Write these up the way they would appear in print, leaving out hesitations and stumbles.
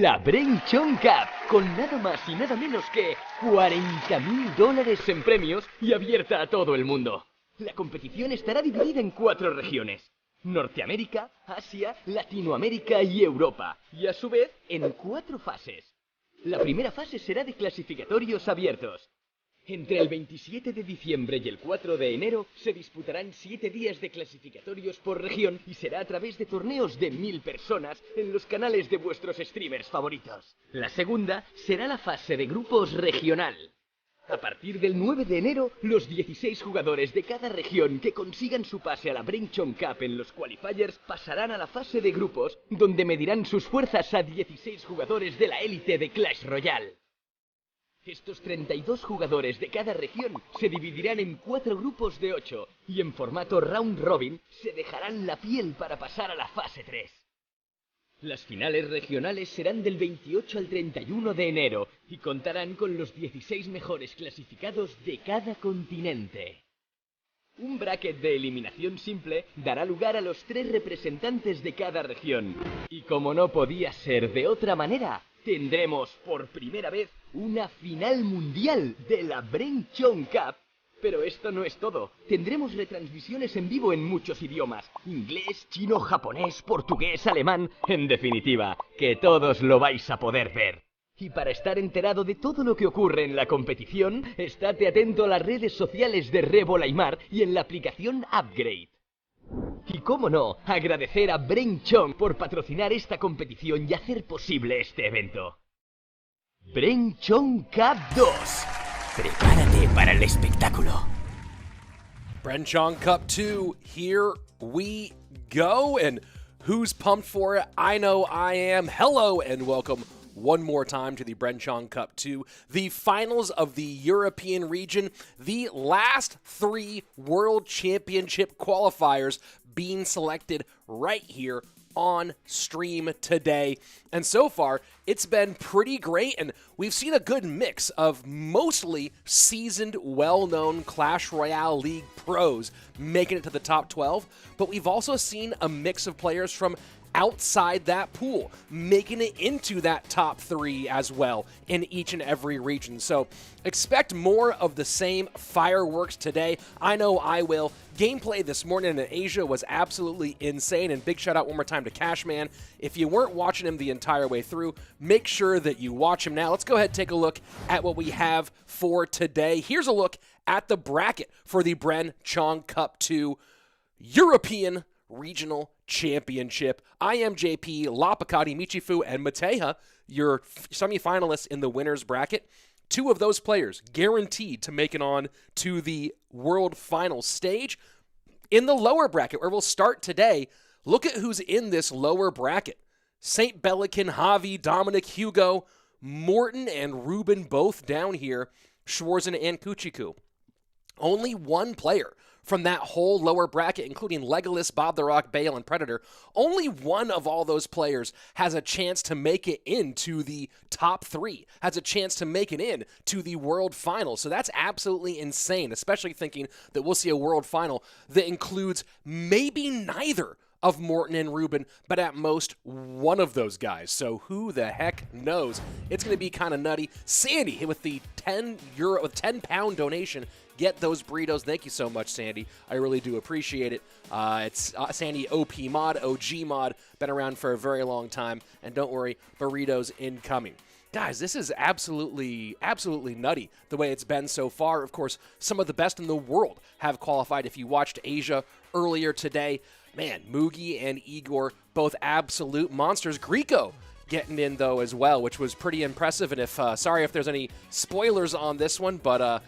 la Bren Chong Cup, con nada más y nada menos que $40.000 en premios y abierta a todo el mundo. La competición estará dividida en 4 regiones: Norteamérica, Asia, Latinoamérica y Europa, y a su vez en 4 fases. La primera fase será de clasificatorios abiertos. Entre el 27 de diciembre y el 4 de enero se disputarán 7 días de clasificatorios por región y será a través de torneos de 1000 personas en los canales de vuestros streamers favoritos. La segunda será la fase de grupos regional. A partir del 9 de enero, los 16 jugadores de cada región que consigan su pase a la Bren Chong Cup en los qualifiers pasarán a la fase de grupos, donde medirán sus fuerzas a 16 jugadores de la élite de Clash Royale. Estos 32 jugadores de cada región se dividirán en 4 grupos de 8 y en formato round robin se dejarán la piel para pasar a la fase 3. Las finales regionales serán del 28 al 31 de enero y contarán con los 16 mejores clasificados de cada continente. Un bracket de eliminación simple dará lugar a los 3 representantes de cada región. Y como no podía ser de otra manera, tendremos por primera vez una final mundial de la Bren Chong Cup. Pero esto no es todo. Tendremos retransmisiones en vivo en muchos idiomas: inglés, chino, japonés, portugués, alemán. En definitiva, que todos lo vais a poder ver. Y para estar enterado de todo lo que ocurre en la competición, estate atento a las redes sociales de Rebolaimar y en la aplicación Upgrade. Y cómo no, agradecer a Bren Chong por patrocinar esta competición y hacer posible este evento. Bren Chong Cup 2. Prepárate para el espectáculo. Bren Chong Cup 2, here we go. And who's pumped for it? I know I am. Hello and welcome one more time to the Bren Chong Cup 2, the finals of the European region, the last 3 World Championship qualifiers being selected right here on stream today. And so far, it's been pretty great, and we've seen a good mix of mostly seasoned, well-known Clash Royale League pros making it to the top 12, but we've also seen a mix of players from outside that pool, making it into that top 3 as well in each and every region. So expect more of the same fireworks today. I know I will. Gameplay this morning in Asia was absolutely insane, and big shout out one more time to Cashman. If you weren't watching him the entire way through, make sure that you watch him now. Let's go ahead and take a look at what we have for today. Here's a look at the bracket for the Bren Chong Cup 2 European Regional Championship. iAmJP, LaPoKaTi, Michifu, and Mateja, your semifinalists in the winner's bracket. 2 of those players guaranteed to make it on to the World Finals stage. In the lower bracket, where we'll start today, look at who's in this lower bracket. SaintBelikin, Javi, DoooMiNIk, Hugo, Morten, and RUBÉN both down here, Schwarzen and Cuchii Cuu. Only one player from that whole lower bracket, including Legolas, BobTheRock, Bale, and Predator, only one of all those players has a chance to make it into the top 3, has a chance to make it in to the World Final. So that's absolutely insane, especially thinking that we'll see a World Final that includes maybe neither of Morten and RUBÉN, but at most one of those guys. So who the heck knows? It's going to be kind of nutty. Sandy with the £10 donation. Get those burritos. Thank you so much, Sandy. I really do appreciate it. It's Sandy OP Mod, OG Mod, been around for a very long time. And don't worry, burritos incoming. Guys, this is absolutely nutty the way it's been so far. Of course, some of the best in the world have qualified. If you watched Asia earlier today, man, Mugi and Igor, both absolute monsters. Greco getting in, though, as well, which was pretty impressive. And if sorry if there's any spoilers on this one, but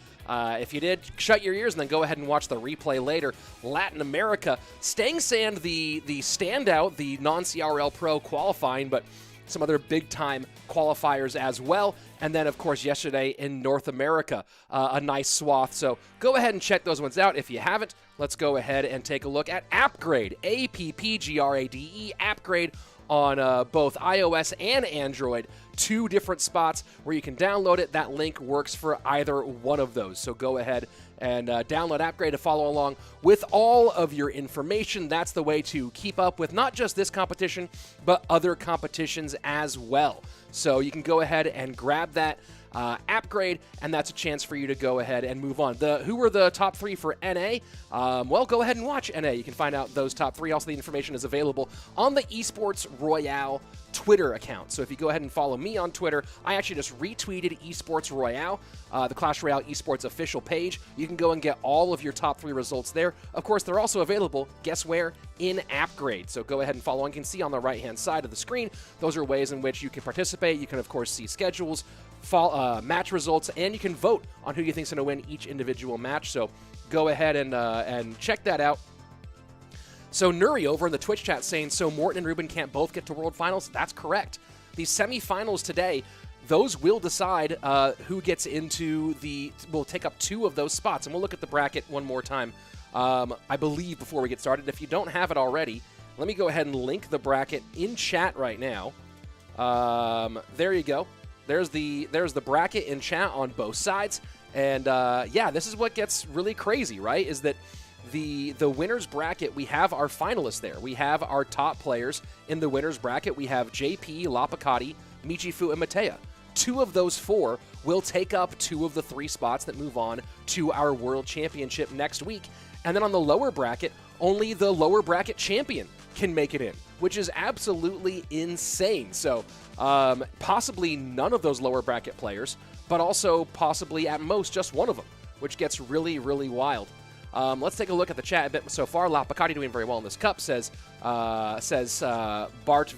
if you did, shut your ears and then go ahead and watch the replay later. Latin America, Stang Sand, the standout, the non-CRL pro qualifying, but some other big-time qualifiers as well. And then, of course, yesterday in North America, a nice swath. So go ahead and check those ones out. If you haven't, let's go ahead and take a look at AppGrade, AppGrade, AppGrade on both iOS and Android. 2 different spots where you can download it. That link works for either one of those. So go ahead and download AppGrade to follow along with all of your information. That's the way to keep up with not just this competition, but other competitions as well. So you can go ahead and grab that upgrade, and that's a chance for you to go ahead and move on. Who were the top 3 for NA? Well, go ahead and watch NA. You can find out those top 3. Also, the information is available on the Esports Royale Twitter account. So if you go ahead and follow me on Twitter, I actually just retweeted Esports Royale, the Clash Royale Esports official page. You can go and get all of your top 3 results there. Of course, they're also available, guess where? In upgrade. So go ahead and follow. And you can see on the right-hand side of the screen, those are ways in which you can participate. You can, of course, see schedules, match results, and you can vote on who you think is going to win each individual match. So go ahead and check that out. So Nuri over in the Twitch chat saying, so Morten and RUBÉN can't both get to World Finals? That's correct. These semifinals today, those will decide who gets into will take up 2 of those spots. And we'll look at the bracket one more time, I believe, before we get started. If you don't have it already, let me go ahead and link the bracket in chat right now. There you go. There's the bracket in chat on both sides. And yeah, this is what gets really crazy, right? Is that the winner's bracket, we have our finalists there. We have our top players in the winner's bracket. We have JP, LaPoKaTi, Michifu, and Mateja. 2 of those 4 will take up 2 of the 3 spots that move on to our World Championship next week. And then on the lower bracket, only the lower bracket champion can make it in, which is absolutely insane. So possibly none of those lower bracket players, but also possibly at most just one of them, which gets really, really wild. Let's take a look at the chat a bit so far. LaPoKaTi doing very well in this cup, says Bart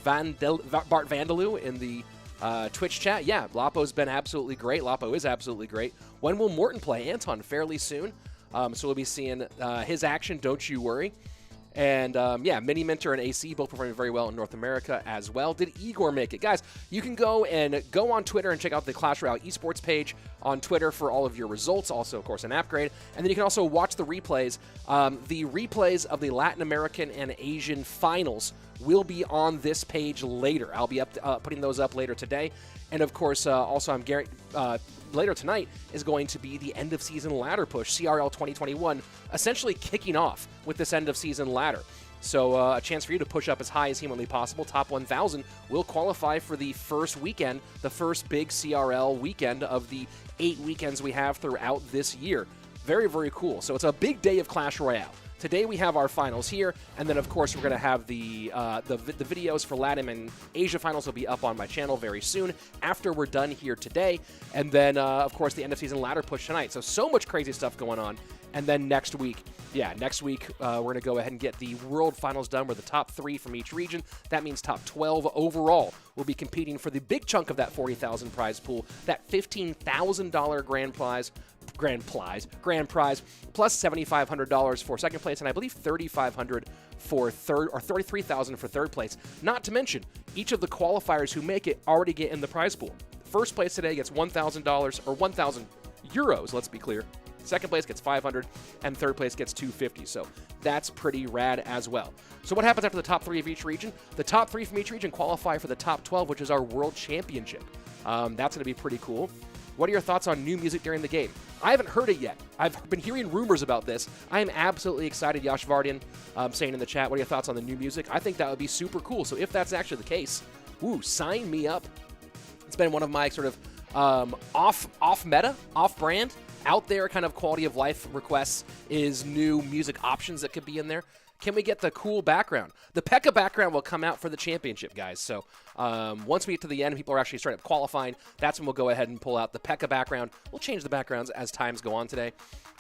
Vandaloo in the Twitch chat. Yeah, Lapo's been absolutely great. Lapo is absolutely great. When will Morten play? Anton, fairly soon. So we'll be seeing his action, don't you worry. And yeah, Mini Minter and AC both performing very well in North America as well. Did Igor make it? Guys, you can go on Twitter and check out the Clash Royale esports page on Twitter for all of your results. Also, of course, an upgrade. And then you can also watch the replays. The replays of the Latin American and Asian finals will be on this page later. I'll be putting those up later today. And of course, also I'm later tonight is going to be the end of season ladder push, CRL 2021, essentially kicking off with this end of season ladder. So a chance for you to push up as high as humanly possible. Top 1,000 will qualify for the first weekend, the first big CRL weekend of the 8 weekends we have throughout this year. Very, very cool. So it's a big day of Clash Royale. Today we have our finals here, and then of course we're going to have the videos for LATAM and Asia finals will be up on my channel very soon after we're done here today, and then of course the end of season ladder push tonight. So much crazy stuff going on, and then next week, we're going to go ahead and get the World Finals done with the top 3 from each region. That means top 12 overall will be competing for the big chunk of that 40,000 prize pool, that $15,000 grand prize, plus $7,500 for second place, and I believe $3,500 for third, or $33,000 for third place. Not to mention, each of the qualifiers who make it already get in the prize pool. First place today gets $1,000, or 1,000 euros, let's be clear. Second place gets $500, and third place gets $250. So that's pretty rad as well. So what happens after the top 3 of each region? The top 3 from each region qualify for the top 12, which is our World Championship. That's going to be pretty cool. What are your thoughts on new music during the game? I haven't heard it yet. I've been hearing rumors about this. I am absolutely excited, Yash Vardian, saying in the chat, what are your thoughts on the new music? I think that would be super cool. So if that's actually the case, sign me up. It's been one of my sort of off-meta, off-brand, out there kind of quality of life requests is new music options that could be in there. Can we get the cool background? The P.E.K.K.A background will come out for the championship, guys. So once we get to the end and people are actually starting up qualifying, that's when we'll go ahead and pull out the P.E.K.K.A background. We'll change the backgrounds as times go on today.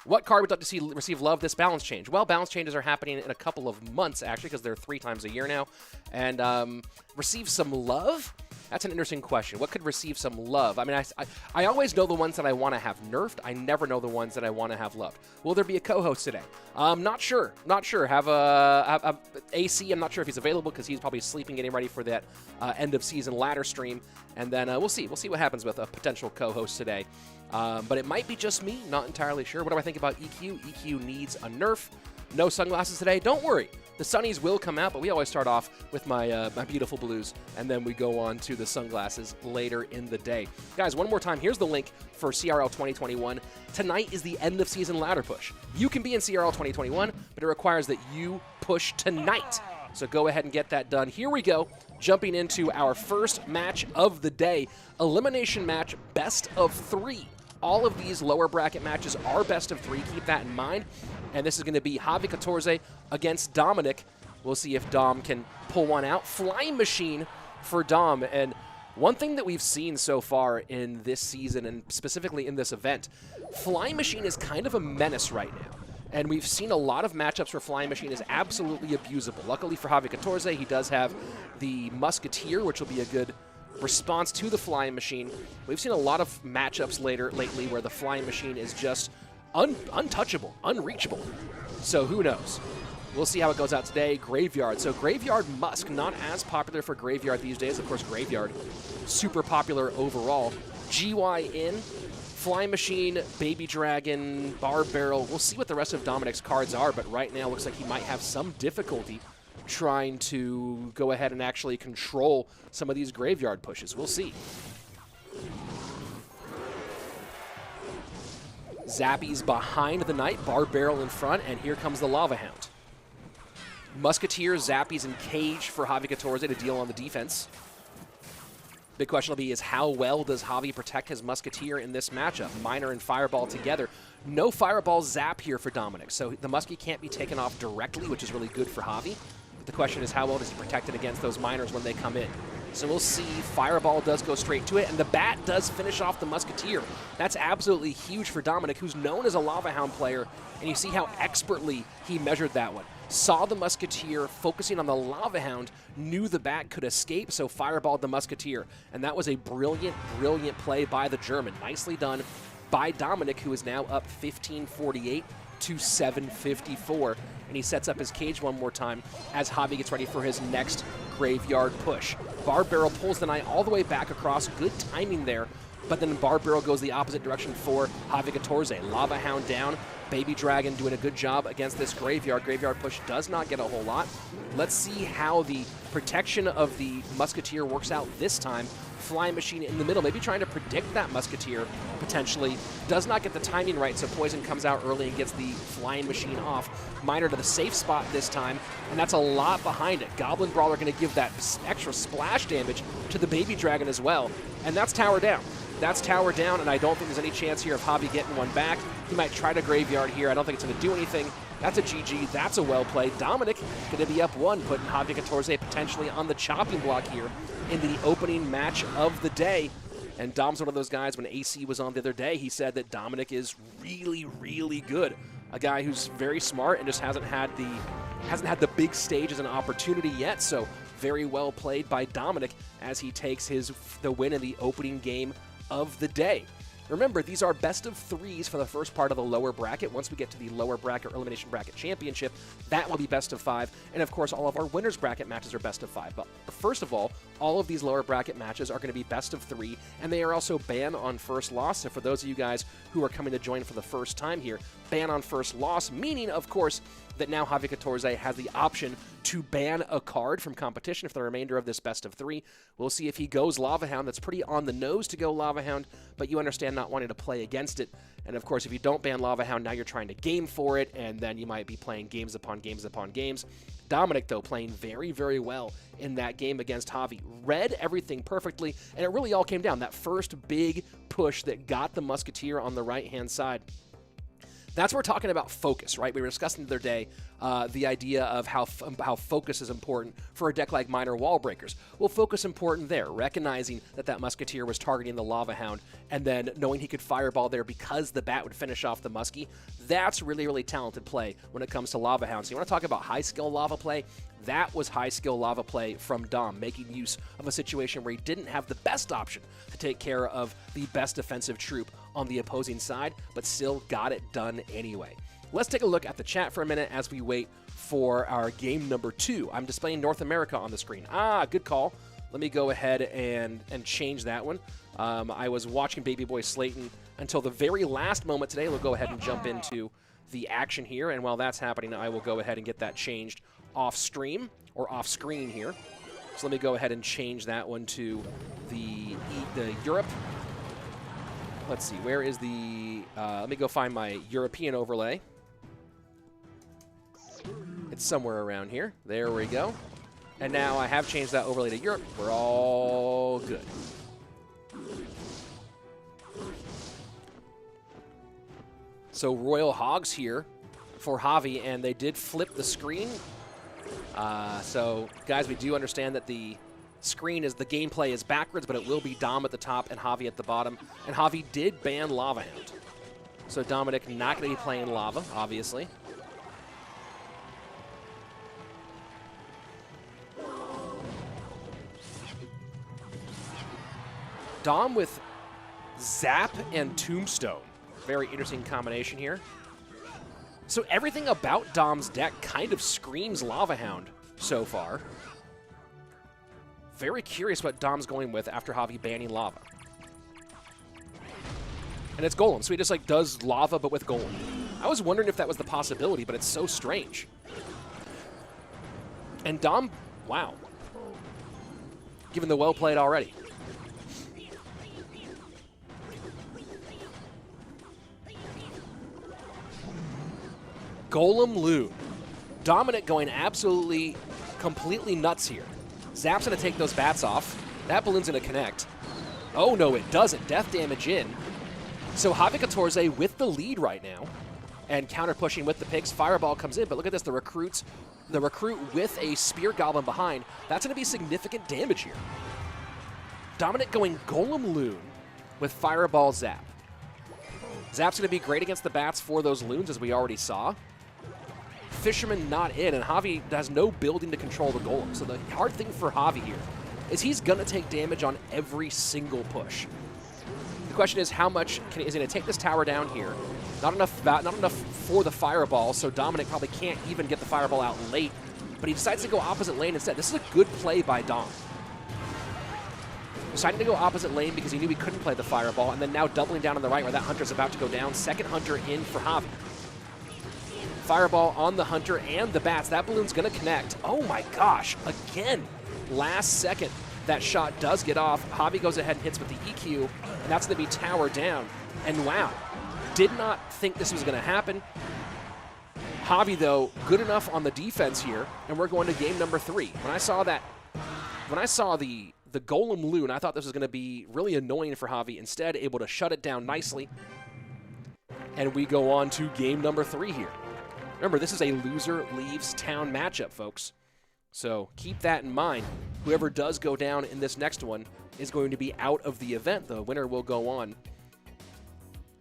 What card would you like to see receive love this balance change? Well, balance changes are happening in a couple of months, actually, because they're 3 times a year now. And receive some love? That's an interesting question. What could receive some love? I mean, I always know the ones that I want to have nerfed. I never know the ones that I want to have loved. Will there be a co-host today? Not sure. Not sure. Have AC. I'm not sure if he's available because he's probably sleeping, getting ready for that end of season ladder stream. And then we'll see. We'll see what happens with a potential co-host today. But it might be just me. Not entirely sure. What do I think about EQ? EQ needs a nerf. No sunglasses today. Don't worry. The sunnies will come out, but we always start off with my my beautiful blues, and then we go on to the sunglasses later in the day. Guys, one more time, here's the link for CRL 2021. Tonight is the end of season ladder push. You can be in CRL 2021, but it requires that you push tonight. So go ahead and get that done. Here we go. jumping into our first match of the day, elimination match, best of 3. All of these lower bracket matches are best of 3. Keep that in mind. And this is going to be HaviCatorzay against DoooMiNIk. We'll see if Dom can pull one out. Flying Machine for Dom. And one thing that we've seen so far in this season, and specifically in this event, Flying Machine is kind of a menace right now. And we've seen a lot of matchups where Flying Machine is absolutely abusable. Luckily for HaviCatorzay, he does have the Musketeer, which will be a good response to the Flying Machine. We've seen a lot of matchups lately where the Flying Machine is just untouchable, unreachable. So who knows? We'll see how it goes out today. Graveyard. So Graveyard Musk, not as popular for Graveyard these days. Of course, Graveyard, super popular overall. GY in, Flying Machine, Baby Dragon, Barb Barrel. We'll see what the rest of DoooMiNIk's cards are, but right now looks like he might have some difficulty trying to go ahead and actually control some of these Graveyard pushes. We'll see. Zappy's behind the Knight, Barb Barrel in front, and here comes the Lava Hound. Musketeer, Zappy's, and Cage for HaviCatorzay to deal on the defense. Big question will be is how well does Javi protect his Musketeer in this matchup? Miner and Fireball together. No Fireball Zap here for DoooMiNIk, so the Muskie can't be taken off directly, which is really good for Javi. But the question is how well does he protect it against those Miners when they come in? So we'll see. Fireball does go straight to it, and the Bat does finish off the Musketeer. That's absolutely huge for DoooMiNIk, who's known as a Lava Hound player, and you see how expertly he measured that one. Saw the Musketeer focusing on the Lava Hound, knew the Bat could escape, so fireballed the Musketeer. And that was a brilliant, brilliant play by the German. Nicely done by DoooMiNIk, who is now up 1548 to 754. And he sets up his Cage one more time as Javi gets ready for his next Graveyard push. Barb Barrel pulls the Knight all the way back across. Good timing there. But then Barb Barrel goes the opposite direction for HaviCatorzay. Lava Hound down. Baby Dragon doing a good job against this Graveyard. Graveyard push does not get a whole lot. Let's see how the protection of the Musketeer works out this time. Flying Machine in the middle, maybe trying to predict that Musketeer potentially. Does not get the timing right, so Poison comes out early and gets the Flying Machine off. Miner to the safe spot this time, and that's a lot behind it. Goblin Brawler going to give that extra splash damage to the Baby Dragon as well, and that's Tower down. That's Tower down, and I don't think there's any chance here of Javi getting one back. He might try to Graveyard here. I don't think it's going to do anything. That's a GG. That's a well play. DoooMiNIk going to be up 1, putting HaviCatorzay potentially on the chopping block here into the opening match of the day. And Dom's one of those guys, when AC was on the other day, he said that DoooMiNIk is really, really good. A guy who's very smart and just hasn't had the big stage as an opportunity yet. So very well played by DoooMiNIk as he takes the win in the opening game of the day. Remember, these are best of 3s for the first part of the lower bracket. Once we get to the lower bracket or elimination bracket championship, that will be best of 5. And of course, all of our winners bracket matches are best of 5. But first of all of these lower bracket matches are going to be best of 3, and they are also ban on first loss. So for those of you guys who are coming to join for the first time here, ban on first loss, meaning, of course, that now HaviCatorzay has the option to ban a card from competition for the remainder of this best of 3. We'll see if he goes Lava Hound. That's pretty on the nose to go Lava Hound, but you understand not wanting to play against it. And of course, if you don't ban Lava Hound, now you're trying to game for it, and then you might be playing games upon games upon games. DoooMiNIk, though, playing very, very well in that game against Javi. Read everything perfectly, and it really all came down. That first big push that got the Musketeer on the right-hand side. That's what we're talking about focus, right? We were discussing the other day the idea of how focus is important for a deck like Miner Wall Breakers. Well, focus important there, recognizing that Musketeer was targeting the Lava Hound, and then knowing he could Fireball there because the Bat would finish off the Muskie. That's really, really talented play when it comes to Lava Hound. So you want to talk about high-skill Lava play? That was high-skill Lava play from Dom, making use of a situation where he didn't have the best option to take care of the best defensive troop on the opposing side, but still got it done anyway. Let's take a look at the chat for a minute as we wait for our game number 2. I'm displaying North America on the screen. Good call. Let me go ahead and change that one. I was watching Baby Boy Slaton until the very last moment today. We'll go ahead and jump into the action here, and while that's happening, I will go ahead and get that changed off stream or off screen here. So let me go ahead and change that one to the Europe. Let's see, where is the, let me go find my European overlay. It's somewhere around here. There we go. And now I have changed that overlay to Europe. We're all good. So Royal Hogs here for Javi, and they did flip the screen. So, guys, we do understand that the screen is, the gameplay is backwards, but it will be Dom at the top and Javi at the bottom. And Javi did ban Lava Hound. So DoooMiNIk not going to be playing Lava, obviously. Dom with Zap and Tombstone. Very interesting combination here. So everything about Dom's deck kind of screams Lava Hound so far. Very curious what Dom's going with after Javi banning Lava. And it's Golem, so he just like does Lava but with Golem. I was wondering if that was the possibility, but it's so strange. And Dom, wow. Given the well played already. Golem Loon. DoooMiNIk going absolutely, completely nuts here. Zap's going to take those bats off. That balloon's going to connect. Oh, no, it doesn't. Death damage in. So HaviKatorze with the lead right now. And counter pushing with the picks. Fireball comes in, but look at this. The recruit with a Spear Goblin behind. That's going to be significant damage here. DoooMiNIk going Golem Loon with Fireball Zap. Zap's going to be great against the bats for those loons, as we already saw. Fisherman not in, and Javi has no building to control the Golem. So the hard thing for Javi here is he's going to take damage on every single push. The question is, how much is he going to take this tower down here? Not enough for the Fireball, so DoooMiNIk probably can't even get the Fireball out late, but he decides to go opposite lane instead. This is a good play by Dom. Deciding to go opposite lane because he knew he couldn't play the Fireball, and then now doubling down on the right where that Hunter's about to go down. Second Hunter in for Javi. Fireball on the Hunter and the bats. That balloon's going to connect. Oh my gosh, again. Last second, that shot does get off. Javi goes ahead and hits with the EQ, and that's going to be tower down. And wow, did not think this was going to happen. Javi, though, good enough on the defense here, and we're going to game number 3. When I saw the Golem Loon, I thought this was going to be really annoying for Javi. Instead, able to shut it down nicely. And we go on to game number 3 here. Remember, this is a loser leaves town matchup, folks. So keep that in mind. Whoever does go down in this next one is going to be out of the event. The winner will go on.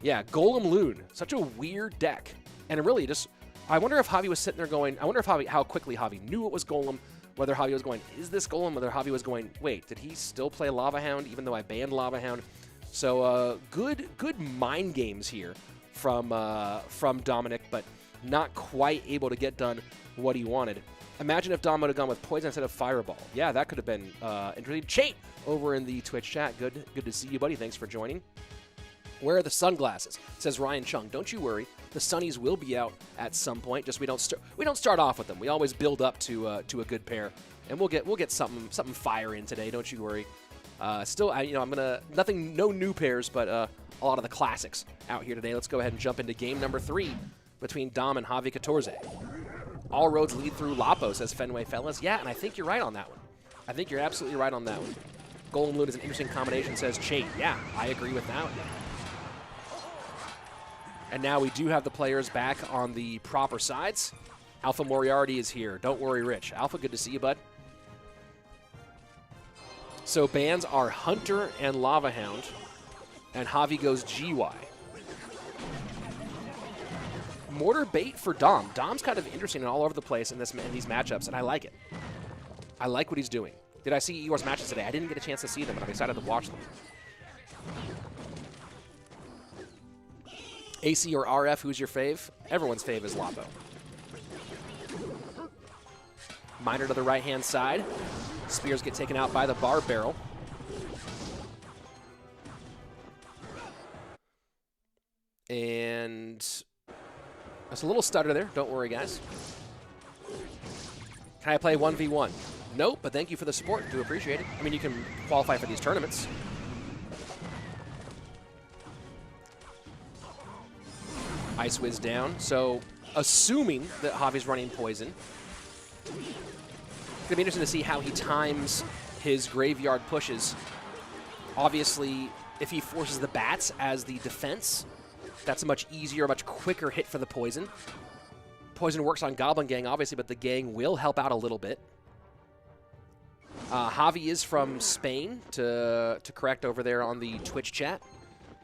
Yeah, Golem Loon. Such a weird deck. And really just, I wonder if Javi was sitting there going, I wonder if how quickly Javi knew it was Golem. Whether Javi was going, is this Golem? Whether Javi was going, wait, did he still play Lava Hound even though I banned Lava Hound? So good mind games here from DoooMiNIk, but not quite able to get done what he wanted. Imagine if Dom would have gone with Poison instead of Fireball. Yeah, that could have been interesting. Chait over in the Twitch chat. Good to see you, buddy. Thanks for joining. Where are the sunglasses? Says Ryan Chung. Don't you worry. The Sunnies will be out at some point. Just we don't start off with them. We always build up to a good pair, and we'll get something fire in today. Don't you worry. Still, I'm gonna no new pairs, but a lot of the classics out here today. Let's go ahead and jump into game number 3 between Dom and HaviKatorze. All roads lead through Lapo, says Fenway Fellas. Yeah, and I think you're right on that one. I think you're absolutely right on that one. Golem Loon is an interesting combination, says Chait. Yeah, I agree with that one. And now we do have the players back on the proper sides. Alpha Moriarty is here. Don't worry, Rich. Alpha, good to see you, bud. So bans are Hunter and Lava Hound, and Javi goes GY. Mortar bait for Dom. Dom's kind of interesting and all over the place in these matchups, and I like it. I like what he's doing. Did I see Eeyore's matches today? I didn't get a chance to see them, but I'm excited to watch them. AC or RF, who's your fave? Everyone's fave is Lapo. Miner to the right-hand side. Spears get taken out by the Barb Barrel. And that's a little stutter there. Don't worry, guys. Can I play 1v1? Nope, but thank you for the support. Do appreciate it. I mean, you can qualify for these tournaments. Ice Wiz down. So, assuming that Javi's running Poison, It's going to be interesting to see how he times his graveyard pushes. Obviously, if he forces the bats as the defense, that's a much easier, much quicker hit for the poison. Poison works on Goblin Gang, obviously, but the gang will help out a little bit. Javi is from Spain, to correct over there on the Twitch chat.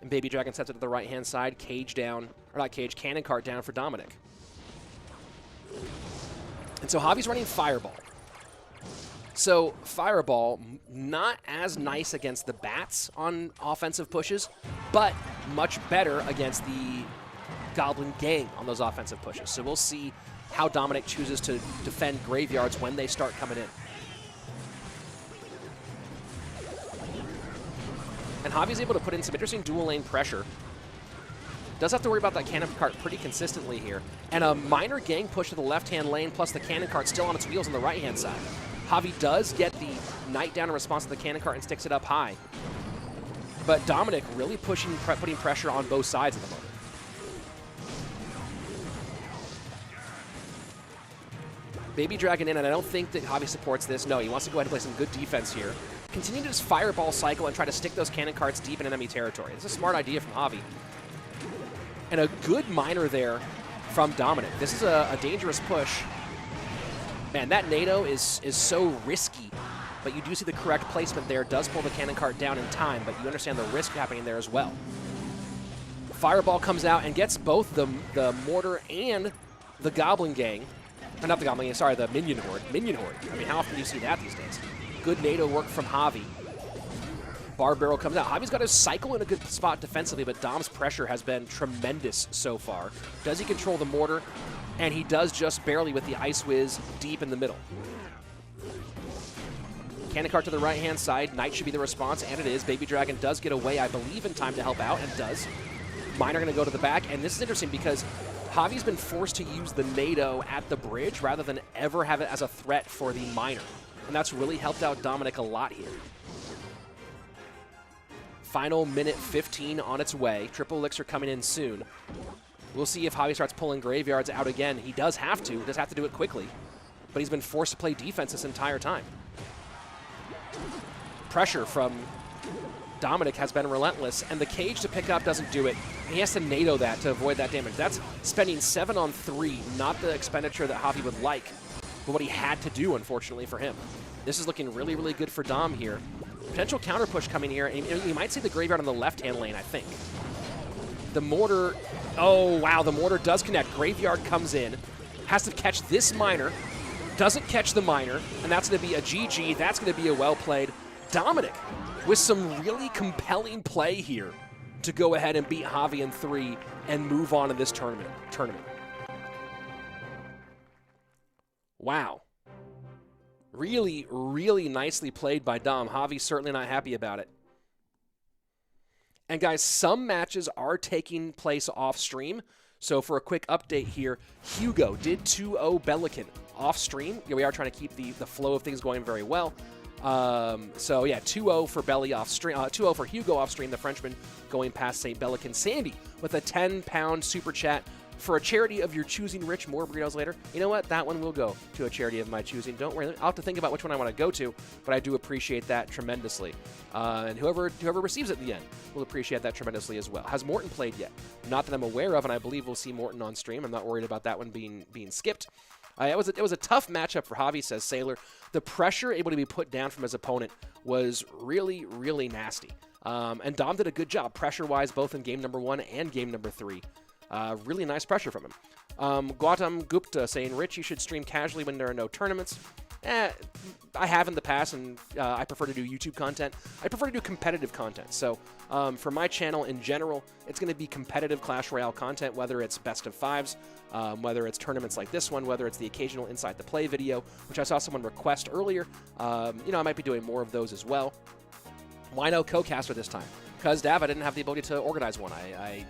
And Baby Dragon sets it to the right-hand side. Cage down, or not cage, cannon cart down for DoooMiNIk. And so Javi's running Fireball. So Fireball, not as nice against the bats on offensive pushes, but much better against the Goblin Gang on those offensive pushes. So we'll see how DoooMiNIk chooses to defend graveyards when they start coming in. And Javi's able to put in some interesting dual lane pressure. Does have to worry about that cannon cart pretty consistently here. And a minor gang push to the left-hand lane, plus the cannon cart still on its wheels on the right-hand side. Javi does get the Knight down in response to the cannon cart and sticks it up high. But DoooMiNIk really putting pressure on both sides at the moment. Baby Dragon in, and I don't think that Javi supports this. No, he wants to go ahead and play some good defense here. Continue to just Fireball cycle and try to stick those cannon carts deep in enemy territory. It's a smart idea from Javi. And a good miner there from DoooMiNIk. This is a dangerous push. Man, that NATO is so risky, but you do see the correct placement there. Does pull the cannon cart down in time, but you understand the risk happening there as well. Fireball comes out and gets both the Mortar and the Goblin Gang. Or not the Goblin Gang, sorry, the Minion Horde. Minion Horde. I mean, how often do you see that these days? Good NATO work from Javi. Bar Barrel comes out. Javi's got his cycle in a good spot defensively, but Dom's pressure has been tremendous so far. Does he control the Mortar? And he does just barely with the Ice Whiz deep in the middle. Cannon cart to the right-hand side. Knight should be the response, and it is. Baby Dragon does get away, I believe, in time to help out, and does. Miner going to go to the back, and this is interesting because Javi's been forced to use the NATO at the bridge rather than ever have it as a threat for the Miner. And that's really helped out DoooMiNIk a lot here. Final minute 15 on its way. Triple Elixir coming in soon. We'll see if Javi starts pulling graveyards out again. He does have to. Does have to do it quickly. But he's been forced to play defense this entire time. Pressure from DoooMiNIk has been relentless, and the cage to pick up doesn't do it. He has to NATO that to avoid that damage. That's spending 7 on 3, not the expenditure that Javi would like, but what he had to do, unfortunately, for him. This is looking really, really good for Dom here. Potential counter push coming here, and you might see the graveyard on the left-hand lane, I think. The Mortar, oh, wow, the Mortar does connect. Graveyard comes in, has to catch this Miner, doesn't catch the Miner, and that's going to be a GG. That's going to be a well-played. DoooMiNIk with some really compelling play here to go ahead and beat Javi in 3 and move on in this tournament. Wow. Really, really nicely played by Dom. Javi's certainly not happy about it. And guys, some matches are taking place off stream. So for a quick update here, Hugo did 2-0 Belikin off stream. Yeah, we are trying to keep the flow of things going very well. So yeah, 2-0 for Belly off stream, 2-0 for Hugo off stream, the Frenchman going past SaintBelikin. Sandy with a £10 super chat for a charity of your choosing. Rich, more burritos later. You know what? That one will go to a charity of my choosing. Don't worry. I'll have to think about which one I want to go to, but I do appreciate that tremendously. And whoever receives it in the end will appreciate that tremendously as well. Has Morten played yet? Not that I'm aware of, and I believe we'll see Morten on stream. I'm not worried about that one being skipped. It was a tough matchup for Javi, says Sailor. The pressure able to be put down from his opponent was really, really nasty. And Dom did a good job pressure-wise, both in game number 1 and game number 3. Really nice pressure from him. Gautam Gupta saying, Rich, you should stream casually when there are no tournaments. I have in the past, and I prefer to do YouTube content. I prefer to do competitive content. So for my channel in general, it's going to be competitive Clash Royale content, whether it's best of 5s, whether it's tournaments like this one, whether it's the occasional Inside the Play video, which I saw someone request earlier. I might be doing more of those as well. Why no co-caster this time? Because, Dav, I didn't have the ability to organize one. I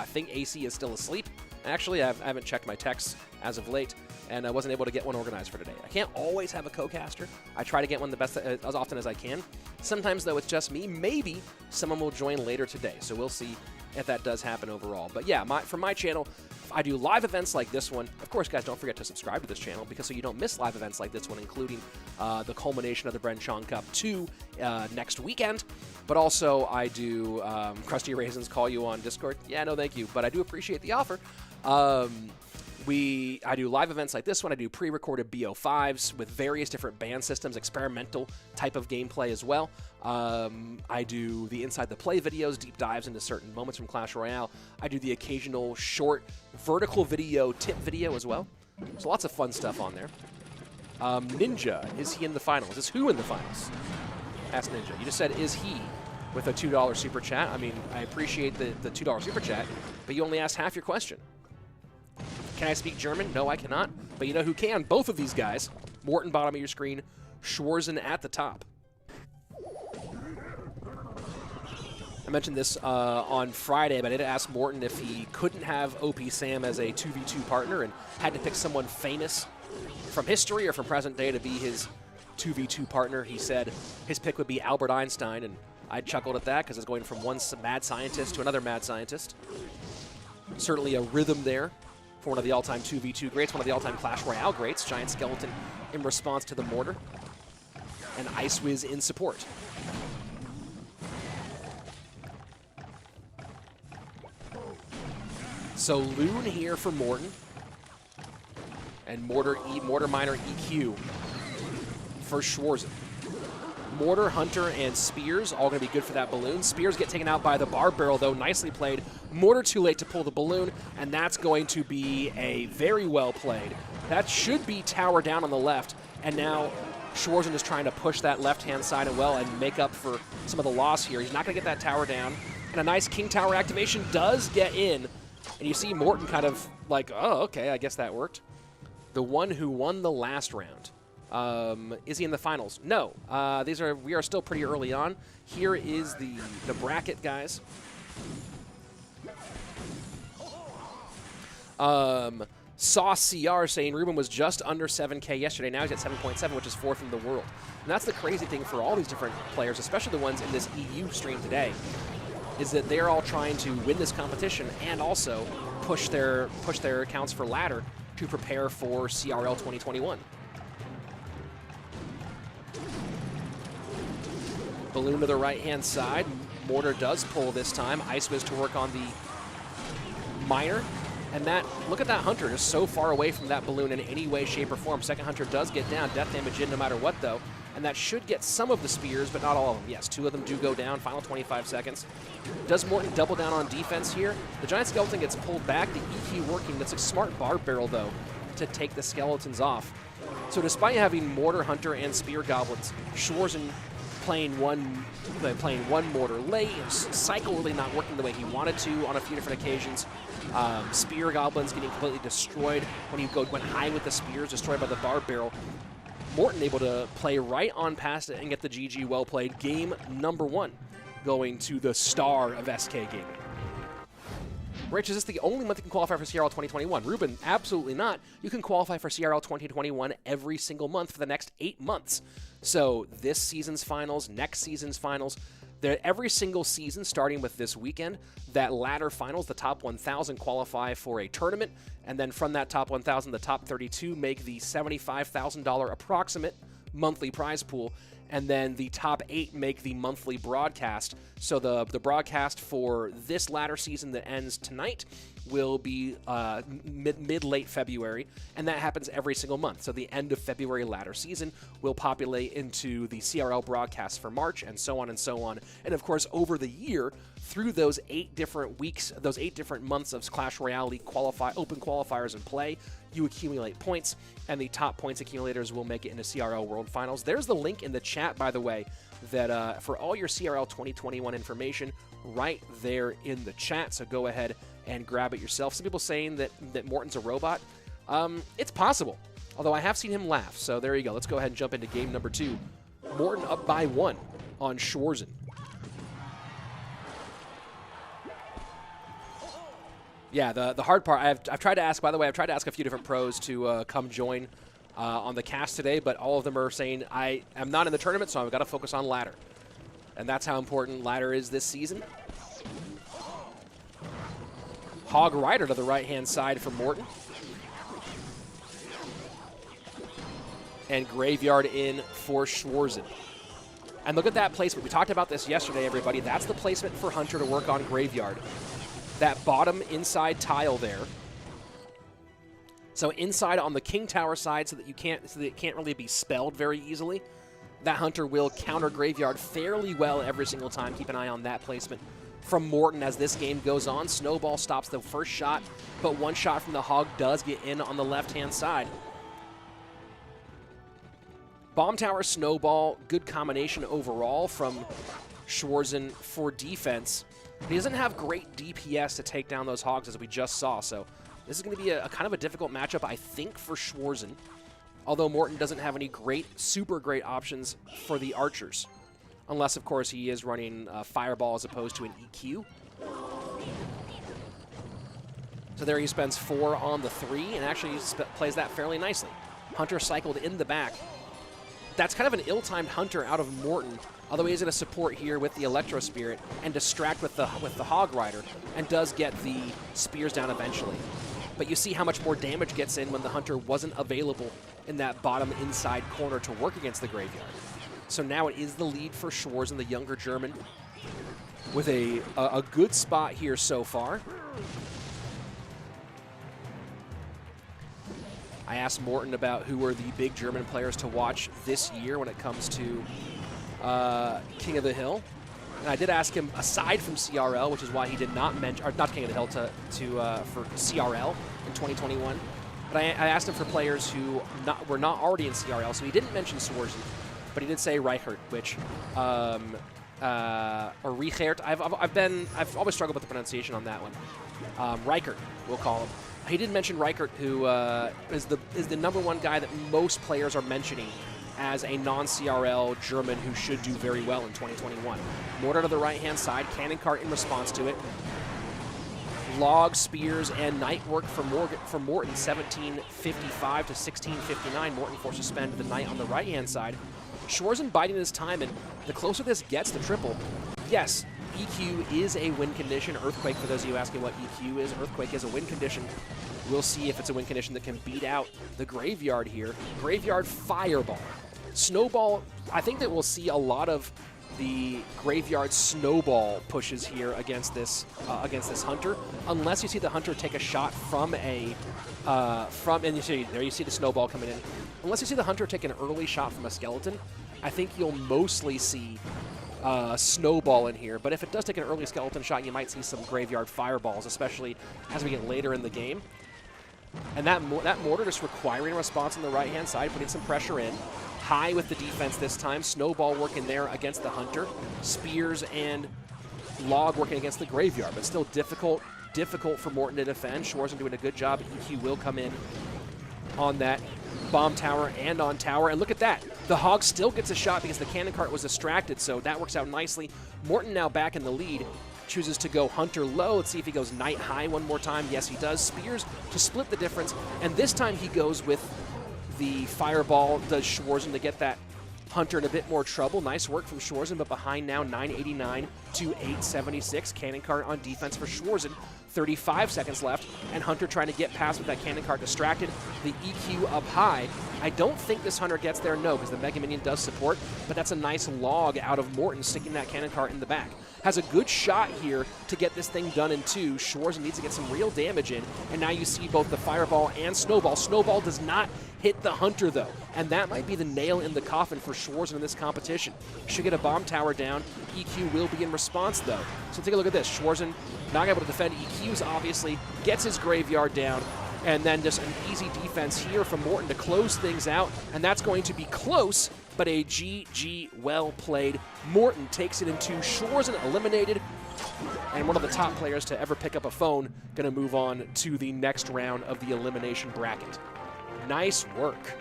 think AC is still asleep. Actually, I haven't checked my texts as of late. and I wasn't able to get one organized for today. I can't always have a co-caster. I try to get one the best as often as I can. Sometimes, though, it's just me. Maybe someone will join later today, so we'll see if that does happen overall. But yeah, for my channel, I do live events like this one. Of course, guys, don't forget to subscribe to this channel because so you don't miss live events like this one, including the culmination of the Bren Chong Cup 2 next weekend. But also, I do Krusty Raisins call you on Discord. Yeah, no, thank you, but I do appreciate the offer. I do live events like this one. I do pre-recorded BO5s with various different band systems, experimental type of gameplay as well. I do the Inside the Play videos, deep dives into certain moments from Clash Royale. I do the occasional short vertical video, tip video as well. So lots of fun stuff on there. Ninja, is he in the finals? Is who in the finals? Ask Ninja. You just said, is he, with a $2 super chat. I mean, I appreciate the $2 super chat, but you only asked half your question. Can I speak German? No, I cannot. But you know who can? Both of these guys. Morten, bottom of your screen. Schwarzen at the top. I mentioned this on Friday, but I did ask Morten if he couldn't have OP Sam as a 2v2 partner and had to pick someone famous from history or from present day to be his 2v2 partner. He said his pick would be Albert Einstein, and I chuckled at that because it's going from one mad scientist to another mad scientist. Certainly a rhythm there for one of the all-time 2v2 greats, one of the all-time Clash Royale greats. Giant Skeleton in response to the Mortar, and Ice Wiz in support. So Loon here for Morten, and Mortar Miner EQ for Schwarzen. Mortar, Hunter, and Spears all going to be good for that balloon. Spears get taken out by the Barb Barrel, though. Nicely played. Mortar too late to pull the balloon, and that's going to be a very well played. That should be tower down on the left, and now Schwarzen is trying to push that left-hand side and well and make up for some of the loss here. He's not going to get that tower down, and a nice King Tower activation does get in, and you see Morten kind of like, oh, okay, I guess that worked. The one who won the last round. Is he in the finals? No. We are still pretty early on. Here is the bracket, guys. Sauce CR saying Ruben was just under 7K yesterday. Now he's at 7.7, which is 4th in the world. And that's the crazy thing for all these different players, especially the ones in this EU stream today, is that they're all trying to win this competition and also push their accounts for ladder to prepare for CRL 2021. Balloon to the right-hand side. Mortar does pull this time. Ice Wiz to work on the Miner. And that, look at that Hunter, just so far away from that balloon in any way, shape, or form. Second Hunter does get down. Death damage in no matter what, though. And that should get some of the spears, but not all of them. Yes, 2 of them do go down. Final 25 seconds. Does Morten double down on defense here? The Giant Skeleton gets pulled back. The EQ working. That's a smart Barb Barrel, though, to take the skeletons off. So despite having Mortar, Hunter, and Spear Goblins, Schwarzen playing one Mortar late, and Cycle really not working the way he wanted to on a few different occasions. Spear Goblins getting completely destroyed when he went high with the spears, destroyed by the Barb Barrel. Morten able to play right on past it and get the GG well played. Game number 1 going to the star of SK Gaming. Rich, is this the only month you can qualify for CRL 2021? Ruben, absolutely not. You can qualify for CRL 2021 every single month for the next 8 months. So this season's finals, next season's finals, every single season, starting with this weekend, that ladder finals, the top 1,000 qualify for a tournament, and then from that top 1,000, the top 32 make the $75,000 approximate monthly prize pool, and then the top 8 make the monthly broadcast. So the broadcast for this ladder season that ends tonight will be mid-late February, and that happens every single month. So the end of February ladder season will populate into the CRL broadcast for March, and so on and so on. And of course, over the year, through those 8 different weeks, those 8 different months of Clash Royale League open qualifiers in play, you accumulate points, and the top points accumulators will make it into CRL World Finals. There's the link in the chat, by the way, that for all your CRL 2021 information right there in the chat, so go ahead and grab it yourself. Some people saying that Morten's a robot. It's possible, although I have seen him laugh, so there you go. Let's go ahead and jump into game number 2. Morten up by 1 on Schwarzen. Yeah, the hard part, I've tried to ask, by the way, I've tried to ask a few different pros to come join on the cast today, but all of them are saying, I am not in the tournament, so I've got to focus on ladder. And that's how important ladder is this season. Hog Rider to the right-hand side for Morten. And Graveyard in for Schwarzen. And look at that placement. We talked about this yesterday, everybody. That's the placement for Hunter to work on Graveyard. That bottom inside tile there. So inside on the King Tower side so that it can't really be spelled very easily. That Hunter will counter Graveyard fairly well every single time. Keep an eye on that placement from Morten as this game goes on. Snowball stops the first shot, but one shot from the Hog does get in on the left-hand side. Bomb Tower, Snowball, good combination overall from Schwarzen for defense. But he doesn't have great DPS to take down those Hogs as we just saw, so this is going to be a kind of a difficult matchup, I think, for Schwarzen. Although Morten doesn't have any super great options for the archers. Unless, of course, he is running Fireball as opposed to an EQ. So there he spends 4 on the 3, and actually plays that fairly nicely. Hunter cycled in the back. That's kind of an ill-timed Hunter out of Morten, although he is going to support here with the Electro Spirit and distract with the Hog Rider, and does get the spears down eventually. But you see how much more damage gets in when the Hunter wasn't available in that bottom inside corner to work against the Graveyard. So now it is the lead for Schwarzen, the younger German, with a good spot here so far. I asked Morten about who are the big German players to watch this year when it comes to King of the Hill. And I did ask him, aside from CRL, which is why he did not mention, or not King of the Hill, for CRL in 2021. But I asked him for players who were not already in CRL, so he didn't mention Schwarzen, but he did say Reichert, which, or Reichert. I've always struggled with the pronunciation on that one. Reichert, we'll call him. He did mention Reichert, who is the #1 guy that most players are mentioning as a non-CRL German who should do very well in 2021. Mortar to the right-hand side, Cannon Cart in response to it. Log, Spears, and Knight work for Morten, 1755 to 1659. Morten forced to spend the Knight on the right-hand side. Schwarzen biding his time, and the closer this gets to triple, yes, EQ is a win condition. Earthquake, for those of you asking what EQ is, Earthquake is a win condition. We'll see if it's a win condition that can beat out the Graveyard here. Graveyard Fireball. Snowball, I think that we'll see a lot of the Graveyard Snowball pushes here against this Hunter, unless you see the Hunter take a shot from and you see the Snowball coming in. Unless you see the Hunter take an early shot from a Skeleton, I think you'll mostly see Snowball in here. But if it does take an early Skeleton shot, you might see some Graveyard Fireballs, especially as we get later in the game. And that Mortar just requiring a response on the right-hand side, putting some pressure in. High with the defense this time. Snowball working there against the Hunter. Spears and Log working against the Graveyard, but still difficult for Morten to defend. Schwarzen doing a good job. EQ will come in on that Bomb Tower and on Tower. And look at that. The Hog still gets a shot because the Cannon Cart was distracted, so that works out nicely. Morten now back in the lead. Chooses to go Hunter low. Let's see if he goes Knight high one more time. Yes, he does. Spears to split the difference. And this time he goes with the Fireball. Does Schwarzen to get that Hunter in a bit more trouble. Nice work from Schwarzen, but behind now 989 to 876. Cannon Cart on defense for Schwarzen. 35 seconds left, and Hunter trying to get past with that Cannon Cart distracted. The EQ up high. I don't think this Hunter gets there, no, because the Mega Minion does support, but that's a nice log out of Morten sticking that Cannon Cart in the back. Has a good shot here to get this thing done in 2. Schwarzen needs to get some real damage in, and now you see both the Fireball and Snowball. Snowball does not hit the Hunter, though, and that might be the nail in the coffin for Schwarzen in this competition. Should get a Bomb Tower down. EQ will be in response, though. So take a look at this. Schwarzen not able to defend. EQ's obviously gets his Graveyard down, and then just an easy defense here from Morten to close things out, and that's going to be close, but a GG well played. Morten takes it in 2. Schwarzen eliminated, and one of the top players to ever pick up a phone going to move on to the next round of the elimination bracket. Nice work.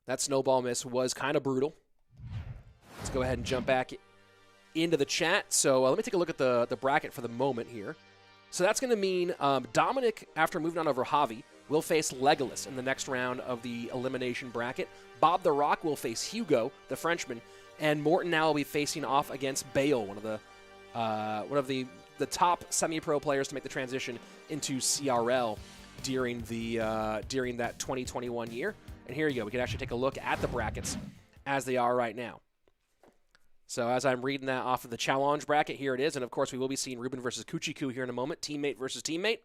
That Snowball miss was kind of brutal. Let's go ahead and jump back into the chat. So let me take a look at the bracket for the moment here. So that's going to mean DoooMiNIk, after moving on over Javi, will face Legolas in the next round of the elimination bracket. BobTheRock will face Hugo, the Frenchman, and Morten now will be facing off against Bale, one of the top semi-pro players to make the transition into CRL during that 2021 year. And here you go. We can actually take a look at the brackets as they are right now. So as I'm reading that off of the challenge bracket, here it is. And, of course, we will be seeing RUBÉN versus Cuchii Cuu here in a moment. Teammate versus teammate.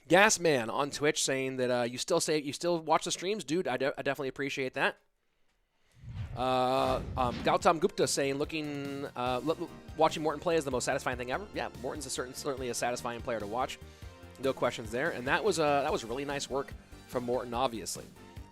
Gasman on Twitch saying that you still watch the streams. Dude, I definitely appreciate that. Gautam Gupta saying watching Morten play is the most satisfying thing ever. Yeah, Morten's certainly a satisfying player to watch. No questions there. And that was really nice work from Morten, obviously.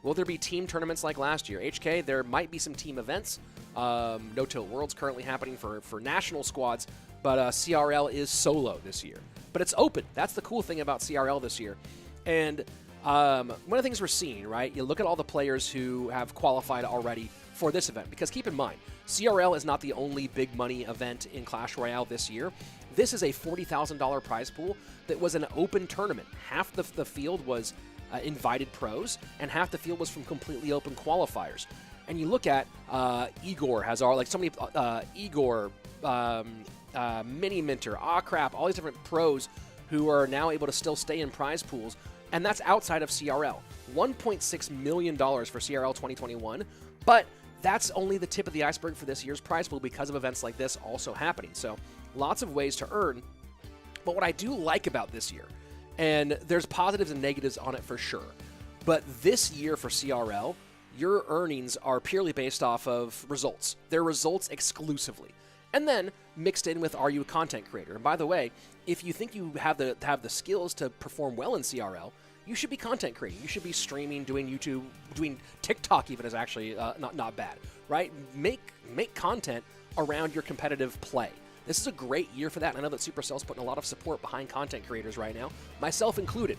Will there be team tournaments like last year? HK, there might be some team events. No Tilt Worlds currently happening for national squads, but CRL is solo this year. But it's open. That's the cool thing about CRL this year. And one of the things we're seeing, right, you look at all the players who have qualified already for this event, because keep in mind, CRL is not the only big money event in Clash Royale this year. This is a $40,000 prize pool that was an open tournament. Half the field was invited pros, and half the field was from completely open qualifiers. And you look at Igor has Igor, Mini Minter, Crap, all these different pros who are now able to still stay in prize pools, and that's outside of CRL. $1.6 million for CRL 2021, but that's only the tip of the iceberg for this year's prize pool because of events like this also happening. So lots of ways to earn. But what I do like about this year, and there's positives and negatives on it for sure, but this year for CRL, your earnings are purely based off of results. They're results exclusively. And then mixed in with, are you a content creator? And by the way, if you think you have the skills to perform well in CRL, you should be content creating. You should be streaming, doing YouTube, doing TikTok even is actually not bad, right? Make content around your competitive play. This is a great year for that. And I know that Supercell's putting a lot of support behind content creators right now, myself included.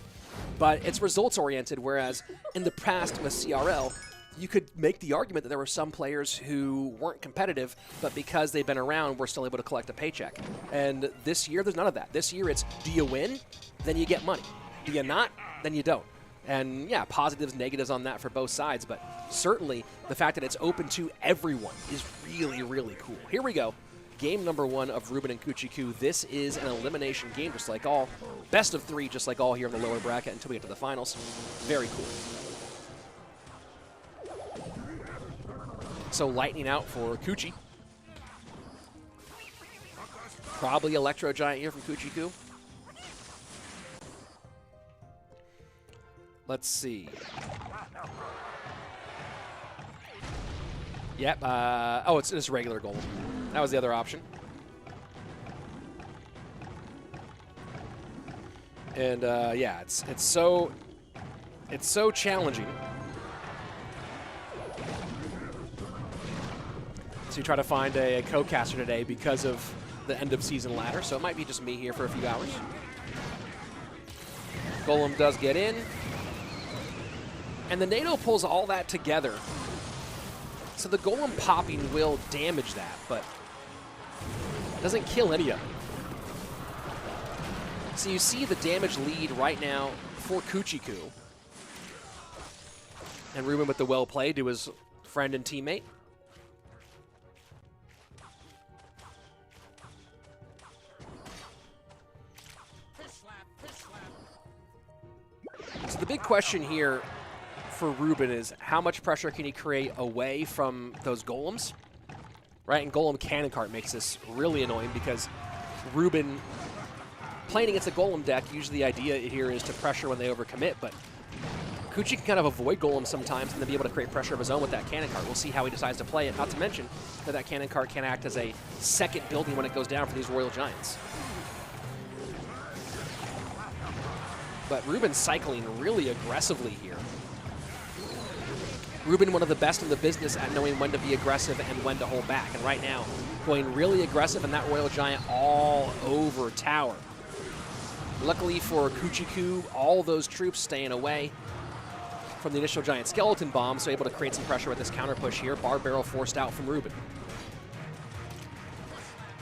But it's results-oriented, whereas in the past with CRL, you could make the argument that there were some players who weren't competitive, but because they've been around, were still able to collect a paycheck. And this year, there's none of that. This year, it's do you win? Then you get money. Do you not? Then you don't. And yeah, positives, negatives on that for both sides, but certainly the fact that it's open to everyone is really, really cool. Here we go. Game number 1 of RUBÉN and Cuchii Cuu. This is an elimination game, just like all. Best of 3, just like all here in the lower bracket until we get to the finals. Very cool. So lightning out for Cuchii. Probably Electro Giant here from Cuchii Cuu. Let's see. Yep. Oh, it's just regular golem. That was the other option. And yeah, it's so challenging to try to find a co-caster today because of the end of season ladder. So it might be just me here for a few hours. Golem does get in. And the NATO pulls all that together. So the Golem popping will damage that, but doesn't kill any of it. So you see the damage lead right now for Cuchii Cuu. And RUBÉN with the well play to his friend and teammate. So the big question here for RUBÉN is how much pressure can he create away from those golems, right? And golem cannon cart makes this really annoying because RUBÉN playing against a golem deck, usually the idea here is to pressure when they overcommit, but Cuchii can kind of avoid golems sometimes and then be able to create pressure of his own with that cannon cart. We'll see how he decides to play it, not to mention that cannon cart can act as a second building when it goes down for these Royal Giants. But RUBÉN cycling really aggressively here. RUBÉN, one of the best in the business at knowing when to be aggressive and when to hold back. And right now, going really aggressive, and that Royal Giant all over tower. Luckily for Cuchii Cuu, all those troops staying away. from the initial giant skeleton bomb, so able to create some pressure with this counter push here. Bar barrel forced out from RUBÉN.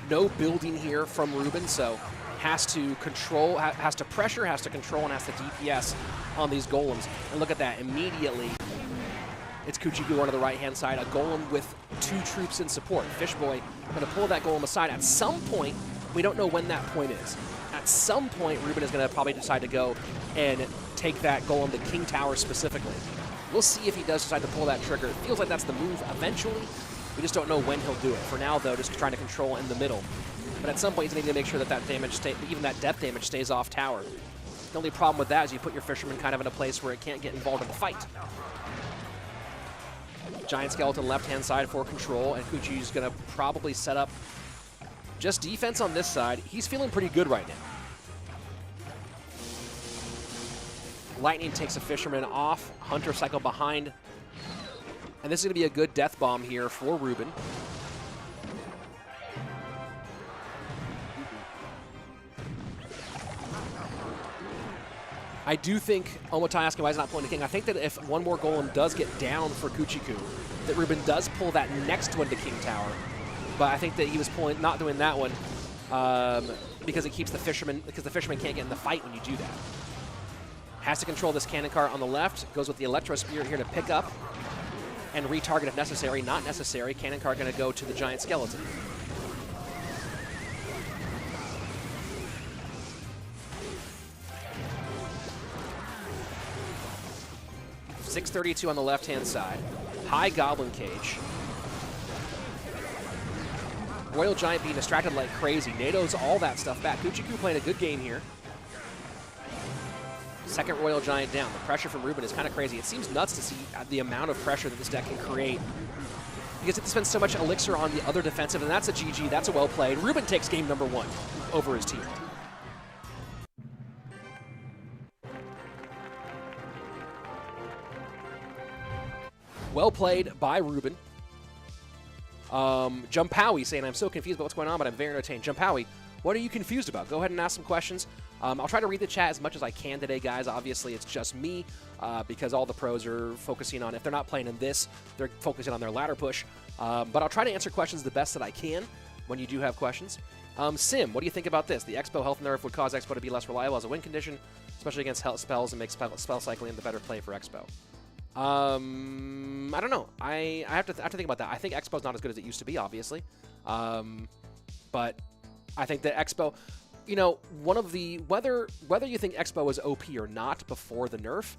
No building here from RUBÉN, so has to control, has to pressure, has to control, and has to DPS on these golems. And look at that, immediately it's Cuchii Cuu on the right-hand side, a golem with 2 troops in support. Fishboy going to pull that golem aside. At some point, we don't know when that point is. At some point, RUBÉN is going to probably decide to go and take that golem to King Tower specifically. We'll see if he does decide to pull that trigger. It feels like that's the move eventually. We just don't know when he'll do it. For now, though, just trying to control in the middle. But at some point, he's going to need to make sure that that damage, even that death damage, stays off tower. The only problem with that is you put your fisherman kind of in a place where it can't get involved in the fight. Giant skeleton left-hand side for control, and Cuchii's going to probably set up just defense on this side. He's feeling pretty good right now. Lightning takes a fisherman off, Hunter cycle behind, and this is going to be a good death bomb here for RUBÉN. I do think, Omotai asking why he's not pulling the king. I think that if one more golem does get down for Cuchii Cuu, that RUBÉN does pull that next one to King Tower. But I think that he was pulling, not doing that one because it keeps the fisherman, because the fisherman can't get in the fight when you do that. Has to control this cannon cart on the left. Goes with the Electro Spirit here to pick up and retarget if necessary. Not necessary. Cannon cart going to go to the giant skeleton. .632 on the left-hand side. High Goblin Cage. Royal Giant being distracted like crazy. NATO's all that stuff back. Cuchii Cuu playing a good game here. Second Royal Giant down. The pressure from RUBÉN is kind of crazy. It seems nuts to see the amount of pressure that this deck can create because it spends so much elixir on the other defensive, and that's a GG. That's a well played. RUBÉN takes game number 1 over his team. Well played by RUBÉN. Jumpawi saying, I'm so confused about what's going on, but I'm very entertained. Jumpawi, what are you confused about? Go ahead and ask some questions. I'll try to read the chat as much as I can today, guys. Obviously, it's just me because all the pros are focusing on, if they're not playing in this, they're focusing on their ladder push. But I'll try to answer questions the best that I can when you do have questions. Sim, what do you think about this? The Expo health nerf would cause Expo to be less reliable as a win condition, especially against health spells, and make spell cycling the better play for Expo. I don't know. I have to think about that. I think Expo's not as good as it used to be, obviously. But I think that Expo, you know, one of the, whether you think Expo was OP or not before the nerf,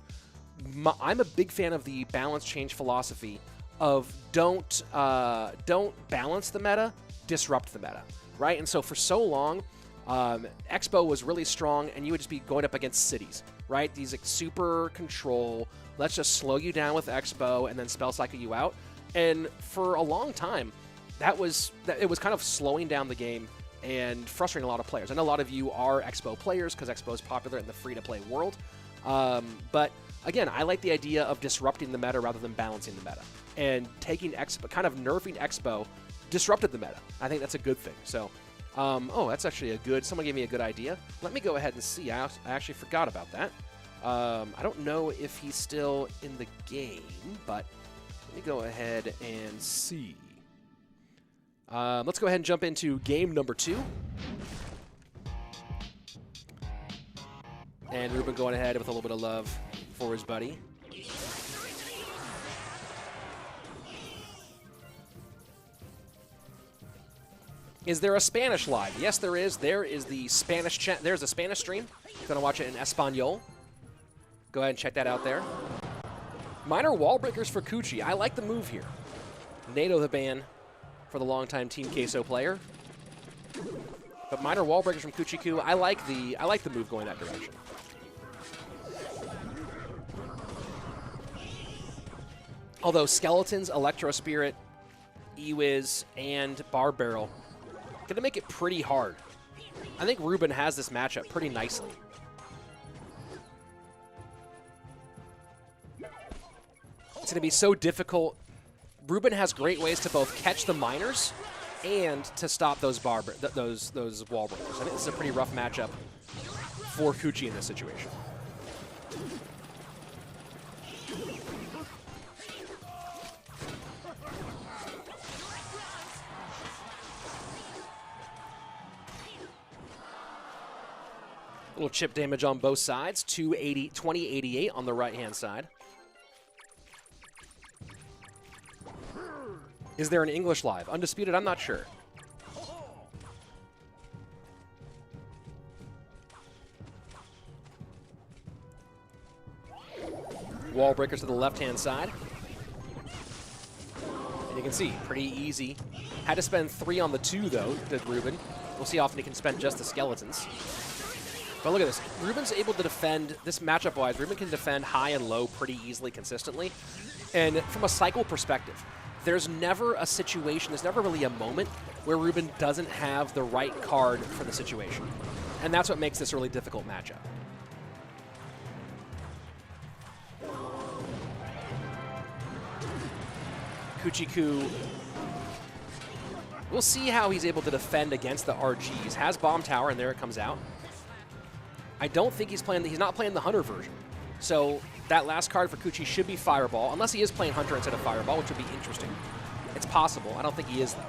I'm a big fan of the balance change philosophy of don't balance the meta, disrupt the meta, right? And so for so long, Expo was really strong, and you would just be going up against cities, right? These like, super control. Let's just slow you down with Expo and then spell cycle you out. And for a long time, it was kind of slowing down the game and frustrating a lot of players. I know a lot of you are Expo players because Expo is popular in the free-to-play world. But again, I like the idea of disrupting the meta rather than balancing the meta. And taking Expo, kind of nerfing Expo, disrupted the meta. I think that's a good thing. So, oh, that's actually a good, someone gave me a good idea. Let me go ahead and see. I actually forgot about that. I don't know if he's still in the game, but let me go ahead and see. Let's go ahead and jump into game number 2. And RUBÉN going ahead with a little bit of love for his buddy. Is there a Spanish live? Yes, there is. There is the Spanish chat. There's a Spanish stream. You're gonna watch it in Espanol. Go ahead and check that out there. Minor wall breakers for Cuchii. I like the move here. NATO the ban for the longtime Team Queso player. But minor wall breakers from Cuchii Cuu. I like the move going that direction. Although Skeletons, Electro Spirit, E-Wiz, and Bar Barrel gonna make it pretty hard. I think RUBÉN has this matchup pretty nicely. It's going to be so difficult. RUBÉN has great ways to both catch the miners and to stop those wall breakers. I think this is a pretty rough matchup for Cuchii in this situation. Little chip damage on both sides. 2088 on the right-hand side. Is there an English live? Undisputed? I'm not sure. Wall breakers to the left-hand side. And you can see, pretty easy. Had to spend 3 on the 2, though, did RUBÉN. We'll see how often he can spend just the skeletons. But look at this. RUBÉN's able to defend, this matchup-wise, RUBÉN can defend high and low pretty easily, consistently. And from a cycle perspective, there's never a situation, there's never really a moment where RUBÉN doesn't have the right card for the situation. And that's what makes this a really difficult matchup. Cuchii Cuu. We'll see how he's able to defend against the RGs. Has Bomb Tower, and there it comes out. I don't think he's not playing the Hunter version. So that last card for Cuchii should be Fireball, unless he is playing Hunter instead of Fireball, which would be interesting. It's possible. I don't think he is, though.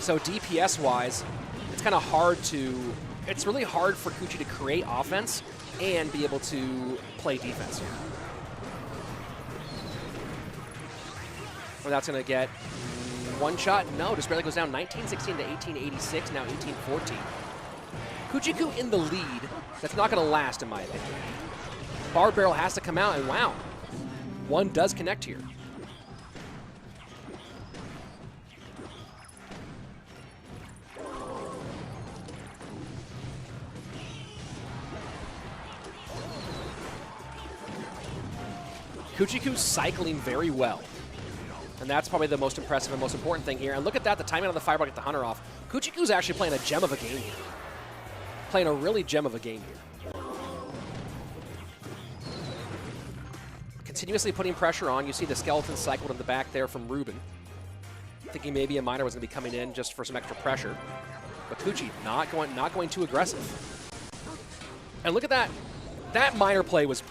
So DPS-wise, it's kind of hard to... It's really hard for Cuchii to create offense and be able to play defense here. Well, that's going to get one shot. No, just barely goes down 1916 to 1886, now 1814. Cuchii Cuu in the lead. That's not going to last, in my opinion. Bar Barrel has to come out, and wow, one does connect here. Cuchii Cuu's cycling very well. And that's probably the most impressive and most important thing here. And look at that, the timing on the Fireball to get the Hunter off. Cuchii Cuu's actually playing a gem of a game here. Playing a really gem of a game here. Continuously putting pressure on. You see the skeleton cycled in the back there from RUBÉN. Thinking maybe a miner was going to be coming in just for some extra pressure. But Cuchii not going too aggressive. And look at that. That miner play was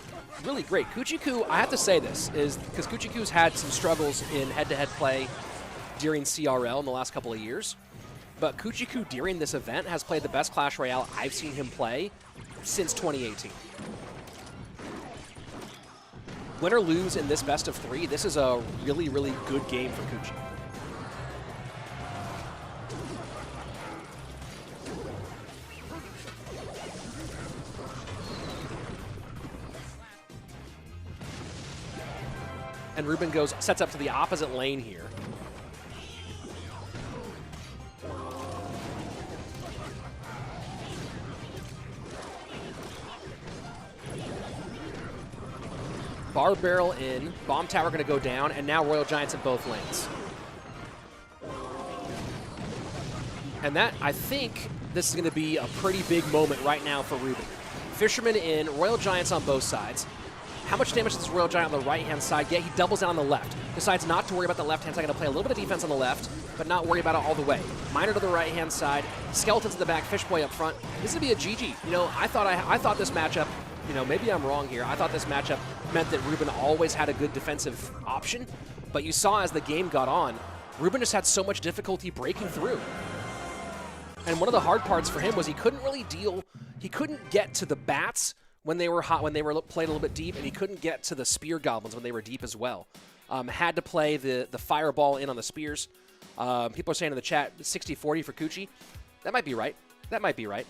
really great. Cuchii Cuu, I have to say this, is because Cuchii Cuu's had some struggles in head-to-head play during CRL in the last couple of years. But Cuchii Cuu during this event has played the best Clash Royale I've seen him play since 2018. Win or lose in this best of 3, this is a really, really good game for Cuchii. And RUBÉN sets up to the opposite lane here. Bar Barrel in, Bomb Tower going to go down, and now Royal Giants in both lanes. And that, I think, this is going to be a pretty big moment right now for RUBÉN. Fisherman in, Royal Giants on both sides. How much damage does this Royal Giant on the right-hand side get? He doubles down on the left. Decides not to worry about the left-hand side. Going to play a little bit of defense on the left, but not worry about it all the way. Miner to the right-hand side. Skeletons in the back. Fishboy up front. This is going to be a GG. You know, I thought this matchup, you know, maybe I'm wrong here. I thought this matchup meant that RUBÉN always had a good defensive option, but you saw as the game got on, RUBÉN just had so much difficulty breaking through. And one of the hard parts for him was he couldn't get to the bats when they were hot, when they were played a little bit deep, and he couldn't get to the spear goblins when they were deep as well. Had to play the fireball in on the spears. People are saying in the chat 60-40 for Cuchii. That might be right. That might be right.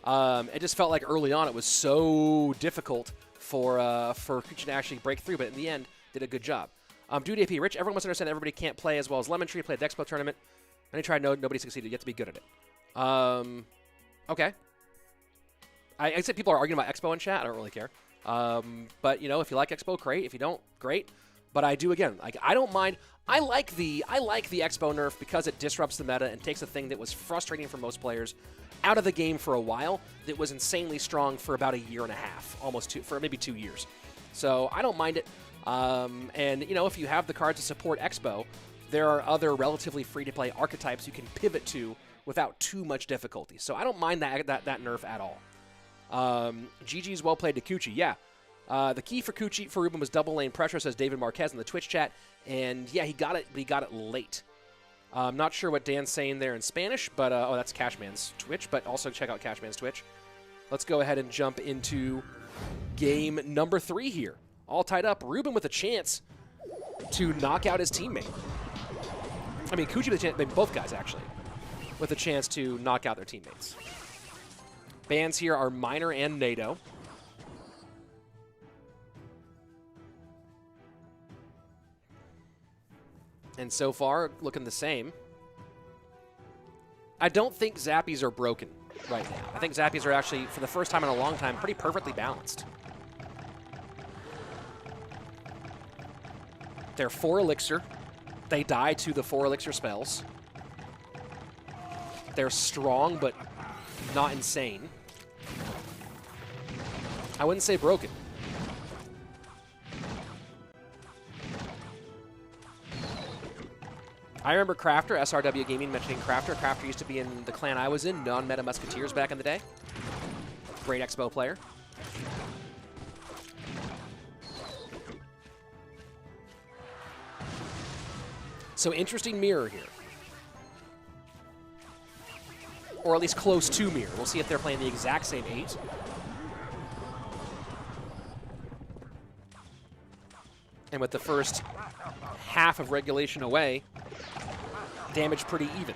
It just felt like early on it was so difficult for Cuchii to actually break through, but in the end, did a good job. Dude AP, Rich, everyone must understand everybody can't play as well as Lemon Tree, played the Expo tournament. Many tried, nobody succeeded. You have to be good at it. Okay. I said people are arguing about Expo in chat. I don't really care. But, you know, if you like Expo, great. If you don't, great. But I do, again, I don't mind. I like the Expo nerf because it disrupts the meta and takes a thing that was frustrating for most players out of the game for a while that was insanely strong for about a year and a half, for maybe 2 years. So I don't mind it. And, you know, if you have the cards to support Expo, there are other relatively free-to-play archetypes you can pivot to without too much difficulty. So I don't mind that nerf at all. GG's well played to Cuchii, yeah. The key for RUBÉN was double lane pressure, says David Marquez in the Twitch chat. And yeah, he got it, but he got it late. I'm not sure what Dan's saying there in Spanish, but oh, that's Cashman's Twitch, but also check out Cashman's Twitch. Let's go ahead and jump into game number 3 here. All tied up. RUBÉN with a chance to knock out his teammate. I mean, Cuchii with a chance, both guys actually, with a chance to knock out their teammates. Bans here are Miner and NATO. And so far, looking the same. I don't think Zappies are broken right now. I think Zappies are actually, for the first time in a long time, pretty perfectly balanced. They're 4 Elixir. They die to the 4 Elixir spells. They're strong, but not insane. I wouldn't say broken. I remember Crafter, SRW Gaming, mentioning Crafter. Crafter used to be in the clan I was in, non-meta Musketeers back in the day. Great Expo player. So interesting mirror here. Or at least close to mirror. We'll see if they're playing the exact same 8. And with the first half of regulation away, damage pretty even.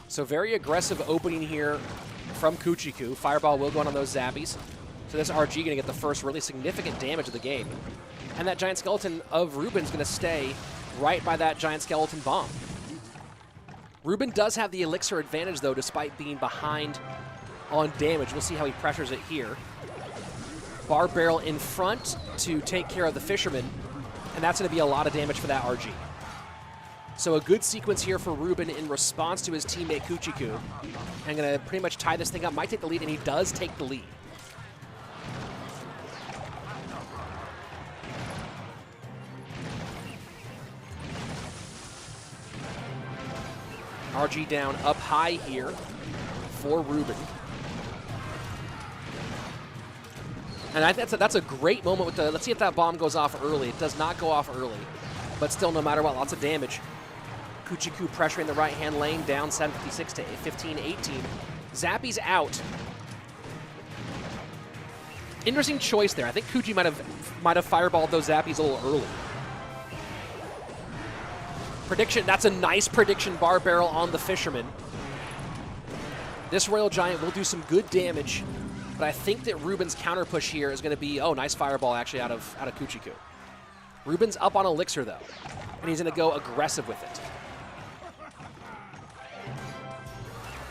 So very aggressive opening here from Cuchii Cuu. Fireball will go on those Zappies. So this RG going to get the first really significant damage of the game. And that Giant Skeleton of RUBÉN is going to stay right by that Giant Skeleton bomb. RUBÉN does have the Elixir advantage, though, despite being behind on damage. We'll see how he pressures it here. Bar Barrel in front to take care of the Fisherman, and that's going to be a lot of damage for that RG. So a good sequence here for RUBÉN in response to his teammate Cuchii Cuu. And going to pretty much tie this thing up. Might take the lead, and he does take the lead. RG down up high here for RUBÉN. And that's a great moment with the, let's see if that bomb goes off early. It does not go off early, but still, no matter what, lots of damage. Cuchii Cuu pressuring the right-hand lane, down 756 to 15-18. Zappies out. Interesting choice there. I think Cuchii might have fireballed those Zappies a little early. Prediction, that's a nice prediction Bar Barrel on the Fisherman. This Royal Giant will do some good damage, but I think that RUBÉN's counter push here is going to be, oh, nice fireball actually out of Cuchii Cuu. RUBÉN's up on Elixir though, and he's going to go aggressive with it.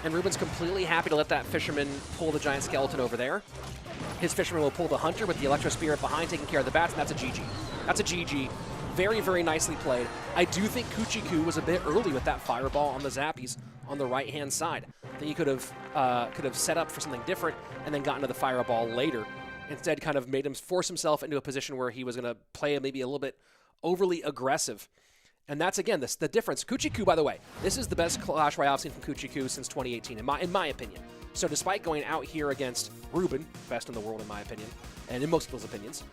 And RUBÉN's completely happy to let that Fisherman pull the Giant Skeleton over there. His Fisherman will pull the Hunter with the Electro Spirit behind, taking care of the bats, and that's a GG. That's a GG. Very, very nicely played. I do think Cuchii Cuu was a bit early with that fireball on the Zappies on the right-hand side. I think he could have set up for something different and then gotten to the fireball later. Instead, kind of made him force himself into a position where he was going to play maybe a little bit overly aggressive. And that's, again, the difference. Cuchii Cuu, by the way, this is the best Clash Royale I've seen from Cuchii Cuu since 2018, in my opinion. So despite going out here against RUBÉN, best in the world in my opinion, and in most people's opinions,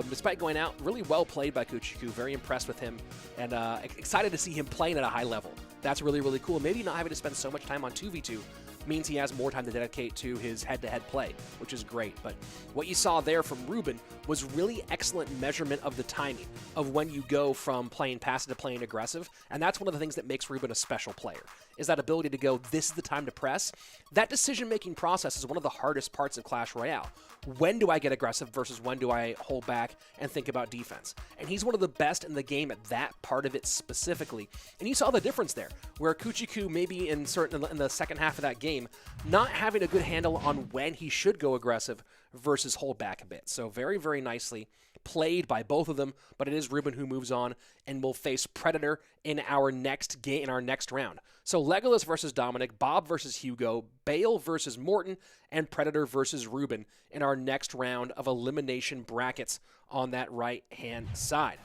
despite going out, really well played by Cuchii Cuu, very impressed with him, and excited to see him playing at a high level. That's really, really cool. Maybe not having to spend so much time on 2v2 means he has more time to dedicate to his head-to-head play, which is great. But what you saw there from RUBÉN was really excellent measurement of the timing of when you go from playing passive to playing aggressive, and that's one of the things that makes RUBÉN a special player, is that ability to go, this is the time to press. That decision-making process is one of the hardest parts of Clash Royale. When do I get aggressive versus when do I hold back and think about defense? And he's one of the best in the game at that part of it specifically. And you saw the difference there, where Cuchii Cuu maybe in the second half of that game, not having a good handle on when he should go aggressive versus hold back a bit. So very, very nicely played by both of them, but it is RUBÉN who moves on and will face Predator in our next game, in our next round. So Legolas versus DoooMiNIk, Bob versus Hugo, Bale versus Morten, and Predator versus RUBÉN in our next round of elimination brackets on that right-hand side.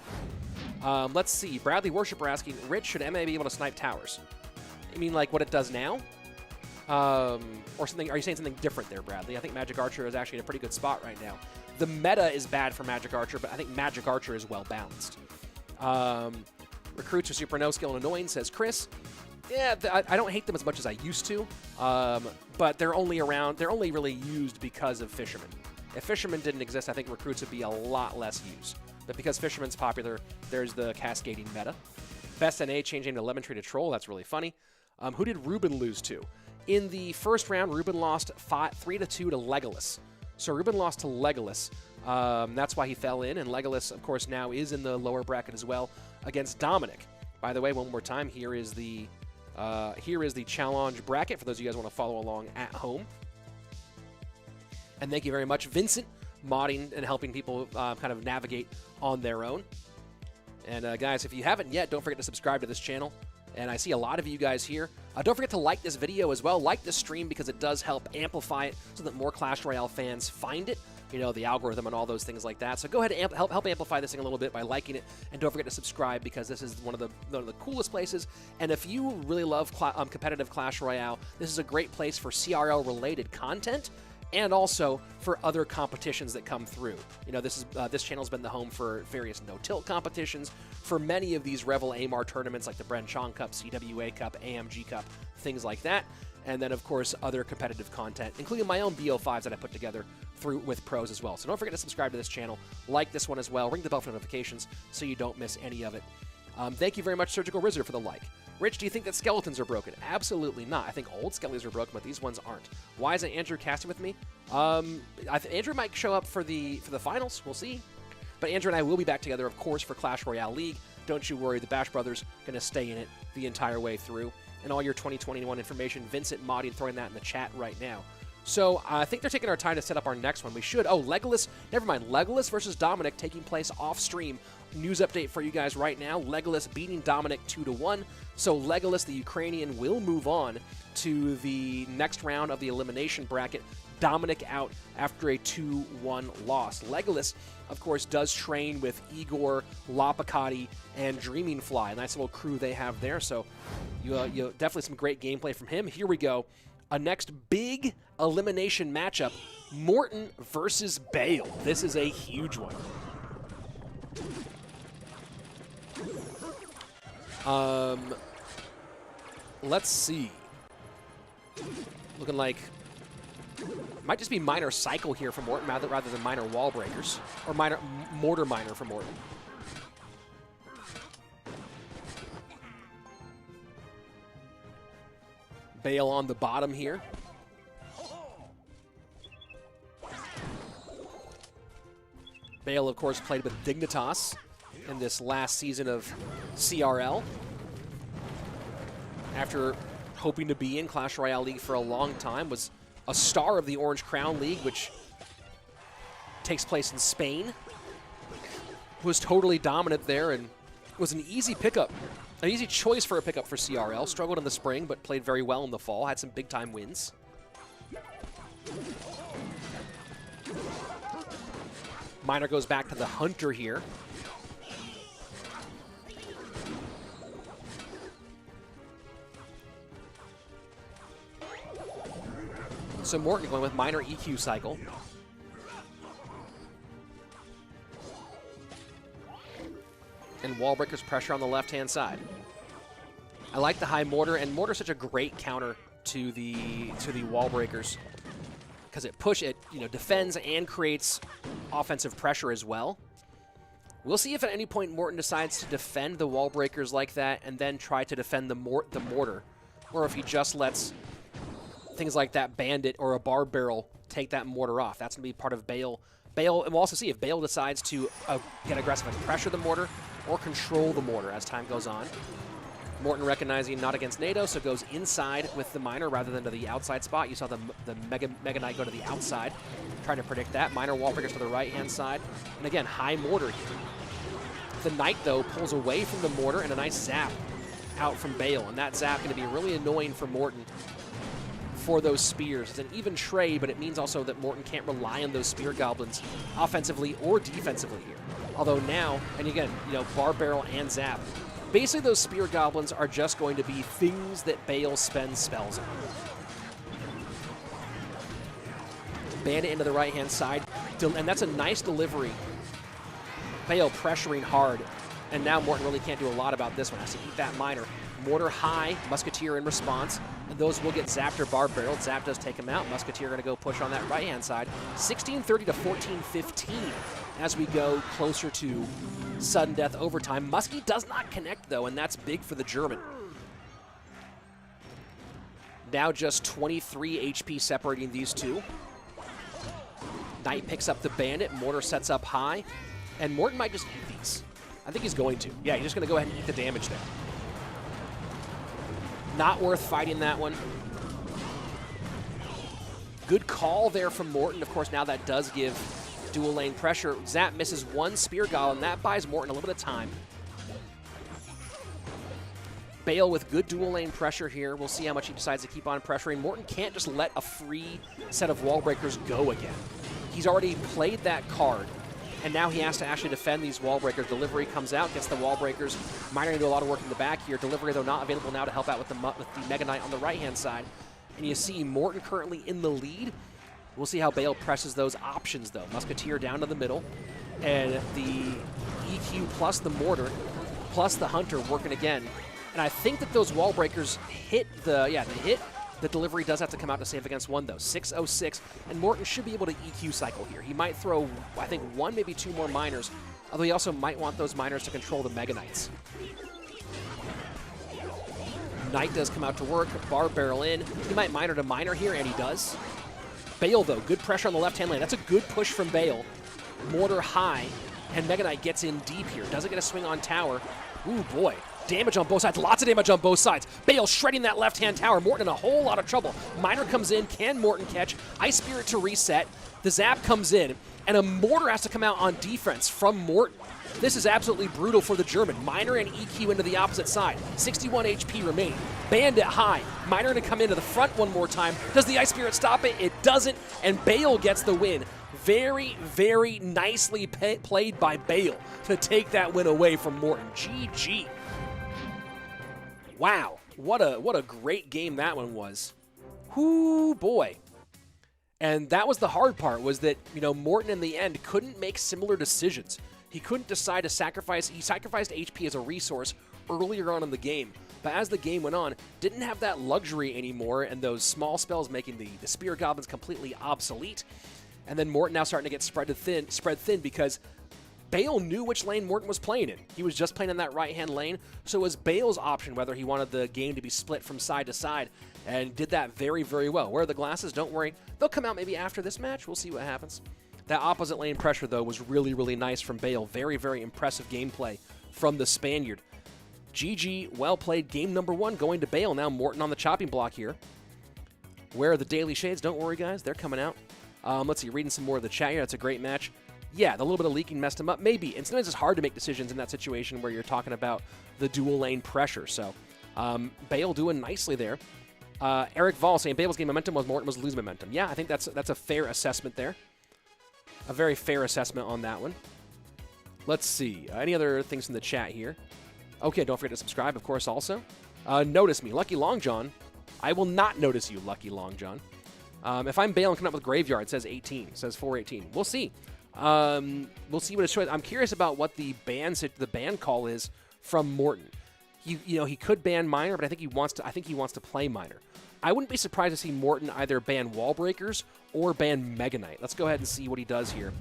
Let's see. Bradley Worshipper asking, Rich, should MA be able to snipe towers? You mean like what it does now? Or something? Are you saying something different there, Bradley? I think Magic Archer is actually in a pretty good spot right now. The meta is bad for Magic Archer, but I think Magic Archer is well balanced. Recruits are super no skill and annoying, says Chris. Yeah, I don't hate them as much as I used to, but they're only around. They're only really used because of Fisherman. If Fisherman didn't exist, I think Recruits would be a lot less used. But because Fisherman's popular, there's the cascading meta. Best NA changing to Lemon Tree to Troll. That's really funny. Who did RUBÉN lose to? In the first round, RUBÉN lost 3-2 to Legolas. So RUBÉN lost to Legolas. That's why he fell in. And Legolas, of course, now is in the lower bracket as well against DoooMiNIk. By the way, one more time, here is the challenge bracket for those of you guys who want to follow along at home. And thank you very much, Vincent, modding and helping people kind of navigate on their own. And guys, if you haven't yet, don't forget to subscribe to this channel. And I see a lot of you guys here. Don't forget to like this video as well. Like this stream because it does help amplify it so that more Clash Royale fans find it. You know, the algorithm and all those things like that. So go ahead and help amplify this thing a little bit by liking it. And don't forget to subscribe because this is one of the coolest places. And if you really love competitive Clash Royale, this is a great place for CRL-related content and also for other competitions that come through. You know, this channel's been the home for various no-tilt competitions, for many of these Revel AMAR tournaments like the Bren Chong Cup, CWA Cup, AMG Cup, things like that. And then, of course, other competitive content, including my own BO5s that I put together with pros as well. So don't forget to subscribe to this channel, like this one as well, ring the bell for notifications so you don't miss any of it. Thank you very much, Surgical Wizard, for the like. Rich, do you think that skeletons are broken? Absolutely not. I think old skellies are broken, but these ones aren't. Why isn't Andrew casting with me? Andrew might show up for the finals. We'll see. But Andrew and I will be back together, of course, for Clash Royale League. Don't you worry. The Bash Brothers going to stay in it the entire way through. And all your 2021 information, Vincent Modding throwing that in the chat right now. So I think they're taking our time to set up our next one. We should. Oh, Legolas. Never mind. Legolas versus DoooMiNIk taking place off stream. News update for you guys right now. Legolas beating DoooMiNIk 2-1. So Legolas, the Ukrainian, will move on to the next round of the elimination bracket. DoooMiNIk out after a 2-1 loss. Legolas, of course, does train with Igor, LaPoKaTi, and Dreaming Fly. Nice little crew they have there. So you definitely some great gameplay from him. Here we go. A next big elimination matchup, Morten versus Bale. This is a huge one. Let's see. Looking like might just be minor cycle here for Morten rather than minor wall breakers, or mortar miner for Morten. Bale on the bottom here. Bale, of course, played with Dignitas in this last season of CRL. After hoping to be in Clash Royale League for a long time, was a star of the Orange Crown League, which takes place in Spain. Was totally dominant there and was an easy pickup. An easy choice for a pickup for CRL. Struggled in the spring, but played very well in the fall. Had some big-time wins. Miner goes back to the Hunter here. So Morten going with minor EQ cycle. And Wallbreaker's pressure on the left-hand side. I like the high mortar, and mortar's such a great counter to the Wallbreakers because it defends and creates offensive pressure as well. We'll see if at any point Morten decides to defend the Wallbreakers like that and then try to defend the mortar, or if he just lets things like that Bandit or a Barb Barrel take that mortar off. That's going to be part of Bale. And we'll also see if Bale decides to get aggressive and pressure the mortar or control the mortar as time goes on. Morten recognizing not against NATO, so goes inside with the miner rather than to the outside spot. You saw the Mega Knight go to the outside, trying to predict that. Miner Wallbreakers to the right-hand side. And again, high mortar here. The Knight, though, pulls away from the mortar, and a nice zap out from Bale. And that zap going to be really annoying for Morten for those spears. It's an even trade, but it means also that Morten can't rely on those spear goblins offensively or defensively here. Although now, and again, Barb Barrel and zap. Basically, those spear goblins are just going to be things that Bale spends spells on. Bandit into the right-hand side, and that's a nice delivery. Bale pressuring hard, and now Morten really can't do a lot about this one. Has to eat that Miner. Mortar high, Musketeer in response, and those will get zapped or bar barreled. Zap does take him out. Musketeer going to go push on that right-hand side. 16-30 to 14-15 as we go closer to sudden death overtime. Muskie does not connect, though, and that's big for the German. Now just 23 HP separating these two. Knight picks up the Bandit. Mortar sets up high, and Morten might just eat these. I think he's going to. Yeah, he's just going to go ahead and eat the damage there. Not worth fighting that one. Good call there from Morten. Of course, now that does give dual lane pressure. Zap misses one Spear Golem. That buys Morten a little bit of time. Bale with good dual lane pressure here. We'll see how much he decides to keep on pressuring. Morten can't just let a free set of wall breakers go again. He's already played that card, and now he has to actually defend these wall breakers. Delivery comes out, gets the wall breakers. Miner going to do a lot of work in the back here. Delivery, though, not available now to help out with the Mega Knight on the right-hand side. And you see Morten currently in the lead. We'll see how Bale presses those options, though. Musketeer down to the middle, and the EQ plus the Mortar plus the Hunter working again. And I think that those wall breakers hit the, they hit. The delivery does have to come out to save against one, though. 606, and Morten should be able to EQ cycle here. He might throw, I think, one, maybe two more Miners, although he also might want those Miners to control the Mega Knights. Knight does come out to work, bar barrel in. He might Miner to Miner here, and he does. Bale, though, good pressure on the left-hand lane. That's a good push from Bale. Mortar high, and Mega Knight gets in deep here. Doesn't get a swing on tower. Ooh, boy. Damage on both sides, lots of damage on both sides. Bale shredding that left-hand tower. Morten in a whole lot of trouble. Miner comes in, can Morten catch? Ice Spirit to reset. The zap comes in, and a Mortar has to come out on defense from Morten. This is absolutely brutal for the German. Miner and EQ into the opposite side. 61 HP remain. Bandit high. Miner going to come into the front one more time. Does the Ice Spirit stop it? It doesn't, and Bale gets the win. Very, very nicely played by Bale to take that win away from Morten. GG. Wow, what a great game that one was. Whoo, boy. And that was the hard part, was that, Morten in the end couldn't make similar decisions. He couldn't decide to sacrifice. He sacrificed HP as a resource earlier on in the game. But as the game went on, didn't have that luxury anymore, and those small spells making the Spear Goblins completely obsolete. And then Morten now starting to get spread thin because Bale knew which lane Morten was playing in. He was just playing in that right-hand lane, so it was Bale's option whether he wanted the game to be split from side to side, and did that very, very well. Where are the glasses? Don't worry. They'll come out maybe after this match. We'll see what happens. That opposite lane pressure, though, was really, really nice from Bale. Very, very impressive gameplay from the Spaniard. GG, well played. Game number one going to Bale. Now Morten on the chopping block here. Where are the Daily Shades? Don't worry, guys. They're coming out. Let's see. Reading some more of the chat here. That's a great match. Yeah, the little bit of leaking messed him up, maybe. And sometimes it's hard to make decisions in that situation where you're talking about the dual lane pressure. So, Bale doing nicely there. Eric Vol saying Bale's gain momentum while Morten was losing momentum. Yeah, I think that's a fair assessment there. A very fair assessment on that one. Let's see. Any other things in the chat here? Okay, don't forget to subscribe, of course, also. Notice me. Lucky Long John. I will not notice you, Lucky Long John. If I'm Bale and coming up with Graveyard, it says 18. It says 418. We'll see. We'll see what it's showing. I'm curious about what the ban call is from Morten. He could ban Miner, but I think he wants to play Miner. I wouldn't be surprised to see Morten either ban Wall Breakers or ban Mega Knight. Let's go ahead and see what he does here.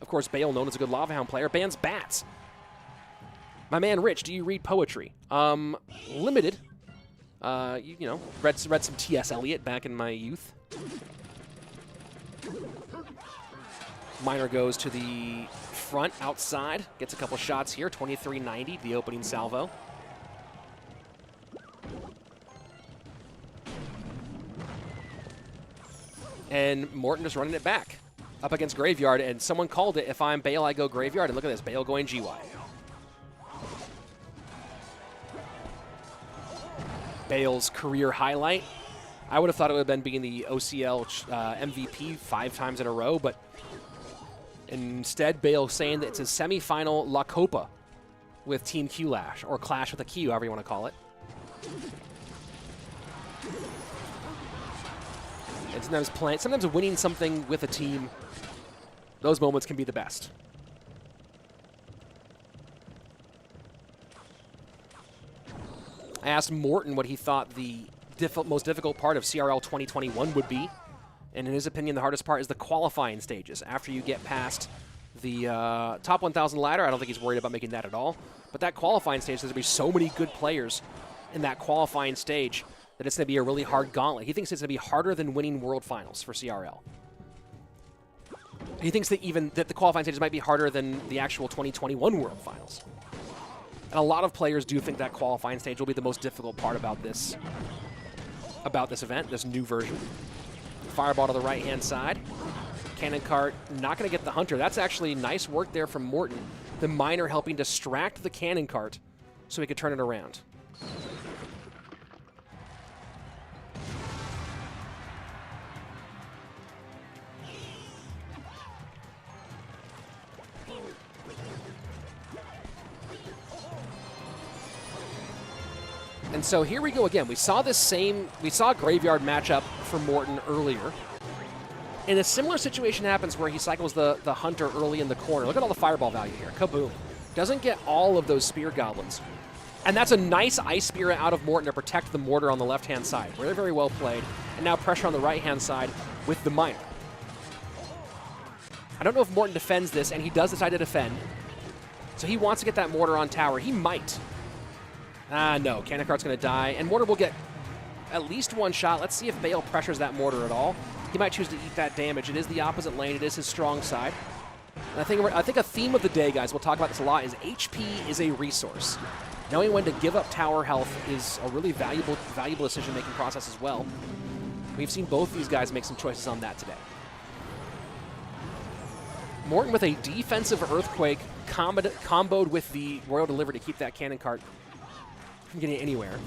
Of course, Bale, known as a good Lava Hound player, bans Bats. My man Rich, do you read poetry? Limited. Read some T.S. Eliot back in my youth. Miner goes to the front outside, gets a couple shots here. 2390, the opening salvo. And Morten just running it back up against Graveyard, and someone called it, if I'm Bale, I go Graveyard, and look at this, Bale going GY. Bale's career highlight. I would have thought it would have been being the OCL MVP 5 times in a row, but instead, Bale saying that it's a semi-final La Copa with Team Q-Lash, or Clash with a Q, however you want to call it. And sometimes winning something with a team, those moments can be the best. I asked Morten what he thought the most difficult part of CRL 2021 would be. And in his opinion, the hardest part is the qualifying stages. After you get past the top 1,000 ladder, I don't think he's worried about making that at all. But that qualifying stage, there's going to be so many good players in that qualifying stage that it's going to be a really hard gauntlet. He thinks it's going to be harder than winning World Finals for CRL. He thinks that the qualifying stages might be harder than the actual 2021 World Finals. And a lot of players do think that qualifying stage will be the most difficult part about this event, this new version. Fireball to the right-hand side. Cannon cart not going to get the Hunter. That's actually nice work there from Morten. The Miner helping distract the cannon cart so he could turn it around. And so here we go again. We saw a Graveyard matchup for Morten earlier. And a similar situation happens where he cycles the Hunter early in the corner. Look at all the Fireball value here. Kaboom. Doesn't get all of those Spear Goblins. And that's a nice Ice Spirit out of Morten to protect the Mortar on the left-hand side. Very, very well played. And now pressure on the right-hand side with the Miner. I don't know if Morten defends this, and he does decide to defend. So he wants to get that Mortar on tower. He might. No. Cannon Cart's going to die. And Mortar will get at least one shot. Let's see if Bale pressures that Mortar at all. He might choose to eat that damage. It is the opposite lane. It is his strong side. And I think a theme of the day, guys, we'll talk about this a lot, is HP is a resource. Knowing when to give up tower health is a really valuable decision-making process as well. We've seen both these guys make some choices on that today. Morten with a defensive Earthquake comboed with the Royal Delivery to keep that Cannon Cart from getting anywhere.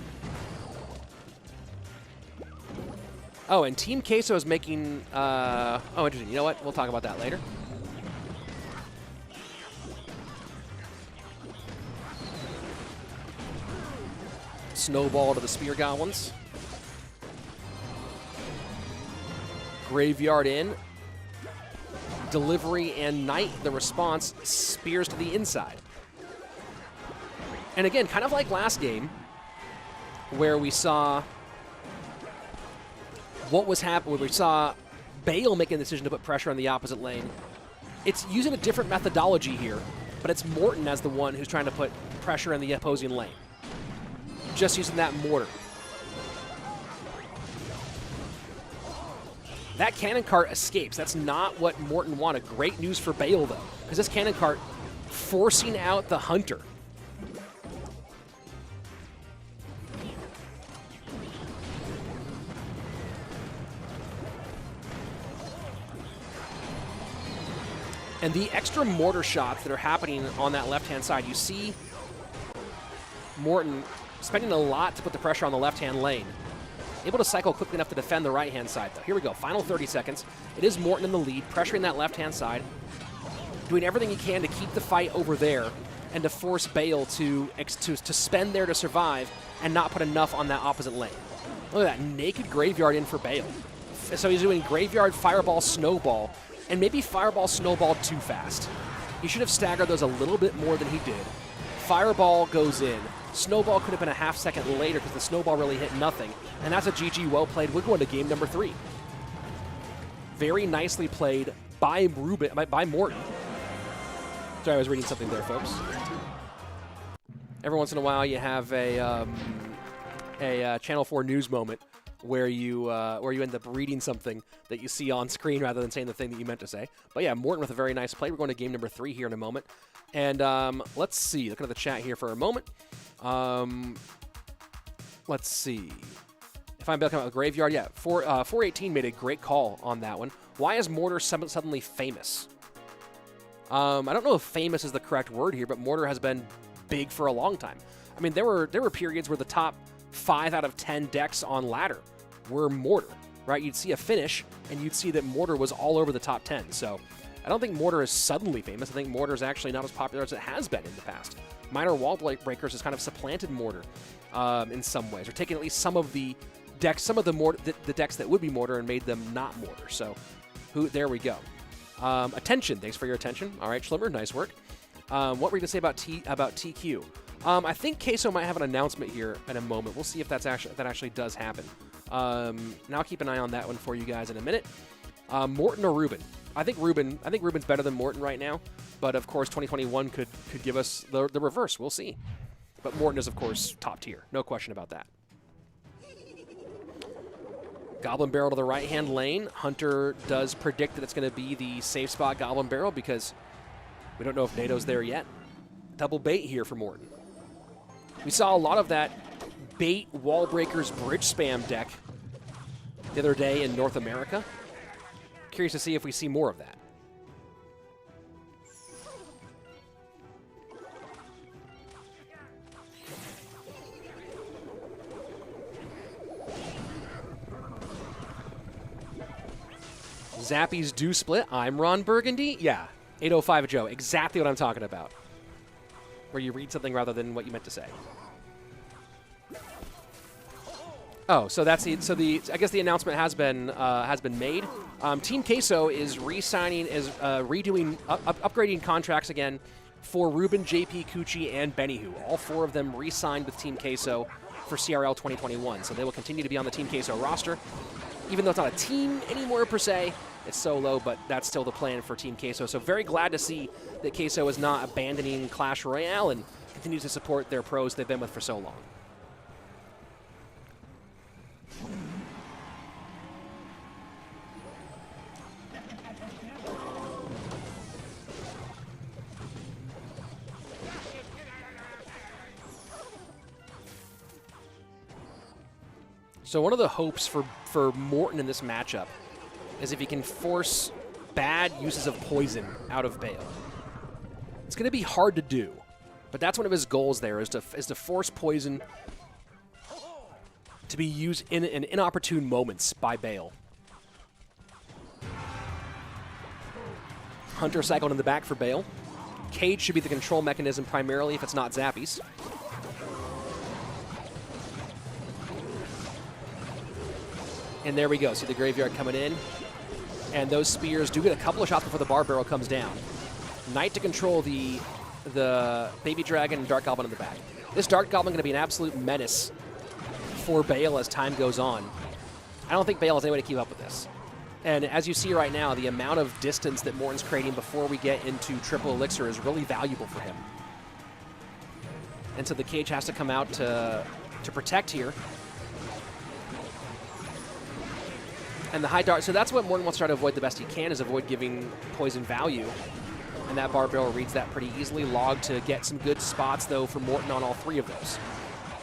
Oh, and Team Queso is making... oh, interesting. You know what? We'll talk about that later. Snowball to the Spear Goblins. Graveyard in. Delivery and Knight, the response, spears to the inside. And again, kind of like last game, where we saw what was happening, where we saw Bale making the decision to put pressure on the opposite lane. It's using a different methodology here, but it's Morten as the one who's trying to put pressure in the opposing lane. Just using that Mortar. That Cannon Cart escapes. That's not what Morten wanted. Great news for Bale, though, because this Cannon Cart forcing out the Hunter. And the extra Mortar shots that are happening on that left-hand side, you see Morten spending a lot to put the pressure on the left-hand lane. Able to cycle quickly enough to defend the right-hand side, though. Here we go, final 30 seconds. It is Morten in the lead, pressuring that left-hand side, doing everything he can to keep the fight over there and to force Bale to spend there to survive and not put enough on that opposite lane. Look at that, naked Graveyard in for Bale. So he's doing Graveyard, Fireball, Snowball, and maybe Fireball, Snowball too fast. He should have staggered those a little bit more than he did. Fireball goes in. Snowball could have been a half second later because the Snowball really hit nothing. And that's a GG well played. We're going to game number 3. Very nicely played by Morten. Sorry, I was reading something there, folks. Every once in a while, you have a Channel 4 news moment where you end up reading something that you see on screen rather than saying the thing that you meant to say. But yeah, Morten with a very nice play. We're going to game number 3 here in a moment. And let's see. Looking at the chat here for a moment. Let's see. If I'm coming out with Graveyard, yeah. 418 made a great call on that one. Why is Mortar suddenly famous? I don't know if famous is the correct word here, but Mortar has been big for a long time. I mean, there were periods where the top 5 out of 10 decks on ladder were Mortar, right? You'd see a finish, and you'd see that Mortar was all over the top 10. So I don't think Mortar is suddenly famous. I think Mortar is actually not as popular as it has been in the past. Minor Wall Breakers has kind of supplanted Mortar in some ways, or taken at least some of the decks, some of the decks that would be Mortar and made them not Mortar. So there we go. Attention. Thanks for your attention. All right, Schlimmer, nice work. What were you going to say about TQ? I think Queso might have an announcement here in a moment. We'll see if that actually does happen. And I'll keep an eye on that one for you guys in a minute. Morten or RUBÉN? I think RUBÉN's better than Morten right now, but of course 2021 could give us the reverse. We'll see. But Morten is of course top tier, no question about that. Goblin Barrel to the right-hand lane. Hunter does predict that it's going to be the safe spot Goblin Barrel because we don't know if NATO's there yet. Double bait here for Morten. We saw a lot of that bait Wall Breakers bridge spam deck the other day in North America. Curious to see if we see more of that. Zappies do split. I'm Ron Burgundy. Yeah, 805 Joe. Exactly what I'm talking about. Where you read something rather than what you meant to say. Oh, so that's I guess the announcement has been made. Team Queso is redoing upgrading contracts again for RUBÉN, JP, Cuchii, and Benihu. All four of them re-signed with Team Queso for CRL 2021. So they will continue to be on the Team Queso roster, even though it's not a team anymore per se. It's solo, but that's still the plan for Team Queso. So very glad to see that Queso is not abandoning Clash Royale and continues to support their pros they've been with for so long. So one of the hopes for Morten in this matchup is if he can force bad uses of poison out of Bale. It's going to be hard to do, but that's one of his goals there, is to force poison to be used in inopportune moments by Bale. Hunter cycled in the back for Bale. Cage should be the control mechanism primarily if it's not Zappies. And there we go. See the graveyard coming in. And those spears do get a couple of shots before the bar barrel comes down. Knight to control the Baby Dragon and Dark Goblin in the back. This Dark Goblin going to be an absolute menace for Bale as time goes on. I don't think Bale has any way to keep up with this. And as you see right now, the amount of distance that Morten's creating before we get into triple elixir is really valuable for him. And so the Cage has to come out to protect here. And the high dart, so that's what Morten wants to try to avoid the best he can, is avoid giving poison value. And that bar barrel reads that pretty easily. Log to get some good spots, though, for Morten on all three of those.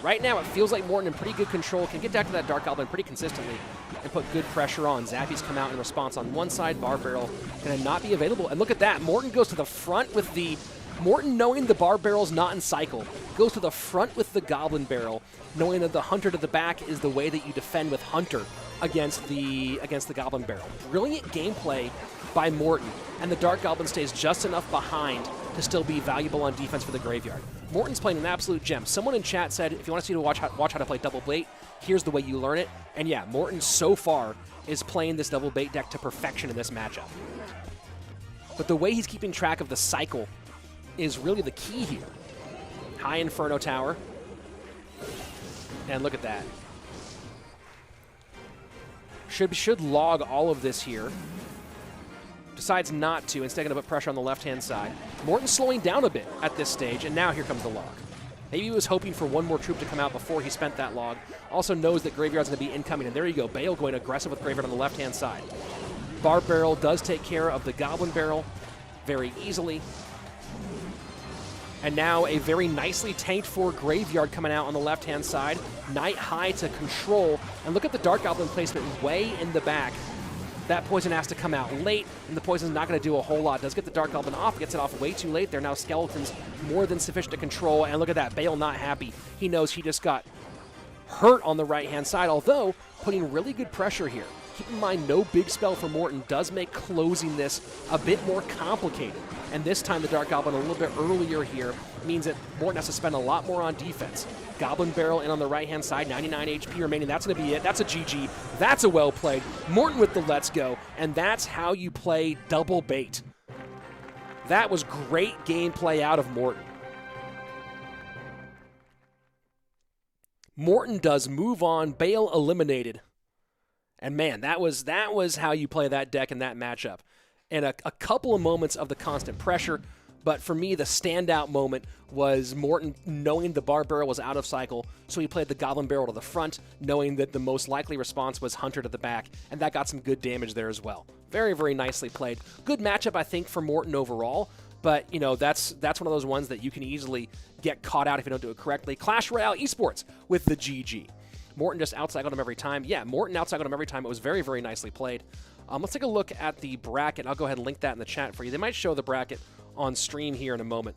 Right now, it feels like Morten in pretty good control, can get down to that Dark Goblin pretty consistently and put good pressure on. Zappies come out in response on one side, bar barrel going to not be available. And look at that, Morten goes to the front with the... Morten, knowing the bar barrel's not in cycle, goes to the front with the Goblin Barrel, knowing that the Hunter to the back is the way that you defend with Hunter against the Goblin Barrel. Brilliant gameplay by Morten, and the Dark Goblin stays just enough behind to still be valuable on defense for the graveyard. Morten's playing an absolute gem. Someone in chat said, if you want to see to watch how to play double bait, here's the way you learn it. And yeah, Morten so far is playing this double bait deck to perfection in this matchup. But the way he's keeping track of the cycle is really the key here. High Inferno Tower. And look at that. Should log all of this here. Decides not to, instead going to put pressure on the left-hand side. Morten's slowing down a bit at this stage, and now here comes the log. Maybe he was hoping for one more troop to come out before he spent that log. Also knows that Graveyard's going to be incoming, and there you go. Bale going aggressive with Graveyard on the left-hand side. Bar Barrel does take care of the Goblin Barrel very easily. And now a very nicely tanked for Graveyard coming out on the left-hand side. Knight high to control. And look at the Dark Goblin placement way in the back. That poison has to come out late, and the poison's not going to do a whole lot. Does get the Dark Goblin off, gets it off way too late. They're now skeletons more than sufficient to control. And look at that, Bale not happy. He knows he just got hurt on the right-hand side, although putting really good pressure here. keep in mind, no big spell for Morten does make closing this a bit more complicated. And this time the Dark Goblin a little bit earlier here means that Morten has to spend a lot more on defense. Goblin Barrel in on the right-hand side, 99 HP remaining. That's going to be it. That's a GG. That's a well played. Morten with the let's go. And that's how you play double bait. That was great gameplay out of Morten. Morten does move on. Bale eliminated. And man, that was how you play that deck in that matchup. And a couple of moments of the constant pressure. But for me, the standout moment was Morten knowing the Bar Barrel was out of cycle, so he played the Goblin Barrel to the front, knowing that the most likely response was Hunter to the back, and that got some good damage there as well. Very, very nicely played. Good matchup, I think, for Morten overall, but, you know, that's one of those ones that you can easily get caught out if you don't do it correctly. Clash Royale Esports with the GG. Morten just outcycled him every time. Yeah, Morten outcycled him every time. It was very, very nicely played. Let's take a look at the bracket. I'll go ahead and link that in the chat for you. They might show the bracket on stream here in a moment.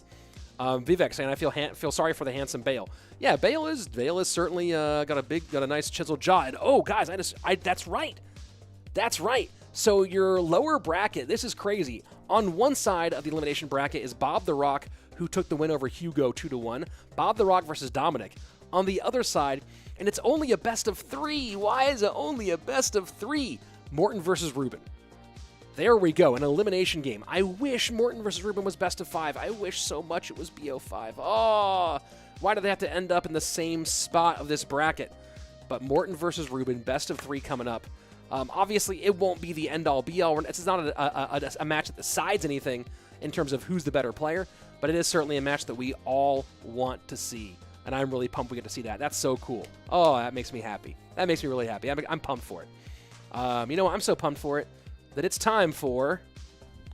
Vivek saying, I feel sorry for the handsome Bale. Yeah, Bale is certainly got a nice chiseled jaw. And oh, guys, that's right. That's right. So your lower bracket, this is crazy. On one side of the elimination bracket is BobTheRock, who took the win over Hugo 2-1. BobTheRock versus DoooMiNIk. On the other side, and it's only a best of 3. Why is it only a best of 3? Morten versus RUBÉN. There we go, an elimination game. I wish Morten versus RUBÉN was best of 5. I wish so much it was BO5. Oh, why do they have to end up in the same spot of this bracket? But Morten versus RUBÉN, best of 3 coming up. Obviously, it won't be the end-all, be-all. This is not a match that decides anything in terms of who's the better player, but it is certainly a match that we all want to see. And I'm really pumped we get to see that. That's so cool. Oh, that makes me happy. That makes me really happy. I'm pumped for it. You know what? I'm so pumped for it that it's time for...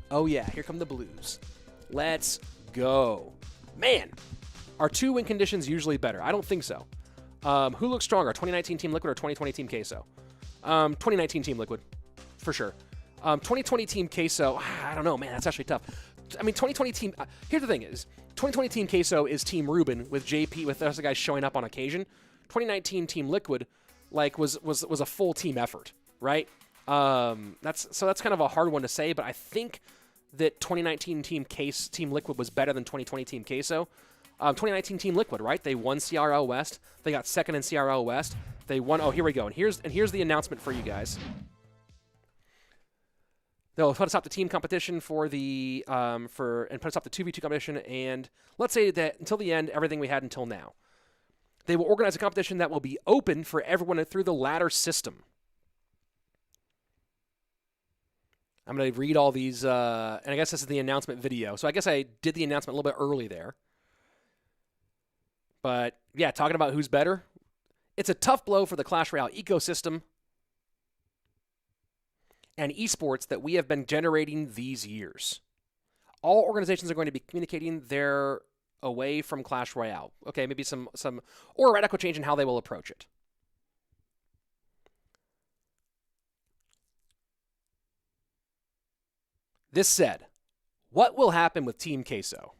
Oh, yeah. Here come the Blues. Let's go. Man, are 2 win conditions usually better? I don't think so. Who looks stronger, 2019 Team Liquid or 2020 Team Queso? 2019 Team Liquid, for sure. 2020 Team Queso, I don't know, man. That's actually tough. I mean, 2020 Team... here's the thing is, 2020 Team Queso is Team RUBÉN with JP, with other guys showing up on occasion. 2019 Team Liquid, like, was a full team effort. Right? That's kind of a hard one to say, but I think that 2019 Team Liquid was better than 2020 Team Queso. 2019 Team Liquid, right? They won CRL West. They got second in CRL West. They won. Oh, here we go. And here's the announcement for you guys. They'll put us up the team competition for the and put us up the 2v2 competition. And let's say that until the end, everything we had until now. They will organize a competition that will be open for everyone through the ladder system. I'm going to read all these, and I guess this is the announcement video. So I guess I did the announcement a little bit early there. But, yeah, talking about who's better. It's a tough blow for the Clash Royale ecosystem and esports that we have been generating these years. All organizations are going to be communicating their away from Clash Royale. Okay, maybe some or a radical change in how they will approach it. This said, what will happen with Team Queso?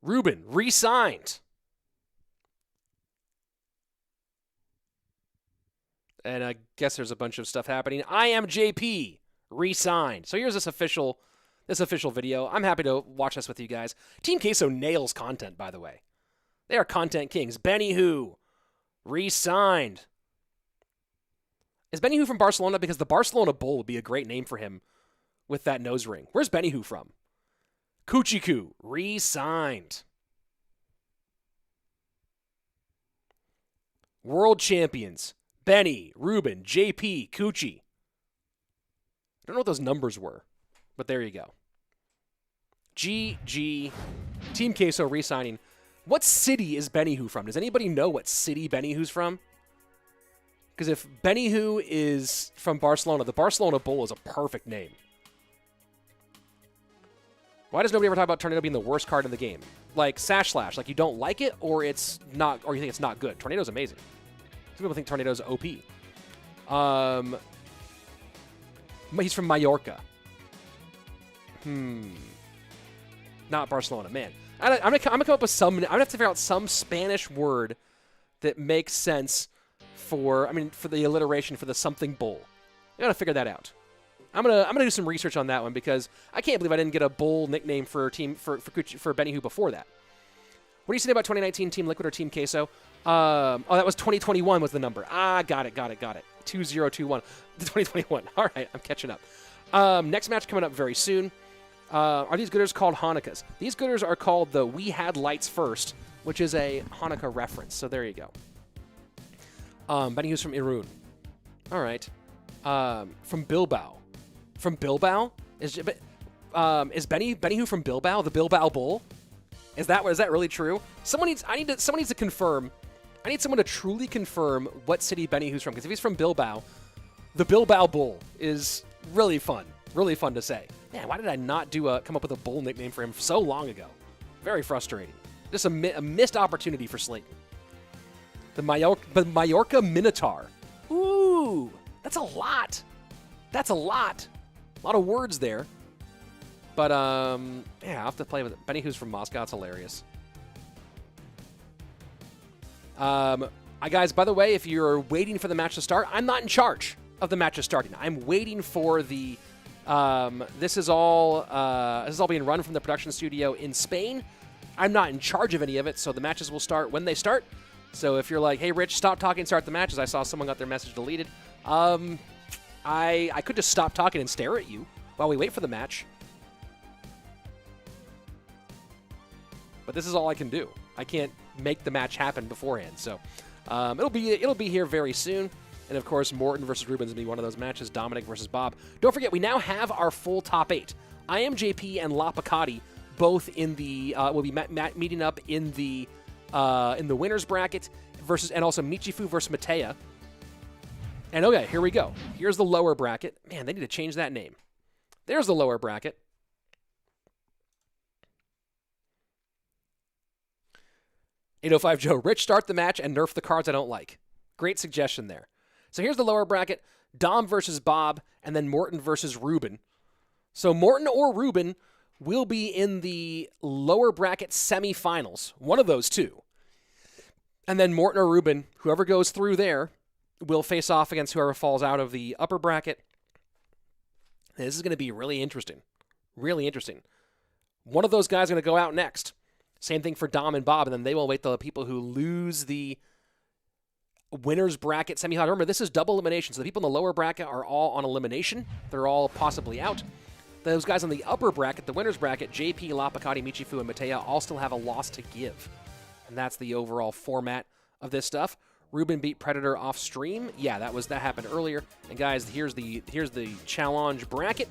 RUBÉN re-signed. And I guess there's a bunch of stuff happening. iAmJP re-signed. So here's this official video. I'm happy to watch this with you guys. Team Queso nails content, by the way. They are content kings. Benny Who re-signed. Is Benny Who from Barcelona? Because the Barcelona Bull would be a great name for him with that nose ring. Where's Benny Who from? Cuchii Cuu re-signed. World champions. Benny, RUBÉN, JP, Cuchii. I don't know what those numbers were, but there you go. GG. Team Queso re-signing. What city is Benny Who from? Does anybody know what city Benny Who's from? Because if Benny Who is from Barcelona, the Barcelona Bull is a perfect name. Why does nobody ever talk about Tornado being the worst card in the game? Like Sash Slash, like you don't like it, or it's not, or you think it's not good. Tornado's amazing. Some people think Tornado's OP. He's from Mallorca. Not Barcelona, man. I'm gonna come up with some. I'm gonna have to figure out some Spanish word that makes sense for the alliteration for the something bull. I gotta figure that out. I'm gonna do some research on that one because I can't believe I didn't get a bull nickname for Benny Hu before that. What do you say about 2019 Team Liquid or Team Queso? Oh, that was 2021 was the number. Got it. 2021. 2021. All right, I'm catching up. Next match coming up very soon. Are these gooders called Hanukkahs? These gooders are called the We Had Lights First, which is a Hanukkah reference. So there you go. Benny Hu's from Irun. All right. From Bilbao. From Bilbao? Is Benny Hu from Bilbao? The Bilbao Bull? Is that really true? Someone needs to confirm. I need someone to truly confirm what city Benny Hu's from. Because if he's from Bilbao, the Bilbao Bull is really fun. Really fun to say. Man, why did I not come up with a bull nickname for him so long ago? Very frustrating. Just a missed opportunity for Slaton. The Mallorca Minotaur. Ooh, that's a lot. That's a lot. A lot of words there. But, yeah, I'll have to play with it. Benny Hu's from Moscow. It's hilarious. Guys, by the way, if you're waiting for the match to start, I'm not in charge of the matches starting. I'm waiting for the... this is all being run from the production studio in Spain. I'm not in charge of any of it, so the matches will start when they start. So if you're like, hey, Rich, stop talking, start the matches. I saw someone got their message deleted. I could just stop talking and stare at you while we wait for the match. But this is all I can do. I can't make the match happen beforehand. So it'll be here very soon. And of course, Morten versus RUBÉN is going to be one of those matches. DoooMiNIk versus Bob. Don't forget, we now have our full top 8. iAmJP and LaPoKaTi both in the will be meeting up in the winners bracket and also Michifu versus Mateja. And okay, here we go. Here's the lower bracket. Man, they need to change that name. There's the lower bracket. $805 Joe, Rich, start the match and nerf the cards I don't like. Great suggestion there. So here's the lower bracket. Dom versus Bob, and then Morten versus RUBÉN. So Morten or RUBÉN will be in the lower bracket semifinals. One of those two. And then Morten or RUBÉN, whoever goes through there, will face off against whoever falls out of the upper bracket. This is going to be really interesting. Really interesting. One of those guys is going to go out next. Same thing for Dom and Bob, and then they will wait the people who lose the winners bracket semifinal. Remember, this is double elimination, so the people in the lower bracket are all on elimination. They're all possibly out. Those guys on the upper bracket, the winners bracket, JP, LaPoKaTi, Michifu, and Mateja, all still have a loss to give. And that's the overall format of this stuff. RUBÉN beat Predator off stream. Yeah, that happened earlier. And guys, here's the challenge bracket.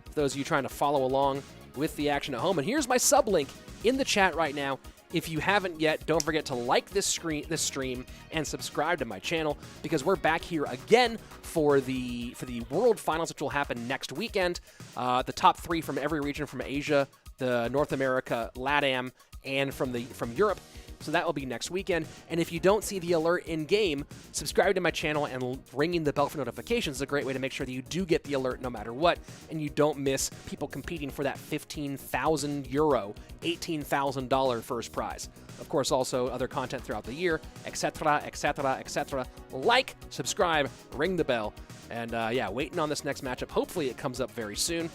For those of you trying to follow along with the action at home. And here's my sub link in the chat right now. If you haven't yet, don't forget to like this stream and subscribe to my channel, because we're back here again for the World Finals, which will happen next weekend. The top 3 from every region, from Asia, the North America, LATAM, and from Europe. So that will be next weekend. And if you don't see the alert in game, subscribe to my channel and ringing the bell for notifications is a great way to make sure that you do get the alert no matter what, and you don't miss people competing for that €15,000, $18,000 first prize. Of course, also other content throughout the year, etc., etc., etc. Like, subscribe, ring the bell, and yeah, waiting on this next matchup. Hopefully it comes up very soon.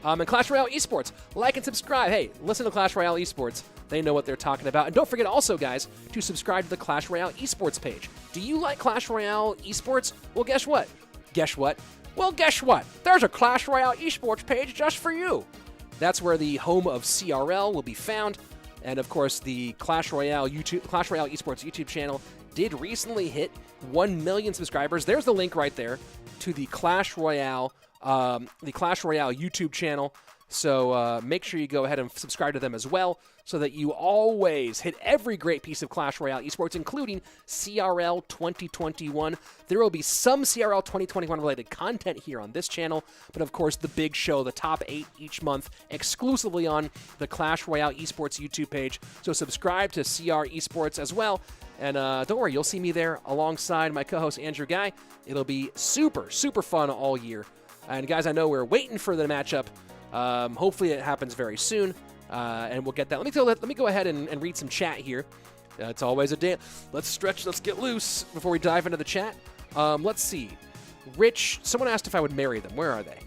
And Clash Royale Esports, like and subscribe. Hey, listen to Clash Royale Esports. They know what they're talking about. And don't forget also, guys, to subscribe to the Clash Royale Esports page. Do you like Clash Royale Esports? Well, guess what? Guess what? Well, guess what? There's a Clash Royale Esports page just for you. That's where the home of CRL will be found. And, of course, the Clash Royale Esports YouTube channel did recently hit 1 million subscribers. There's the link right there to the Clash Royale YouTube channel. So make sure you go ahead and subscribe to them as well, so that you always hit every great piece of Clash Royale Esports, including CRL 2021. There will be some CRL 2021 related content here on this channel, but of course the big show, the top 8 each month, exclusively on the Clash Royale Esports YouTube page. So subscribe to CR Esports as well. And don't worry, you'll see me there alongside my co-host Andrew Guy. It'll be super, super fun all year. And guys, I know we're waiting for the matchup. Hopefully it happens very soon, and we'll get that. Let me go ahead and read some chat here. It's always a dance. Let's stretch, let's get loose before we dive into the chat. Let's see. Rich, someone asked if I would marry them. Where are they?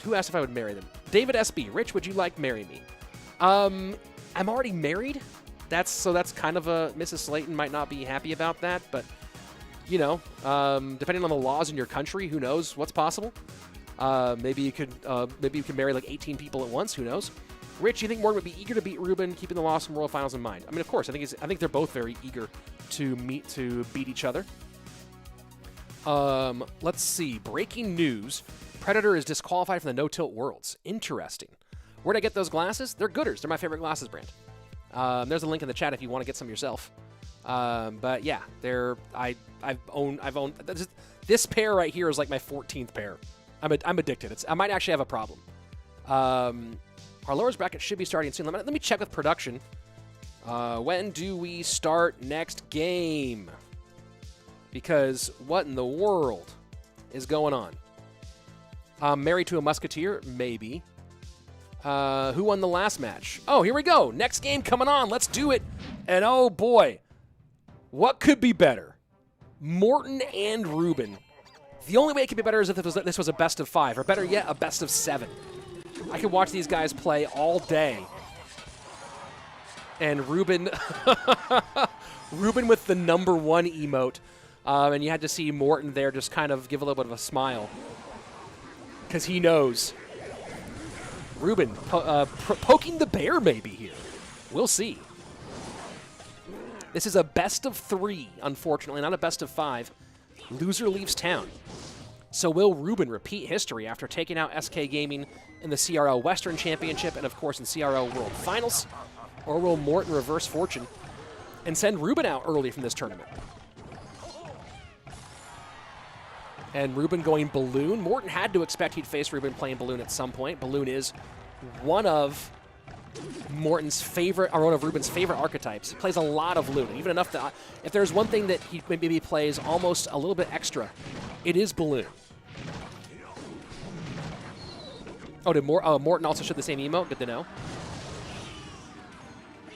Who asked if I would marry them? David SB, Rich, would you like marry me? I'm already married. So that's kind of a, Mrs. Slaton might not be happy about that, but you know, depending on the laws in your country, who knows what's possible. Maybe you could marry like 18 people at once. Who knows? Rich, you think Morten would be eager to beat RUBÉN, keeping the loss from World Finals in mind? I mean, of course. I think they're both very eager to beat each other. Let's see. Breaking news: Predator is disqualified from the No Tilt Worlds. Interesting. Where'd I get those glasses? They're Gooders. They're my favorite glasses brand. There's a link in the chat if you want to get some yourself. But yeah, I've owned this pair right here is like my 14th pair. I'm addicted. I might actually have a problem. Our lowers bracket should be starting soon. Let me check with production. When do we start next game? Because what in the world is going on? Married to a musketeer? Maybe. Who won the last match? Oh, here we go. Next game coming on. Let's do it. And oh boy, what could be better? Morten and RUBÉN. The only way it could be better is if this was a best of 5, or better yet, a best of 7. I could watch these guys play all day. And RUBÉN, RUBÉN with the #1 emote, and you had to see Morten there just kind of give a little bit of a smile, because he knows. RUBÉN poking the bear maybe here. We'll see. This is a best of 3, unfortunately, not a best of 5. Loser leaves town. So will RUBÉN repeat history after taking out SK Gaming in the CRL Western Championship and, of course, in CRL World Finals? Or will Morten reverse fortune and send RUBÉN out early from this tournament? And RUBÉN going Balloon. Morten had to expect he'd face RUBÉN playing Balloon at some point. Balloon is one of Morten's favorite, or one of RUBÉN's favorite archetypes. He plays a lot of Balloon, even enough that if there's one thing that he maybe plays almost a little bit extra, it is Balloon. Oh, did Morten also show the same emote? Good to know.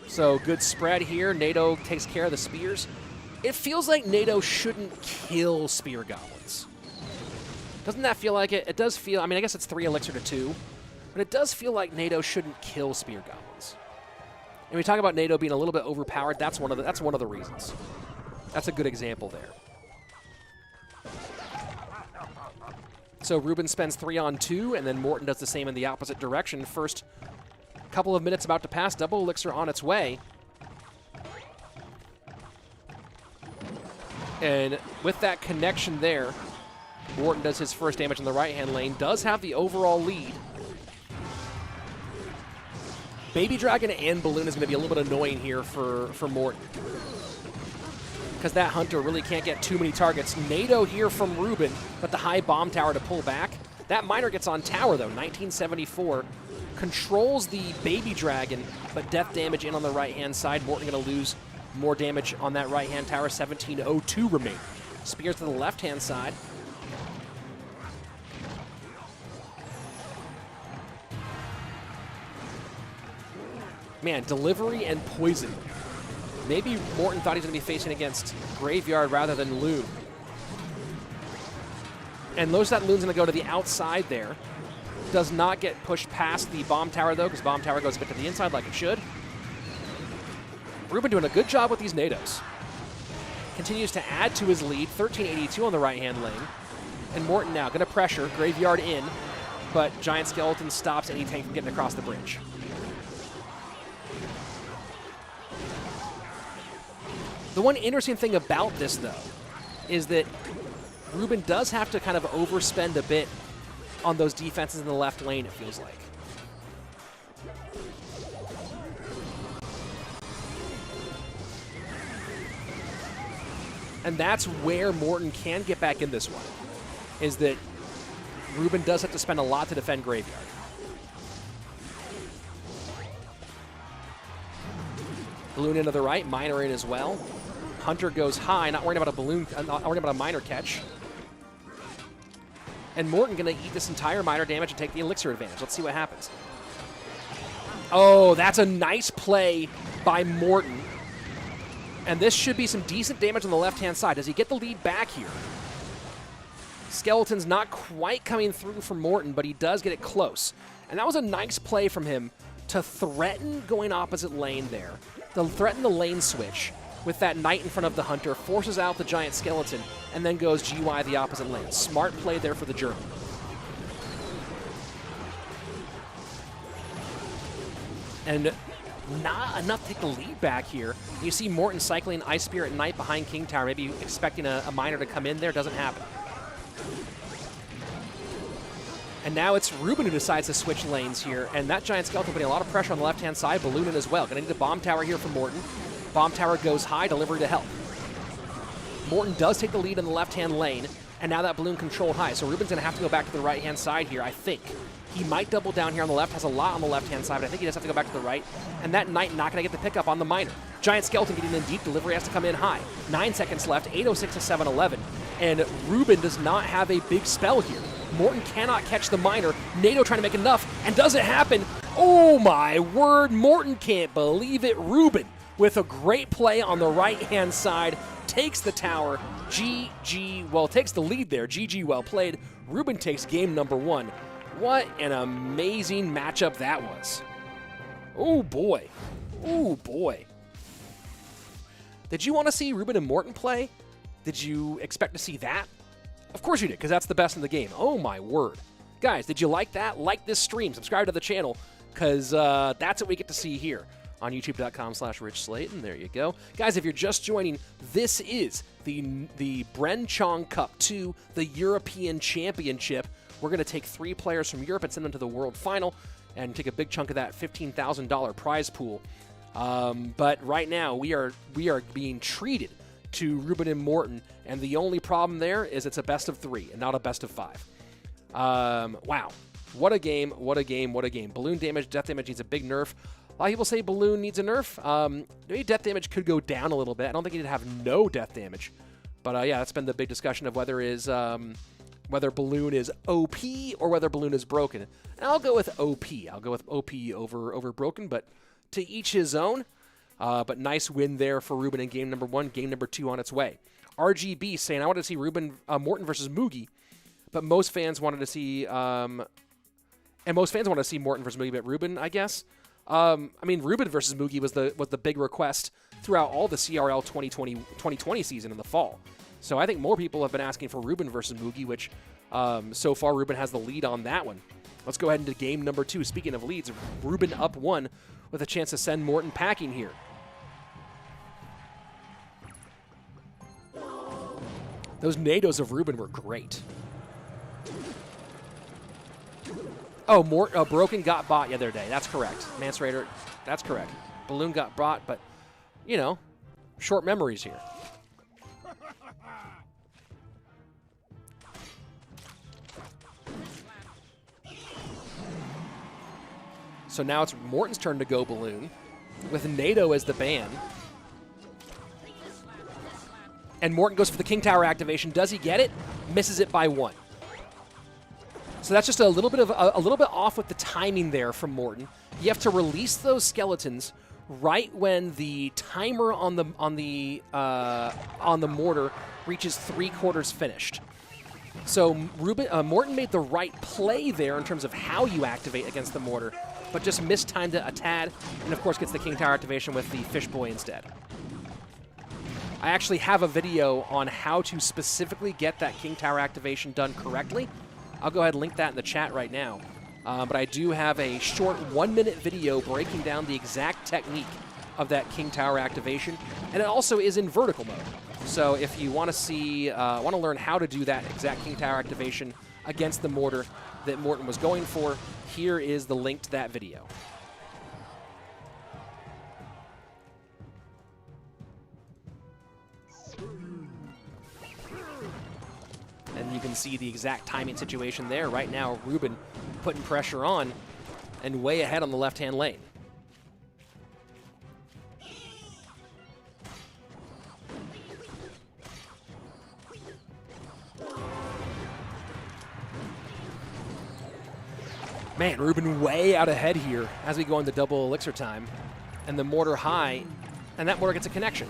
So good spread here. NATO takes care of the spears. It feels like NATO shouldn't kill spear goblins. Doesn't that feel like it? It does feel, I mean, I guess it's 3 elixir to 2, but it does feel like NATO shouldn't kill spear goblins. And we talk about NATO being a little bit overpowered. That's one of the reasons. That's a good example there. So RUBÉN spends 3 on 2, and then Morten does the same in the opposite direction. First couple of minutes about to pass, double elixir on its way. And with that connection there, Morten does his first damage in the right-hand lane, does have the overall lead. Baby Dragon and Balloon is going to be a little bit annoying here for Morten, because that Hunter really can't get too many targets. NATO here from RUBÉN, but the high bomb tower to pull back. That miner gets on tower, though, 1974. Controls the Baby Dragon, but death damage in on the right-hand side. Morten going to lose more damage on that right-hand tower, 1702 remaining. Spears to the left-hand side. Man, delivery and poison. Maybe Morten thought he was going to be facing against Graveyard rather than Loon. And notice that Loon's going to go to the outside there. Does not get pushed past the bomb tower, though, because bomb tower goes a bit to the inside like it should. RUBÉN doing a good job with these NATOs. Continues to add to his lead, 1382 on the right-hand lane. And Morten now going to pressure, Graveyard in, but Giant Skeleton stops any tank from getting across the bridge. The one interesting thing about this, though, is that RUBÉN does have to kind of overspend a bit on those defenses in the left lane, it feels like. And that's where Morten can get back in this one, is that RUBÉN does have to spend a lot to defend Graveyard. Balloon into the right, Miner in as well. Hunter goes high, not worried about a balloon, not worried about a Miner catch. And Morten going to eat this entire Miner damage and take the elixir advantage. Let's see what happens. Oh, that's a nice play by Morten. And this should be some decent damage on the left-hand side. Does he get the lead back here? Skeleton's not quite coming through for Morten, but he does get it close. And that was a nice play from him to threaten going opposite lane there. To threaten the lane switch with that knight in front of the hunter, forces out the giant skeleton, and then goes GY the opposite lane. Smart play there for the German. And not enough to take the lead back here. You see Morten cycling Ice Spirit Knight behind King Tower, maybe expecting a miner to come in there. Doesn't happen. And now it's RUBÉN who decides to switch lanes here, and that giant skeleton putting a lot of pressure on the left-hand side. Balloon in as well. Gonna need a bomb tower here for Morten. Bomb tower goes high, delivery to help. Morten does take the lead in the left-hand lane, and now that balloon controlled high. So RUBÉN's gonna have to go back to the right-hand side here, I think. He might double down here on the left, has a lot on the left-hand side, but I think he does have to go back to the right. And that knight not gonna get the pickup on the miner. Giant skeleton getting in deep, delivery has to come in high. 9 seconds left, 8:06 to 7:11. And RUBÉN does not have a big spell here. Morten cannot catch the miner. NATO trying to make enough, and does it happen? Oh my word, Morten can't believe it. RUBÉN with a great play on the right-hand side, takes the tower. GG, well, takes the lead there. GG, well played. RUBÉN takes game number 1. What an amazing matchup that was. Oh boy. Oh boy. Did you want to see RUBÉN and Morten play? Did you expect to see that? Of course you did, because that's the best in the game. Oh my word. Guys, did you like that? Like this stream, subscribe to the channel, because that's what we get to see here on youtube.com/RichSlaton. There you go. Guys, if you're just joining, this is the Bren Chong Cup 2, the European Championship. We're going to take 3 players from Europe and send them to the World Final and take a big chunk of that $15,000 prize pool. But right now, we are being treated to RUBÉN and Morten, and the only problem there is it's a best of 3 and not a best of 5. Wow. What a game, what a game, what a game. Balloon damage, death damage needs a big nerf. A lot of people say Balloon needs a nerf. Maybe death damage could go down a little bit. I don't think he'd have no death damage. But yeah, that's been the big discussion of whether whether Balloon is OP or whether Balloon is broken. And I'll go with OP. I'll go with OP over broken, but to each his own. But nice win there for RUBÉN in game number 1. Game number 2 on its way. RGB saying, I want to see Morten versus Mugi, but most fans wanted to see, Morten versus Mugi, but RUBÉN, I guess. I mean, RUBÉN versus Mugi was the big request throughout all the CRL 2020 season in the fall. So I think more people have been asking for RUBÉN versus Mugi, which so far RUBÉN has the lead on that one. Let's go ahead into game number 2. Speaking of leads, RUBÉN up 1 with a chance to send Morten packing here. Those NATOs of RUBÉN were great. Oh, Broken got bought the other day. That's correct. Mance Raider, that's correct. Balloon got bought, but, you know, short memories here. So now it's Morten's turn to go Balloon, with NATO as the ban. And Morten goes for the King Tower activation. Does he get it? Misses it by 1. So that's just a little bit off with the timing there from Morten. You have to release those skeletons right when the timer on the mortar reaches 3/4 finished. So Morten made the right play there in terms of how you activate against the mortar, but just mistimed it a tad, and of course gets the King Tower activation with the Fish Boy instead. I actually have a video on how to specifically get that King Tower activation done correctly. I'll go ahead and link that in the chat right now. But I do have a short 1-minute video breaking down the exact technique of that King Tower activation, and it also is in vertical mode. So if you want to see, want to learn how to do that exact King Tower activation against the mortar that Morten was going for, here is the link to that video. And you can see the exact timing situation there. Right now, RUBÉN putting pressure on and way ahead on the left-hand lane. Man, RUBÉN way out ahead here as we go into double elixir time. And the mortar high, and that mortar gets a connection.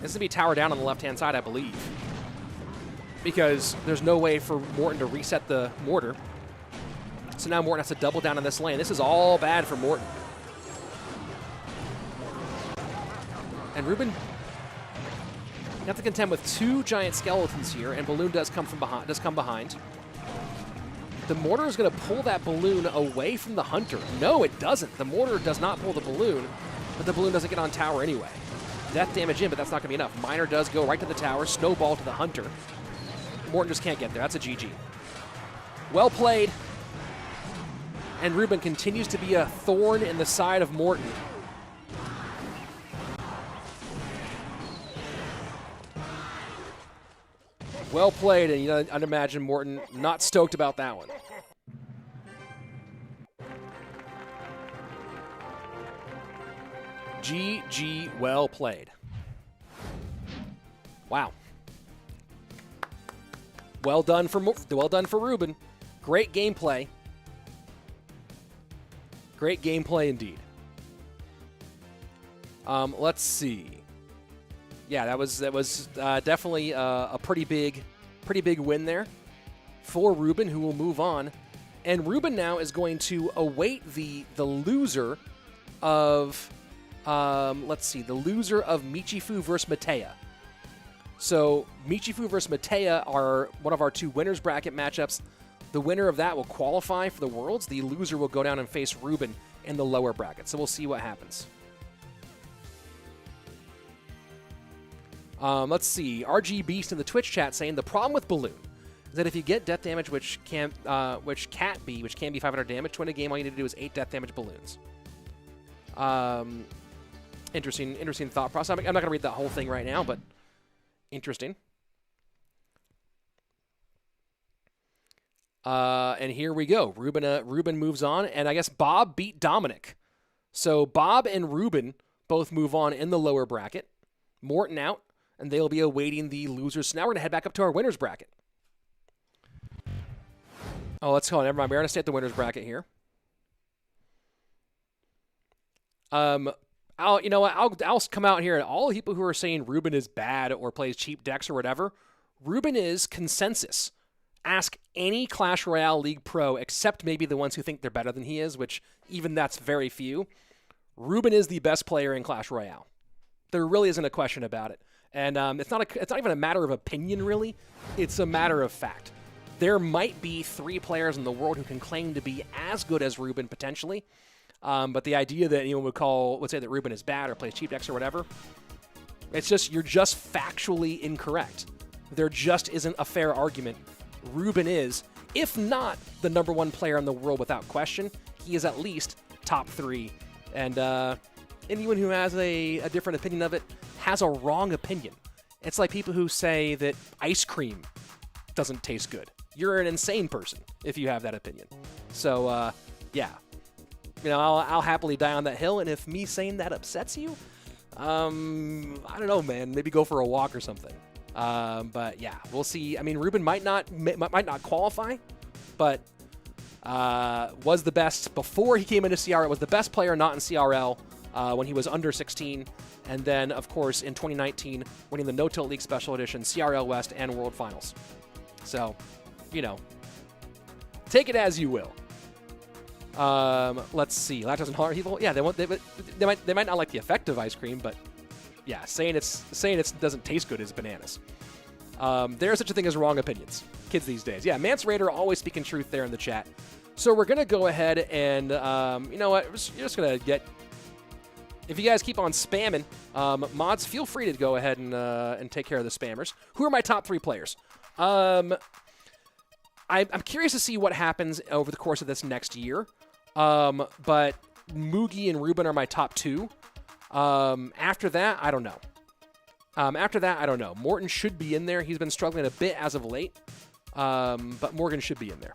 This is going to be tower down on the left-hand side, I believe. Because there's no way for Morten to reset the mortar. So now Morten has to double down on this lane. This is all bad for Morten. And RUBÉN, you have to contend with 2 giant skeletons here, and Balloon does come behind. The mortar is going to pull that balloon away from the hunter. No, it doesn't. The mortar does not pull the balloon, but the balloon doesn't get on tower anyway. Death damage in, but that's not going to be enough. Miner does go right to the tower, snowball to the hunter. Morten just can't get there. That's a GG. Well played. And RUBÉN continues to be a thorn in the side of Morten. Well played, and I'd imagine Morten not stoked about that one. GG, well played. Wow. Well done for RUBÉN. Great gameplay. Great gameplay indeed. Let's see. Yeah, that was definitely a pretty big win there for RUBÉN, who will move on. And RUBÉN now is going to await the loser of let's see, the loser of Michifu versus Mateja. So Michifu versus Mateja are one of our 2 winners bracket matchups. The winner of that will qualify for the Worlds. The loser will go down and face RUBÉN in the lower bracket. So we'll see what happens. Let's see. RG Beast in the Twitch chat saying the problem with Balloon is that if you get death damage, which can be 500 damage to win a game, all you need to do is 8 death damage balloons. Interesting thought process. I'm not going to read that whole thing right now, but interesting. And here we go. RUBÉN moves on, and I guess Bob beat DoooMiNIk. So Bob and RUBÉN both move on in the lower bracket. Morten out, and they'll be awaiting the losers. So now we're going to head back up to our winners bracket. Oh, let's go on. Never mind. We're going to stay at the winners bracket here. I'll come out here, and all the people who are saying RUBÉN is bad or plays cheap decks or whatever, RUBÉN is consensus. Ask any Clash Royale League pro, except maybe the ones who think they're better than he is, which even that's very few. RUBÉN is the best player in Clash Royale. There really isn't a question about it. And it's not even a matter of opinion, really. It's a matter of fact. There might be 3 players in the world who can claim to be as good as RUBÉN, potentially. But the idea that anyone would say that RUBÉN is bad or plays cheap decks or whatever, you're just factually incorrect. There just isn't a fair argument. RUBÉN is, if not the #1 player in the world without question, he is at least top 3. And anyone who has a different opinion of it has a wrong opinion. It's like people who say that ice cream doesn't taste good. You're an insane person if you have that opinion. So, yeah. I'll happily die on that hill, and if me saying that upsets you, I don't know, man. Maybe go for a walk or something. But yeah, we'll see. I mean, RUBÉN might not qualify, but was the best before he came into CRL. Was the best player not in CRL when he was under 16, and then of course in 2019 winning the No Tilt League Special Edition, CRL West, and World Finals. So, take it as you will. Let's see. Lactose intolerant. Yeah, they might not like the effect of ice cream, but yeah, saying it doesn't taste good is bananas. There's such a thing as wrong opinions. Kids these days. Yeah, Mance Raider always speaking truth there in the chat. So we're gonna go ahead and you know what? You're just gonna get. If you guys keep on spamming, mods, feel free to go ahead and take care of the spammers. Who are my top 3 players? I'm curious to see what happens over the course of this next year. But Mugi and RUBÉN are my top 2. After that, I don't know. Morten should be in there. He's been struggling a bit as of late. But Morgan should be in there.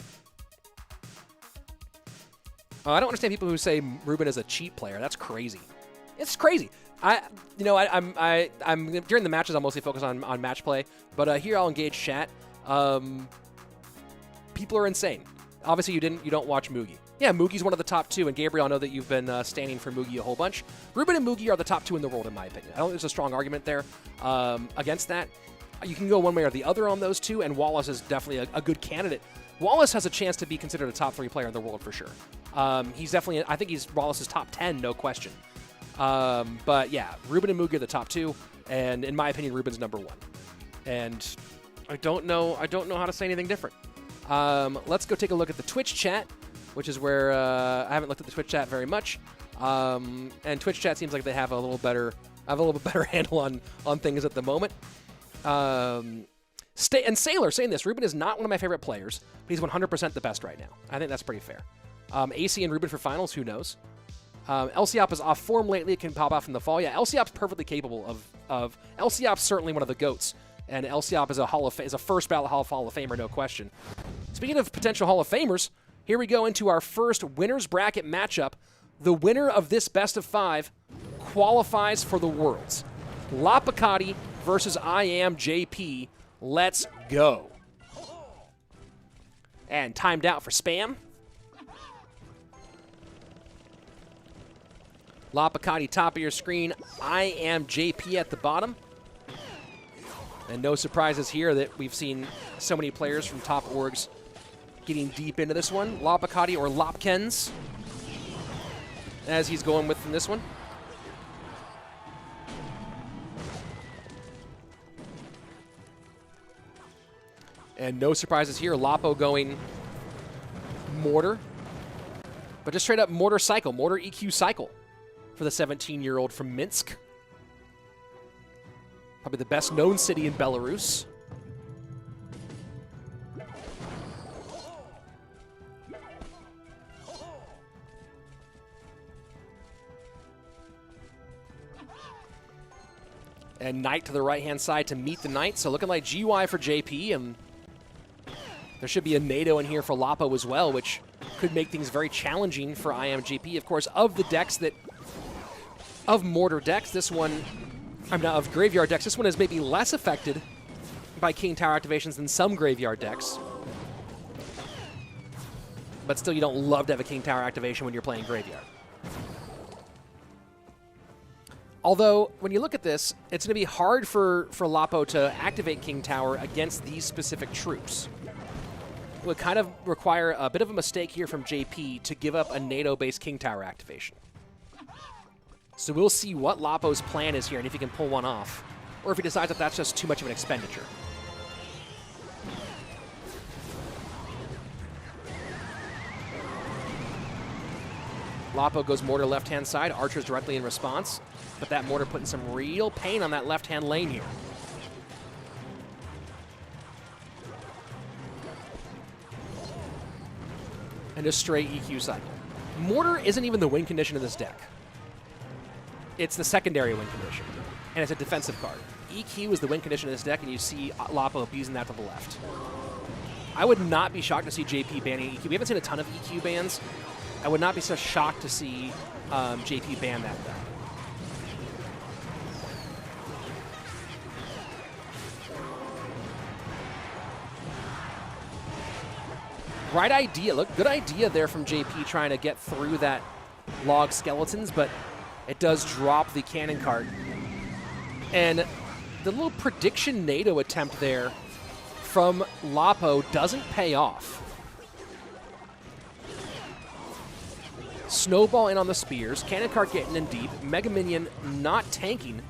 I don't understand people who say RUBÉN is a cheap player. That's crazy. It's crazy. I'm during the matches, I'll mostly focus on match play. But here I'll engage chat. People are insane. Obviously, you don't watch Mugi. Yeah, Mugi's one of the top 2, and Gabriel, I know that you've been standing for Mugi a whole bunch. RUBÉN and Mugi are the top 2 in the world, in my opinion. I don't think there's a strong argument there against that. You can go one way or the other on those two, and Wallace is definitely a good candidate. Wallace has a chance to be considered a top 3 player in the world for sure. He's definitely, I think he's Wallace's top 10, no question. But yeah, RUBÉN and Mugi are the top 2, and in my opinion, RUBÉN's number 1. And I don't know how to say anything different. Let's go take a look at the Twitch chat, which is where I haven't looked at the Twitch chat very much. And Twitch chat seems like they have a little bit better handle on things at the moment. And Sailor saying this, RUBÉN is not one of my favorite players, but he's 100% the best right now. I think that's pretty fair. AC and RUBÉN for finals, who knows? LCOP is off form lately. It can pop off in the fall. Yeah, LCOP's perfectly capable of LCOP's certainly one of the GOATs, and LCOP is a first ballot Hall of Famer, no question. Speaking of potential Hall of Famers, here we go into our first winners bracket matchup. The winner of this best of 5 qualifies for the Worlds. LaPoKaTi versus iAmJP. Let's go. And timed out for spam. LaPoKaTi top of your screen, iAmJP at the bottom. And no surprises here that we've seen so many players from top orgs getting deep into this one. LaPoKaTi or Lopkins, as he's going with in this one. And no surprises here, Lapo going Mortar. But just straight up Mortar Cycle, Mortar EQ Cycle for the 17-year-old from Minsk. Probably the best known city in Belarus. And Knight to the right-hand side to meet the Knight. So looking like GY for JP, and there should be a NATO in here for Lapo as well, which could make things very challenging for iAmJP. Of course, of the decks of Mortar decks, this one, of Graveyard decks, this one is maybe less affected by King Tower activations than some Graveyard decks. But still, you don't love to have a King Tower activation when you're playing Graveyard. Although, when you look at this, it's going to be hard for Lapo to activate King Tower against these specific troops. It would kind of require a bit of a mistake here from JP to give up a NATO-based King Tower activation. So we'll see what Lapo's plan is here and if he can pull one off, or if he decides that that's just too much of an expenditure. Lapo goes Mortar left-hand side, Archer's directly in response, but that Mortar putting some real pain on that left-hand lane here. And a straight EQ cycle. Mortar isn't even the win condition of this deck. It's the secondary win condition, and it's a defensive card. EQ is the win condition of this deck, and you see Lapo abusing that to the left. I would not be shocked to see JP banning EQ. We haven't seen a ton of EQ bans. I would not be so shocked to see JP ban that deck. Right idea. Look, good idea there from JP trying to get through that log skeletons, but it does drop the cannon cart. And the little prediction NATO attempt there from Lapo doesn't pay off. Snowball in on the spears, cannon cart getting in deep, Mega Minion not tanking,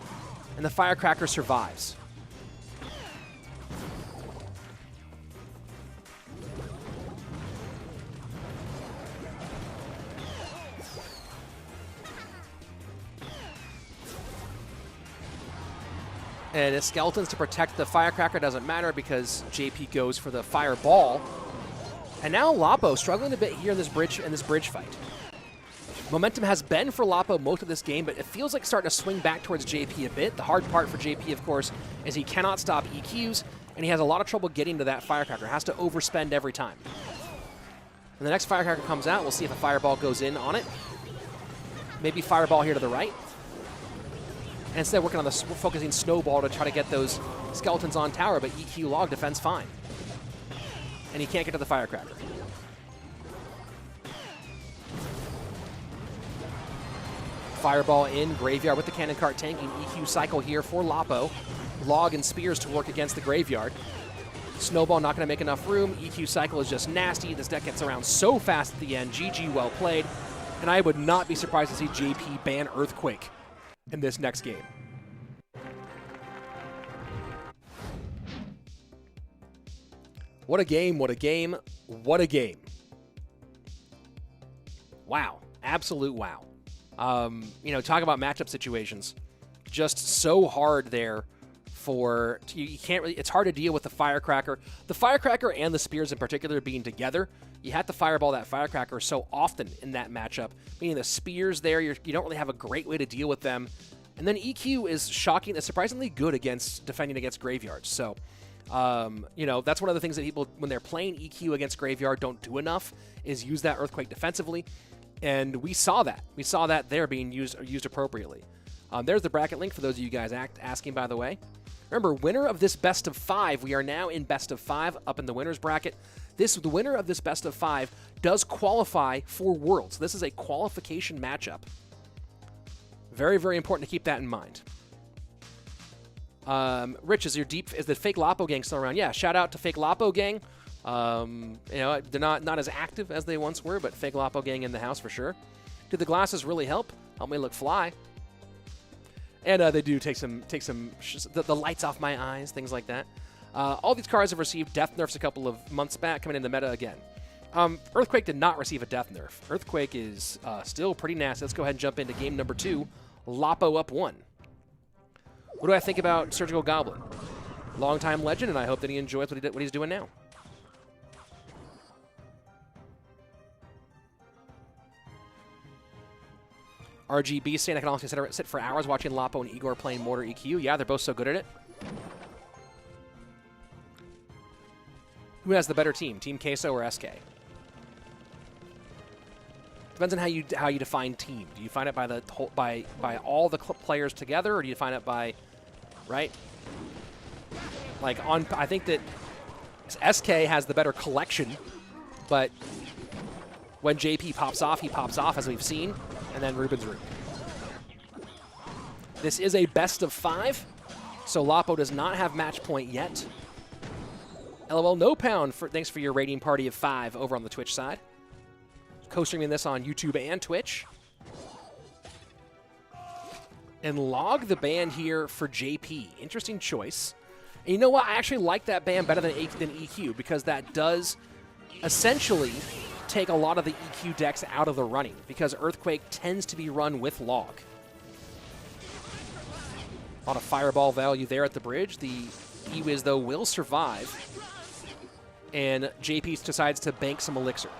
and the Firecracker survives. And his skeletons to protect the Firecracker doesn't matter because JP goes for the Fireball. And now Lapo struggling a bit here in this bridge fight. Momentum has been for Lapo most of this game, but it feels like starting to swing back towards JP a bit. The hard part for JP, of course, is he cannot stop EQs, and he has a lot of trouble getting to that Firecracker. Has to overspend every time. When the next Firecracker comes out, we'll see if a Fireball goes in on it. Maybe Fireball here to the right. And instead working on the focusing Snowball to try to get those skeletons on tower, but EQ log defense fine. And he can't get to the Firecracker. Fireball in, Graveyard with the Cannon Cart tanking, EQ cycle here for Lapo. Log and Spears to work against the Graveyard. Snowball not going to make enough room. EQ cycle is just nasty. This deck gets around so fast at the end. GG, well played. And I would not be surprised to see JP ban Earthquake in this next game. What a game, what a game, what a game. Wow, absolute wow. You know, talk about matchup situations. Just so hard there for, you can't really, it's hard to deal with the Firecracker. The Firecracker and the Spears in particular being together, you have to fireball that Firecracker so often in that matchup. Meaning the Spears there, you don't really have a great way to deal with them. And then EQ is shocking, is surprisingly good against defending against Graveyards. So, you know, that's one of the things that people, when they're playing EQ against Graveyard, don't do enough, is use that Earthquake defensively. And we saw that. We saw that there being used appropriately. There's the bracket link for those of you guys asking, by the way. Remember, winner of this best of 5, we are now in best of 5 up in the winner's bracket. The winner of this best of 5 does qualify for Worlds. This is a qualification matchup. Very, very important to keep that in mind. Rich, is the fake Lapo gang still around? Yeah, shout out to fake Lapo gang. You know, they're not as active as they once were, but fake Lapo gang in the house for sure. Do the glasses really help? Help me look fly. And they do take the lights off my eyes, things like that. All these cards have received death nerfs a couple of months back, coming in the meta again. Earthquake did not receive a death nerf. Earthquake is still pretty nasty. Let's go ahead and jump into game number 2. Lapo up 1. What do I think about Surgical Goblin? Longtime legend, and I hope that he enjoys what he's doing now. RGB saying I can also sit for hours watching Lapo and Igor playing Mortar EQ. Yeah, they're both so good at it. Who has the better team, Team Queso or SK? Depends on how you define team. Do you find it by the whole, by all the players together, or do you find it by, right? Like I think that SK has the better collection, but when JP pops off, he pops off, as we've seen, and then Ruben's room. This is a best of 5, so Lapo does not have match point yet. LOL, no pound. Thanks for your rating party of 5 over on the Twitch side. Co-streaming this on YouTube and Twitch. And Log the ban here for JP. Interesting choice. And you know what? I actually like that ban better than EQ, because that does essentially take a lot of the EQ decks out of the running, because Earthquake tends to be run with Log. A lot of fireball value there at the bridge. The E-Wiz, though, will survive. And JP decides to bank some Elixir.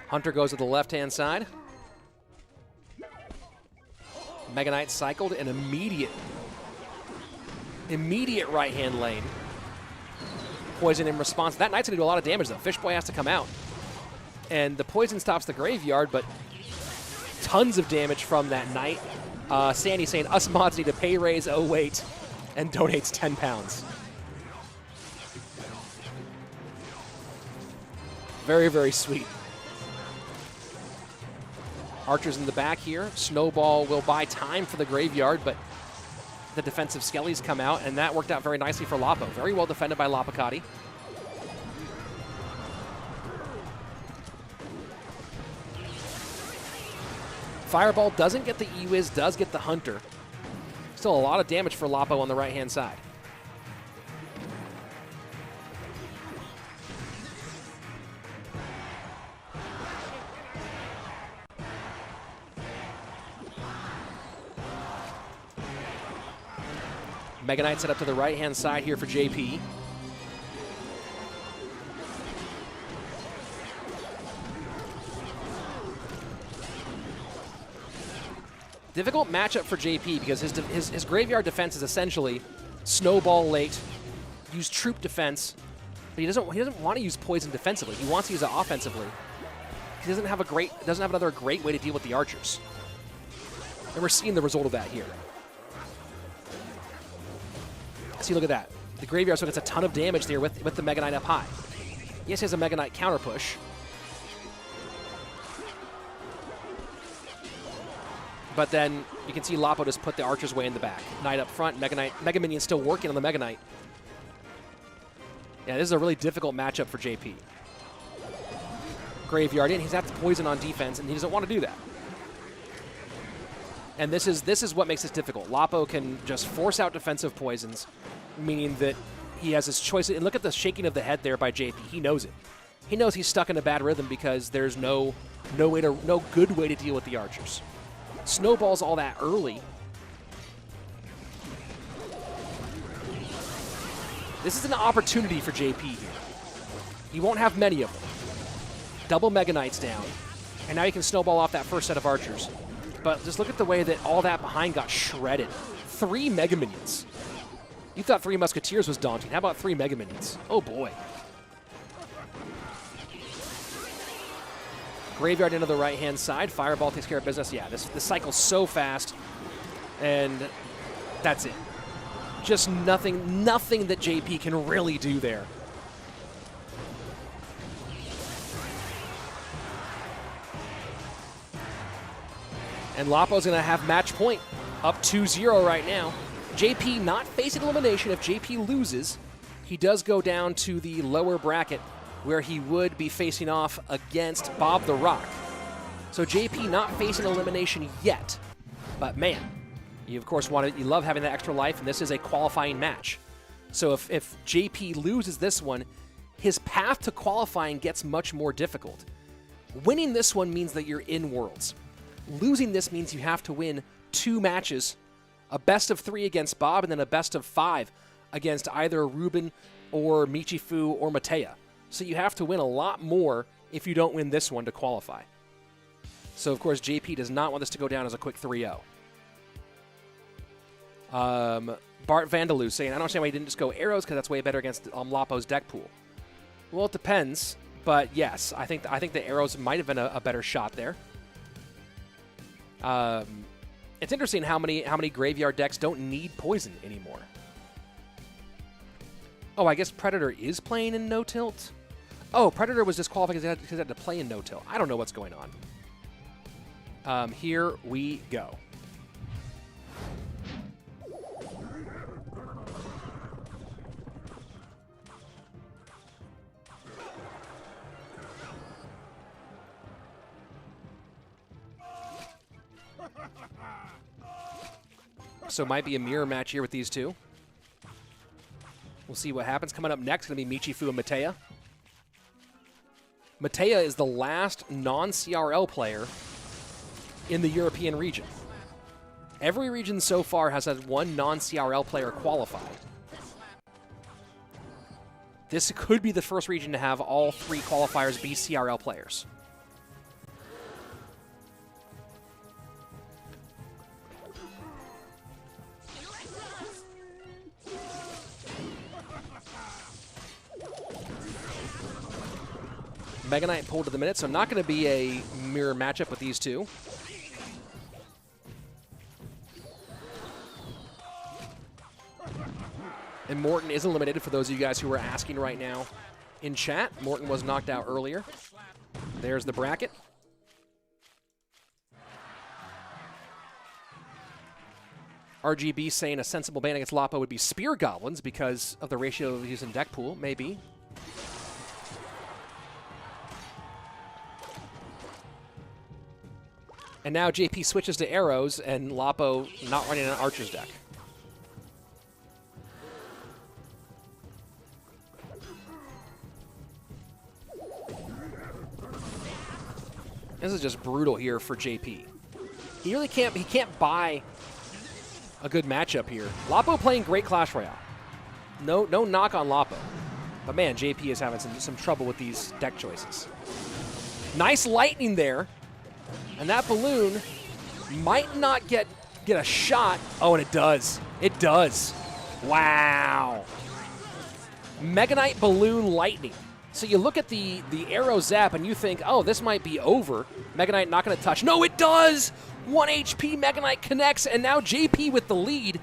Hunter goes to the left-hand side. Mega Knight cycled an immediate right-hand lane. Poison in response. That Knight's going to do a lot of damage, though. Fishboy has to come out. And the poison stops the Graveyard, but tons of damage from that Knight. Sandy saying, us mods need a pay raise, oh wait, and donates 10 pounds. Very, very sweet. Archer's in the back here. Snowball will buy time for the Graveyard, but the defensive Skellies come out, and that worked out very nicely for Lapo. Very well defended by LaPoKaTi. Fireball doesn't get the E-Wiz, does get the Hunter. Still a lot of damage for Lapo on the right-hand side. Mega Knight set up to the right-hand side here for JP. Difficult matchup for JP because his Graveyard defense is essentially Snowball late, use Troop defense, but he doesn't want to use Poison defensively. He wants to use it offensively. He doesn't have another great way to deal with the Archers. And we're seeing the result of that here. See, look at that. The Graveyard Swift gets a ton of damage there with the Mega Knight up high. Yes, he has a Mega Knight counter push. But then you can see Lapo just put the Archer's Way in the back. Knight up front, Mega Minion still working on the Mega Knight. Yeah, this is a really difficult matchup for JP. Graveyard in, he's got the poison on defense, and he doesn't want to do that. And this is what makes this difficult. Lapo can just force out defensive poisons, meaning that he has his choice. And look at the shaking of the head there by JP. He knows it. He knows he's stuck in a bad rhythm because there's no good way to deal with the archers. Snowballs all that early. This is an opportunity for JP here. He won't have many of them. Double Mega Knights down, and now you can snowball off that first set of archers. But just look at the way that all that behind got shredded. 3 Mega Minions. You thought 3 Musketeers was daunting. How about 3 Mega Minions? Oh boy. Graveyard into the right-hand side. Fireball takes care of business. Yeah, this cycle's so fast, and that's it. Just nothing that JP can really do there. And Lapo's going to have match point, up 2-0 right now. JP not facing elimination. If JP loses, he does go down to the lower bracket where he would be facing off against BobTheRock. So JP not facing elimination yet. But man, you of course you love having that extra life, and this is a qualifying match. So if JP loses this one, his path to qualifying gets much more difficult. Winning this one means that you're in Worlds. Losing this means you have to win 2 matches, a best of 3 against Bob, and then a best of 5 against either RUBÉN or Michifu or Mateja. So you have to win a lot more if you don't win this one to qualify. So, of course, JP does not want this to go down as a quick 3-0. Bart Vandaloo saying, I don't understand why he didn't just go arrows, because that's way better against Lapo's deck pool. Well, it depends, but yes, I think the arrows might have been a better shot there. It's interesting how many graveyard decks don't need poison anymore. Oh, I guess Predator is playing in no tilt. Oh, Predator was disqualified because he had to play in no tilt. I don't know what's going on. Here we go. So it might be a mirror match here with these two. We'll see what happens. Coming up next is going to be Michifu and Mateja. Mateja is the last non-CRL player in the European region. Every region so far has had 1 non-CRL player qualify. This could be the first region to have all 3 qualifiers be CRL players. Mega Knight pulled to the minute, so not going to be a mirror matchup with these two. And Morten is eliminated, for those of you guys who are asking right now in chat. Morten was knocked out earlier. There's the bracket. RGB saying a sensible ban against Lapo would be Spear Goblins because of the ratio of using deck pool, maybe. And now JP switches to arrows, and Lapo not running an Archer's deck. This is just brutal here for JP. He really can't buy a good matchup here. Lapo playing great Clash Royale. No knock on Lapo. But man, JP is having some trouble with these deck choices. Nice lightning there. And that balloon might not get a shot. Oh, and it does. It does. Wow. Mega Knight balloon lightning. So you look at the arrow zap and you think, oh, this might be over. Mega Knight not going to touch. No, it does! 1 HP, Mega Knight connects, and now JP with the lead.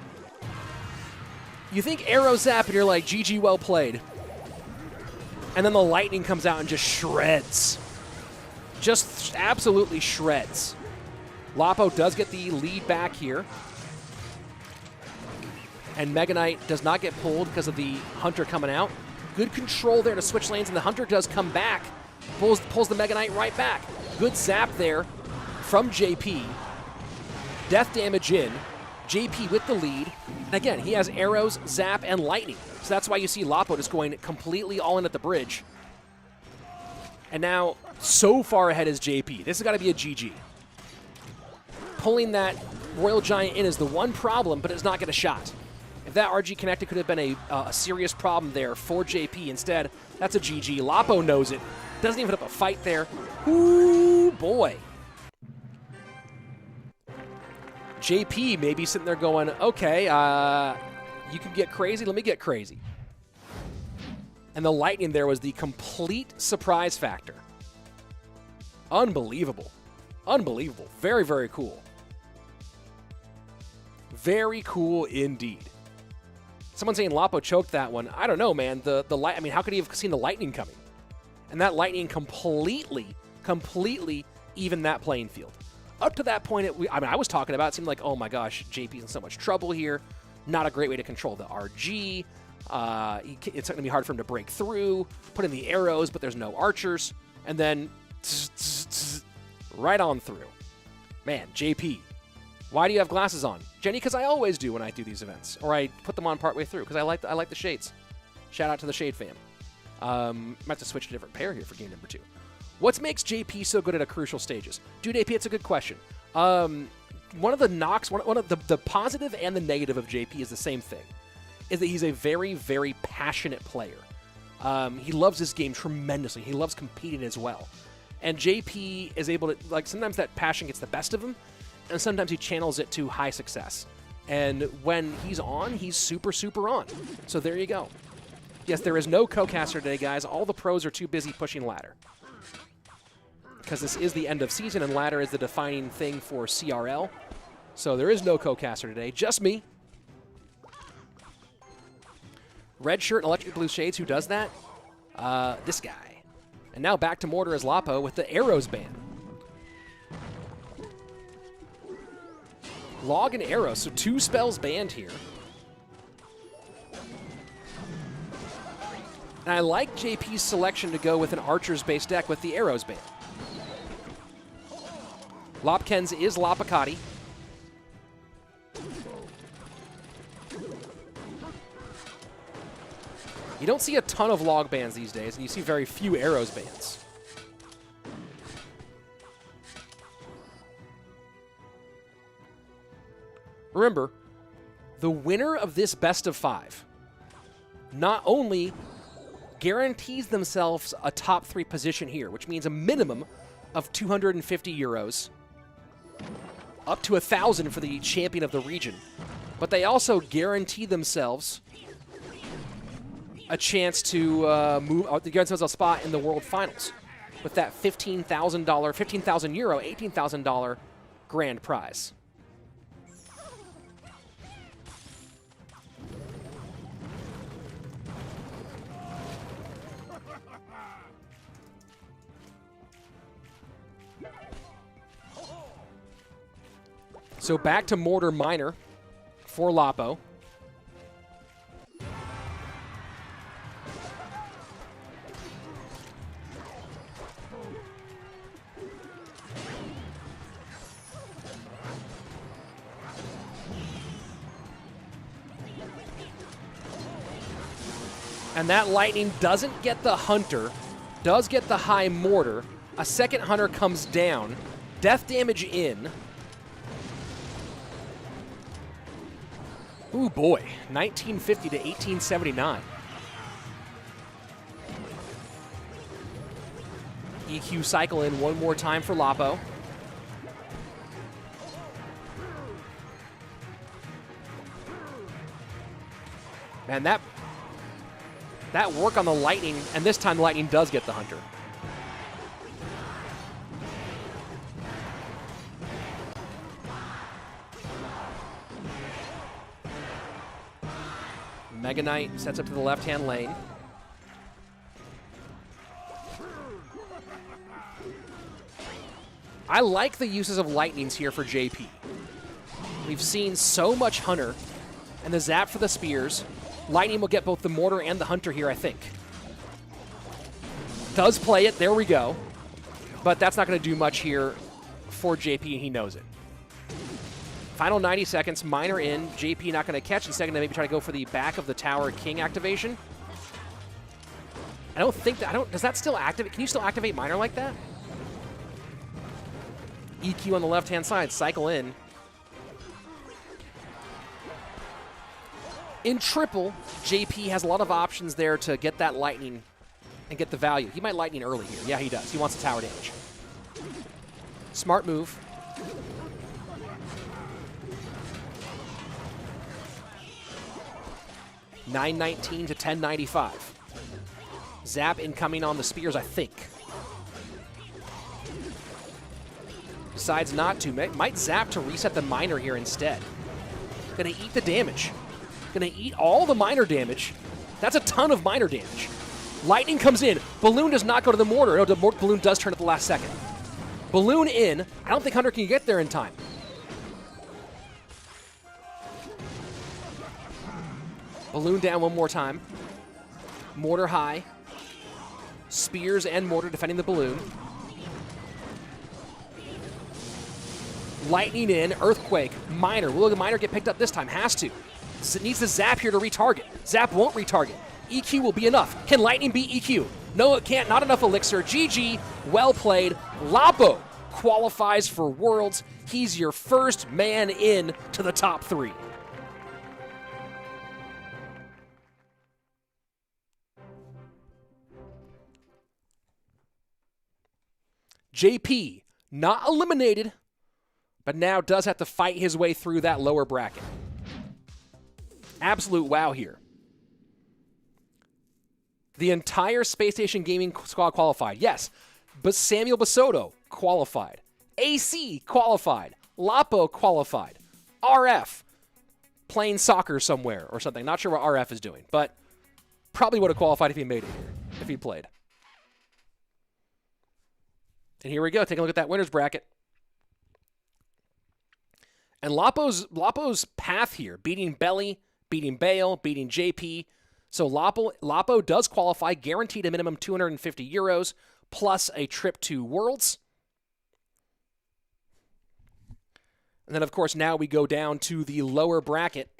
You think arrow zap and you're like, GG, well played. And then the lightning comes out and just shreds. Just absolutely shreds. Lapo does get the lead back here. And Mega Knight does not get pulled because of the Hunter coming out. Good control there to switch lanes, and the Hunter does come back. Pulls the Mega Knight right back. Good zap there from JP. Death damage in. JP with the lead. And again, he has arrows, zap, and lightning. So that's why you see Lapo just going completely all in at the bridge. And now, so far ahead is JP. This has got to be a GG. Pulling that Royal Giant in is the one problem, but it's not get a shot. If that RG connected, could have been a serious problem there for JP. Instead, that's a GG. Lapo knows it. Doesn't even put up a fight there. Ooh, boy. JP may be sitting there going, okay, you can get crazy, let me get crazy. And the lightning there was the complete surprise factor. Unbelievable. Unbelievable. Very, very cool. Very cool indeed. Someone saying Lapo choked that one. I don't know, man. The light. I mean, how could he have seen the lightning coming? And that lightning completely evened that playing field. Up to that point, I was talking about, it seemed like, oh my gosh, JP's in so much trouble here. Not a great way to control the RG. It's going to be hard for him to break through. Put in the arrows, but there's no archers. And then right on through. Man, JP. Why do you have glasses on? Jenny, because I always do when I do these events. Or I put them on partway through, because I like the shades. Shout out to the Shade fam. I have to switch to a different pair here for game number 2. What makes JP so good at crucial stages? Dude, AP, it's a good question. One of the knocks, one of the positive and the negative of JP is the same thing, is that he's a very, very passionate player. He loves this game tremendously. He loves competing as well. And JP is able to, like, sometimes that passion gets the best of him, and sometimes he channels it to high success. And when he's on, he's super, super on. So there you go. Yes, there is no co-caster today, guys. All the pros are too busy pushing ladder. Because this is the end of season, and ladder is the defining thing for CRL. So there is no co-caster today, just me. Red shirt and electric blue shades, who does that? This guy. And now back to Mortar as Lapo with the arrows ban. Log and arrow, so 2 spells banned here. And I like JP's selection to go with an archers-based deck with the arrows ban. Lopkins is LaPoKaTi. You don't see a ton of log bans these days, and you see very few arrows bans. Remember, the winner of this best of 5 not only guarantees themselves a top 3 position here, which means a minimum of 250 euros, up to 1,000 for the champion of the region, but they also guarantee themselves a chance to guarantee themselves a spot in the World Finals with that €15,000, euro, $18,000 grand prize. So back to Mortar Minor for Lapo. And that lightning doesn't get the Hunter, does get the high Mortar. A second Hunter comes down. Death damage in. Ooh, boy. 1950 to 1879. EQ cycle in one more time for Lapo. Man, that work on the Lightning, and this time the Lightning does get the Hunter. Mega Knight sets up to the left-hand lane. I like the uses of Lightnings here for JP. We've seen so much Hunter, and the zap for the spears. Lightning will get both the Mortar and the Hunter here, I think. Does play it, there we go. But that's not going to do much here for JP, and he knows it. Final 90 seconds, Miner in, JP not going to catch, and second to maybe try to go for the back of the Tower King activation. I don't think that, does that still activate? Can you still activate Miner like that? EQ on the left-hand side, cycle in. In triple, JP has a lot of options there to get that Lightning and get the value. He might Lightning early here. Yeah, he does. He wants the tower damage. Smart move. $9.19 to $10.95. Zap incoming on the spears, I think. Decides not to. Might zap to reset the Miner here instead. Gonna eat the damage. Gonna eat all the Miner damage. That's a ton of Miner damage. Lightning comes in. Balloon does not go to the Mortar. No, the Balloon does turn at the last second. Balloon in. I don't think Hunter can get there in time. Balloon down one more time. Mortar high. Spears and Mortar defending the Balloon. Lightning in. Earthquake. Miner. Will the Miner get picked up this time? Has to. It needs to zap here to retarget. Zap won't retarget. EQ will be enough. Can Lightning beat EQ? No, it can't. Not enough Elixir. GG. Well played. Lapo qualifies for Worlds. He's your first man in to the top 3. JP, not eliminated, but now does have to fight his way through that lower bracket. Absolute wow here. The entire Space Station Gaming squad qualified. Yes, but Samuel Basoto qualified. AC qualified. Lapo qualified. RF playing soccer somewhere or something. Not sure what RF is doing, but probably would have qualified if he made it here, if he played. And here we go. Take a look at that winner's bracket. And Lapo's path here, beating Belly, beating Bale, beating JP. So Lapo does qualify, guaranteed a minimum 250 euros, plus a trip to Worlds. And then, of course, now we go down to the lower bracket,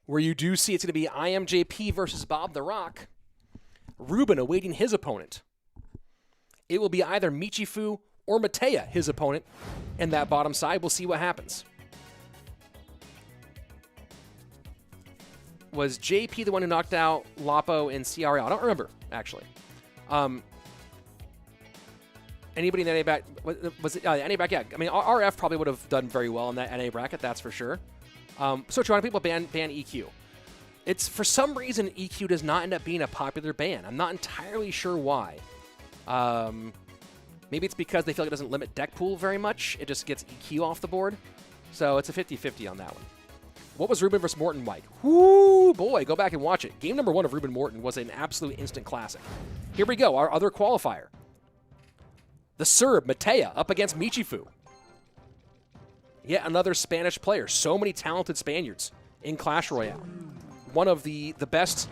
where you do see it's going to be iAmJP versus BobTheRock. RUBÉN awaiting his opponent. It will be either Michifu or Mateja, his opponent, in that bottom side. We'll see what happens. Was JP the one who knocked out Lapo in CRL? I don't remember, actually. Anybody in the NA bracket? Was it NA bracket? Yeah, I mean, RF probably would have done very well in that NA bracket, that's for sure. So trying people ban EQ. It's, for some reason, EQ does not end up being a popular ban. I'm not entirely sure why. Maybe it's because they feel like it doesn't limit deck pool very much. It just gets EQ off the board. So it's a 50-50 on that one. What was RUBÉN versus Morten like? Whoo, boy, go back and watch it. Game number 1 of RUBÉN Morten was an absolute instant classic. Here we go, our other qualifier. The Serb, Mateja, up against Michifu. Yet another Spanish player. So many talented Spaniards in Clash Royale. One of the best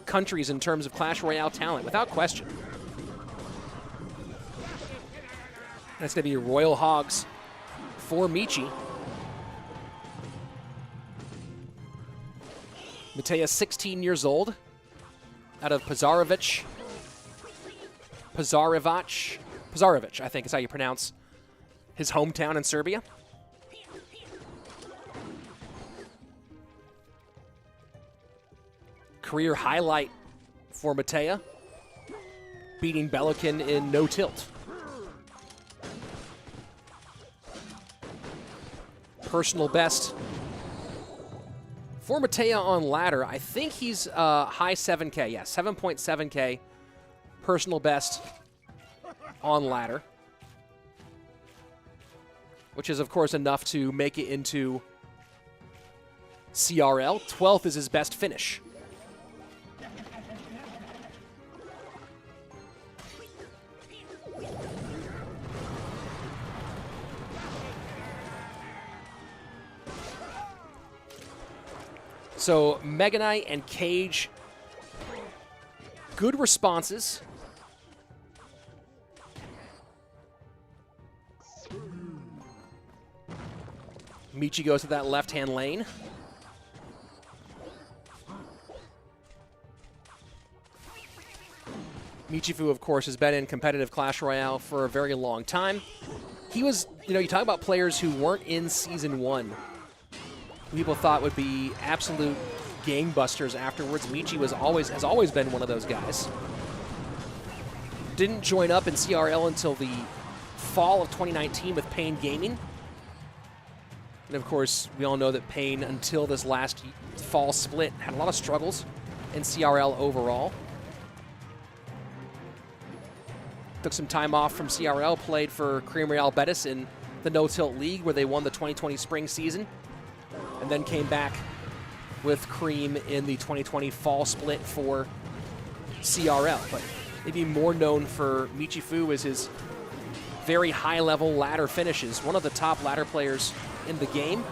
countries in terms of Clash Royale talent, without question. That's going to be Royal Hogs for Michi. Mateja, 16 years old, out of Pazarevich, I think is how you pronounce his hometown in Serbia. Career highlight for Mateja, beating Belikin in no tilt. Personal best For Mateja on ladder, I think he's high 7K. Yeah, 7.7K personal best on ladder. Which is, of course, enough to make it into CRL. 12th is his best finish. So, Mega Knight and Cage, good responses. Michi goes to that left-hand lane. Michifu, of course, has been in competitive Clash Royale for a very long time. He was, you talk about players who weren't in Season 1. People thought would be absolute gangbusters afterwards. Michi has always been one of those guys. Didn't join up in CRL until the fall of 2019 with Pain Gaming. And of course, we all know that Pain, until this last fall split, had a lot of struggles in CRL overall. Took some time off from CRL, played for Cream Real Betis in the No Tilt League, where they won the 2020 spring season, and then came back with Cream in the 2020 fall split for CRL. But maybe more known for Michifu is his very high-level ladder finishes. One of the top ladder players in the game.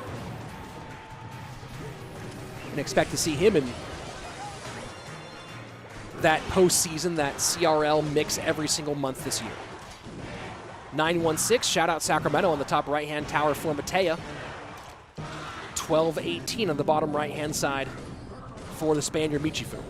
And expect to see him in that postseason, that CRL mix every single month this year. 916, shout out Sacramento on the top right-hand tower for Mateja. 12-18 on the bottom right-hand side for the Spaniard Michifu.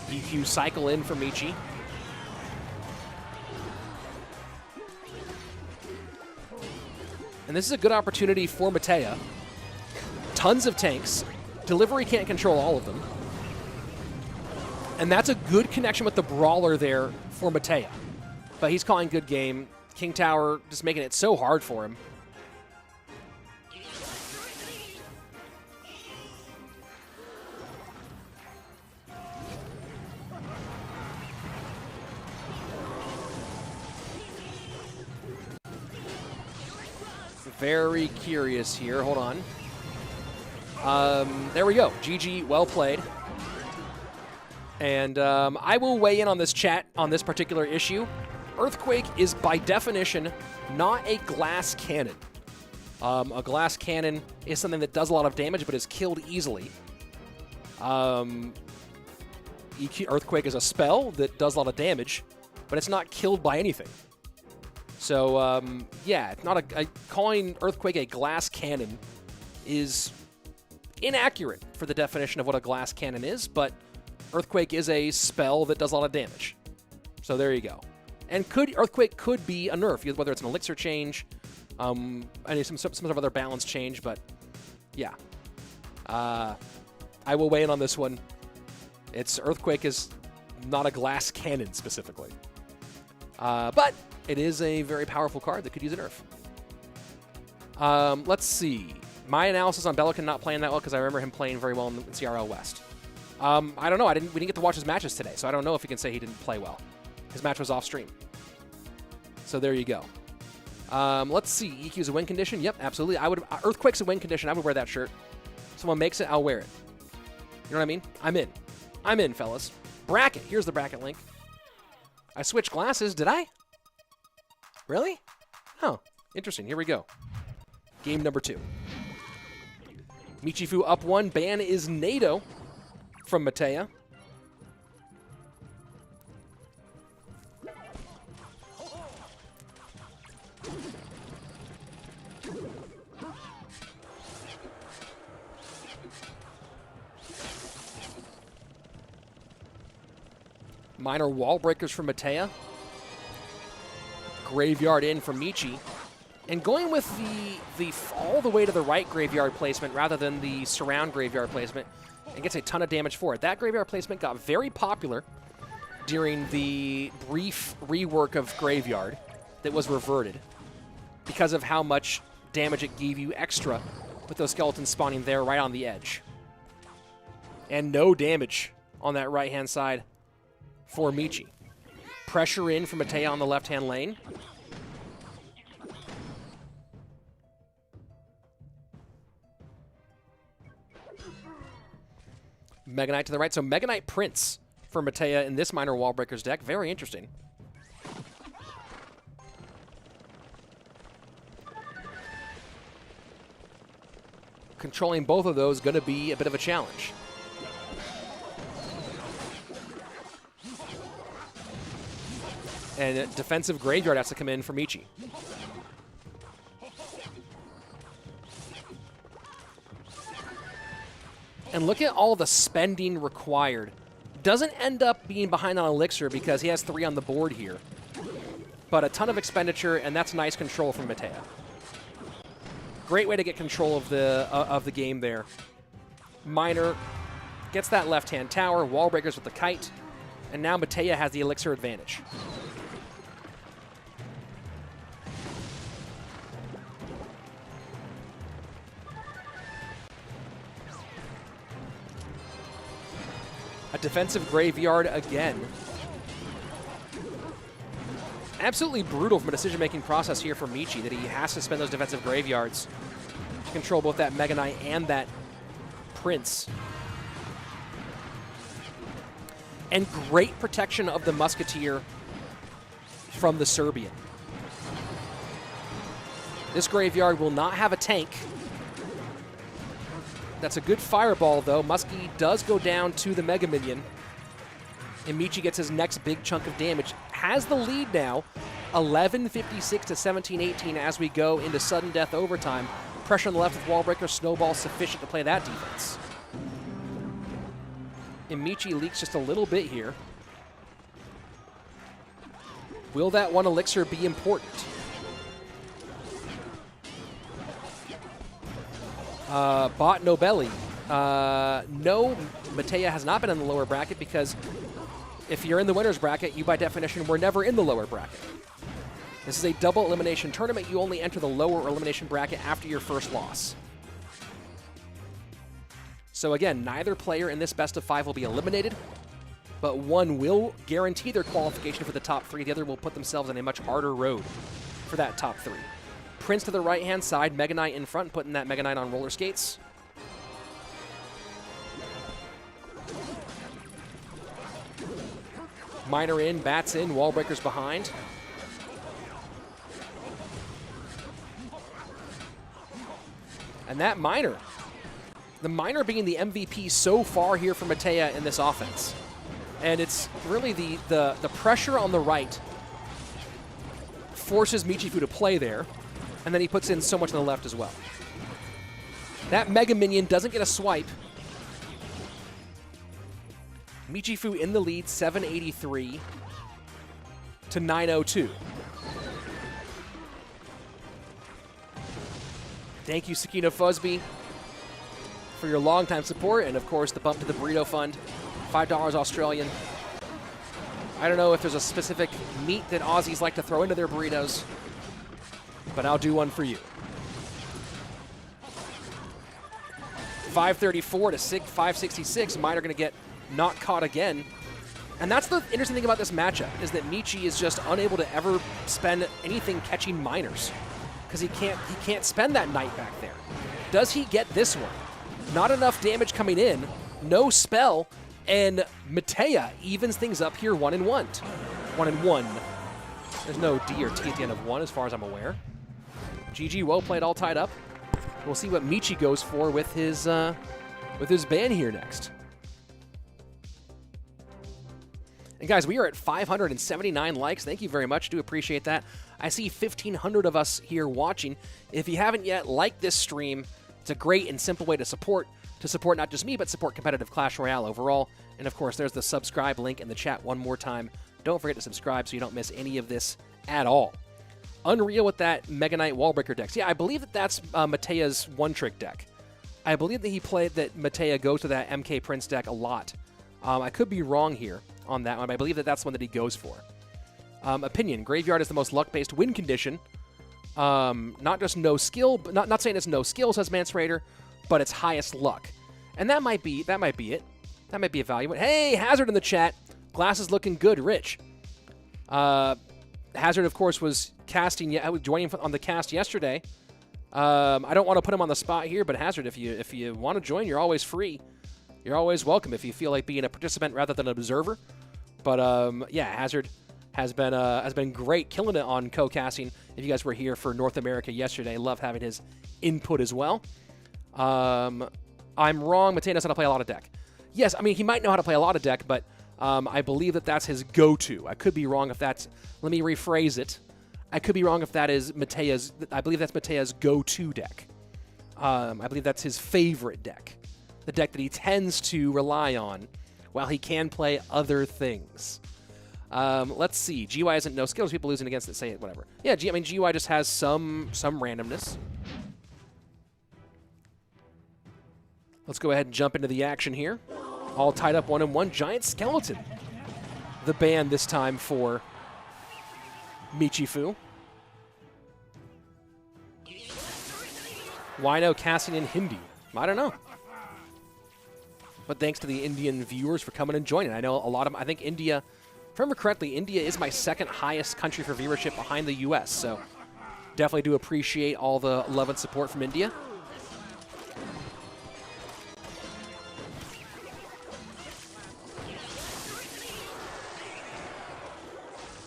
EQ cycle in for Michi. And this is a good opportunity for Mateja. Tons of tanks. Delivery can't control all of them. And that's a good connection with the Brawler there for Mateja. But he's calling good game. King Tower just making it so hard for him. Very curious here. Hold on. There we go. GG, well played. And I will weigh in on this chat on this particular issue. Earthquake is, by definition, not a glass cannon. A glass cannon is something that does a lot of damage but is killed easily. Earthquake is a spell that does a lot of damage, but it's not killed by anything. So, yeah, it's not calling Earthquake a glass cannon is inaccurate for the definition of what a glass cannon is, but Earthquake is a spell that does a lot of damage. So there you go. And Earthquake could be a nerf, whether it's an elixir change, some sort of other balance change, but yeah. I will weigh in on this one. Earthquake is not a glass cannon specifically. But it is a very powerful card that could use a nerf. Let's see. My analysis on BeliKin not playing that well because I remember him playing very well in CRL West. I don't know. We didn't get to watch his matches today, so I don't know if you can say he didn't play well. His match was off stream. So there you go. Let's see. EQ's a win condition. Yep, absolutely. Earthquake's a win condition. I would wear that shirt. Someone makes it, I'll wear it. You know what I mean? I'm in. I'm in, fellas. Bracket. Here's the bracket link. I switched glasses. Did I? Really? Oh, interesting. Here we go. Game number 2. Michifu up 1. Ban is NATO from Mateja. Minor wall breakers from Mateja. Graveyard in from Michi. And going with the all the way to the right graveyard placement rather than the surround graveyard placement, and gets a ton of damage for it. That graveyard placement got very popular during the brief rework of Graveyard that was reverted because of how much damage it gave you extra with those skeletons spawning there right on the edge. And no damage on that right-hand side for Michi. Pressure in from Mateja on the left-hand lane. Mega Knight to the right. So Mega Knight Prince for Mateja in this Minor Wall Breakers deck. Very interesting. Controlling both of those going to be a bit of a challenge. And defensive Graveyard has to come in for Michi. And look at all the spending required. Doesn't end up being behind on Elixir because he has 3 on the board here. But a ton of expenditure, and that's nice control from Mateja. Great way to get control of the game there. Minor gets that left-hand tower, wall breakers with the kite, and now Mateja has the Elixir advantage. A defensive Graveyard again. Absolutely brutal from a decision-making process here for Michi that he has to spend those defensive Graveyards to control both that Mega Knight and that Prince. And great protection of the Musketeer from the Serbian. This Graveyard will not have a tank. That's a good fireball, though. Muskie does go down to the Mega Minion. And Michi gets his next big chunk of damage. Has the lead now, 11:56 to 17:18 as we go into sudden death overtime. Pressure on the left with Wallbreaker, Snowball sufficient to play that defense. And Michi leaks just a little bit here. Will that one Elixir be important? Bot Nobelli. No, Mateja has not been in the lower bracket because if you're in the winner's bracket, you by definition were never in the lower bracket. This is a double elimination tournament. You only enter the lower elimination bracket after your first loss. So again, neither player in this best of 5 will be eliminated, but one will guarantee their qualification for the top 3. The other will put themselves on a much harder road for that top 3. Prince to the right-hand side, Mega Knight in front, putting that Mega Knight on roller skates. Minor in, bats in, wall breakers behind. And that Minor, the Minor being the MVP so far here for Mateja in this offense. And it's really the pressure on the right forces Michifu to play there. And then he puts in so much on the left as well. That Mega Minion doesn't get a swipe. Michifu in the lead, 783 to 902. Thank you, Sakina Fusby, for your longtime support, and of course the bump to the Burrito Fund, $5 Australian. I don't know if there's a specific meat that Aussies like to throw into their burritos, but I'll do one for you. 534 to 566. Minor going to get not caught again. And that's the interesting thing about this matchup, is that Michi is just unable to ever spend anything catching Minors, because he can't spend that Knight back there. Does he get this one? Not enough damage coming in, no spell, and Mateja evens things up here 1-1. 1-1. There's no D or T at the end of 1 as far as I'm aware. GG, well played, all tied up. We'll see what Michi goes for with his ban here next. And guys, we are at 579 likes. Thank you very much. Do appreciate that. I see 1,500 of us here watching. If you haven't yet, like this stream. It's a great and simple way to support not just me, but support competitive Clash Royale overall. And of course, there's the subscribe link in the chat one more time. Don't forget to subscribe so you don't miss any of this at all. Unreal with that Mega Knight Wallbreaker decks. Yeah, I believe that that's Mateja's one-trick deck. I believe that Mateja goes to that MK Prince deck a lot. I could be wrong here on that one, but I believe that that's the one that he goes for. Opinion. Graveyard is the most luck-based win condition. Not just no skill, but not saying it's no skill, says Mance Raider, but it's highest luck. And that might be it. That might be a value. Hey, Hazard in the chat. Glass is looking good, Rich. Hazard, of course, was joining on the cast yesterday. I don't want to put him on the spot here, but Hazard, if you want to join, you're always free. You're always welcome if you feel like being a participant rather than an observer. But yeah, Hazard has been great, killing it on co-casting. If you guys were here for North America yesterday, love having his input as well. I'm wrong. Mateja knows how to play a lot of deck. Yes, I mean, he might know how to play a lot of deck, but I believe that that's his go-to. I could be wrong if that's... Let me rephrase it. I could be wrong if that is Mateja's... I believe that's Mateja's go-to deck. I believe that's his favorite deck. The deck that he tends to rely on while he can play other things. Let's see. GUI isn't no skills. People losing against it, say it, whatever. Yeah, I mean, GUI just has some randomness. Let's go ahead and jump into the action here. All tied up 1-1. Giant Skeleton. The ban this time for Michifu. Wino casting in Hindi. I don't know. But thanks to the Indian viewers for coming and joining. I know a lot of them, I think India, if I remember correctly, India is my second highest country for viewership behind the US. So definitely do appreciate all the love and support from India.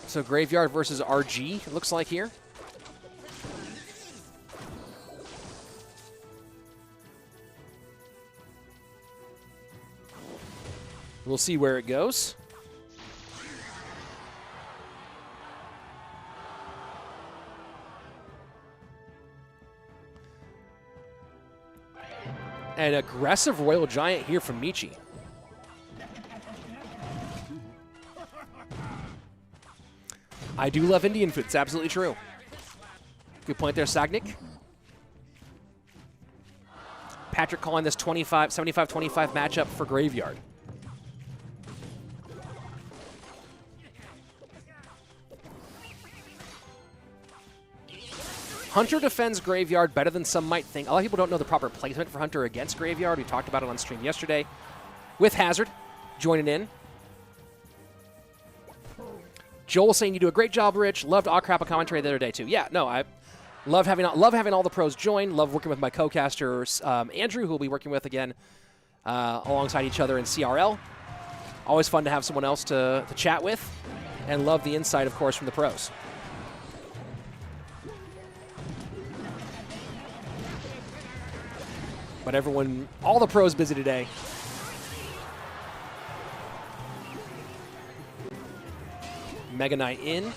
So Graveyard versus RG, it looks like here. We'll see where it goes. An aggressive Royal Giant here from Michi. I do love Indian food. It's absolutely true. Good point there, Sagnik. Patrick calling this 75-25 matchup for Graveyard. Hunter defends Graveyard better than some might think. A lot of people don't know the proper placement for Hunter against Graveyard. We talked about it on stream yesterday with Hazard joining in. Joel saying you do a great job, Rich. Loved Crappa commentary the other day too. Yeah, no, I love having all the pros join. Love working with my co-casters, Andrew, who we'll be working with again alongside each other in CRL. Always fun to have someone else to chat with, and love the insight, of course, from the pros. But all the pros busy today. Mega Knight in.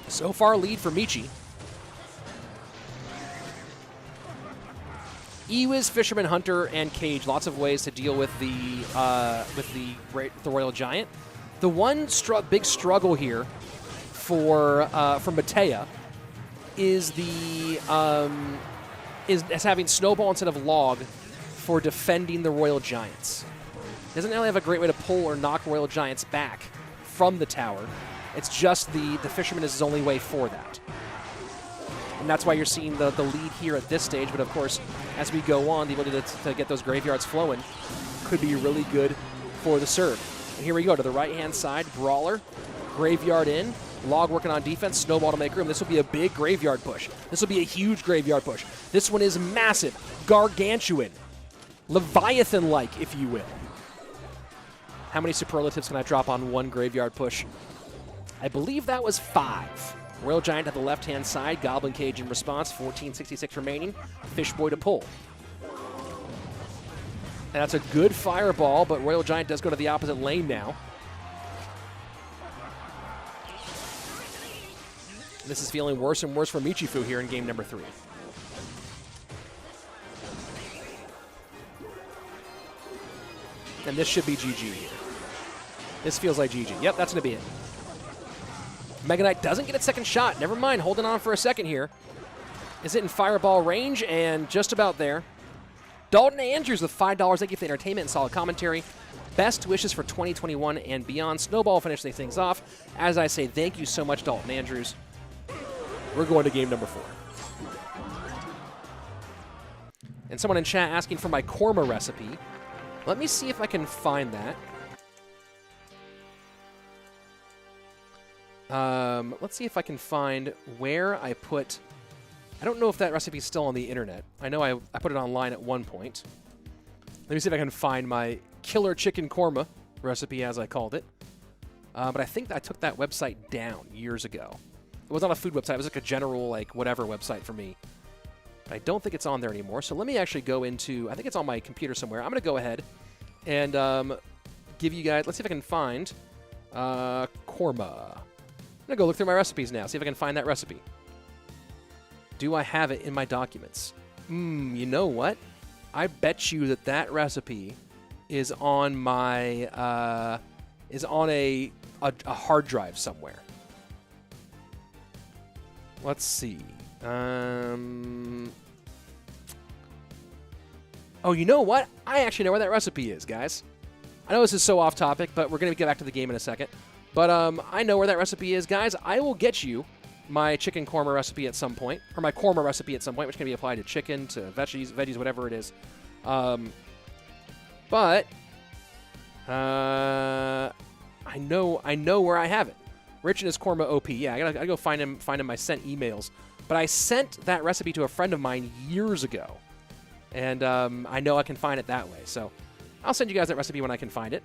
So far, lead for Michi. Ewiz, Fisherman, Hunter, and Cage. Lots of ways to deal with the Royal Giant. The one big struggle here for Mateja is is having Snowball instead of Log for defending the Royal Giants. Doesn't really have a great way to pull or knock Royal Giants back from the tower. It's just the Fisherman is his only way for that. And that's why you're seeing the lead here at this stage. But of course, as we go on, the ability to get those graveyards flowing could be really good for the serve. And here we go to the right-hand side. Brawler, Graveyard in. Log working on defense, Snowball to make room. This will be a big graveyard push. This will be a huge graveyard push. This one is massive, gargantuan, Leviathan-like, if you will. How many superlatives can I drop on one graveyard push? I believe that was 5. Royal Giant at the left-hand side, Goblin Cage in response, 1466 remaining, Fishboy to pull. And that's a good fireball, but Royal Giant does go to the opposite lane now. This is feeling worse and worse for Michifu here in game number 3. And this should be GG here. This feels like GG. Yep, that's going to be it. Mega Knight doesn't get its second shot. Never mind, holding on for a second here. Is it in fireball range? And just about there. Dalton Andrews with $5. Thank you for the entertainment and solid commentary. Best wishes for 2021 and beyond. Snowball finishing things off. As I say, thank you so much, Dalton Andrews. We're going to game number 4. And someone in chat asking for my korma recipe. Let me see if I can find that. Let's see if I can find where I put... I don't know if that recipe is still on the internet. I know I put it online at one point. Let me see if I can find my killer chicken korma recipe, as I called it. But I think I took that website down years ago. It was not a food website. It was like a general, like, whatever website for me. But I don't think it's on there anymore. So let me actually go into... I think it's on my computer somewhere. I'm going to go ahead and give you guys... Let's see if I can find korma. I'm going to go look through my recipes now, see if I can find that recipe. Do I have it in my documents? You know what? I bet you that that recipe is on my on a hard drive somewhere. Let's see. Oh, you know what? I actually know where that recipe is, guys. I know this is so off topic, but we're going to get back to the game in a second. But I know where that recipe is, guys. I will get you my chicken korma recipe at some point, or my korma recipe at some point, which can be applied to chicken, to veggies, whatever it is. But I know where I have it. Rich and his korma OP. Yeah, I gotta go find him my sent emails. But I sent that recipe to a friend of mine years ago, and I know I can find it that way. So I'll send you guys that recipe when I can find it.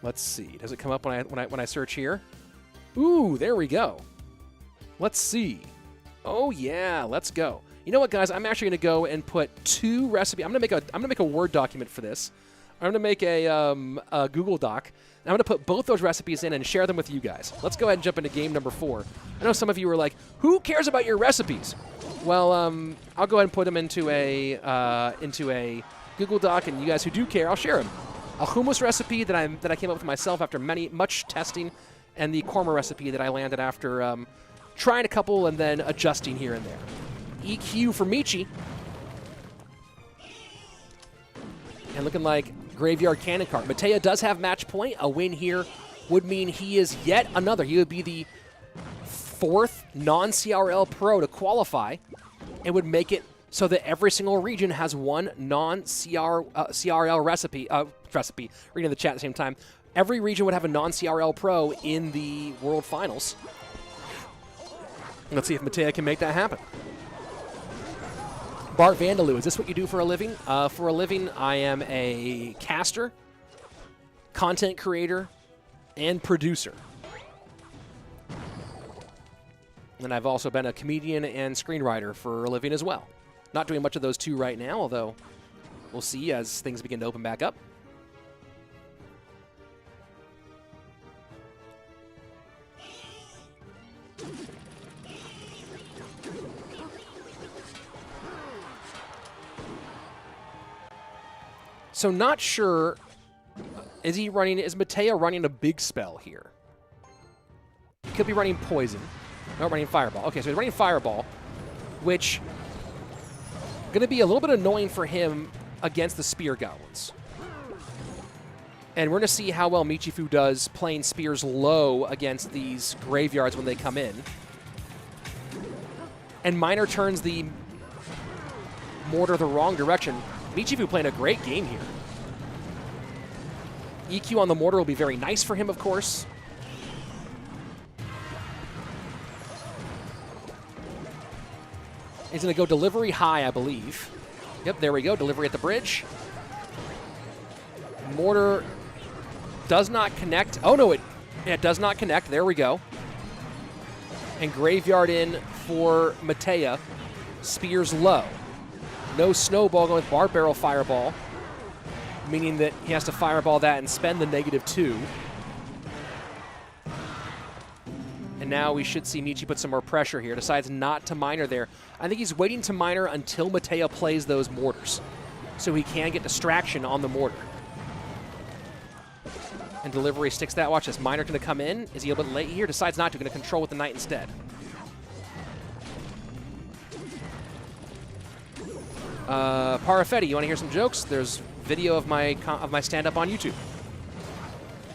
Let's see. Does it come up when I search here? Ooh, there we go. Let's see. Oh yeah, let's go. You know what, guys? I'm actually going to go and put 2 recipes. I'm going to make a Word document for this. I'm going to make a Google Doc. And I'm going to put both those recipes in and share them with you guys. Let's go ahead and jump into game number 4. I know some of you were like, "Who cares about your recipes?" Well, I'll go ahead and put them into a Google Doc, and you guys who do care, I'll share them. A hummus recipe that I came up with myself after much testing, and the korma recipe that I landed after trying a couple and then adjusting here and there. EQ for Michi. And looking like Graveyard Cannon Cart. Mateja does have match point. A win here would mean he is yet another. He would be the 4th non-CRL pro to qualify. It would make it so that every single region has one non-CRL recipe. Reading the chat at the same time. Every region would have a non-CRL pro in the World Finals. Let's see if Mateja can make that happen. Bart Vandaloo, is this what you do for a living? For a living, I am a caster, content creator, and producer. And I've also been a comedian and screenwriter for a living as well. Not doing much of those 2 right now, although we'll see as things begin to open back up. So not sure, is Mateja running a big spell here? He could be running Poison. No, running Fireball. Okay, so he's running Fireball, which going to be a little bit annoying for him against the Spear Goblins. And we're going to see how well Michifu does playing Spears low against these Graveyards when they come in. And Miner turns the Mortar the wrong direction. Michifu playing a great game here. EQ on the Mortar will be very nice for him, of course. He's going to go Delivery high, I believe. Yep, there we go. Delivery at the bridge. Mortar does not connect. Oh, no, it does not connect. There we go. And Graveyard in for Mateja. Spears low. No Snowball going with Bar Barrel Fireball, meaning that he has to Fireball that and spend the -2. And now we should see Michi put some more pressure here. Decides not to Miner there. I think he's waiting to Miner until Mateja plays those Mortars, so he can get distraction on the Mortar. And delivery sticks that. Watch this. Miner going to come in. Is he a little bit late here? Decides not to. Going to control with the Knight instead. Parafetti, you want to hear some jokes? There's video of my stand-up on YouTube.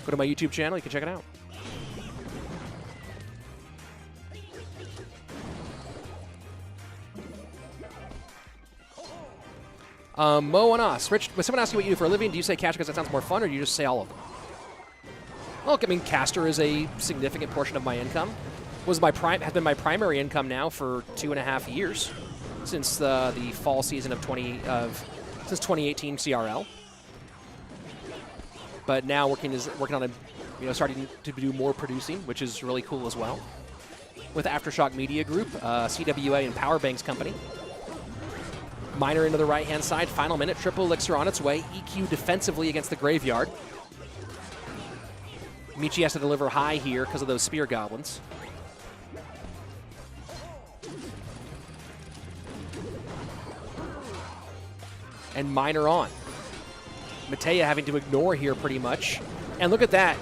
Go to my YouTube channel. You can check it out. Mo and us. Rich, when someone asks you what you do for a living, do you say caster because that sounds more fun, or do you just say all of them? Look, I mean, caster is a significant portion of my income. Has been my primary income now for 2.5 years, since the fall season of since 2018 CRL. But now working on starting to do more producing, which is really cool as well. With Aftershock Media Group, CWA and Powerbanks Company. Miner into the right-hand side. Final minute. Triple Elixir on its way. EQ defensively against the Graveyard. Michi has to deliver high here because of those Spear Goblins. And Miner on. Mateja having to ignore here pretty much. And look at that.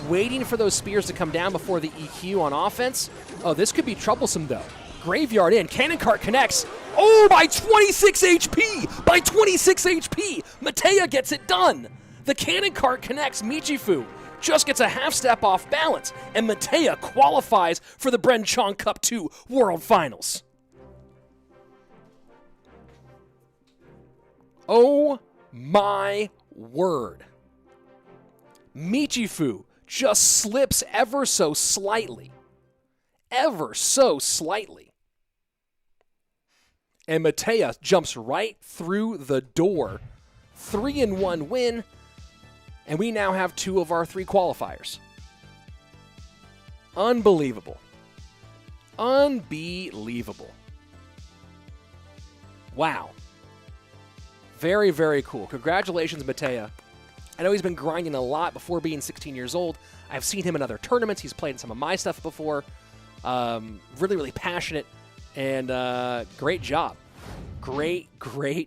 Waiting for those Spears to come down before the EQ on offense. Oh, this could be troublesome, though. Graveyard in. Cannon Cart connects. Oh, by 26 HP! By 26 HP! Mateja gets it done! The Cannon Cart connects. Michifu just gets a half step off balance. And Mateja qualifies for the Bren Chong Cup 2 World Finals. Oh my word. Michifu just slips ever so slightly. Ever so slightly. And Mateja jumps right through the door. 3-1 win. And we now have 2 of our 3 qualifiers. Unbelievable. Unbelievable. Wow. Very, very cool. Congratulations, Mateja. I know he's been grinding a lot before being 16 years old. I've seen him in other tournaments. He's played in some of my stuff before. Really, really passionate. And great job. Great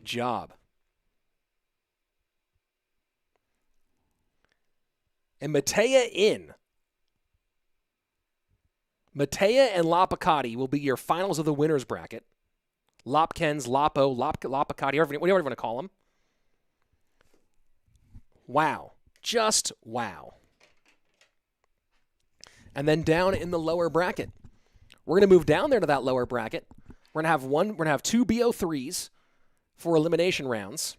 job. And Mateja in. Mateja and LaPoKaTi will be your finals of the winner's bracket. Lopkins, Lapo, LaPoKaTi, whatever you want to call them. Wow. Just wow. And then down in the lower bracket. We're going to move down there to that lower bracket. We're going to have 2 BO3s for elimination rounds.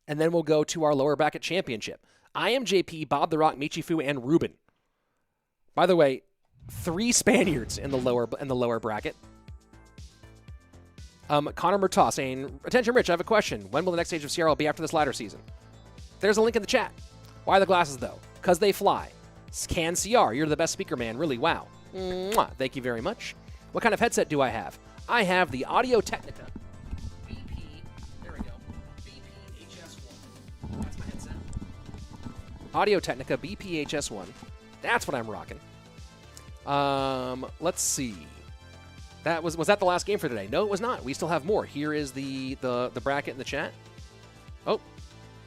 And then we'll go to our lower bracket championship. iAmJP, BobTheRock, Michifu, and RUBÉN. By the way, 3 Spaniards in the lower bracket. Connor Murtaugh saying, attention Rich, I have a question. When will the next stage of CRL be after this ladder season? There's a link in the chat. Why the glasses though? Because they fly. Can CR, you're the best speaker man, really, wow. Mwah. Thank you very much. What kind of headset do I have? I have the Audio Technica. There we go. BPHS1. That's my headset. Audio Technica BPHS1. That's what I'm rocking. Let's see. Was that the last game for today? No, it was not. We still have more. Here is the bracket in the chat. Oh,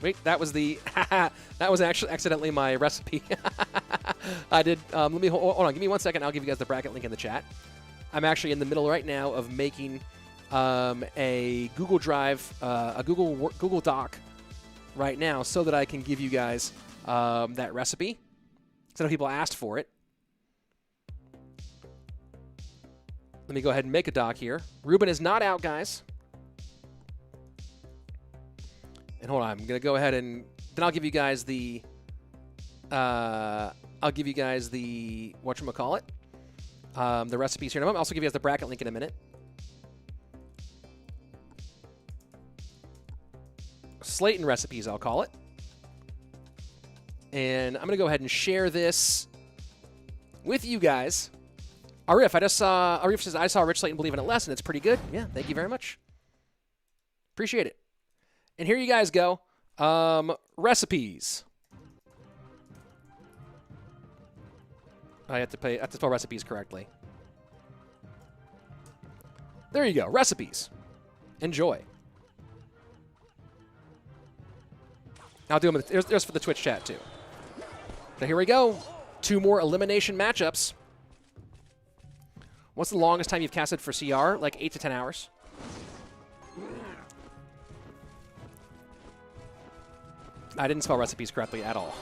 wait, that was that was actually accidentally my recipe. I did. Let me hold on. Give me 1 second. I'll give you guys the bracket link in the chat. I'm actually in the middle right now of making a Google Drive, a Google Doc right now, so that I can give you guys that recipe. So people asked for it. Let me go ahead and make a doc here. RUBÉN is not out, guys. And hold on, I'm gonna go ahead and then I'll give you guys the whatchamacallit, the recipes here in a moment. I'll also give you guys the bracket link in a minute. Slaton recipes, I'll call it. And I'm gonna go ahead and share this with you guys. Arif, Arif says, I saw Rich Slaton Believe in It Less, and it's pretty good. Yeah, thank you very much. Appreciate it. And here you guys go. Recipes. I have to spell recipes correctly. There you go. Recipes. Enjoy. I'll do them. There's for the Twitch chat, too. So here we go. 2 more elimination matchups. What's the longest time you've casted for CR? Like 8 to 10 hours. I didn't spell recipes correctly at all.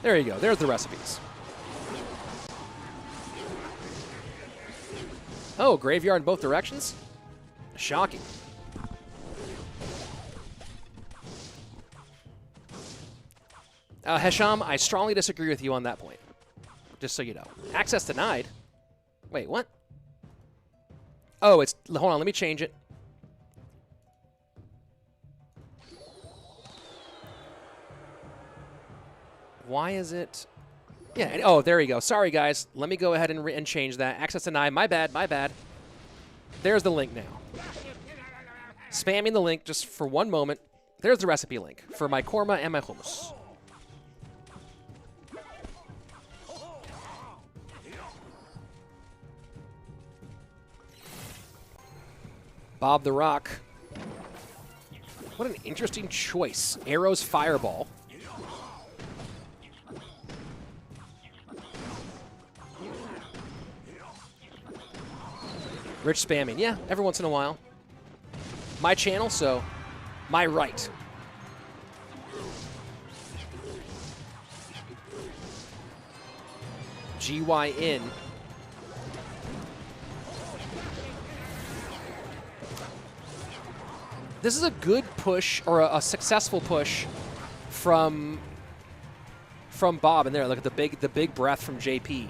There you go. There's the recipes. Oh, graveyard in both directions? Shocking. Hesham, I strongly disagree with you on that point. Just so you know. Access denied? Wait, what? Oh, it's... Hold on, let me change it. Why is it... Yeah, oh, there you go. Sorry, guys. Let me go ahead and change that. Access denied. My bad, my bad. There's the link now. Spamming the link just for one moment. There's the recipe link for my korma and my hummus. BobTheRock. What an interesting choice. Arrows Fireball. Rich spamming. Yeah, every once in a while. My channel, so my right. GYN. This is a good push, or a successful push from Bob in there. Look at the big breath from JP.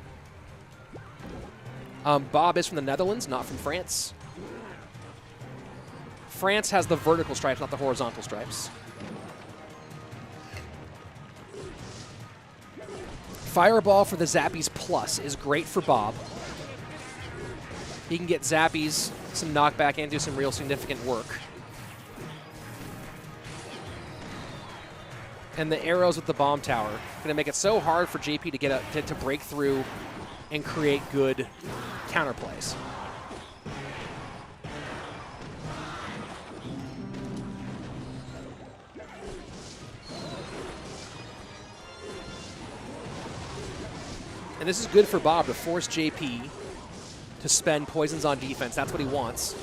Bob is from the Netherlands, not from France. France has the vertical stripes, not the horizontal stripes. Fireball for the Zappies Plus is great for Bob. He can get Zappies some knockback and do some real significant work. And the arrows with the bomb tower going to make it so hard for JP to get to break through and create good counterplays. And this is good for Bob to force JP to spend poisons on defense. That's what he wants.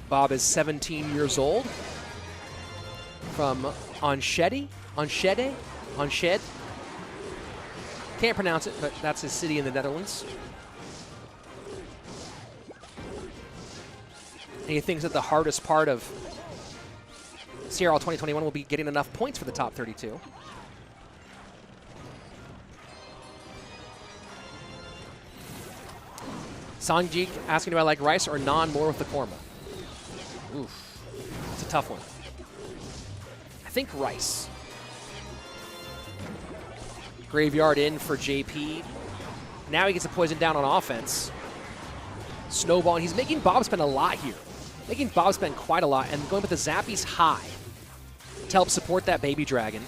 Bob is 17 years old from Enschede. Can't pronounce it, but that's his city in the Netherlands. And he thinks that the hardest part of CRL 2021 will be getting enough points for the top 32. Sangjik asking, do I like rice or naan more with the korma? Oof, it's a tough one. I think rice. Graveyard in for JP. Now he gets a poison down on offense. Snowball, and he's making Bob spend a lot here. Making Bob spend quite a lot, and going with the Zappies high to help support that baby dragon.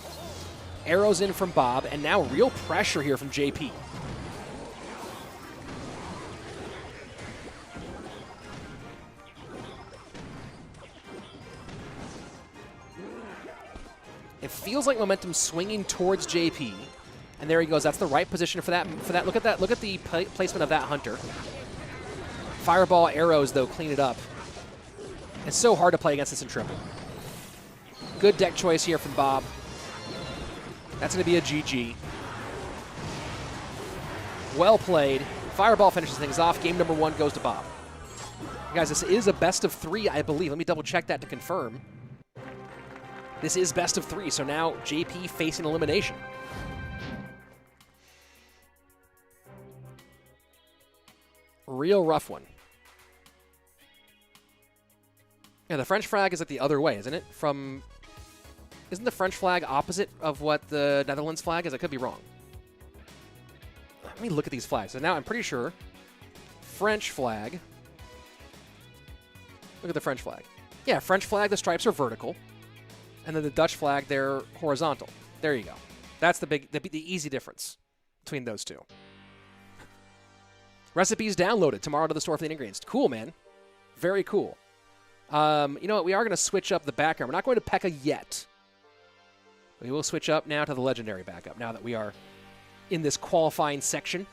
Arrows in from Bob, and now real pressure here from JP. It feels like momentum swinging towards JP. And there he goes. That's the right position for that. Look at that. Look at the placement of that hunter. Fireball arrows, though, clean it up. It's so hard to play against this in triple. Good deck choice here from Bob. That's going to be a GG. Well played. Fireball finishes things off. Game number 1 goes to Bob. Guys, this is a best of 3, I believe. Let me double check that to confirm. This is best of 3, so now JP facing elimination. Real rough one. Yeah, the French flag is like the other way, isn't it? Isn't the French flag opposite of what the Netherlands flag is? I could be wrong. Let me look at these flags. So now I'm pretty sure French flag. Look at the French flag. Yeah, French flag, the stripes are vertical. And then the Dutch flag, they're horizontal. There you go. That's the easy difference between those two. Recipes downloaded tomorrow to the store for the ingredients. Cool, man. Very cool. You know what? We are going to switch up the background. We're not going to P.E.K.K.A yet. We will switch up now to the legendary backup now that we are in this qualifying section.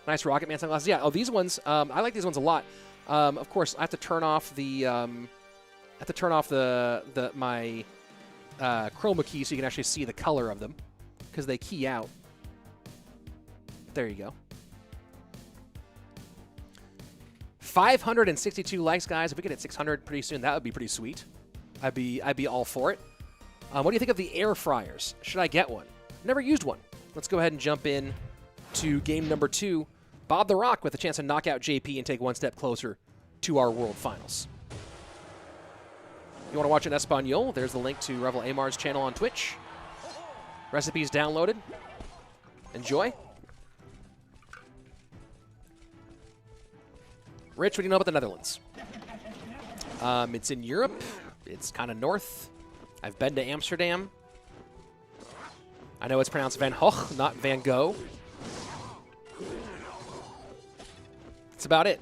Nice Rocket Man sunglasses. Yeah, oh, these ones, I like these ones a lot. Of course, I have to turn off the, my chroma key so you can actually see the color of them because they key out. There you go. 562 likes, guys. If we get at 600 pretty soon, that would be pretty sweet. I'd be all for it. What do you think of the air fryers? Should I get one? Never used one. Let's go ahead and jump in to game number 2. BobTheRock with a chance to knock out JP and take one step closer to our World Finals. You want to watch in Espanol? There's the link to Revel Amar's channel on Twitch. Recipes downloaded. Enjoy. Rich, what do you know about the Netherlands? It's in Europe. It's kind of north. I've been to Amsterdam. I know it's pronounced Van Gogh, not Van Gogh. That's about it.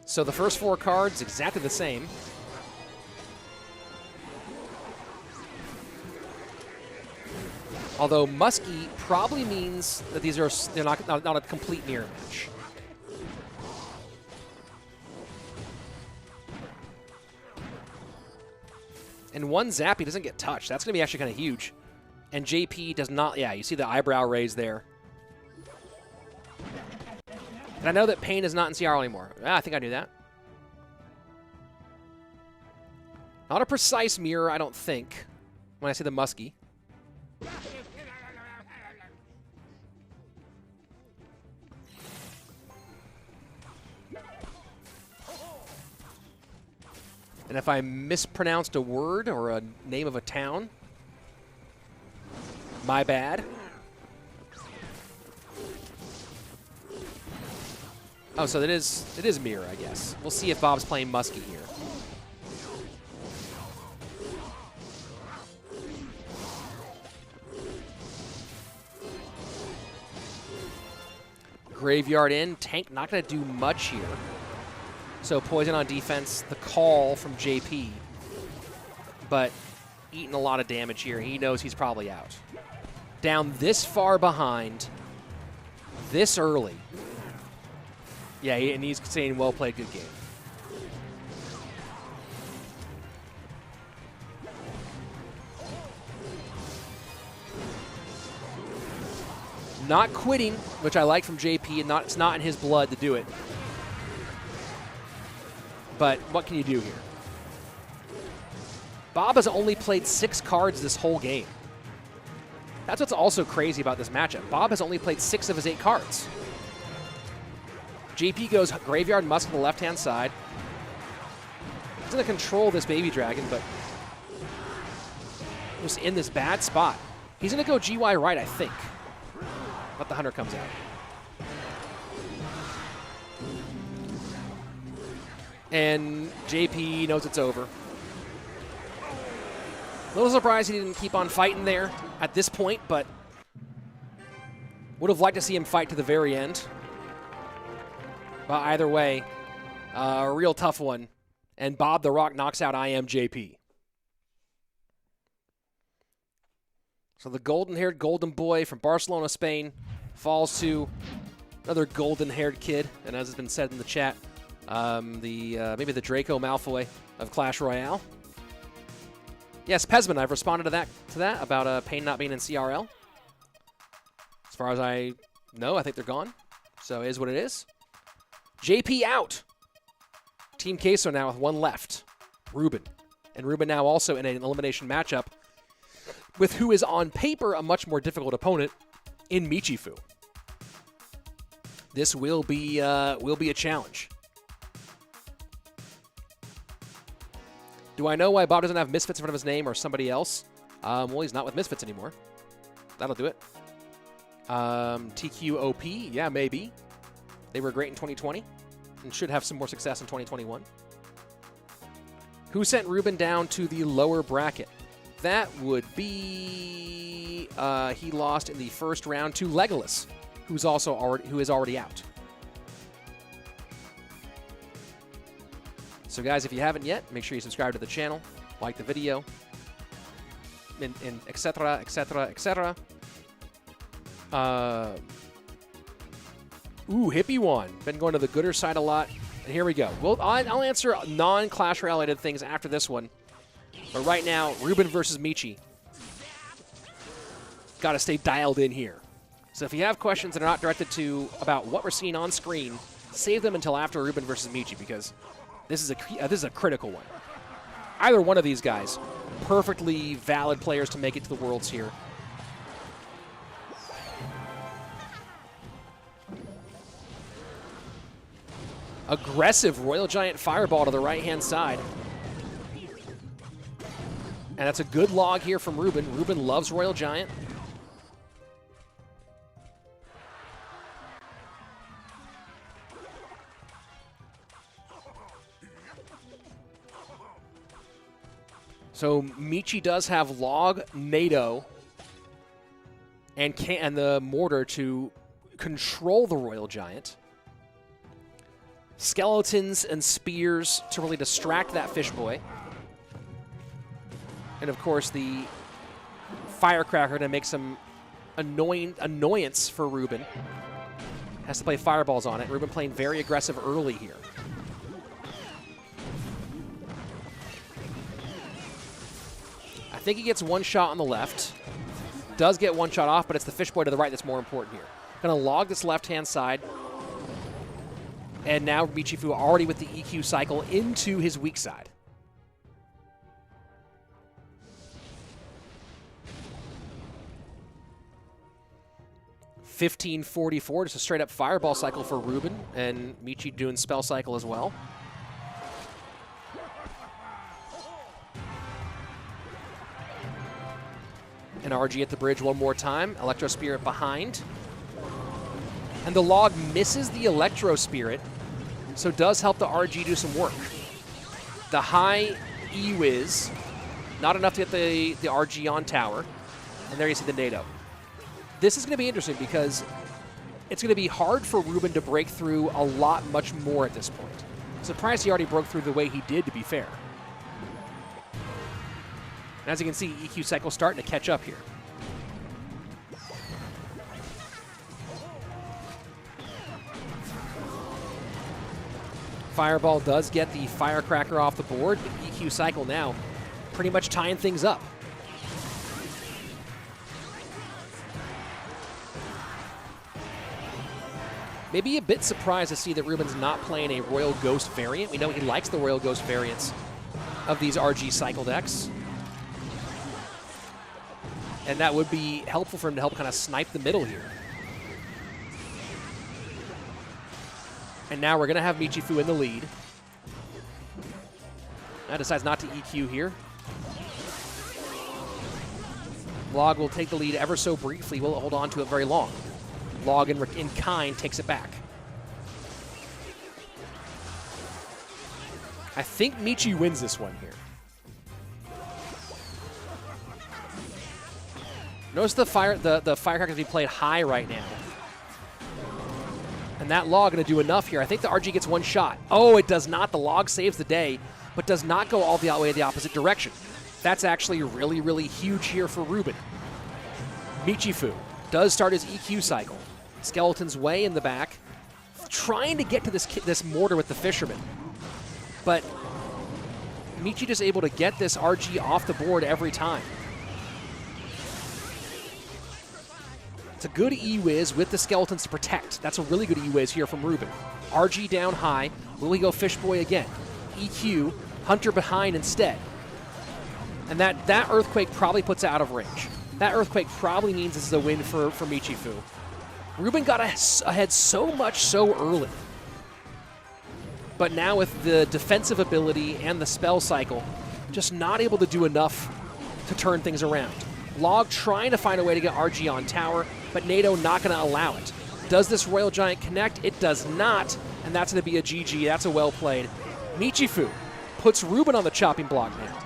So the first 4 cards, exactly the same. Although musky probably means that they're not a complete mirror match. And one Zappy doesn't get touched. That's going to be actually kind of huge. And JP does not, yeah, you see the eyebrow raise there. And I know that Pain is not in CR anymore. I think I knew that. Not a precise mirror, I don't think, when I say the musky. And if I mispronounced a word or a name of a town, my bad. Oh, so it is mirror, I guess. We'll see if Bob's playing musky here. Graveyard in. Tank not going to do much here. So poison on defense, the call from JP. But eating a lot of damage here. He knows he's probably out. Down this far behind, this early. Yeah, and he's saying, well played, good game. Not quitting, which I like from JP, and it's not in his blood to do it. But what can you do here? Bob has only played 6 cards this whole game. That's what's also crazy about this matchup. Bob has only played 6 of his 8 cards. JP goes Graveyard Musk on the left-hand side. He's going to control this Baby Dragon, but just in this bad spot. He's going to go GY right, I think. But the Hunter comes out. And JP knows it's over. A little surprised he didn't keep on fighting there at this point, but would have liked to see him fight to the very end. But either way, a real tough one. And BobTheRock knocks out iAmJP. So the golden-haired golden boy from Barcelona, Spain, falls to another golden-haired kid. And as has been said in the chat, maybe the Draco Malfoy of Clash Royale. Yes, Pesman, I've responded to that about Pain not being in CRL. As far as I know, I think they're gone. So it is what it is. JP out. Team Queso now with 1 left. RUBÉN. And RUBÉN now also in an elimination matchup with who is on paper a much more difficult opponent in Michifu. This will be a challenge. Do I know why Bob doesn't have Misfits in front of his name or somebody else? Well, he's not with Misfits anymore. That'll do it. TQOP, yeah, maybe. They were great in 2020. and should have some more success in 2021. Who sent RUBÉN down to the lower bracket? That would be he lost in the first round to Legolas, who is already out. So guys, if you haven't yet, make sure you subscribe to the channel, like the video, and etc., etc., etc. Ooh, Hippie one. Been going to the gooder side a lot. And here we go. Well, I'll answer non-Clash Royale related things after this one. But right now, RUBÉN versus Michi. Got to stay dialed in here. So if you have questions that are not directed to about what we're seeing on screen, save them until after RUBÉN versus Michi, because this is a critical one. Either one of these guys, perfectly valid players to make it to the Worlds here. Aggressive Royal Giant Fireball to the right-hand side. And that's a good log here from RUBÉN. RUBÉN loves Royal Giant. So Michi does have log, NATO, and the mortar to control the Royal Giant. Skeletons and spears to really distract that fish boy. And of course the firecracker to make some annoyance for RUBÉN. Has to play fireballs on it. RUBÉN playing very aggressive early here. I think he gets one shot on the left. Does get one shot off, but it's the fish boy to the right that's more important here. Gonna log this left-hand side. And now Michifu already with the EQ cycle into his weak side. $15.44, just a straight-up fireball cycle for RUBÉN, and Michi doing spell cycle as well. And RG at the bridge one more time. Electro Spirit behind. And the log misses the Electro Spirit, so does help the RG do some work. The high E-Wiz, not enough to get the RG on tower. And there you see the NATO. This is going to be interesting because it's going to be hard for RUBÉN to break through a lot much more at this point. Surprised he already broke through the way he did, to be fair. And as you can see, EQ cycle starting to catch up here. Fireball does get the firecracker off the board, but EQ cycle now pretty much tying things up. Maybe a bit surprised to see that RUBÉN's not playing a Royal Ghost variant. We know he likes the Royal Ghost variants of these RG cycle decks. And that would be helpful for him to help kind of snipe the middle here. And now we're going to have Michifu in the lead. Now decides not to EQ here. Log will take the lead ever so briefly. Will hold on to it very long. Log in kind takes it back. I think Michi wins this one here. Notice the firecracker being played high right now. And that log going to do enough here. I think the RG gets one shot. Oh, it does not. The log saves the day, but does not go all the way the opposite direction. That's actually really, really huge here for RUBÉN. Michifu does start his EQ cycle. Skeleton's way in the back, trying to get to this mortar with the fisherman. But Michi just able to get this RG off the board every time. It's a good E-Wiz with the skeletons to protect. That's a really good E-Wiz here from RUBÉN. RG down high. Will he go Fish Boy again? EQ, Hunter behind instead. And that Earthquake probably puts it out of range. That Earthquake probably means this is a win for Michifu. RUBÉN got ahead so much so early. But now with the defensive ability and the spell cycle, just not able to do enough to turn things around. Log trying to find a way to get RG on tower, but NATO not going to allow it. Does this Royal Giant connect? It does not, and And that's going to be a GG. That's a well played. Michifu puts RUBÉN on the chopping block now.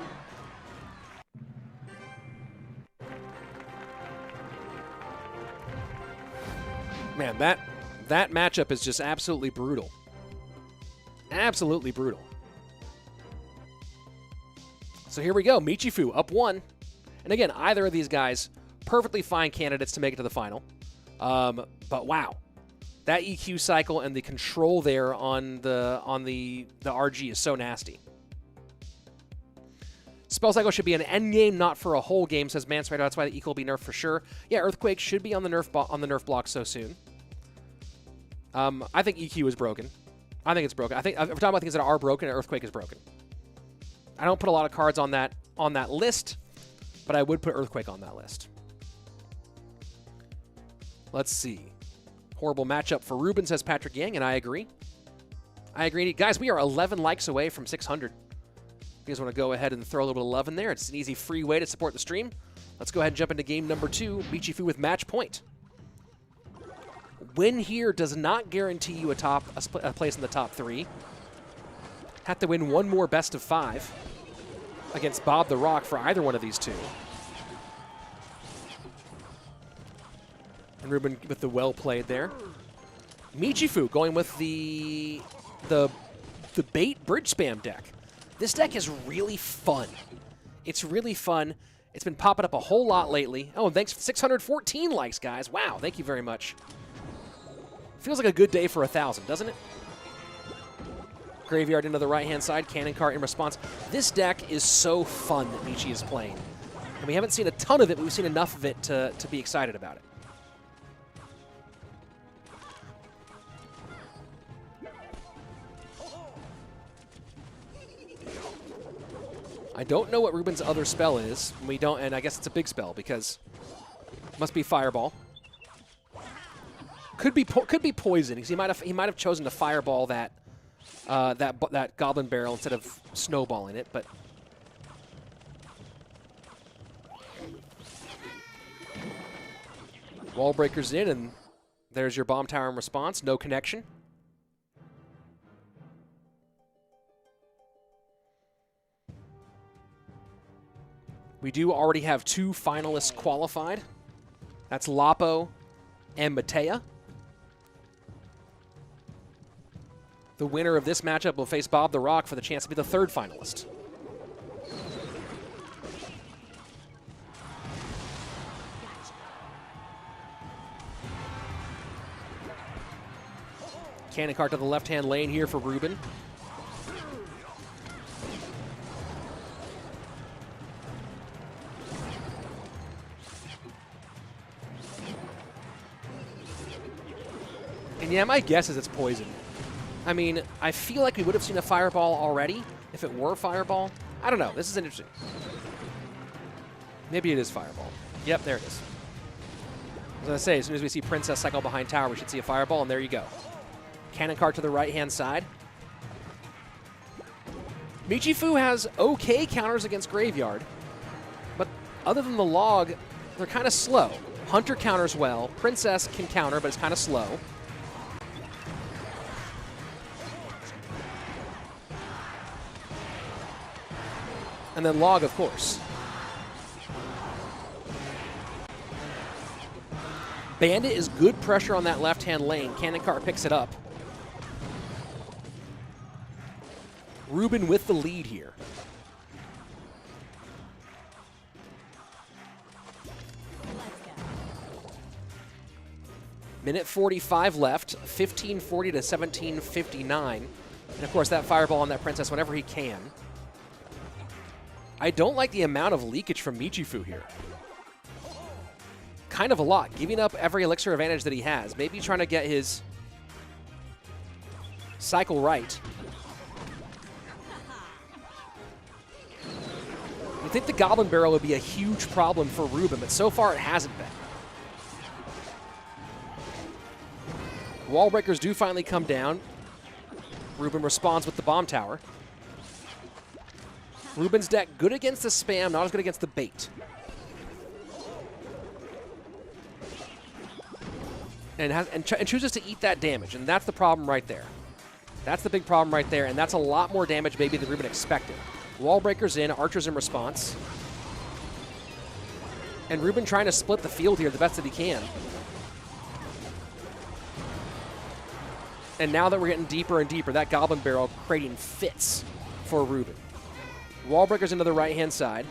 Man, that matchup is just absolutely brutal. Absolutely brutal. So here we go. Michifu up 1. And again, either of these guys, perfectly fine candidates to make it to the final. But wow. That EQ cycle and the control there on the RG is so nasty. Spell cycle should be an end game, not for a whole game, says Mansfighter. That's why the EQ will be nerfed for sure. Yeah, Earthquake should be on the nerf block so soon. I think EQ is broken. I think it's broken. I think if we're talking about things that are broken, Earthquake is broken. I don't put a lot of cards on that list, but I would put Earthquake on that list. Let's see. Horrible matchup for RUBÉN, says Patrick Yang, and I agree. I agree. Guys, we are 11 likes away from 600. If you guys want to go ahead and throw a little bit of love in there, it's an easy, free way to support the stream. Let's go ahead and jump into game number 2, Michifu with match point. Win here does not guarantee you a place in the top 3. Have to win one more best of 5 against BobTheRock for either one of these two. And RUBÉN with the well played there. Michifu going with the bait bridge spam deck. This deck is really fun. It's really fun. It's been popping up a whole lot lately. Oh, and thanks for 614 likes, guys. Wow, thank you very much. Feels like a good day for 1,000, doesn't it? Graveyard into the right-hand side, Cannon Cart in response. This deck is so fun that Michi is playing. And we haven't seen a ton of it, but we've seen enough of it to be excited about it. I don't know what RUBÉN's other spell is. We don't, and I guess it's a big spell because it must be Fireball. Could be poison because he might have chosen to Fireball that Goblin Barrel instead of snowballing it, but Wall Breaker's in, and there's your Bomb Tower in response. No connection. We do already have 2 finalists qualified. That's Lapo and Mateja. The winner of this matchup will face BobTheRock for the chance to be the 3rd finalist. Cannon Cart to the left-hand lane here for RUBÉN. And yeah, my guess is it's poison. I mean, I feel like we would have seen a Fireball already if it were Fireball. I don't know. This is interesting. Maybe it is Fireball. Yep, there it is. I was going to say, as soon as we see Princess cycle behind tower, we should see a Fireball, and there you go. Cannon Cart to the right-hand side. Michifu has okay counters against Graveyard, but other than the log, they're kind of slow. Hunter counters well. Princess can counter, but it's kind of slow. And then log, of course. Bandit is good pressure on that left-hand lane. Cannon Cart picks it up. RUBÉN with the lead here. Minute 45 left, 1540 to 1759. And of course that Fireball on that Princess whenever he can. I don't like the amount of leakage from Michifu here. Kind of a lot, giving up every elixir advantage that he has. Maybe trying to get his cycle right. You'd think the Goblin Barrel would be a huge problem for RUBÉN, but so far it hasn't been. Wall breakers do finally come down. RUBÉN responds with the Bomb Tower. RUBÉN's deck good against the spam, not as good against the bait. And chooses to eat that damage, and that's the problem right there. That's the big problem right there, and that's a lot more damage maybe than RUBÉN expected. Wall breakers in, archers in response. And RUBÉN trying to split the field here the best that he can. And now that we're getting deeper and deeper, that Goblin Barrel creating fits for RUBÉN. Wall breakers into the right-hand side.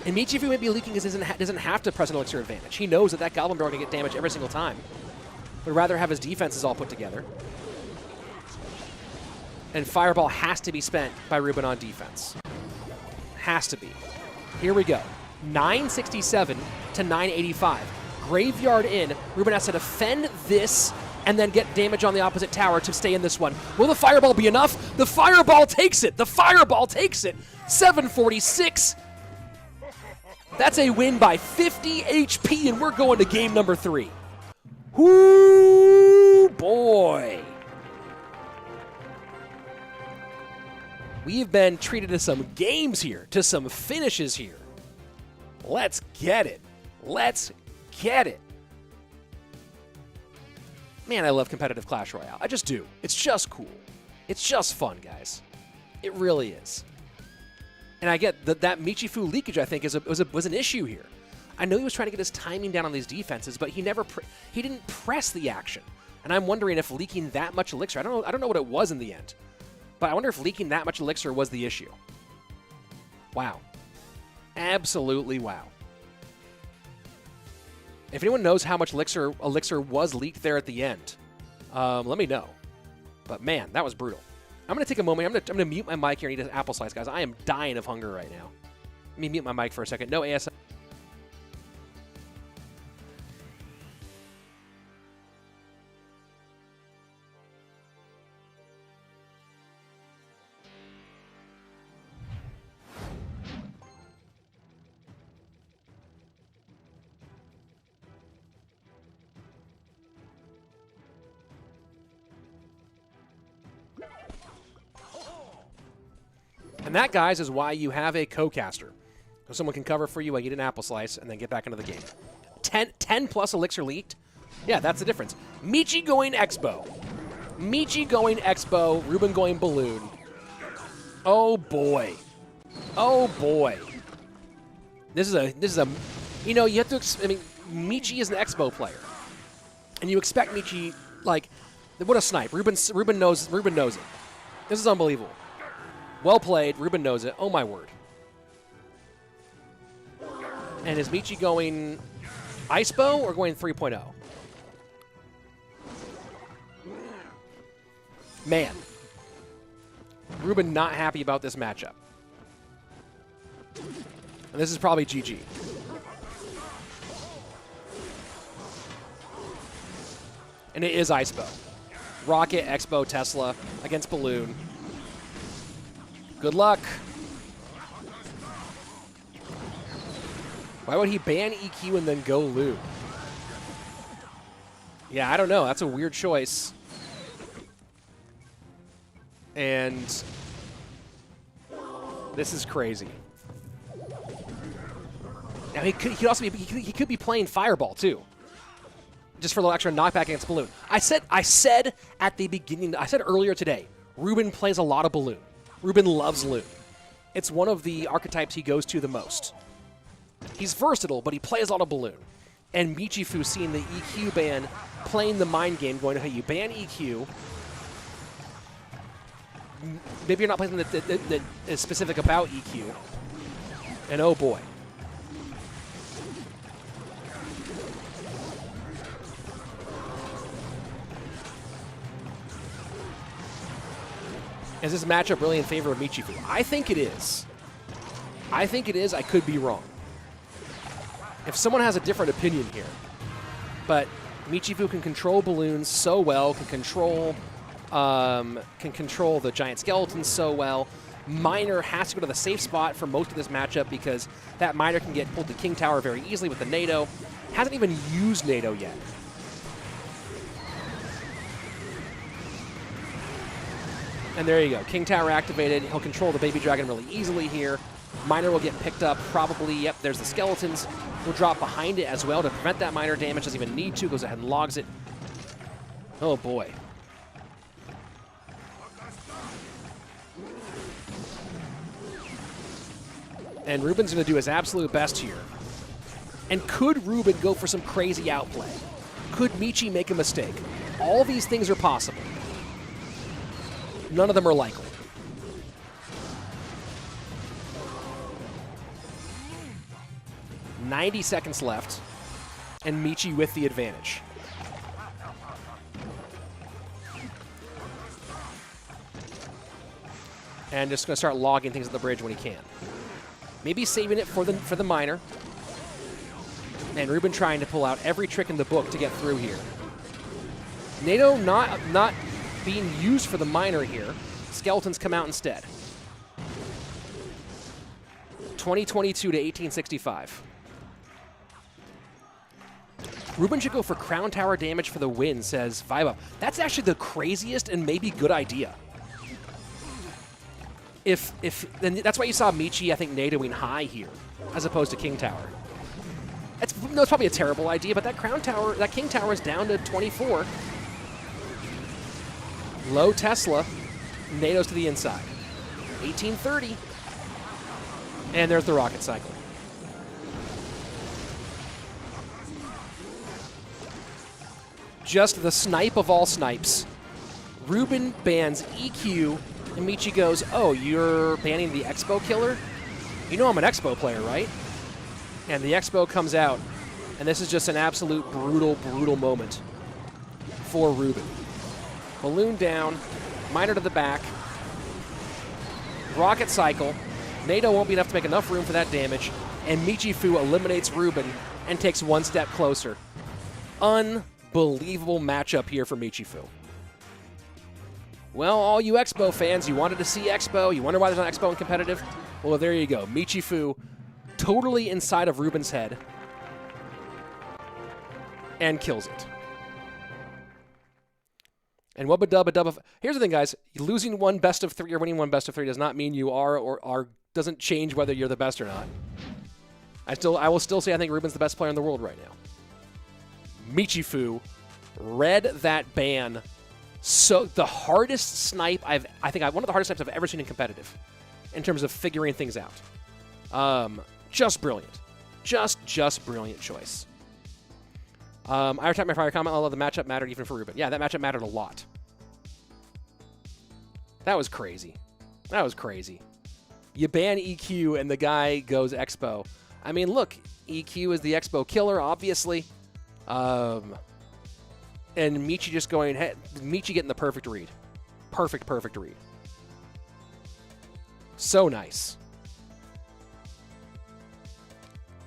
And Michifu may be leaking because he doesn't have to press an elixir advantage. He knows that that Goblin Barrel can get damage every single time. Would rather have his defenses all put together. And Fireball has to be spent by RUBÉN on defense. Has to be. Here we go. 967 to 985. Graveyard in. RUBÉN has to defend this and then get damage on the opposite tower to stay in this one. Will the Fireball be enough? The Fireball takes it. The Fireball takes it. 746. That's a win by 50 HP, and we're going to game number 3. Whoo, boy. We've been treated to some games here, to some finishes here. Let's get it. Let's get it. Man, I love competitive Clash Royale. I just do. It's just cool. It's just fun, guys. It really is. And I get that Michifu leakage, I think, was an issue here. I know he was trying to get his timing down on these defenses, but he didn't press the action. And I'm wondering if leaking that much elixir, I don't know what it was in the end, but I wonder if leaking that much elixir was the issue. Wow. Absolutely wow. If anyone knows how much elixir was leaked there at the end, let me know. But man, that was brutal. I'm going to take a moment. I'm going to mute my mic here and eat an apple slice, guys. I am dying of hunger right now. Let me mute my mic for a second. No ASM. And that, guys, is why you have a co-caster. So someone can cover for you while you eat an apple slice and then get back into the game. 10 plus elixir leaked. Yeah, that's the difference. Michi going Expo. Michi going Expo. RUBÉN going Balloon. Oh, boy. Oh, boy. This is a, you know, you have to, I mean, Michi is an Expo player. And you expect Michi, like, what a snipe. RUBÉN knows it. This is unbelievable. Well played. RUBÉN knows it. Oh, my word. And is Michi going Ice-Bow or going 3.0? Man. RUBÉN not happy about this matchup. And this is probably GG. And it is Ice-Bow. Rocket, Expo, Tesla against Balloon. Good luck. Why would he ban EQ and then go Lou? Yeah, I don't know. That's a weird choice. And this is crazy. Now he could be playing Fireball too, just for a little extra knockback against Balloon. I said at the beginning. I said earlier today. RUBÉN plays a lot of Balloon. RUBÉN loves Loon. It's one of the archetypes he goes to the most. He's versatile, but he plays a lot of Balloon. And Michifu seeing the EQ ban, playing the mind game, going, hey, you ban EQ. Maybe you're not playing that is specific about EQ. And oh boy. Is this matchup really in favor of Michifu? I think it is. I think it is. I could be wrong. If someone has a different opinion here. But Michifu can control balloons so well, can control the giant skeletons so well. Miner has to go to the safe spot for most of this matchup because that Miner can get pulled to King Tower very easily with the NATO. Hasn't even used NATO yet. And there you go. King Tower activated. He'll control the Baby Dragon really easily here. Miner will get picked up probably. Yep, there's the skeletons. He'll drop behind it as well to prevent that miner damage. Doesn't even need to. Goes ahead and logs it. Oh, boy. And RUBÉN's going to do his absolute best here. And could RUBÉN go for some crazy outplay? Could Michi make a mistake? All these things are possible. None of them are likely. "90 seconds left, and Michi with the advantage. And just going to start logging things at the bridge when he can. Maybe saving it for the miner. And RUBÉN trying to pull out every trick in the book to get through here. NATO not being used for the miner here. Skeletons come out instead. 2022 to 1865. RUBÉN should go for Crown Tower damage for the win, says Vibe Up. That's actually the craziest and maybe good idea. Then that's why you saw Michi, I think, NATOing high here, as opposed to King Tower. It's probably a terrible idea, but that Crown Tower, that King Tower is down to 24. Low Tesla, NATO's to the inside. 1830. And there's the rocket cycle. Just the snipe of all snipes. RUBÉN bans EQ, and Michi goes, "Oh, you're banning the Expo killer? You know I'm an Expo player, right?" And the Expo comes out, and this is just an absolute brutal, brutal moment for RUBÉN. Balloon down, miner to the back, rocket cycle. NATO won't be enough to make enough room for that damage, and Michifu eliminates RUBÉN and takes one step closer. Unbelievable matchup here for Michifu. Well, all you Expo fans, you wanted to see Expo, you wonder why there's not Expo in competitive? Well, there you go. Michifu totally inside of RUBÉN's head and kills it. And wubba-dubba-dubba. Here's the thing, guys. Losing one best of 3 or winning one best of 3 does not mean you are or are doesn't change whether you're the best or not. I will still say I think RUBÉN's the best player in the world right now. Michifu read that ban. So the hardest snipe one of the hardest snipes I've ever seen in competitive in terms of figuring things out. Just brilliant. Just brilliant choice. I retract my prior comment, although the matchup mattered even for RUBÉN. Yeah, that matchup mattered a lot. That was crazy. That was crazy. You ban EQ and the guy goes Expo. I mean, look, EQ is the Expo killer, obviously. And Michi just going, hey, Michi getting the perfect read. Perfect read. So nice.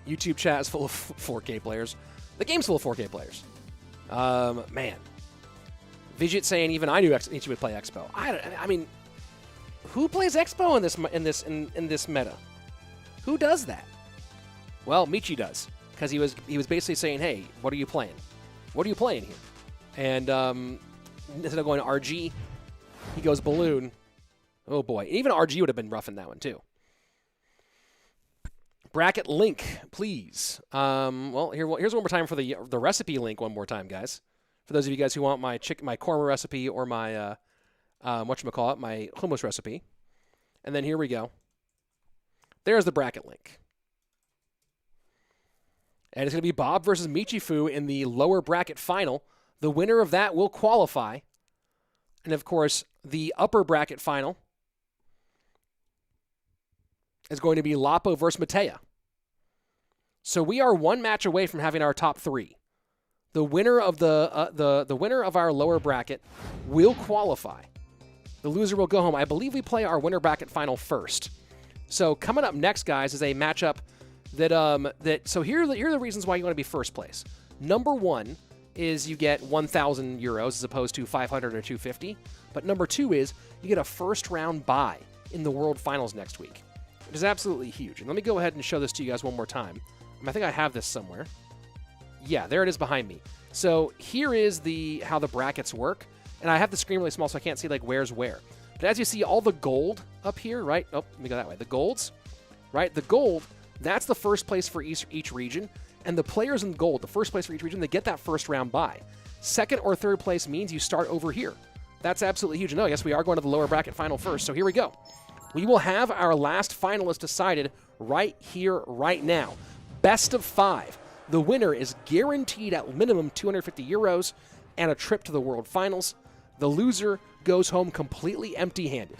YouTube chat is full of 4K players. The game's full of 4K players. Man. Vijit saying even I knew Michi would play Expo. I mean, who plays Expo in this meta? Who does that? Well, Michi does, because he was basically saying, hey, what are you playing? What are you playing here? And instead of going RG, he goes Balloon. Oh boy, even RG would have been rough in that one too. Bracket link, please. Well, here's one more time for the recipe link. One more time, guys. For those of you guys who want my korma recipe or my whatchamacallit, my hummus recipe. And then here we go. There's the bracket link. And it's going to be Bob versus Michifu in the lower bracket final. The winner of that will qualify. And of course, the upper bracket final is going to be Lapo versus Mateja. So we are one match away from having our top 3. The winner of the winner of our lower bracket will qualify. The loser will go home. I believe we play our winner bracket final first. So coming up next, guys, is a matchup that so here are the reasons why you want to be first place. Number 1 is you get 1,000 euros as opposed to 500 or 250. But number 2 is you get a first round bye in the World Finals next week, which is absolutely huge. And let me go ahead and show this to you guys one more time. I think I have this somewhere. Yeah, there it is behind me. So here is how the brackets work. And I have the screen really small, so I can't see like where's where. But as you see, all the gold up here, right? Oh, let me go that way. The golds, right? The gold, that's the first place for each region. And the players in gold, the first place for each region, they get that first round bye. Second or third place means you start over here. That's absolutely huge. No, yes, we are going to the lower bracket final first. So here we go. We will have our last finalist decided right here, right now. Best of 5. The winner is guaranteed at minimum 250 euros and a trip to the World Finals. The loser goes home completely empty-handed.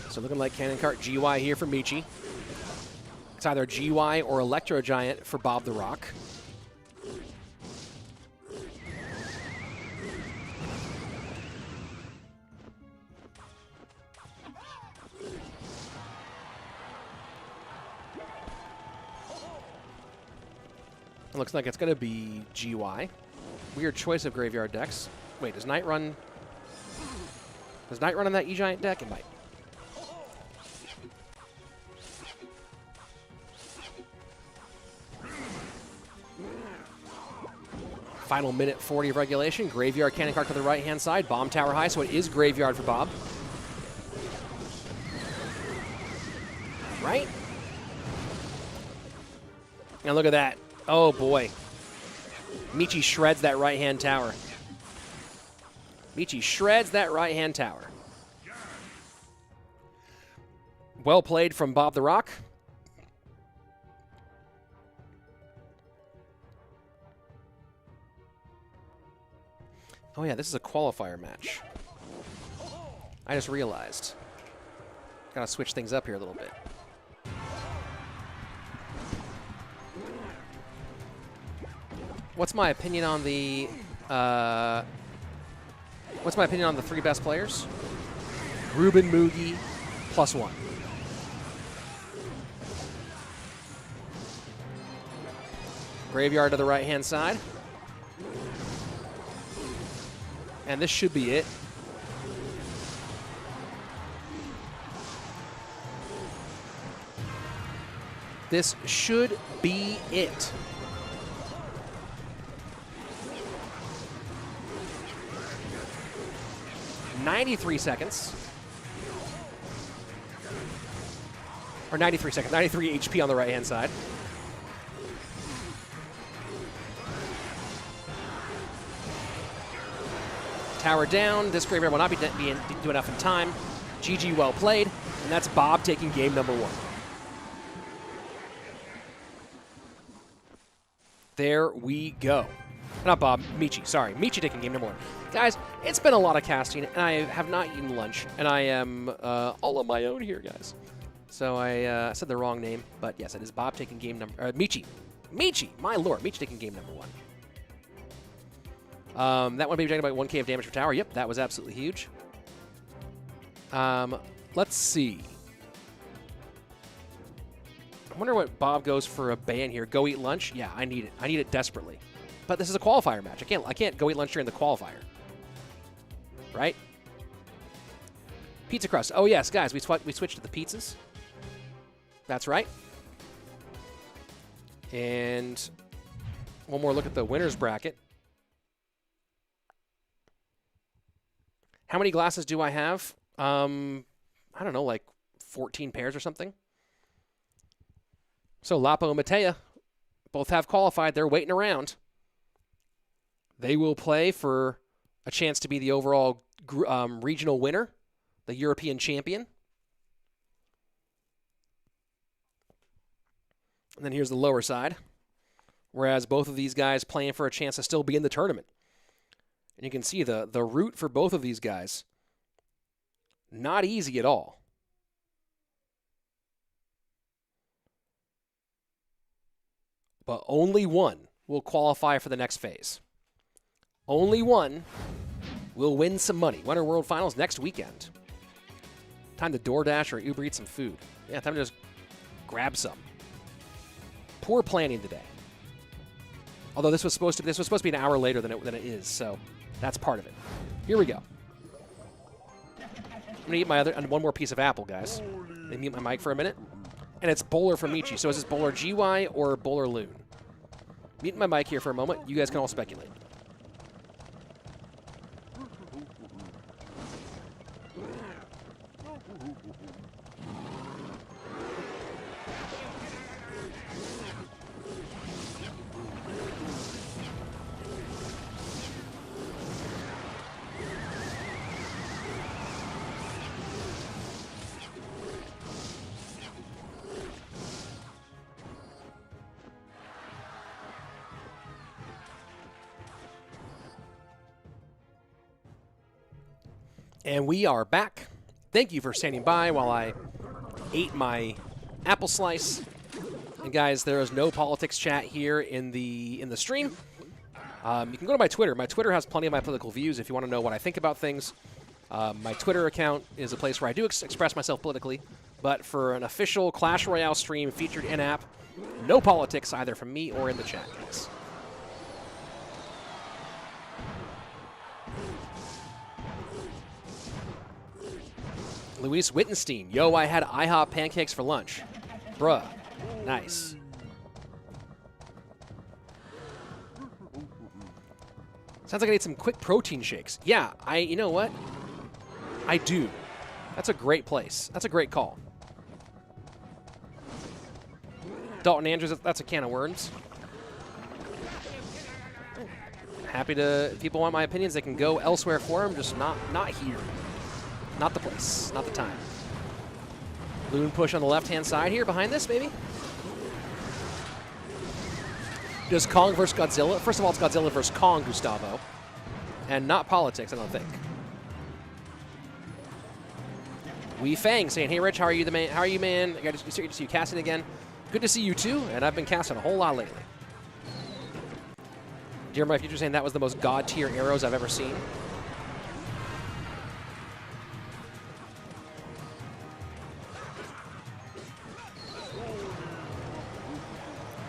So looking like Cannon Cart GY here for Michi. It's either GY or Electro Giant for BobTheRock. It looks like it's going to be GY. Weird choice of graveyard decks. Wait, does Night run on that E-Giant deck? It might. Final minute 40 of regulation. Graveyard Cannon Cart to the right-hand side. Bomb Tower high, so it is graveyard for Bob. Right? And look at that. Oh, boy. Michi shreds that right-hand tower. Michi shreds that right-hand tower. Well played from BobTheRock. Oh yeah, this is a qualifier match. I just realized. Gotta switch things up here a little bit. What's my opinion on the 3 best players? RUBÉN, Mugi, +1. Graveyard to the right-hand side. And this should be it. This should be it. $93 seconds. Or 93 seconds. 93 HP on the right-hand side. Tower down. This graveyard will not do enough in time. GG, well played. And that's Bob taking game number 1. There we go. Not Bob, Michi. Sorry, Michi taking game number 1. Guys, it's been a lot of casting, and I have not eaten lunch, and I am all on my own here, guys. So I said the wrong name, but yes, it is Bob taking game number... Michi. Michi! My lord, Michi taking game number 1. That one being generated by 1k of damage per tower. Yep, that was absolutely huge. Let's see. I wonder what Bob goes for a ban here. Go eat lunch? Yeah, I need it. I need it desperately. But this is a qualifier match. I can't go eat lunch during the qualifier. Right? Pizza crust. Oh yes, guys, we switched to the pizzas. That's right. And one more look at the winner's bracket. How many glasses do I have? I don't know, like 14 pairs or something. So Lapo and Mateja both have qualified. They're waiting around. They will play for a chance to be the overall regional winner, the European champion. And then here's the lower side, whereas both of these guys playing for a chance to still be in the tournament. And you can see the route for both of these guys. Not easy at all. But only one will qualify for the next phase. Only one will win some money. Winter World Finals next weekend. Time to DoorDash or Uber Eats some food. Yeah, time to just grab some. Poor planning today. Although this was supposed to be an hour later than it is, so that's part of it. Here we go. gonna eat my one more piece of apple, guys. Let me mute my mic for a minute. And it's Bowler from Michi. So is this Bowler GY or Bowler Loon? Mute my mic here for a moment. You guys can all speculate. And we are back. Thank you for standing by while I ate my apple slice. And guys, there is no politics chat here in the stream. You can go to my Twitter. My Twitter has plenty of my political views if you want to know what I think about things. My Twitter account is a place where I do express myself politically. But for an official Clash Royale stream featured in-app, no politics either from me or in the chat, guys. Luis Wittenstein. Yo, I had IHOP pancakes for lunch. Bruh. Nice. Sounds like I need some quick protein shakes. Yeah, you know what? I do. That's a great place. That's a great call. Dalton Andrews, that's a can of worms. Happy to, if people want my opinions, they can go elsewhere for them, just not here. Not the place, not the time. Loon push on the left-hand side here, behind this, maybe? Does Kong versus Godzilla? First of all, it's Godzilla versus Kong, Gustavo. And not politics, I don't think. Wee Fang saying, hey, Rich, how are you, man? How are you, man? I got to see you casting again. Good to see you, too, and I've been casting a whole lot lately. Dear My Future saying that was the most god-tier arrows I've ever seen.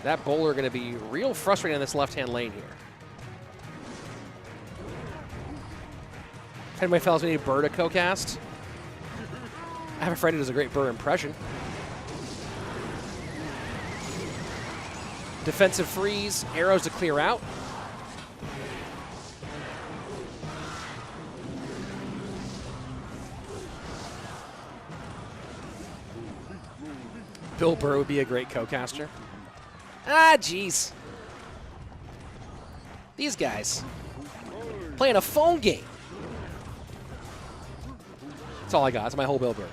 That bowler going to be real frustrating in this left-hand lane here. Anyway, fellas, we need Burr to co-cast. I have a friend who does a great Burr impression. Defensive freeze, arrows to clear out. Bill Burr would be a great co-caster. Ah, jeez. These guys. Playing a phone game. That's all I got. That's my whole Bill Burr.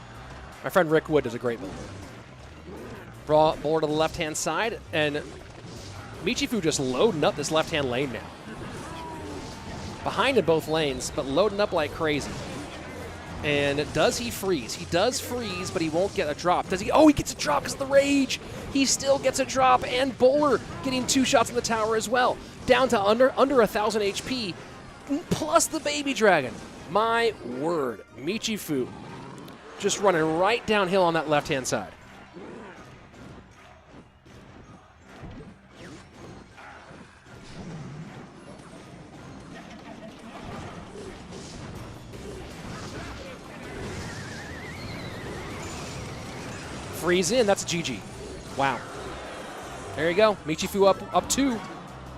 My friend Rick Wood does a great Bill Burr. Bowler to the left-hand side, and Michifu just loading up this left-hand lane now. Behind in both lanes, but loading up like crazy. And does he freeze? He does freeze, but he won't get a drop. Does he? Oh, he gets a drop because of the rage. He still gets a drop, and Bowler getting 2 shots in the tower as well. Down to under 1,000 HP, plus the baby dragon. My word, Michifu just running right downhill on that left-hand side. Freeze in, that's a GG. Wow. There you go. Michifu up 2.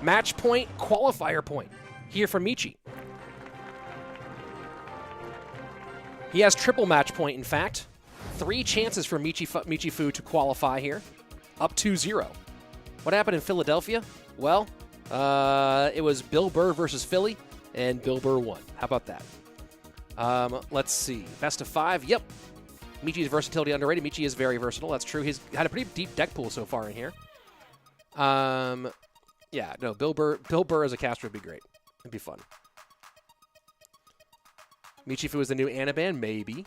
Match point, qualifier point here for Michi. He has triple match point, in fact. 3 chances for Michifu to qualify here. Up 2-0. What happened in Philadelphia? Well, it was Bill Burr versus Philly, and Bill Burr won. How about that? Let's see. Best of 5. Yep. Michi's versatility underrated. Michi is very versatile. That's true. He's had a pretty deep deck pool so far in here. Yeah, no, Bill Burr as a caster would be great. It'd be fun. Michifu is the new Anaban? Maybe.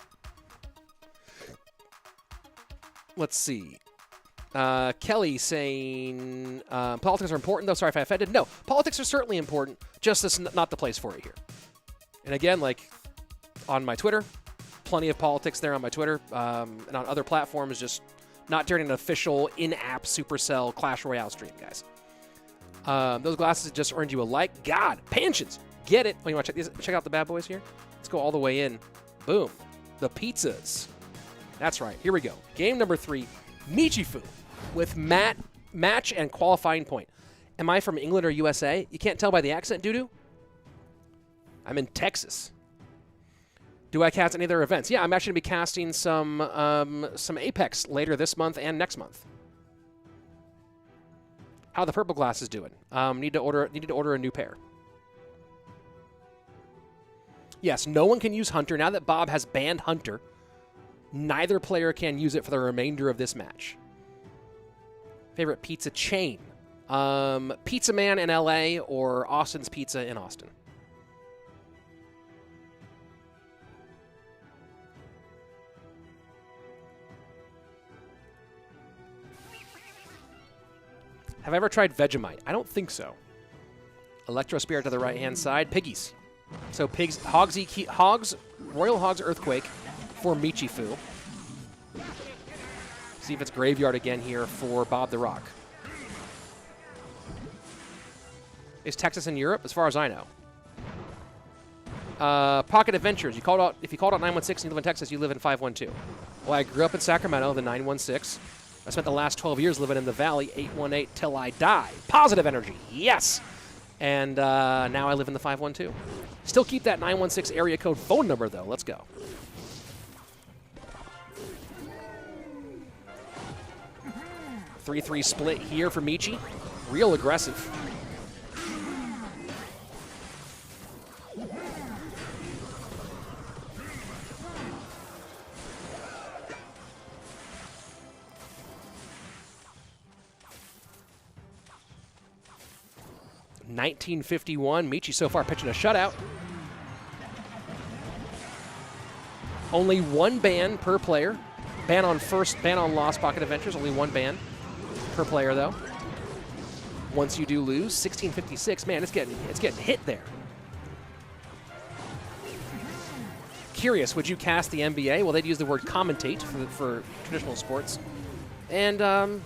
Let's see. Kelly saying, politics are important, though. Sorry if I offended. No, politics are certainly important. Just this not the place for it here. And again, like on my Twitter, plenty of politics there on my Twitter, and on other platforms, just not during an official in-app Supercell Clash Royale stream, guys. Those glasses just earned you a like. God, pensions, get it. Oh, you want to check out the bad boys here? Let's go all the way in. Boom. the pizzas. That's right. Here we go. Game number 3, Michifu with match and qualifying point. Am I from England or USA? You can't tell by the accent, doo-doo? I'm in Texas. Do I cast any other events? Yeah, I'm actually going to be casting some Apex later this month and next month. How the purple glasses doing? Need to order a new pair. Yes, no one can use Hunter. Now that Bob has banned Hunter, neither player can use it for the remainder of this match. Favorite pizza chain? Pizza Man in LA or Austin's Pizza in Austin. Have I ever tried Vegemite? I don't think so. Electro Spirit to the right-hand side. Piggies. So pigs, Hogs, Royal Hogs Earthquake for Michifu. See if it's Graveyard again here for BobTheRock. Is Texas in Europe? As far as I know. Pocket Adventures. If you called out 916 and you live in Texas, you live in 512. Well, I grew up in Sacramento, the 916. I spent the last 12 years living in the Valley, 818 till I die. Positive energy, yes! And now I live in the 512. Still keep that 916 area code phone number, though. Let's go. Three split here for Michi. Real aggressive. $19.51. Michi so far pitching a shutout. Only one ban per player. Ban on first, ban on lost Pocket Adventures. Only one ban per player, though. Once you do lose, 16.56. Man, it's getting hit there. Curious, would you cast the NBA? Well, they'd use the word commentate for traditional sports. And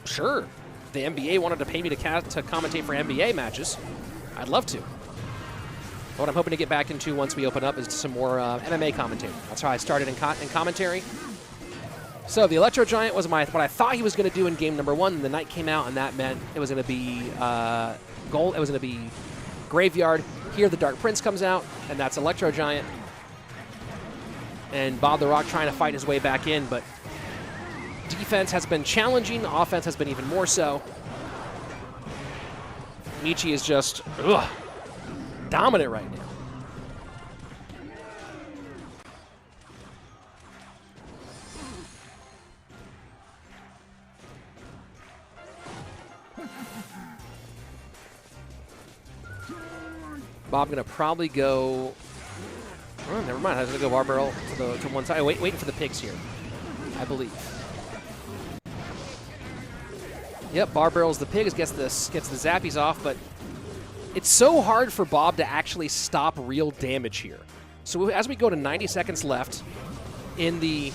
sure. The NBA wanted to pay me to commentate for NBA matches, I'd love to. But what I'm hoping to get back into once we open up is some more MMA commentating. That's how I started in commentary. So the Electro Giant was what I thought he was going to do in game number 1. And the night came out, and that meant it was going to be gold. It was going to be Graveyard. Here the Dark Prince comes out, and that's Electro Giant. And BobTheRock trying to fight his way back in, but defense has been challenging. Offense has been even more so. Michi is just dominant right now. Bob gonna probably go. Oh, never mind. I was gonna go bar barrel to one side. Waiting for the pigs here, I believe. Yep, bar barrels the pigs, gets the zappies off, but it's so hard for Bob to actually stop real damage here. So as we go to 90 seconds left in the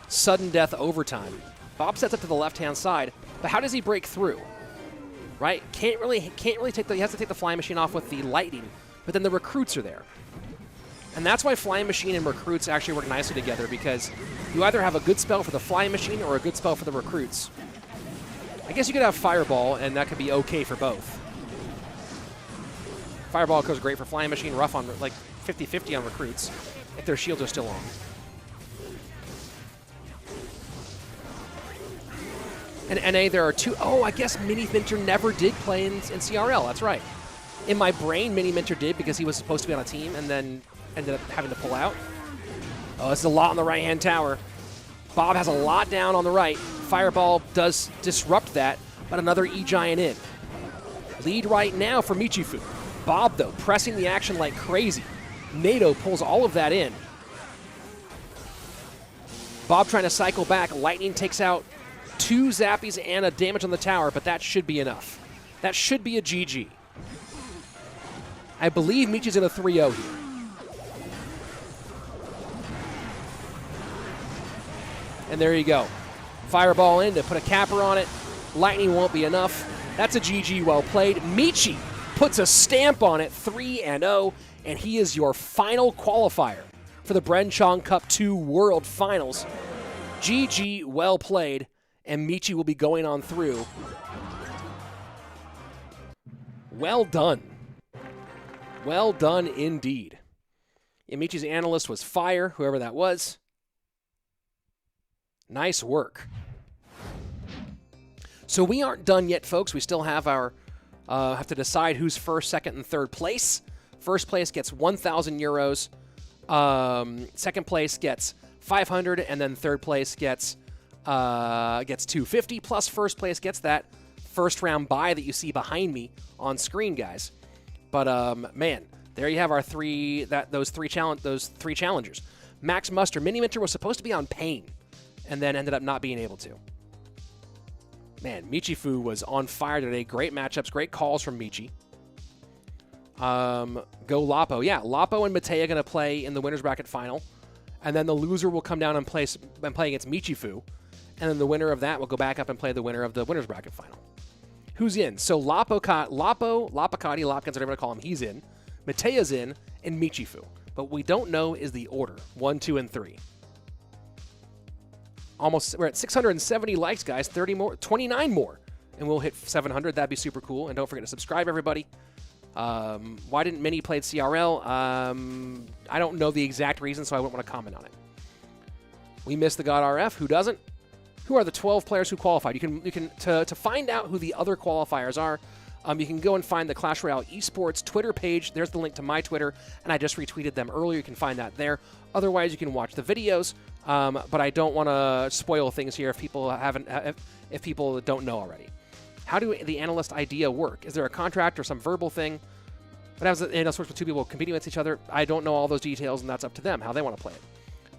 sudden death overtime, Bob sets up to the left-hand side, but how does he break through? Right? Can't really take he has to take the flying machine off with the lightning, but then the recruits are there. And that's why flying machine and recruits actually work nicely together, because you either have a good spell for the flying machine or a good spell for the recruits. I guess you could have Fireball, and that could be okay for both. Fireball goes great for flying machine, rough on like 50-50 on recruits, if their shields are still on. In NA, there are two. Oh, I guess Mini Minter never did play in CRL. That's right. In my brain, Mini Minter did because he was supposed to be on a team and then ended up having to pull out. Oh, this is a lot on the right-hand tower. Bob has a lot down on the right. Fireball does disrupt that, but another E-Giant in. Lead right now for Michifu. Bob, though, pressing the action like crazy. NATO pulls all of that in. Bob trying to cycle back. Lightning takes out 2 zappies and a damage on the tower, but that should be enough. That should be a GG. I believe Michi's in a 3-0 here. And there you go. Fireball in to put a capper on it. Lightning won't be enough. That's a GG well played. Michi puts a stamp on it, 3-0, and he is your final qualifier for the Bren Chong Cup 2 World Finals. GG, well played, and Michi will be going on through. Well done. Well done indeed. Yeah, Michi's analyst was fire, whoever that was. Nice work. So we aren't done yet, folks. We still have our have to decide who's first, second, and third place. First place gets 1,000 euros. Second place gets 500, and then third place gets 250. Plus, first place gets that first round bye that you see behind me on screen, guys. But man, there you have our those three challengers. Max Muster, Mini Minter was supposed to be on Pain, and then ended up not being able to. Man, Michifu was on fire today. Great matchups, great calls from Michi. Go Lapo. Yeah, Lapo and Mateja going to play in the winner's bracket final. And then the loser will come down and play against Michifu. And then the winner of that will go back up and play the winner of the winner's bracket final. Who's in? So LaPoKaTi, Lopkins, whatever you want to call him, he's in. Mateja's in, and Michifu. But what we don't know is the order. 1, 2, and 3. We're at 670 likes, guys. 29 more. And we'll hit 700. That'd be super cool. And don't forget to subscribe, everybody. Why didn't Mini play CRL? I don't know the exact reason, so I wouldn't want to comment on it. We missed the God RF. Who doesn't? Who are the 12 players who qualified? You can to find out who the other qualifiers are. You can go and find the Clash Royale Esports Twitter page. There's the link to my Twitter, and I just retweeted them earlier. You can find that there. Otherwise, you can watch the videos. But I don't want to spoil things here if people if people don't know already. How do the analyst idea work? Is there a contract or some verbal thing? What happens if the analyst works with two people competing with each other? I don't know all those details, and that's up to them, how they want to play it.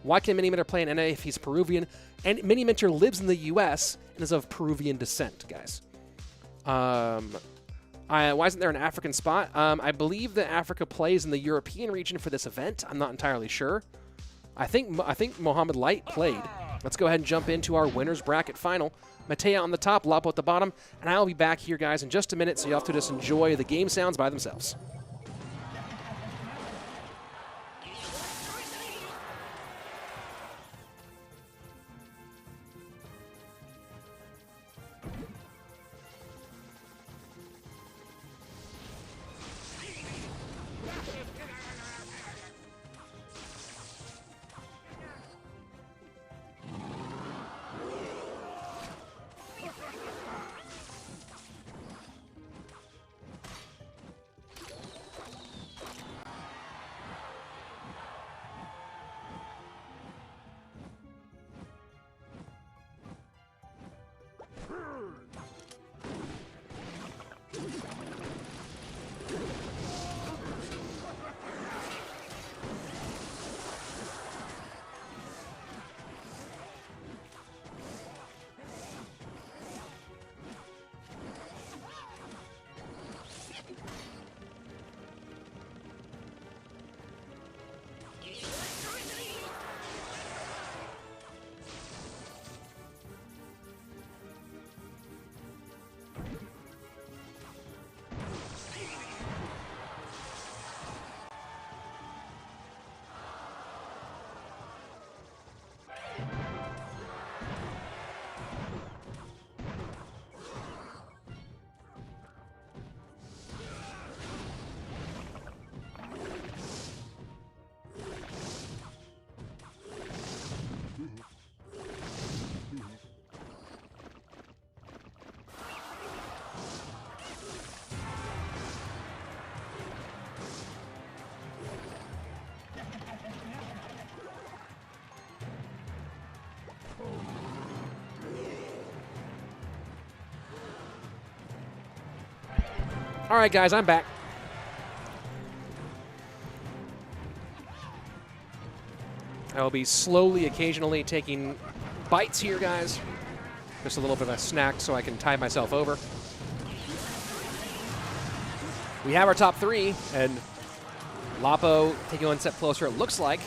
Why can Mini Minter play in NA if he's Peruvian? And Mini Minter lives in the U.S. and is of Peruvian descent, guys. Why isn't there an African spot? I believe that Africa plays in the European region for this event. I'm not entirely sure. I think Mohammed Light played. Let's go ahead and jump into our winner's bracket final. Mateja on the top, Lapo at the bottom, and I'll be back here, guys, in just a minute, so you'll have to just enjoy the game sounds by themselves. All right, guys, I'm back. I'll be slowly, occasionally taking bites here, guys. Just a little bit of a snack so I can tide myself over. We have our top three, and Lapo taking one step closer, it looks like,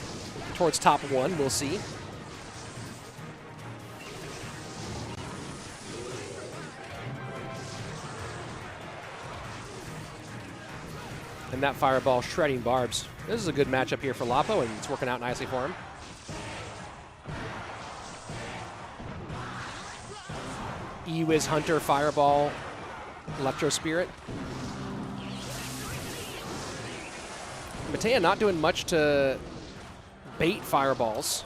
towards top one. We'll see. And that fireball shredding barbs. This is a good matchup here for Lapo, and it's working out nicely for him. E-Wiz Hunter, Fireball, Electro Spirit. Mateja not doing much to bait fireballs.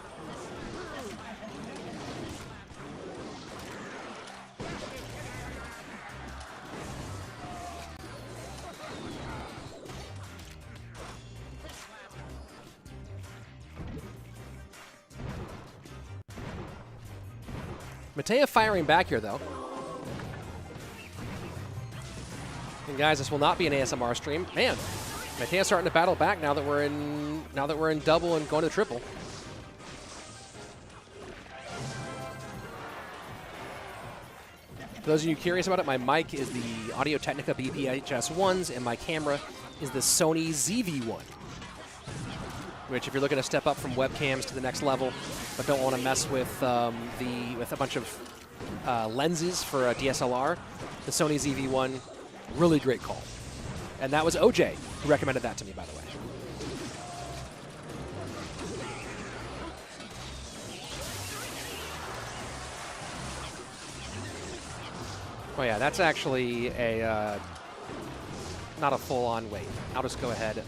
Mateja firing back here, though. And guys, this will not be an ASMR stream. Man, Mateja starting to battle back now that we're in double and going to triple. For those of you curious about it, my mic is the Audio-Technica BPHS-1s, and my camera is the Sony ZV-1. Which, if you're looking to step up from webcams to the next level, but don't want to mess with with a bunch of lenses for a DSLR, the Sony ZV-1, really great call. And that was OJ who recommended that to me, by the way. Oh yeah, that's actually a not a full-on wait. I'll just go ahead.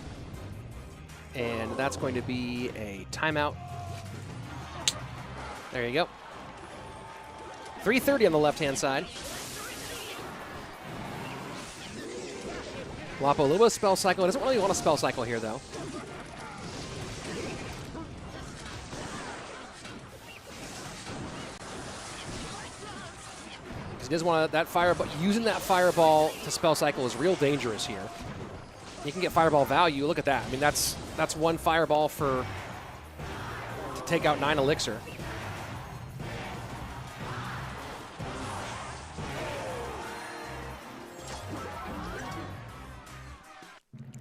And that's going to be a timeout. There you go. 3:30 on the left-hand side. Lapo, a little bit of spell cycle. Doesn't really want a spell cycle here, though. Because he doesn't want that fireball. Using that fireball to spell cycle is real dangerous here. You can get fireball value. Look at that. I mean, that's one fireball to take out 9 elixir.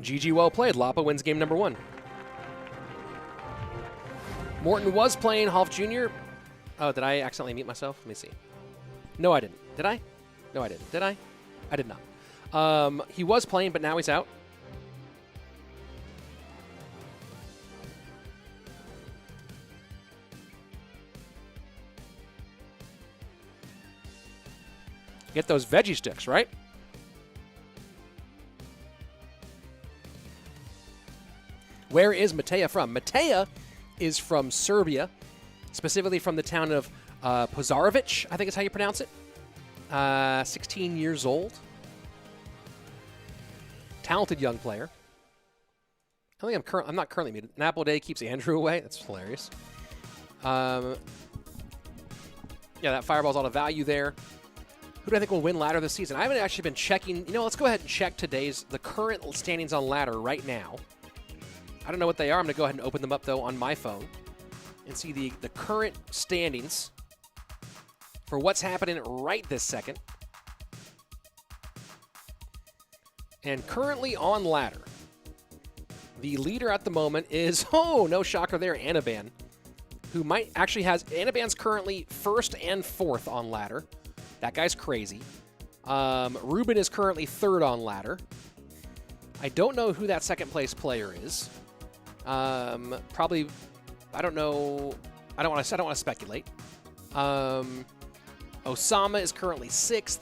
GG, well played. Lapo wins game number 1. Morten was playing Half Jr. Oh, did I accidentally mute myself? Let me see. No, I didn't. Did I? No, I didn't. Did I? I did not. He was playing, but now he's out. Get those veggie sticks, right? Where is Mateja from? Mateja is from Serbia, specifically from the town of Požarevac, I think is how you pronounce it. 16 years old. Talented young player. I think I'm not currently muted. An Apple Day keeps Andrew away. That's hilarious. Yeah, that fireball's all the value there. Who do I think will win ladder this season? I haven't actually been checking. You know, let's go ahead and check the current standings on ladder right now. I don't know what they are. I'm going to go ahead and open them up, though, on my phone and see the current standings for what's happening right this second. And currently on ladder, the leader at the moment is, oh, no shocker there, Anaban, who might actually has, Anaban's currently 1st and 4th on ladder. That guy's crazy. RUBÉN is currently 3rd on ladder. I don't know who that second place player is. Probably, I don't know. I don't want to speculate. Osama is currently 6th.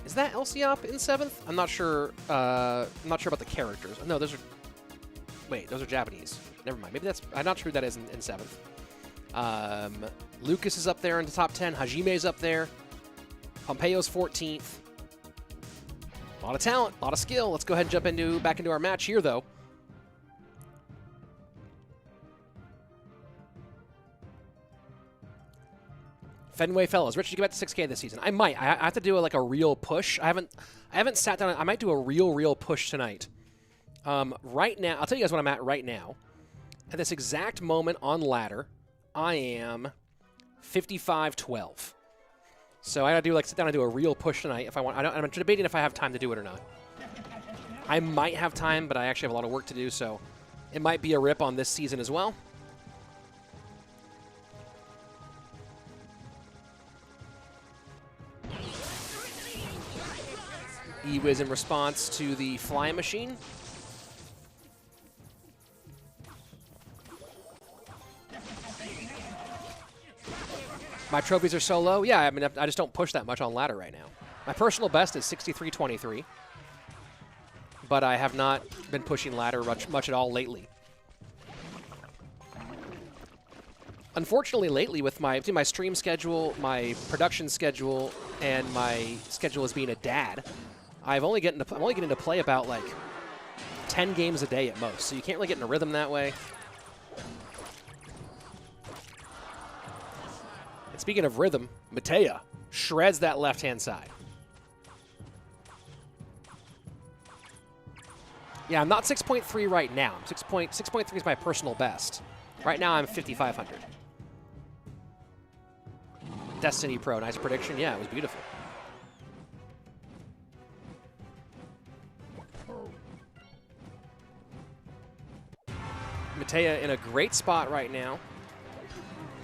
Is that Elsiop in 7th? I'm not sure. I'm not sure about the characters. No, those are. Wait, those are Japanese. Never mind. Maybe that's. I'm not sure who that is in 7th. Lucas is up there in the top 10. Hajime's up there. Pompeo's 14th. A lot of talent, a lot of skill. Let's go ahead and jump back into our match here, though. Fenway Fellows. Rich, you get back to 6K this season? I might. I have to do a real push. I haven't sat down. I might do a real push tonight. Right now, I'll tell you guys what I'm at right now. At this exact moment on ladder, I am 55-12. So I gotta do sit down and do a real push tonight if I want. I'm debating if I have time to do it or not. I might have time, but I actually have a lot of work to do, so it might be a rip on this season as well. E-Wiz in response to the Flying Machine. My trophies are so low. Yeah, I mean, I just don't push that much on ladder right now. My personal best is 63-23, but I have not been pushing ladder much at all lately. Unfortunately, lately with my stream schedule, my production schedule, and my schedule as being a dad, I'm only getting to play about like 10 games a day at most. So you can't really get in a rhythm that way. And speaking of rhythm, Mateja shreds that left-hand side. Yeah, I'm not 6.3 right now. 6.3 is my personal best. Right now, I'm 5,500. Destiny Pro, nice prediction. Yeah, it was beautiful. Mateja in a great spot right now.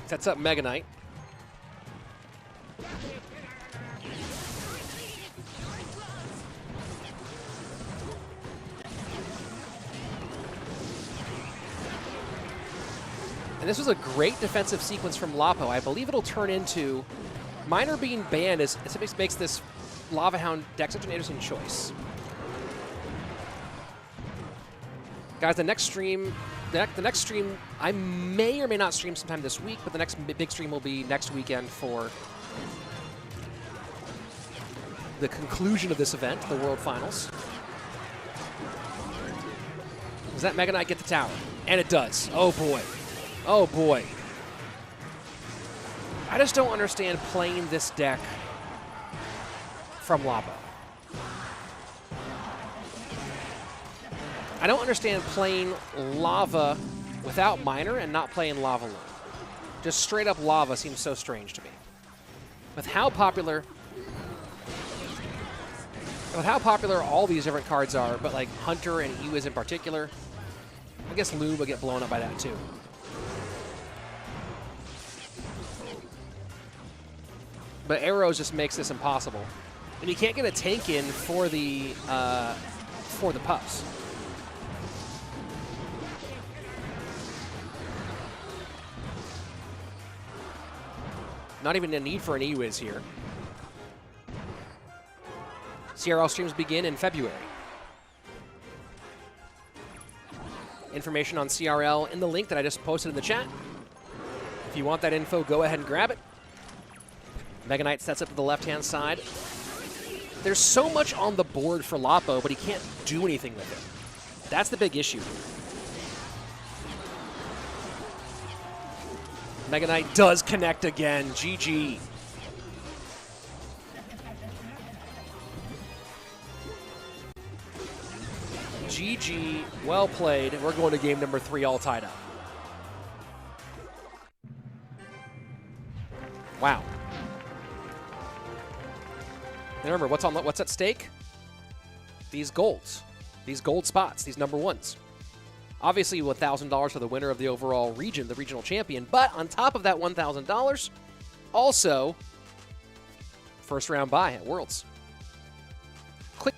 Sets up Mega Knight. And this was a great defensive sequence from Lapo. I believe it'll turn into Miner being banned makes this Lava Hound deck such an interesting choice. Guys, the next stream I may or may not stream sometime this week, but the next big stream will be next weekend for the conclusion of this event, the World Finals. Does that Mega Knight get the tower? And it does. Oh boy. Oh boy. I just don't understand playing this deck from Lapo. I don't understand playing Lava without Miner and not playing Lava alone. Just straight up Lava seems so strange to me. With how popular all these different cards are, but like Hunter and E-Wiz in particular, I guess Lube will get blown up by that too. But Arrows just makes this impossible. And you can't get a tank in for the pups. Not even a need for an E-Wiz here. CRL streams begin in February. Information on CRL in the link that I just posted in the chat. If you want that info, go ahead and grab it. Mega Knight sets up to the left-hand side. There's so much on the board for Lapo, but he can't do anything with it. That's the big issue. Mega Knight does connect again. GG. GG. Well played. We're going to game number 3 all tied up. Wow. And remember, what's at stake? These golds. These gold spots. These number 1s. Obviously, $1,000 for the winner of the overall region, the regional champion. But on top of that $1,000, also first round bye at Worlds. Click.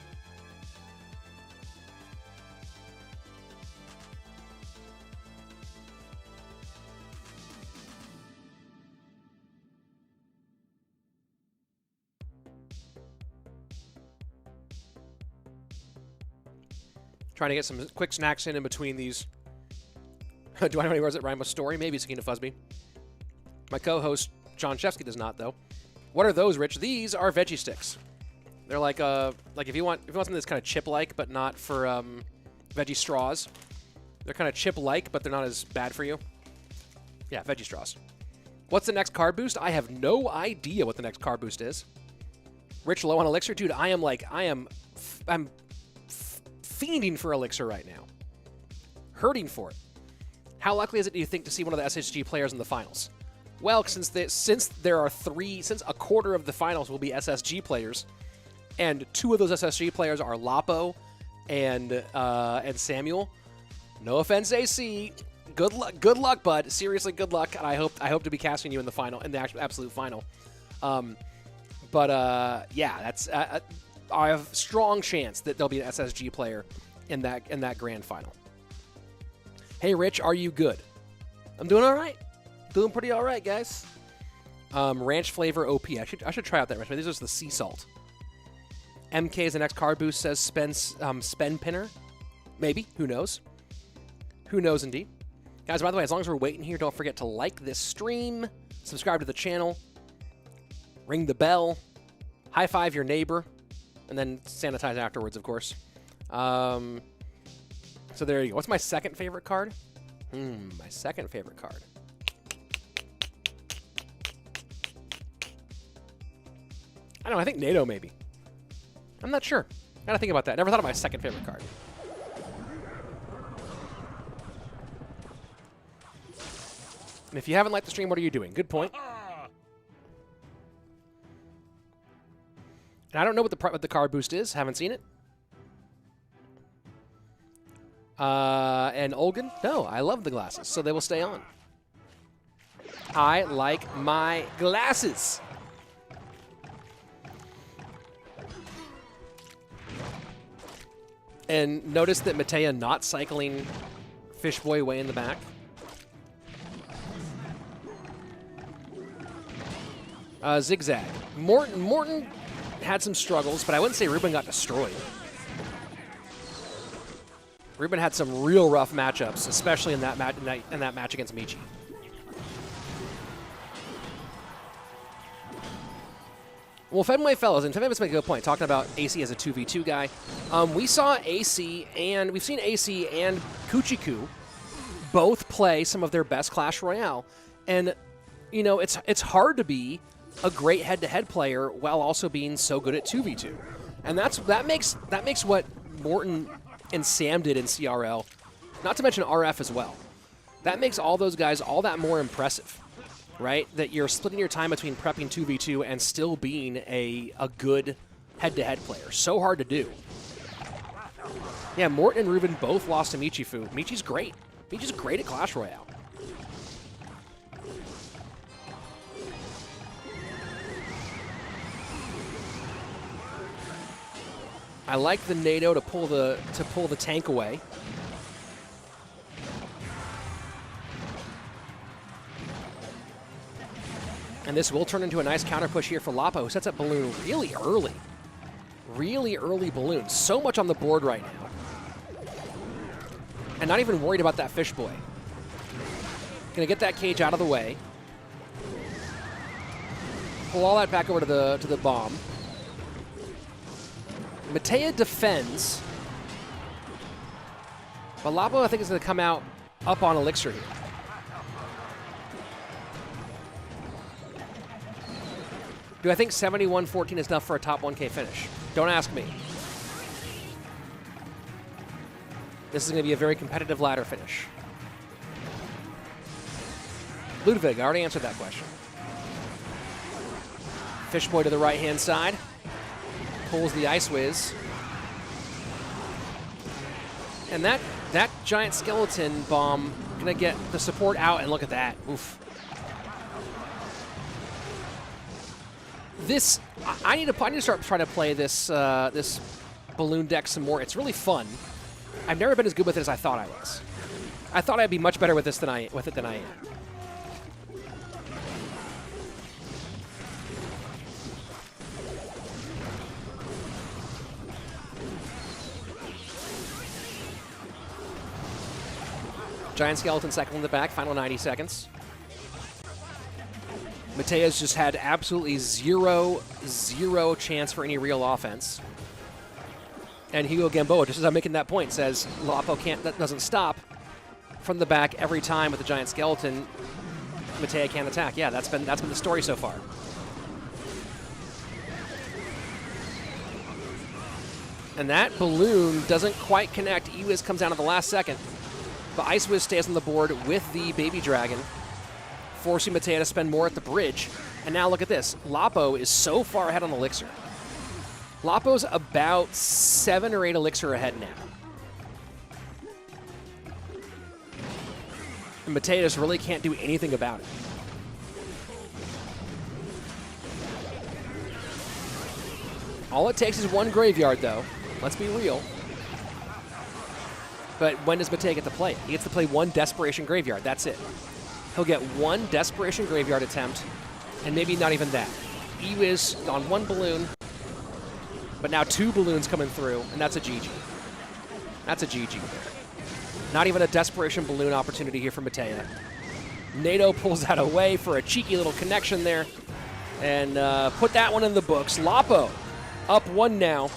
Trying to get some quick snacks in between these. Do I know any words that rhyme with story? Maybe Sakina Fusby. My co-host, John Shevsky, does not, though. What are those, Rich? These are veggie sticks. They're like if you want something that's kind of chip-like, but not for veggie straws. They're kind of chip-like, but they're not as bad for you. Yeah, veggie straws. What's the next card boost? I have no idea what the next card boost is. Rich, low on elixir? Dude, I'm fiending for elixir right now. Hurting for it. How likely is it, do you think, to see one of the SSG players in the finals? Well, since a quarter of the finals will be SSG players, and 2 of those SSG players are Lapo and Samuel. No offense, AC. Good luck, bud. Seriously, good luck. And I hope to be casting you in the final, in the absolute final. Yeah, that's I have strong chance that there'll be an SSG player in that grand final. Hey, Rich, are you good? I'm doing all right. Doing pretty all right, guys. Ranch flavor OP. I should try out that ranch. This is the sea salt. MK is the next card boost, says Spend Pinner. Maybe. Who knows? Who knows indeed. Guys, by the way, as long as we're waiting here, don't forget to like this stream, subscribe to the channel, ring the bell, high five your neighbor, and then sanitize afterwards, of course. So there you go. What's my second favorite card? My second favorite card. I don't know. I think NATO, maybe. I'm not sure. Gotta think about that. Never thought of my second favorite card. And if you haven't liked the stream, what are you doing? Good point. And I don't know what the card boost is. Haven't seen it. And Olgan? No, I love the glasses, so they will stay on. I like my glasses. And notice that Mateja not cycling Fishboy way in the back. Zigzag. Morten had some struggles, but I wouldn't say RUBÉN got destroyed. RUBÉN had some real rough matchups, especially in that match against Michi. Well, Fenway fellas, and Fenway makes a good point, talking about AC as a 2v2 guy. We saw AC, and we've seen AC and Cuchii Cuu both play some of their best Clash Royale. And, you know, it's hard to be a great head-to-head player while also being so good at 2v2. And that makes what Morten and Sam did in CRL, not to mention RF as well. That makes all those guys all that more impressive, right? That you're splitting your time between prepping 2v2 and still being a good head-to-head player. So hard to do. Yeah, Morten and RUBÉN both lost to Michifu. Michi's great. Michi's great at Clash Royale. I like the NATO to pull the tank away. And this will turn into a nice counter push here for Lapo, who sets up Balloon really early. Really early Balloon. So much on the board right now. And not even worried about that fish boy. Gonna get that cage out of the way. Pull all that back over to the bomb. Mateja defends. But Lapo, I think, is going to come out up on Elixir here. Do I think 71-14 is enough for a top 1K finish? Don't ask me. This is going to be a very competitive ladder finish. Ludwig, I already answered that question. Fishboy to the right-hand side. Pulls the Ice Whiz. And that giant skeleton bomb gonna get the support out, and look at that. Oof. This I need to start trying to play this this balloon deck some more. It's really fun. I've never been as good with it as I thought I was. I thought I'd be much better with this than I am. Giant skeleton cycle in the back, final 90 seconds. Mateja's just had absolutely zero chance for any real offense. And Hugo Gamboa, just as I'm making that point, says Lapo doesn't stop from the back every time with the giant skeleton. Mateja can't attack. Yeah, that's been the story so far. And that balloon doesn't quite connect. E-Wiz comes down at the last second. But Ice Whiz stays on the board with the Baby Dragon, forcing Mateja to spend more at the bridge. And now look at this. Lapo is so far ahead on Elixir. Lapo's about 7 or 8 Elixir ahead now. And Mateja just really can't do anything about it. All it takes is one graveyard, though. Let's be real. But when does Mateja get to play it? He gets to play one Desperation Graveyard. That's it. He'll get one Desperation Graveyard attempt, and maybe not even that. He was on one balloon, but now 2 balloons coming through, and that's a GG. That's a GG. Not even a Desperation Balloon opportunity here for Mateja. NATO pulls that away for a cheeky little connection there, and put that one in the books. Lapo up 1 now.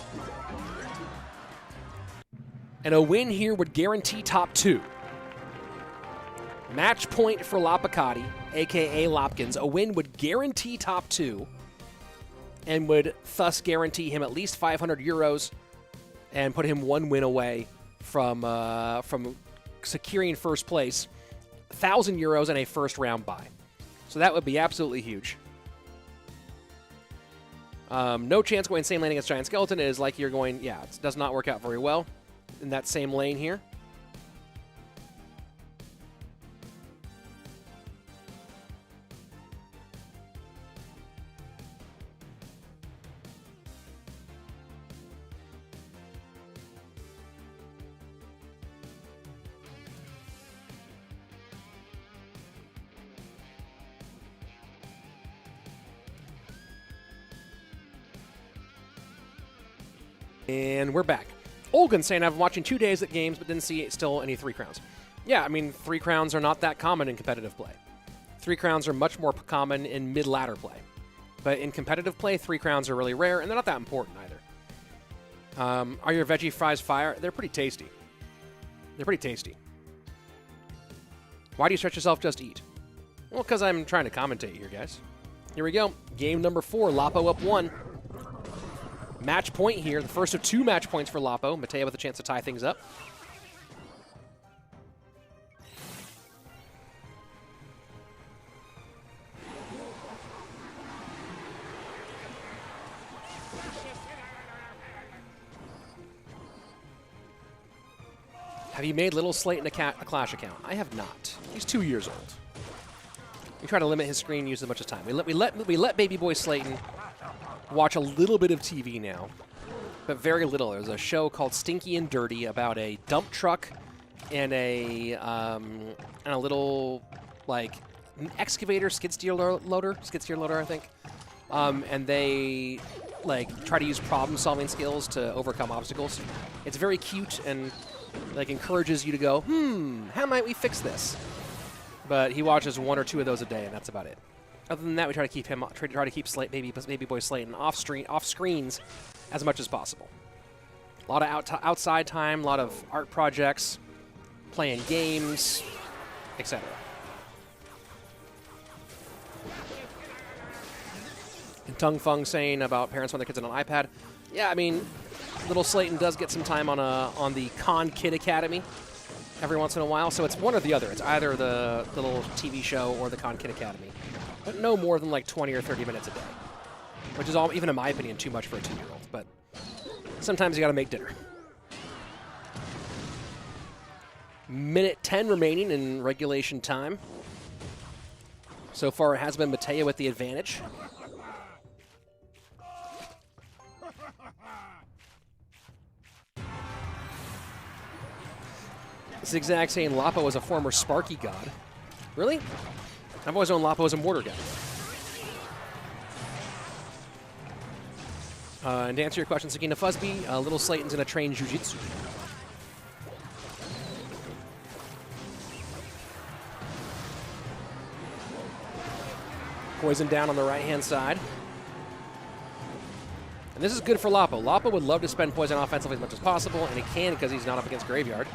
And a win here would guarantee top 2. Match point for LaPoKaTi, a.k.a. Lopkins. A win would guarantee top 2 and would thus guarantee him at least 500 euros and put him 1 win away from securing first place, 1,000 euros and a first round bye. So that would be absolutely huge. No chance going same lane against Giant Skeleton. It is like you're going, yeah, it does not work out very well in that same lane here. And we're back. Olgun saying, I've been watching 2 days at games, but didn't see still any 3 crowns. Yeah, I mean, 3 crowns are not that common in competitive play. 3 crowns are much more common in mid-ladder play. But in competitive play, 3 crowns are really rare, and they're not that important either. Are your veggie fries fire? They're pretty tasty. They're pretty tasty. Why do you stretch yourself? Just eat. Well, because I'm trying to commentate here, guys. Here we go. Game number 4, Lapo up 1. Match point here, the first of 2 match points for Lapo. Mateja with a chance to tie things up. Have you made little Slaton a Clash account? I have not. He's 2 years old. We try to limit his screen use as much as time. We let baby boy Slaton watch a little bit of TV now, but very little. There's a show called Stinky and Dirty about a dump truck and a little like excavator, skid steer loader, I think. And they like try to use problem-solving skills to overcome obstacles. It's very cute and like encourages you to go, how might we fix this? But he watches 1 or 2 of those a day, and that's about it. Other than that, we try to keep him, try to keep baby boy Slaton off screens as much as possible. A lot of outside time, a lot of art projects, playing games, etc. And Tung Fung saying about parents want their kids on an iPad. Yeah, I mean, little Slaton does get some time on the Con Kid Academy every once in a while, so it's one or the other. It's either the little TV show or the Con Kid Academy. But no more than like 20 or 30 minutes a day, which is all, even in my opinion, too much for a 2-year-old. But sometimes you got to make dinner. Minute 10 remaining in regulation time. So far, it has been Mateja with the advantage. Zigzag saying Lapo was a former Sparky god. Really? I've always known Lapo as a mortar guy. And to answer your question, Sakina Fuzzby, little Slaton's gonna train Jiu-Jitsu. Poison down on the right-hand side. And this is good for Lapo. Lapo would love to spend poison offensively as much as possible, and he can because he's not up against Graveyard.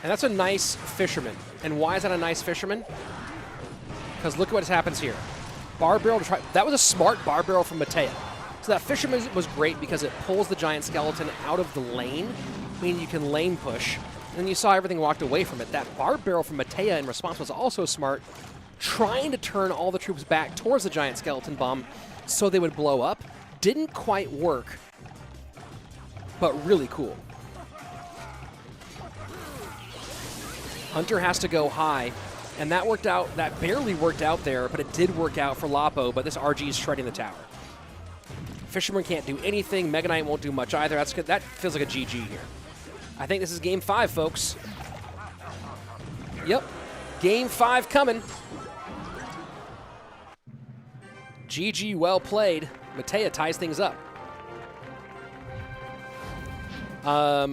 And that's a nice fisherman. And why is that a nice fisherman? Because look at what happens here. Bar barrel to try. That was a smart bar barrel from Mateja. So that fisherman was great because it pulls the giant skeleton out of the lane, meaning you can lane push. And then you saw everything walked away from it. That bar barrel from Mateja in response was also smart, trying to turn all the troops back towards the giant skeleton bomb so they would blow up. Didn't quite work, but really cool. Hunter has to go high, and that worked out. That barely worked out there, but it did work out for Lapo, but this RG is shredding the tower. Fisherman can't do anything. Mega Knight won't do much either. That's good. That feels like a GG here. I think this is game 5, folks. Yep. Game 5 coming. GG, well played. Mateja ties things up.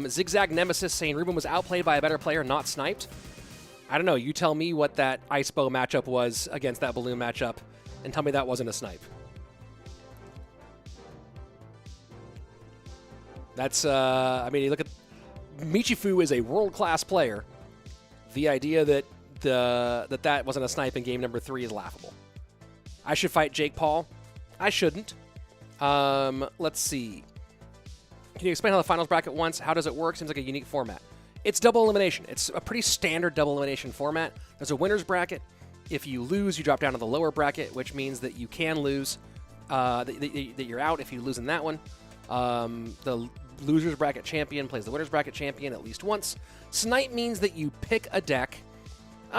Zigzag Nemesis saying RUBÉN was outplayed by a better player, not sniped. I don't know. You tell me what that Ice Bow matchup was against that Balloon matchup, and tell me that wasn't a snipe. That's, I mean, you look at Michifu is a world-class player. The idea that that wasn't a snipe in game number 3 is laughable. I should fight Jake Paul. I shouldn't. Let's see. Can you explain how the finals bracket once? How does it work? Seems like a unique format. It's double elimination. It's a pretty standard double elimination format. There's a winner's bracket. If you lose, you drop down to the lower bracket, which means that you can lose, that you're out if you lose in that one. The loser's bracket champion plays the winner's bracket champion at least once. Snipe means that you pick a deck.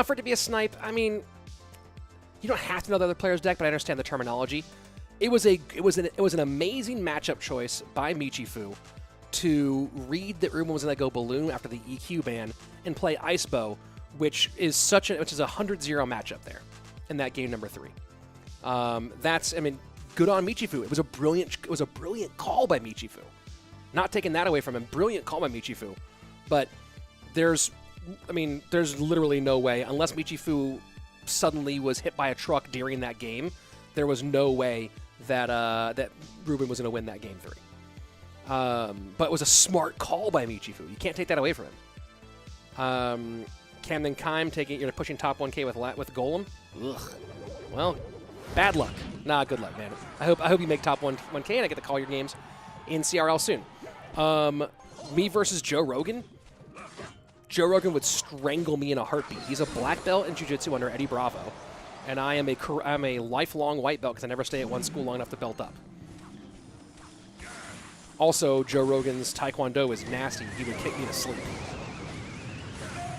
For it to be a snipe, I mean, you don't have to know the other player's deck, but I understand the terminology. It was an amazing matchup choice by Michifu to read that RUBÉN was going to go Balloon after the EQ ban and play Ice Bow, which is a 100-0 matchup there in that game number 3. That's, I mean, good on Michifu. It was a brilliant call by Michifu. Not taking that away from him. Brilliant call by Michifu. But there's literally no way, unless Michifu suddenly was hit by a truck during that game, there was no way that that RUBÉN was going to win that game 3. But it was a smart call by Michifu. You can't take that away from him. Camden Kime pushing top 1K with Golem. Ugh. Well, bad luck. Nah, good luck, man. I hope you make top 1K and I get to call your games in CRL soon. Me versus Joe Rogan. Joe Rogan would strangle me in a heartbeat. He's a black belt in Jiu-Jitsu under Eddie Bravo, and I'm a lifelong white belt because I never stay at one school long enough to belt up. Also, Joe Rogan's Taekwondo is nasty. He would kick me to sleep.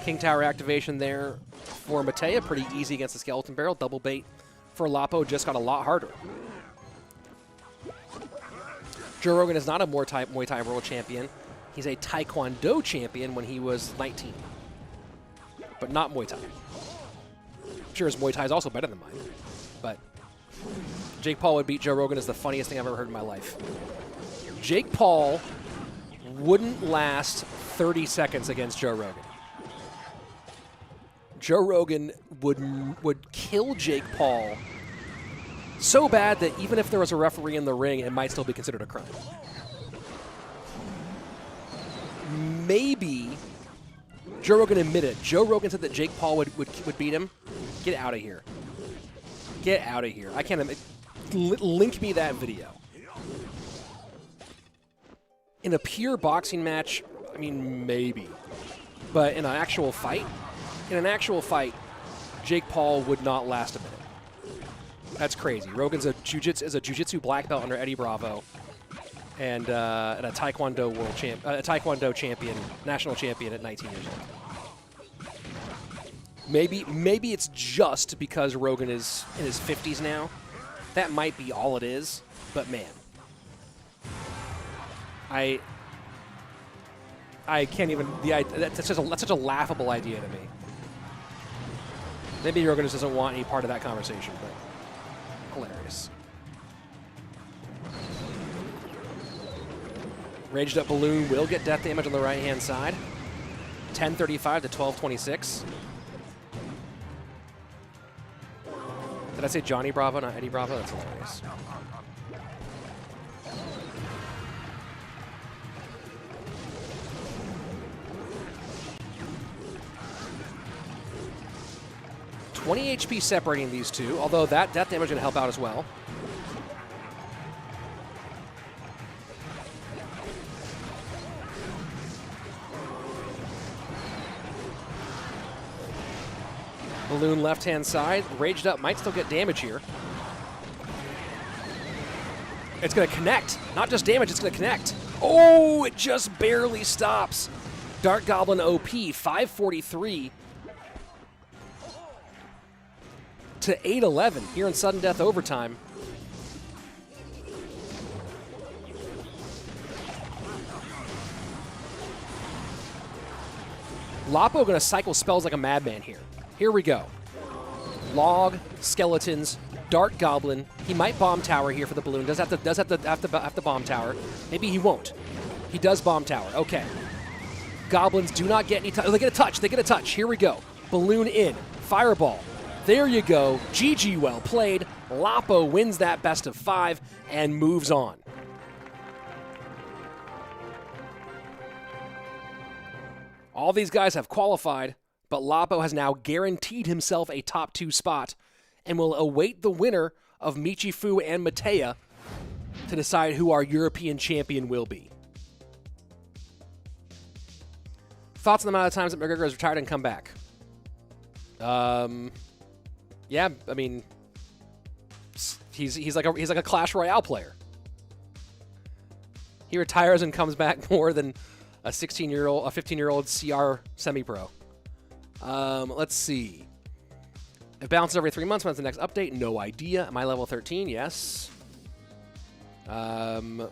King Tower activation there for Mateja. Pretty easy against the Skeleton Barrel. Double bait for Lapo just got a lot harder. Joe Rogan is not a Muay Thai world champion. He's a Taekwondo champion when he was 19. But not Muay Thai. Sure, his Muay Thai is also better than mine. But Jake Paul would beat Joe Rogan is the funniest thing I've ever heard in my life. Jake Paul wouldn't last 30 seconds against Joe Rogan. Joe Rogan would kill Jake Paul so bad that even if there was a referee in the ring, it might still be considered a crime. Maybe Joe Rogan admitted. Joe Rogan said that Jake Paul would beat him. Get out of here. Get out of here. I can't. Link me that video. In a pure boxing match, I mean, maybe. But in an actual fight, Jake Paul would not last a minute. That's crazy. Rogan's a jiu-jitsu black belt under Eddie Bravo, and a Taekwondo champion, national champion at 19 years old. Maybe it's just because Rogan is in his 50s now. That might be all it is. But man, I can't even. That's such a laughable idea to me. Maybe Rogan just doesn't want any part of that conversation, but hilarious. Raged Up Balloon will get death damage on the right-hand side. 1035 to 1226. Did I say Johnny Bravo, not Eddie Bravo? That's hilarious. $20 HP separating these two, although that death damage going to help out as well. Balloon left-hand side. Raged Up might still get damage here. It's going to connect. Not just damage, it's going to connect. Oh, it just barely stops. Dark Goblin OP, 543 to 811 here in sudden death overtime. Lapo going to cycle spells like a madman here. Here we go. Log, skeletons, Dark Goblin. He might bomb tower here for the balloon. Does have to bomb tower. Maybe he won't. He does bomb tower. Okay. Goblins do not get any touch. Oh, they get a touch. They get a touch. Here we go. Balloon in. Fireball. There you go. GG, well played. Lapo wins that best of 5 and moves on. All these guys have qualified, but Lapo has now guaranteed himself a top 2 spot and will await the winner of Michifu and Mateja to decide who our European champion will be. Thoughts on the amount of times that McGregor has retired and come back? Yeah, I mean, he's like a Clash Royale player. He retires and comes back more than a 15-year-old CR semi-pro. Let's see. It bounces every 3 months. When's the next update? No idea. Am I level 13? Yes. GSP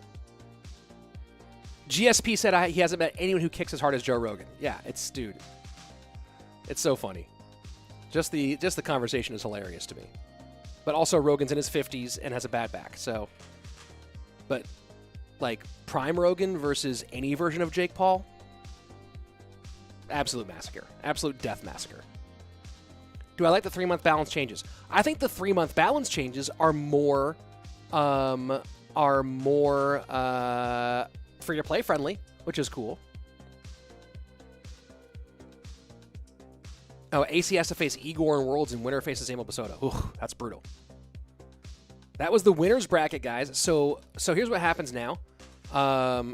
said he hasn't met anyone who kicks as hard as Joe Rogan. Yeah, dude. It's so funny. Just the conversation is hilarious to me. But also Rogan's in his 50s and has a bad back. So, but like Prime Rogan versus any version of Jake Paul, absolute massacre. Absolute death massacre. Do I like the 3-month balance changes? I think the 3-month balance changes are more free-to-play friendly, which is cool. Oh, AC has to face Igor in Worlds and winner faces Emil Basoda. Ooh, that's brutal. That was the winner's bracket, guys. So here's what happens now. Let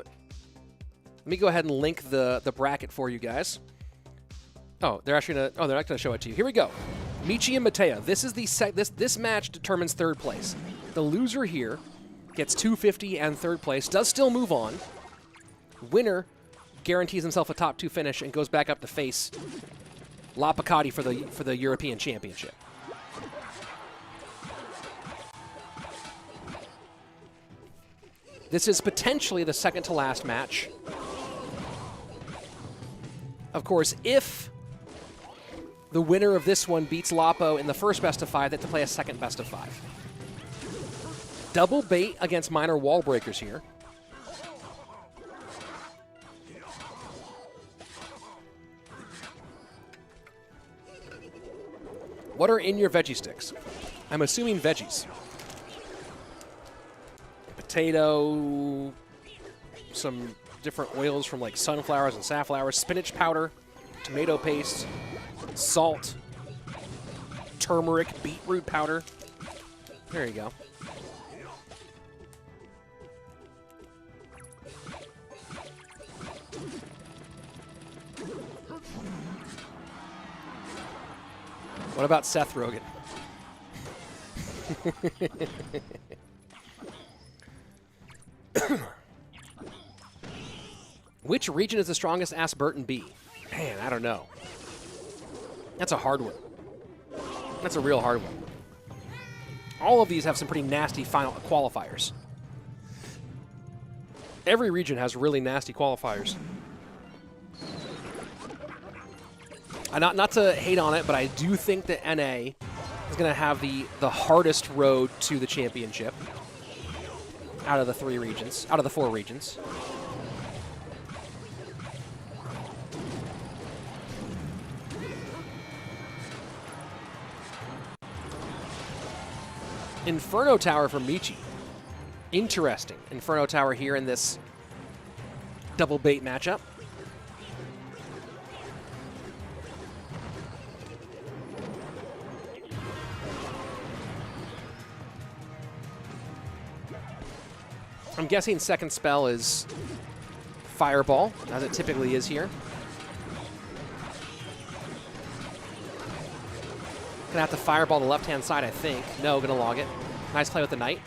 me go ahead and link the bracket for you guys. Oh, they're not gonna show it to you. Here we go. Michi and Mateja. This is this match determines third place. The loser here gets 250 and third place. Does still move on. Winner guarantees himself a top 2 finish and goes back up to face LaPoKaTi for the European Championship. This is potentially the second to last match. Of course, if the winner of this one beats Lapo in the first best of 5, they have to play a second best of 5. Double bait against minor wall breakers here. What are in your veggie sticks? I'm assuming veggies. Potato, some different oils from like sunflowers and safflowers, spinach powder, tomato paste, salt, turmeric, beetroot powder. There you go. What about Seth Rogen? Which region is the strongest? Ask Burton B. Man, I don't know. That's a hard one. That's a real hard one. All of these have some pretty nasty final qualifiers. Every region has really nasty qualifiers. Not to hate on it, but I do think that NA is going to have the hardest road to the championship out of the 4 regions. Inferno Tower for Michi. Interesting. Inferno Tower here in this double bait matchup. I'm guessing second spell is Fireball, as it typically is here. Gonna have to Fireball the left-hand side, I think. No, gonna log it. Nice play with the Knight.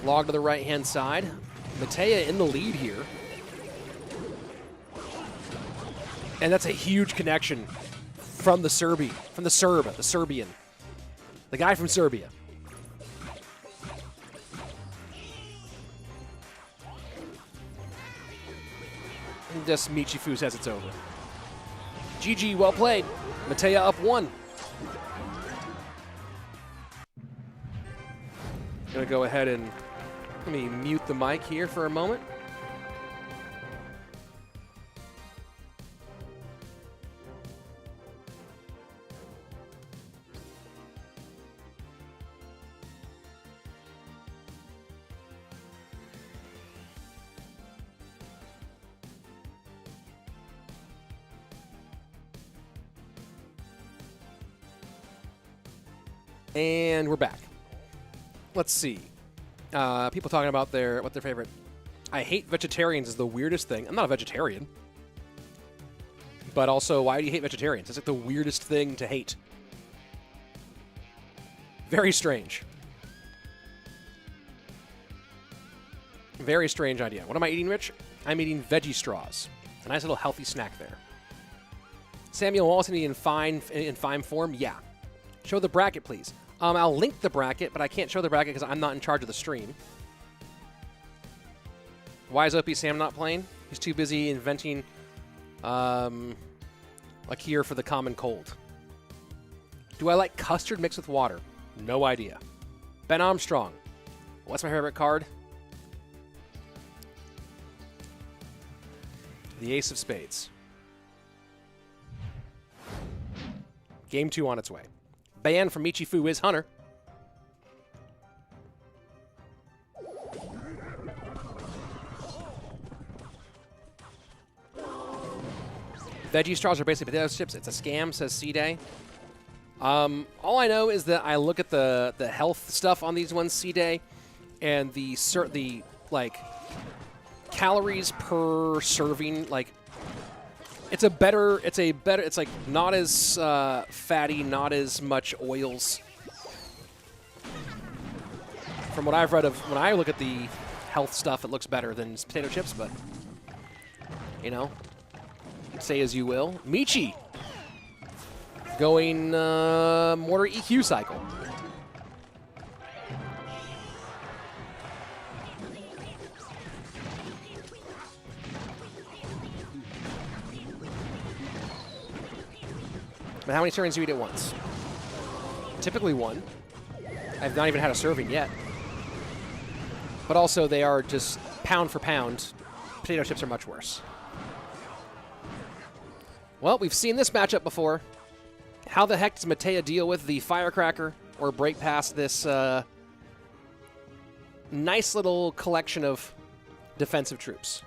Log to the right-hand side. Mateja in the lead here. And that's a huge connection from the Serb, the Serbian. The guy from Serbia. And just Michifu says it's over. GG, well played. Mateja up 1. Gonna go ahead and let me mute the mic here for a moment. And we're back. Let's see. People talking about what their favorite. I hate vegetarians is the weirdest thing. I'm not a vegetarian. But also, why do you hate vegetarians? It's like the weirdest thing to hate. Very strange. Very strange idea. What am I eating, Rich? I'm eating veggie straws. A nice little healthy snack there. Samuel Walton in fine form? Yeah. Show the bracket, please. I'll link the bracket, but I can't show the bracket because I'm not in charge of the stream. Why is OP Sam not playing? He's too busy inventing a cure for the common cold. Do I like custard mixed with water? No idea. Ben Armstrong. What's my favorite card? The Ace of Spades. Game 2 on its way. Ban from Michifu is Hunter. Veggie straws are basically potato chips. It's a scam, says C-Day. All I know is that I look at the health stuff on these ones, C-Day, and the like calories per serving, like it's like not as fatty, not as much oils. From what I've read of, when I look at the health stuff, it looks better than potato chips, but you know, say as you will. Michi going Mortar EQ cycle. But how many servings do you eat at once? Typically 1. I've not even had a serving yet. But also, they are just pound for pound. Potato chips are much worse. Well, we've seen this matchup before. How the heck does Mateja deal with the firecracker or break past this nice little collection of defensive troops?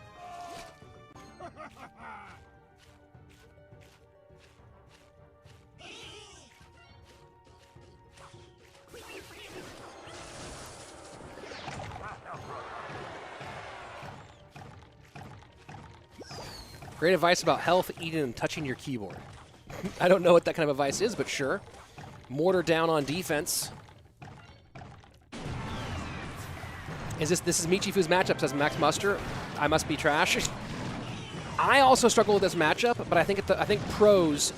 Great advice about health, eating, and touching your keyboard. I don't know what that kind of advice is, but sure. Mortar down on defense. This is Michifu's matchup, says Max Muster. I must be trash. I also struggle with this matchup, but I think pros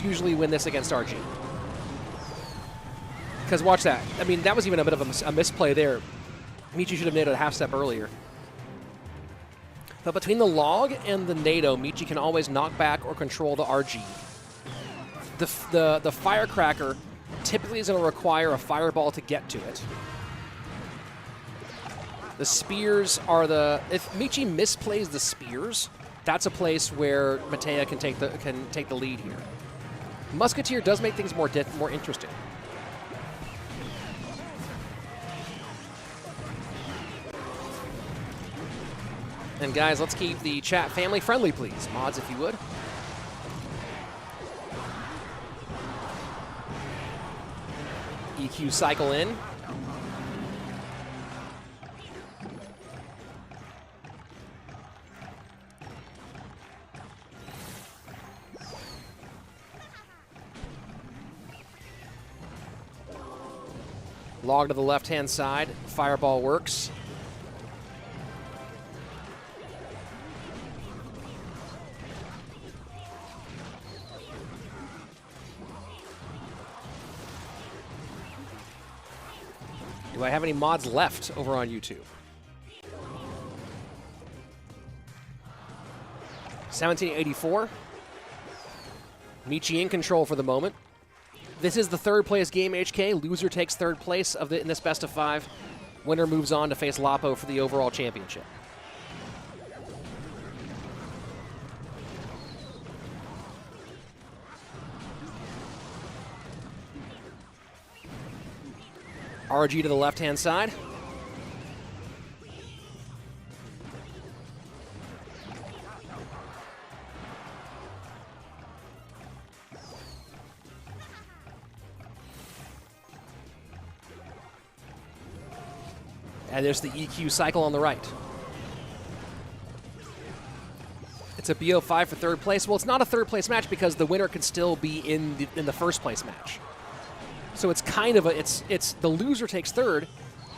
usually win this against RG. Because watch that. I mean, that was even a bit of a misplay there. Michi should have nailed it a half step earlier. But between the log and the NATO, Michi can always knock back or control the RG. The firecracker typically is going to require a fireball to get to it. The spears are if Michi misplays the spears, that's a place where Mateja can take the lead here. Musketeer does make things more interesting. And guys, let's keep the chat family friendly, please. Mods, if you would. EQ cycle in. Log to the left-hand side. Fireball works. Do I have any mods left over on YouTube? 1784. Michi in control for the moment. This is the third place game, HK. Loser takes third place in this best of 5. Winner moves on to face Lapo for the overall championship. RG to the left-hand side. And there's the EQ cycle on the right. It's a BO5 for third place. Well, it's not a third place match because the winner can still be in the first place match. So it's kind of it's the loser takes third,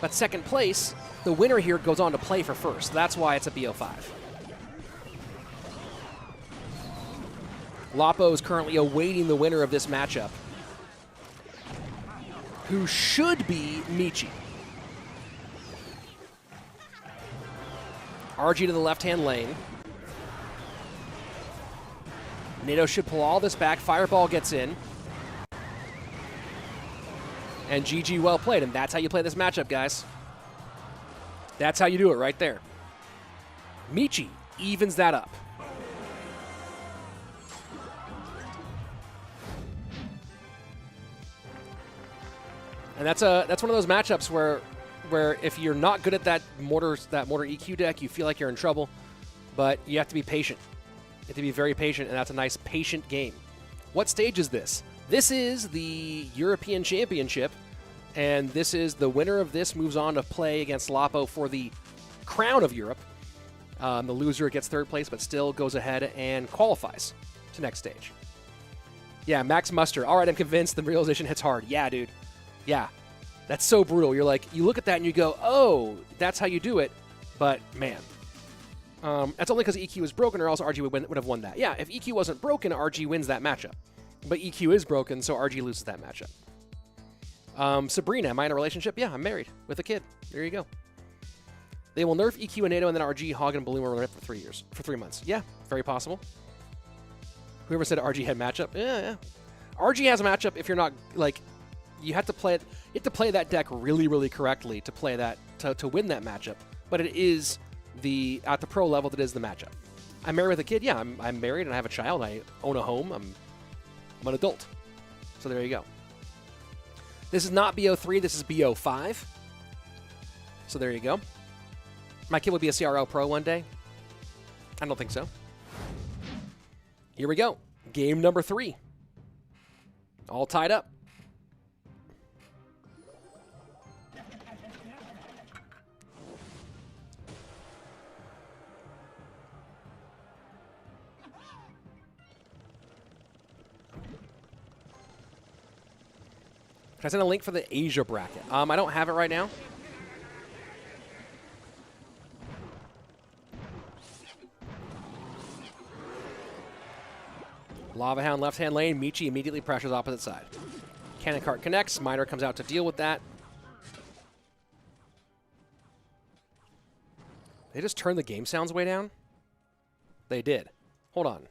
but second place, the winner here goes on to play for first. That's why it's a BO5. Lapo is currently awaiting the winner of this matchup, who should be Michi. RG to the left-hand lane. NATO should pull all this back. Fireball gets in. And GG, well played. And that's how you play this matchup, guys. That's how you do it right there. Michi evens that up. And that's one of those matchups where if you're not good at that mortar EQ deck, you feel like you're in trouble. But you have to be patient. You have to be very patient, and that's a nice patient game. What stage is this? This is the European Championship, and this is the winner of this moves on to play against Lapo for the crown of Europe. The loser gets third place, but still goes ahead and qualifies to next stage. Yeah, max muster. All right, I'm convinced the realization hits hard. Yeah, dude. Yeah, that's so brutal. You're like, you look at that and you go, oh, that's how you do it. But, man, that's only because EQ is broken or else RG would have won that. Yeah, if EQ wasn't broken, RG wins that matchup. But EQ is broken, so RG loses that matchup. Sabrina, am I in a relationship? Yeah, I'm married with a kid. There you go. They will nerf EQ and NATO, and then RG, Hog, and Balloon will run it for 3 months. Yeah, very possible. Whoever said RG had matchup? Yeah. RG has a matchup if you're not, like, you have to play it. You have to play that deck really, really correctly to play that, to win that matchup. But it is at the pro level that is the matchup. I'm married with a kid. Yeah, I'm married and I have a child. I own a home. I'm an adult. So there you go. This is not BO3. This is BO5. So there you go. My kid would be a CRL pro one day. I don't think so. Here we go. Game number 3. All tied up. Can I send a link for the Asia bracket? I don't have it right now. Lava Hound left-hand lane. Michi immediately pressures opposite side. Cannon Cart connects. Miner comes out to deal with that. They just turned the game sounds way down? They did. Hold on.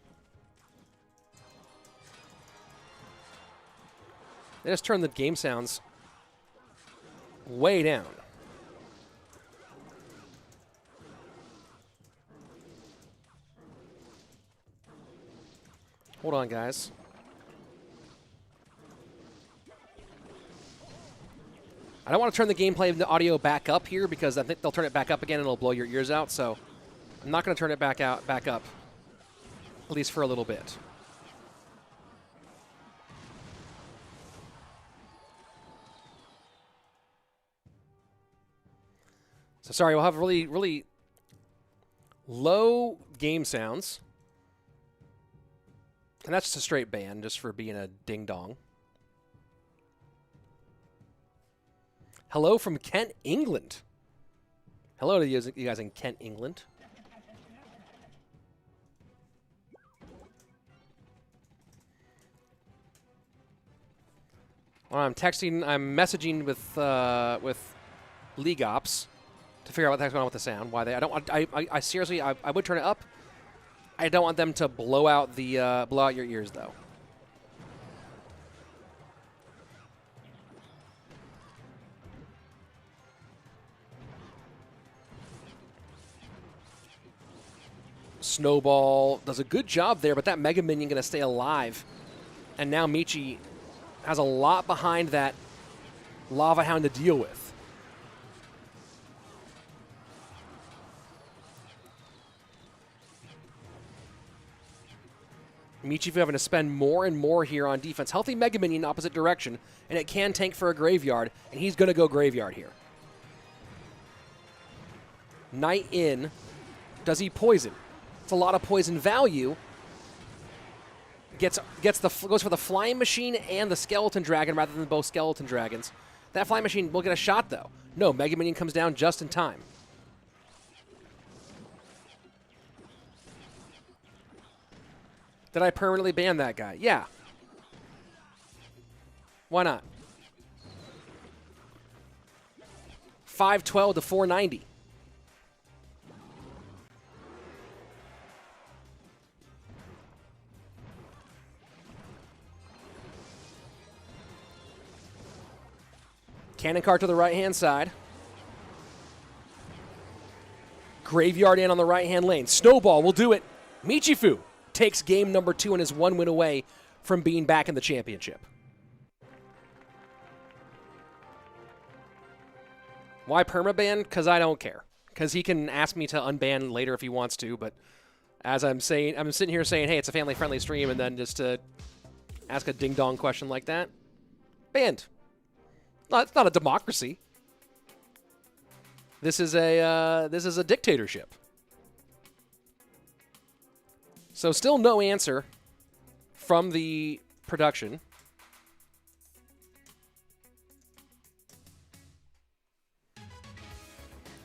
They just turned the game sounds way down. Hold on, guys. I don't want to turn the gameplay of the audio back up here because I think they'll turn it back up again and it'll blow your ears out. So I'm not going to turn it back up, at least for a little bit. So sorry, we'll have really, really low game sounds. And that's just a straight ban, just for being a ding-dong. Hello from Kent, England. Hello to you guys in Kent, England. Well, I'm messaging with League Ops to figure out what the heck's going on with the sound. Why they? I don't want. I seriously. I would turn it up. I don't want them to blow out your ears though. Snowball does a good job there, but that Mega Minion going to stay alive. And now Michi has a lot behind that Lava Hound to deal with. Michifu having to spend more and more here on defense. Healthy Mega Minion opposite direction, and it can tank for a Graveyard, and he's going to go Graveyard here. Knight in. Does he poison? It's a lot of poison value. Goes for the Flying Machine and the Skeleton Dragon rather than both Skeleton Dragons. That Flying Machine will get a shot, though. No, Mega Minion comes down just in time. Did I permanently ban that guy? Yeah. Why not? 512 to 490. Cannon cart to the right-hand side. Graveyard in on the right-hand lane. Snowball will do it. Michifu takes game number 2 and is 1 win away from being back in the championship. Why permaban? Because I don't care. Because he can ask me to unban later if he wants to, but as I'm sitting here saying, hey, it's a family-friendly stream, and then just to ask a ding-dong question like that, banned. It's not a democracy. This is a dictatorship. So still no answer from the production.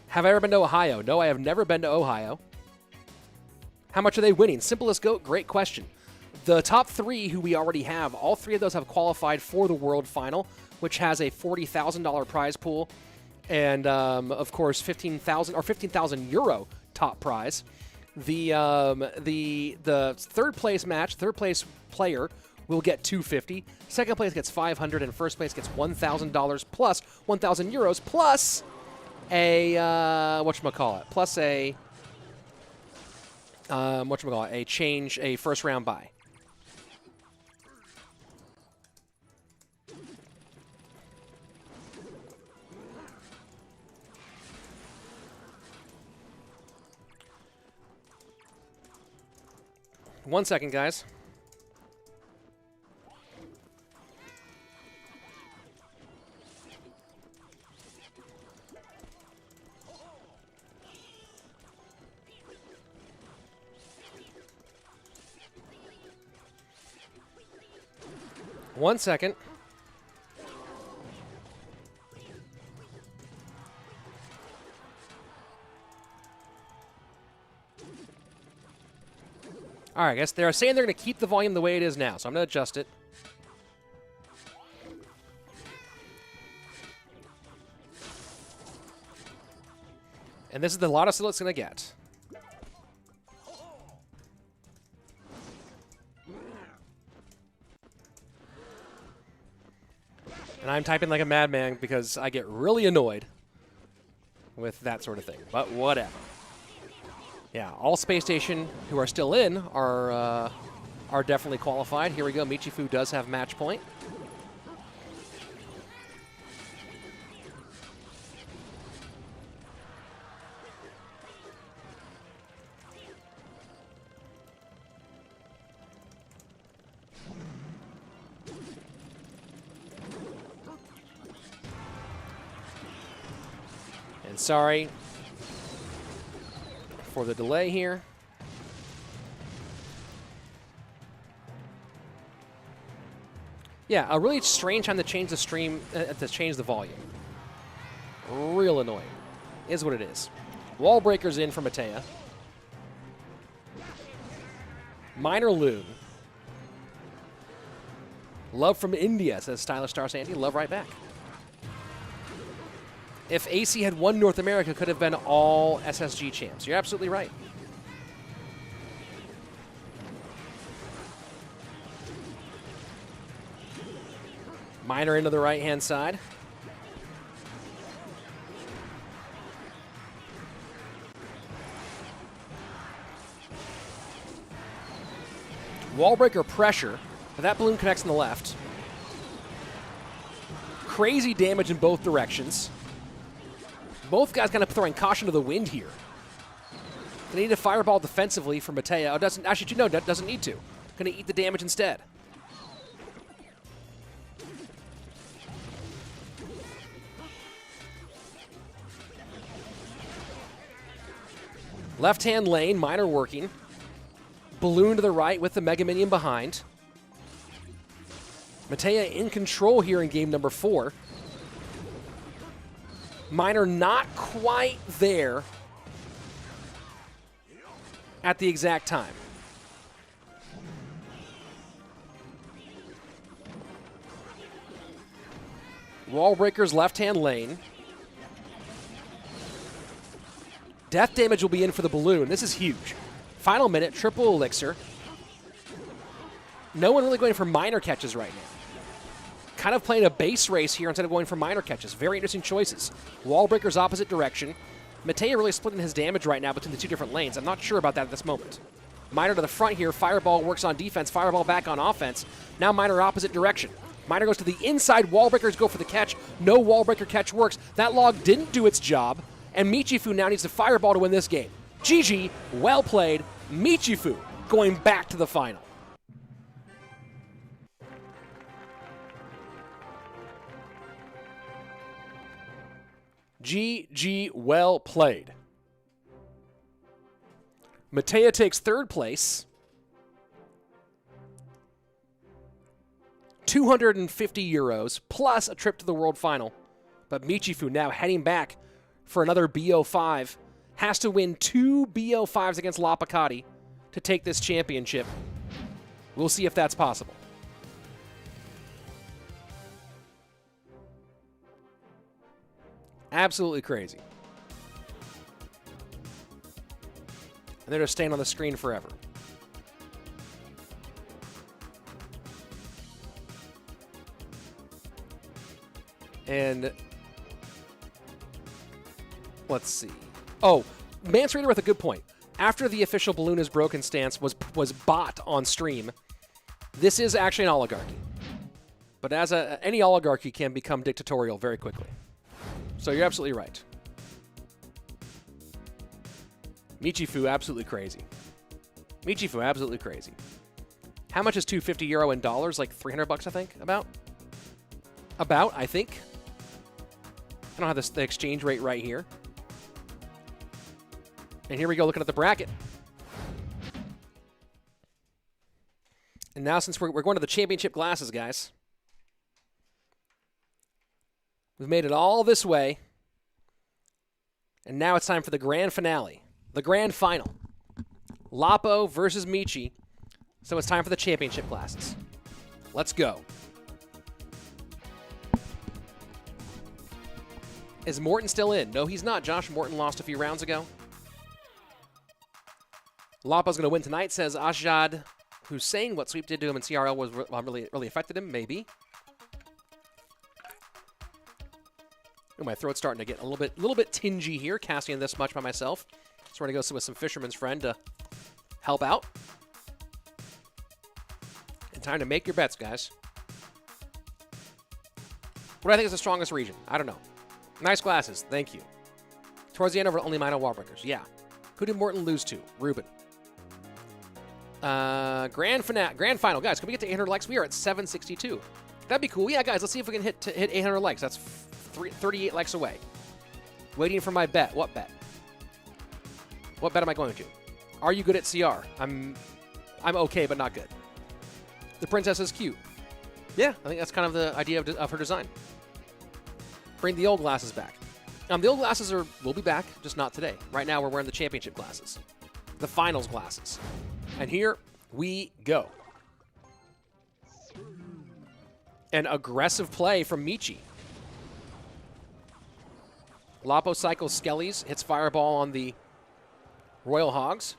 Have I ever been to Ohio? No, I have never been to Ohio. How much are they winning? Simplest GOAT, great question. The top 3 who we already have, all 3 of those have qualified for the World Final, which has a $40,000 prize pool and, of course, 15,000 euro top prize. The third place match, third place player will get $250. Second place gets $500, and first place gets $1,000 plus 1,000 euros plus a plus a first round buy. One second, guys. One second. All right, I guess they're saying they're going to keep the volume the way it is now, so I'm going to adjust it. And this is the loudest it's going to get. And I'm typing like a madman because I get really annoyed with that sort of thing, but whatever. Yeah, all Space Station who are still in are definitely qualified. Here we go. Michifu does have match point. And sorry for the delay here. Yeah, a really strange time to change the stream, to change the volume. Real annoying. Is what it is. Wall breakers in for Mateja. Minor Loon. Love from India, says Stylish Star Sandy. Love right back. If AC had won North America, could have been all SSG champs. You're absolutely right. Minor into the right-hand side. Wall breaker pressure, but that balloon connects on the left. Crazy damage in both directions. Both guys kind of throwing caution to the wind here. They need a fireball defensively for Mateja. Oh, doesn't actually, no, doesn't need to. Going to eat the damage instead. Left-hand lane, Minor working. Balloon to the right with the Mega Minion behind. Mateja in control here in game number 4. Minor not quite there at the exact time. Wall breakers left-hand lane. Death damage will be in for the balloon. This is huge. Final minute, triple elixir. No one really going for minor catches right now. Kind of playing a base race here instead of going for minor catches. Very interesting choices. Wall breakers opposite direction. Mateja really splitting his damage right now between the two different lanes. I'm not sure about that at this moment. Minor to the front here. Fireball works on defense. Fireball back on offense. Now Minor opposite direction. Minor goes to the inside. Wall breakers go for the catch. No wall breaker catch works. That log didn't do its job. And Michifu now needs to fireball to win this game. GG, well played. Michifu going back to the final. GG, well played. Mateja takes third place. 250 euros plus a trip to the world final. But Michifu now heading back for another BO5. Has to win 2 BO5s against LaPoKaTi to take this championship. We'll see if that's possible. Absolutely crazy. And they're just staying on the screen forever. And let's see. Oh, Mance Reader with a good point. After the official balloon is broken stance was bought on stream, this is actually an oligarchy. But as any oligarchy can become dictatorial very quickly. So you're absolutely right. Michifu, absolutely crazy. Michifu, absolutely crazy. How much is 250 euro in dollars? Like 300 bucks, I think, about? I think. I don't have the exchange rate right here. And here we go looking at the bracket. And now since we're going to the championship glasses, guys. We've made it all this way. And now it's time for the grand finale. The grand final. Lapo versus Michi. So it's time for the championship classes. Let's go. Is Morten still in? No, he's not. Josh Morten lost a few rounds ago. Lapo's going to win tonight, says Ashad Hussein. What sweep did to him in CRL was really affected him, maybe. Ooh, my throat's starting to get a little bit tingy here, casting this much by myself. So we're going to go with some Fisherman's Friend to help out. And time to make your bets, guys. What do I think is the strongest region? I don't know. Nice glasses. Thank you. Towards the end, over only minor wall breakers. Yeah. Who did Morten lose to? RUBÉN. Grand final. Guys, can we get to 800 likes? We are at 762. That'd be cool. Yeah, guys, let's see if we can hit 800 likes. That's 38 likes away. Waiting for my bet. What bet? What bet am I going to? Are you good at CR? I'm okay, but not good. The princess is cute. Yeah, I think that's kind of the idea of her design. Bring the old glasses back. The old glasses will be back, just not today. Right now, we're wearing the championship glasses, the finals glasses. And here we go. An aggressive play from Michi. Lapo cycles Skellies, hits Fireball on the Royal Hogs.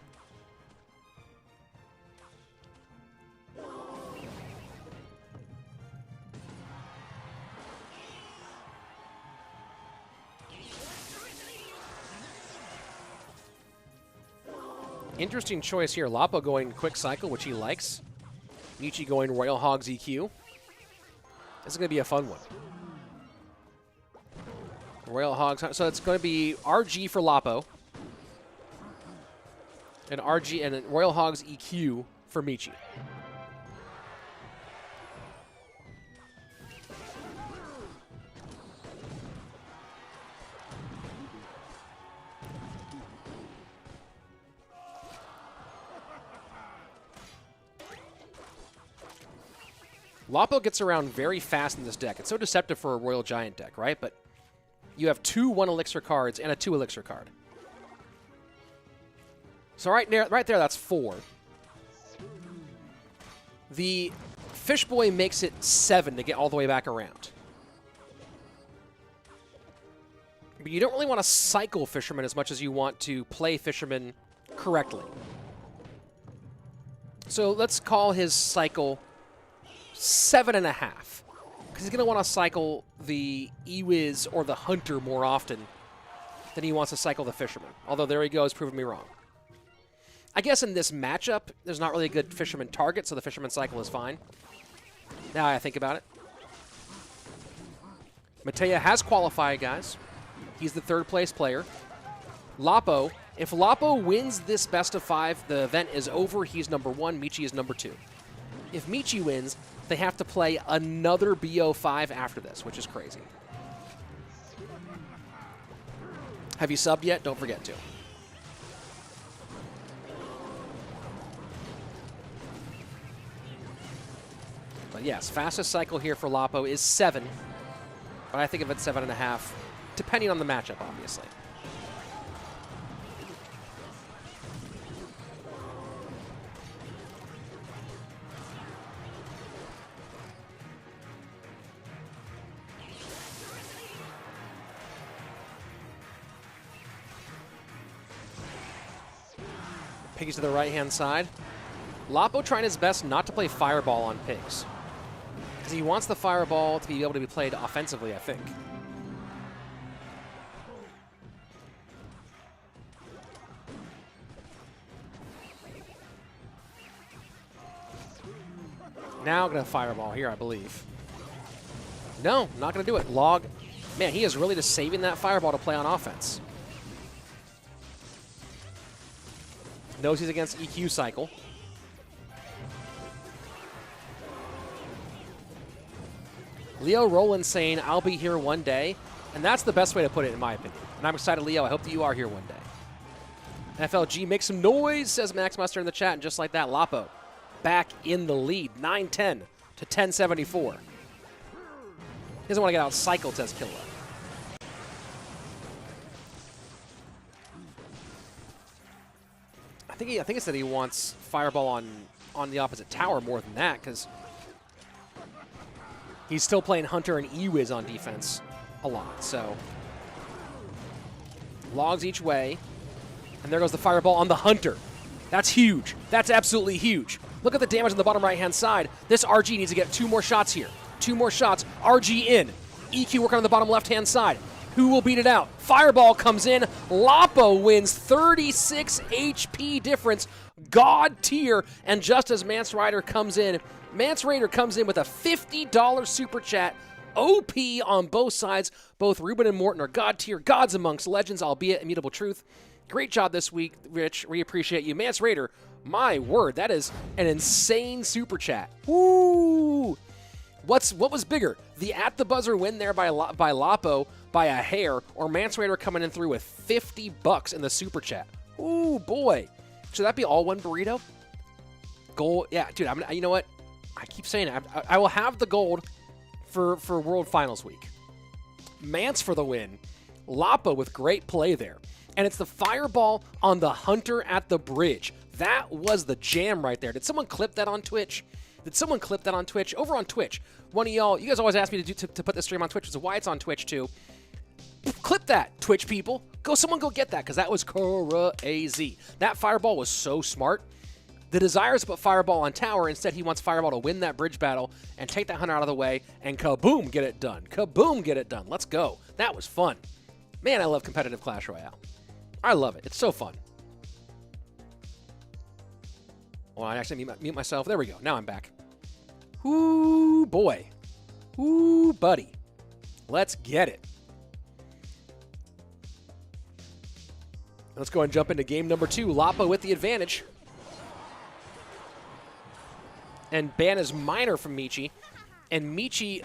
Interesting choice here. Lapo going Quick Cycle, which he likes. Michi going Royal Hogs EQ. This is going to be a fun one. Royal Hogs. So it's going to be RG for Lapo. And RG and Royal Hogs EQ for Michi. Lapo gets around very fast in this deck. It's so deceptive for a Royal Giant deck, right? But you have 2 1 Elixir cards and a 2 Elixir card. So right there, that's 4. The Fish Boy makes it 7 to get all the way back around. But you don't really want to cycle Fisherman as much as you want to play Fisherman correctly. So let's call his cycle 7.5. Because he's going to want to cycle the Ewiz or the Hunter more often than he wants to cycle the Fisherman. Although there he goes, proving me wrong. I guess in this matchup, there's not really a good Fisherman target, so the Fisherman cycle is fine. Now I think about it. Mateja has qualified, guys. He's the 3rd place player. Lapo, if Lapo wins this best of 5, the event is over. He's number 1, Michi is number 2. If Michi wins, they have to play another BO5 after this, which is crazy. Have you subbed yet? Don't forget to. But yes, fastest cycle here for Lapo is 7. But I think of it 7.5, depending on the matchup, obviously. Pigs to the right-hand side. Lapo trying his best not to play Fireball on Pigs. Because he wants the Fireball to be able to be played offensively, I think. Now going to Fireball here, I believe. No, not going to do it. Log. Man, he is really just saving that Fireball to play on offense. Knows he's against EQ cycle. Leo Roland saying, I'll be here one day. And that's the best way to put it, in my opinion. And I'm excited, Leo. I hope that you are here one day. FLG, make some noise, says Max Muster in the chat. And just like that, Lapo back in the lead. 9-10 to 10-74. He doesn't want to get out cycled, says Killa. I think it said he wants Fireball on the opposite tower more than that, because he's still playing Hunter and Ewiz on defense a lot. So logs each way, and there goes the Fireball on the Hunter. That's huge. That's absolutely huge. Look at the damage on the bottom right-hand side. This RG needs to get 2 more shots here. 2 more shots. RG in. EQ working on the bottom left-hand side. Who will beat it out? Fireball comes in. Lapo wins 36 HP difference. God tier. And just as Mance Raider comes in, Mance Raider comes in with a $50 super chat. OP on both sides. Both RUBÉN and Morten are God tier. Gods amongst legends, albeit immutable truth. Great job this week, Rich. We appreciate you. Mance Raider, my word, that is an insane super chat. Woo! What was bigger? The at the buzzer win there by Lapo by a hair, or Mance Raider coming in through with $50 in the super chat? Ooh, boy. Should that be all one burrito? Gold. Yeah, dude, you know what? I keep saying it. I will have the gold for World Finals week. Mance for the win. Lapo with great play there. And it's the fireball on the hunter at the bridge. That was the jam right there. Did someone clip that on Twitch? Did someone clip that on Twitch? Over on Twitch, one of y'all, you guys always ask me to put the stream on Twitch, which is why it's on Twitch too. Clip that, Twitch people. Someone go get that, because that was crazy. That fireball was so smart. The desire is to put fireball on tower. Instead, he wants fireball to win that bridge battle and take that hunter out of the way and kaboom, get it done. Kaboom, get it done. Let's go. That was fun. Man, I love competitive Clash Royale. I love it. It's so fun. Well, I actually mute myself. There we go. Now I'm back. Ooh, boy. Ooh, buddy. Let's get it. Let's go and jump into game number 2. Lapo with the advantage. And ban is minor from Michi. And Michi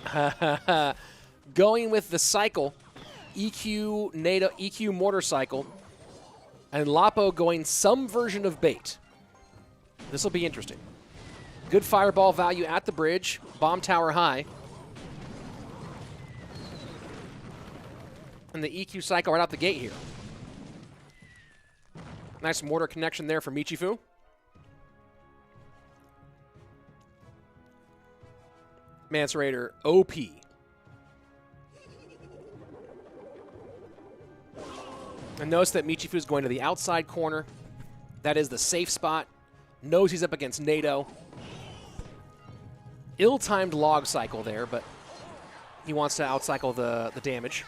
going with the cycle. EQ, NATO, EQ mortar cycle. And Lapo going some version of bait. This will be interesting. Good fireball value at the bridge. Bomb tower high. And the EQ cycle right out the gate here. Nice mortar connection there for Michifu. Mance Raider, OP. And notice that Michifu is going to the outside corner. That is the safe spot. Knows he's up against NATO. Ill-timed log cycle there, but he wants to outcycle the damage.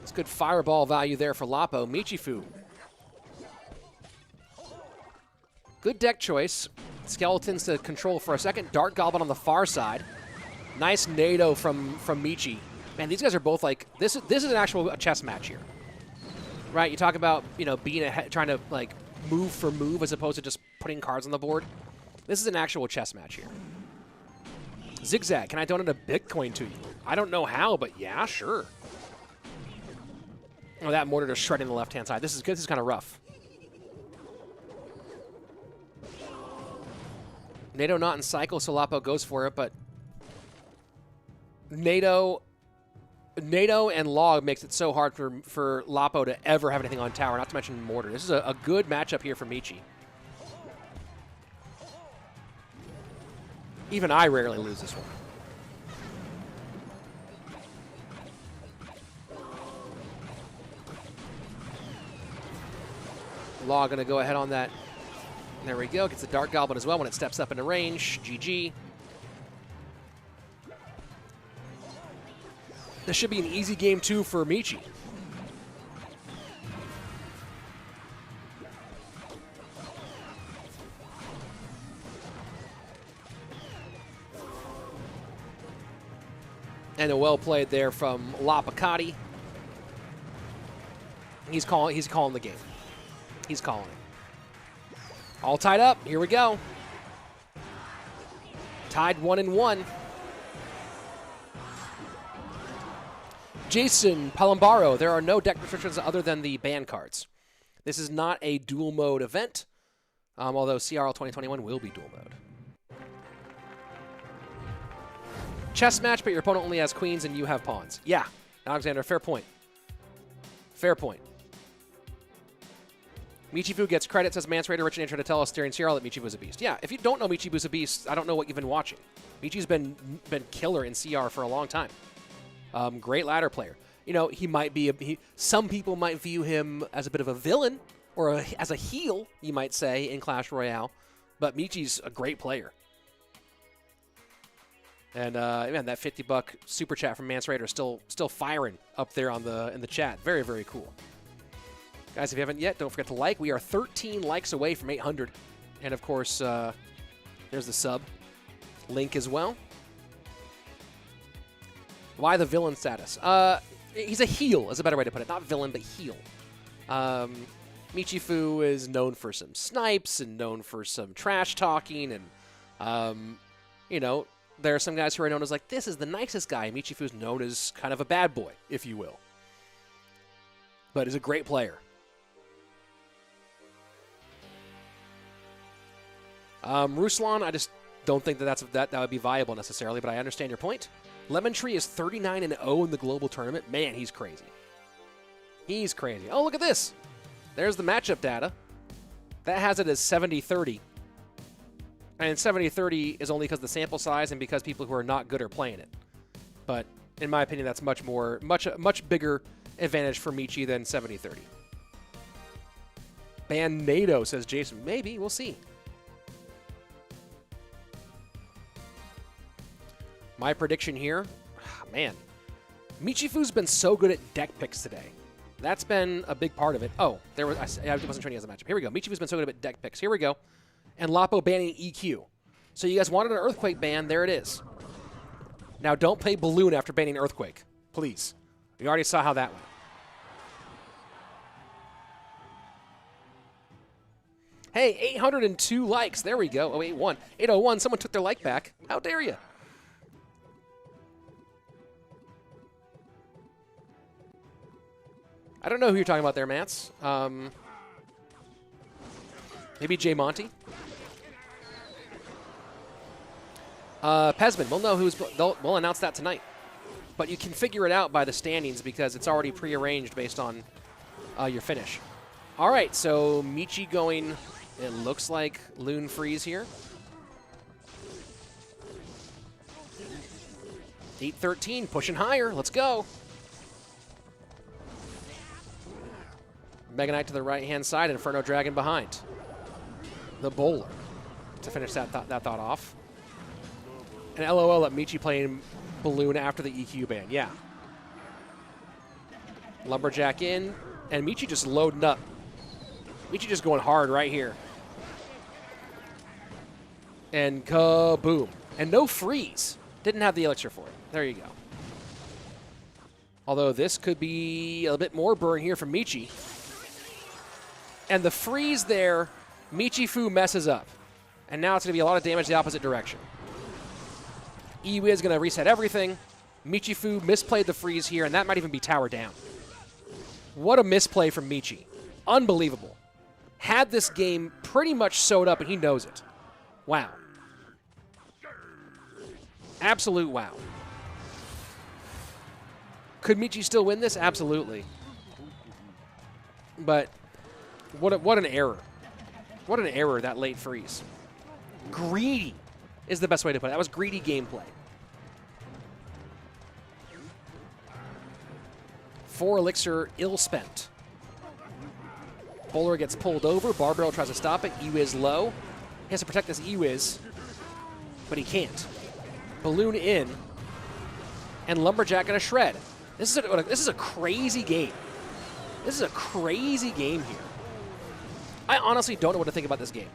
It's good fireball value there for Lapo. Michifu. Good deck choice. Skeletons to control for a second. Dark Goblin on the far side. Nice NATO from Michi. Man, these guys are both like, this is an actual chess match here. Right, you talk about, you know, being ahead, trying to like move for move as opposed to just putting cards on the board. This is an actual chess match here. Zigzag, can I donate a Bitcoin to you? I don't know how, but yeah, sure. Oh, that mortar just shredding the left-hand side. This is good. This is kind of rough. NATO not in cycle, so Lapo goes for it, but NATO and log makes it so hard for Lapo to ever have anything on tower, not to mention mortar. This is a good matchup here for Michi. Even I rarely lose this one. Log going to go ahead on that. There we go. Gets the Dark Goblin as well when it steps up into range. GG. This should be an easy game, too, for Michi. And a well played there from LaPoKaTi. He's calling the game. He's calling it. All tied up. Here we go. Tied 1-1. Jason Palambaro, there are no deck restrictions other than the ban cards. This is not a dual mode event, although CRL 2021 will be dual mode. Chess match, but your opponent only has queens and you have pawns. Yeah, Alexander, fair point. Fair point. Michifu gets credit, says Mance Raider, Rich and Intro to tell us during CRL that Michifu was a beast. Yeah, if you don't know Michifu's a beast, I don't know what you've been watching. Michi's been killer in CR for a long time. Great ladder player. You know, he might be some people might view him as a bit of a villain or as a heel, you might say, in Clash Royale. But Michi's a great player. And man, that $50 super chat from Mance Raider still firing up there in the chat. Very, very cool. Guys, if you haven't yet, don't forget to like. We are 13 likes away from 800. And of course, there's the sub link as well. Why the villain status? He's a heel, is a better way to put it. Not villain, but heel. Michifu is known for some snipes and known for some trash talking. And, you know, there are some guys who are known as like, this is the nicest guy. Michifu is known as kind of a bad boy, if you will. But is a great player. Ruslan, Don't think that would be viable necessarily, but I understand your point. Lemon Tree is 39-0 in the global tournament. Man, he's crazy. He's crazy. Oh, look at this. There's the matchup data. That has it as 70-30. And 70-30 is only because of the sample size and because people who are not good are playing it. But in my opinion, that's much bigger advantage for Michi than 70-30. Ban NATO, says Jason. Maybe. We'll see. My prediction here, man, Michifu's been so good at deck picks today. That's been a big part of it. Oh, I wasn't training as a matchup. Here we go. Michifu's been so good at deck picks. Here we go. And Lapo banning EQ. So you guys wanted an Earthquake ban. There it is. Now don't play Balloon after banning Earthquake. Please. We already saw how that went. Hey, 802 likes. There we go. Oh, 801. 801. Someone took their like back. How dare you? I don't know who you're talking about there, Mance. Maybe Jay Monty. Pesman, we'll know we'll announce that tonight. But you can figure it out by the standings because it's already prearranged based on your finish. All right, so Michi going, it looks like Loon Freeze here. 813, pushing higher. Let's go. Mega Knight to the right-hand side, Inferno Dragon behind. The Bowler to finish that thought off. And LOL at Michi playing Balloon after the EQ ban. Yeah. Lumberjack in, and Michi just loading up. Michi just going hard right here. And kaboom. And no freeze. Didn't have the elixir for it. There you go. Although this could be a bit more burn here from Michi. And the freeze there, Michifu messes up. And now it's going to be a lot of damage the opposite direction. Iwi is going to reset everything. Michifu misplayed the freeze here, and that might even be tower down. What a misplay from Michi. Unbelievable. Had this game pretty much sewed up, and he knows it. Wow. Absolute wow. Could Michi still win this? Absolutely. But what an error. What an error, that late freeze. Greedy is the best way to put it. That was greedy gameplay. 4 elixir ill-spent. Bowler gets pulled over. Barbell tries to stop it. E-Wiz low. He has to protect this E-Wiz, but he can't. Balloon in, and Lumberjack in a shred. This is a crazy game. This is a crazy game here. I honestly don't know what to think about this game.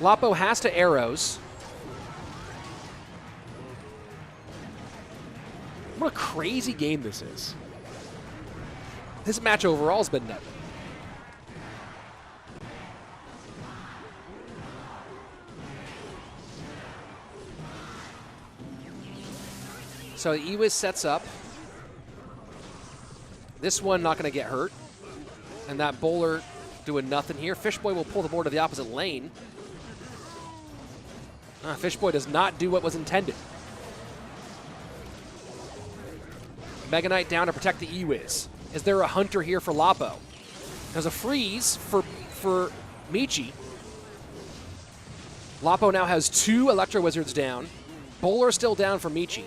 Lapo has to arrows. What a crazy game this is. This match overall has been nuts. So Iwiz sets up. This one not going to get hurt. And that Bowler doing nothing here. Fishboy will pull the board to the opposite lane. Fishboy does not do what was intended. Mega Knight down to protect the Iwiz. Is there a hunter here for Lapo? There's a freeze for Michi. Lapo now has 2 Electro Wizards down. Bowler still down for Michi.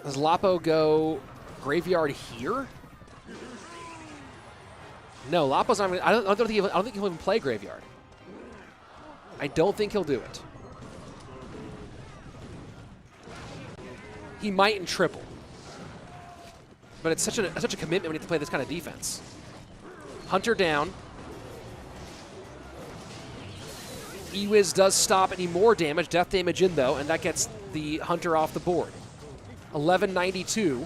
Does Lapo go Graveyard here? No, Lapo's not. I don't think he'll even play Graveyard. I don't think he'll do it. He might in triple, but it's such a commitment when you have to play this kind of defense. Hunter down. Iwiz does stop any more damage. Death damage in though, and that gets the Hunter off the board. 1192.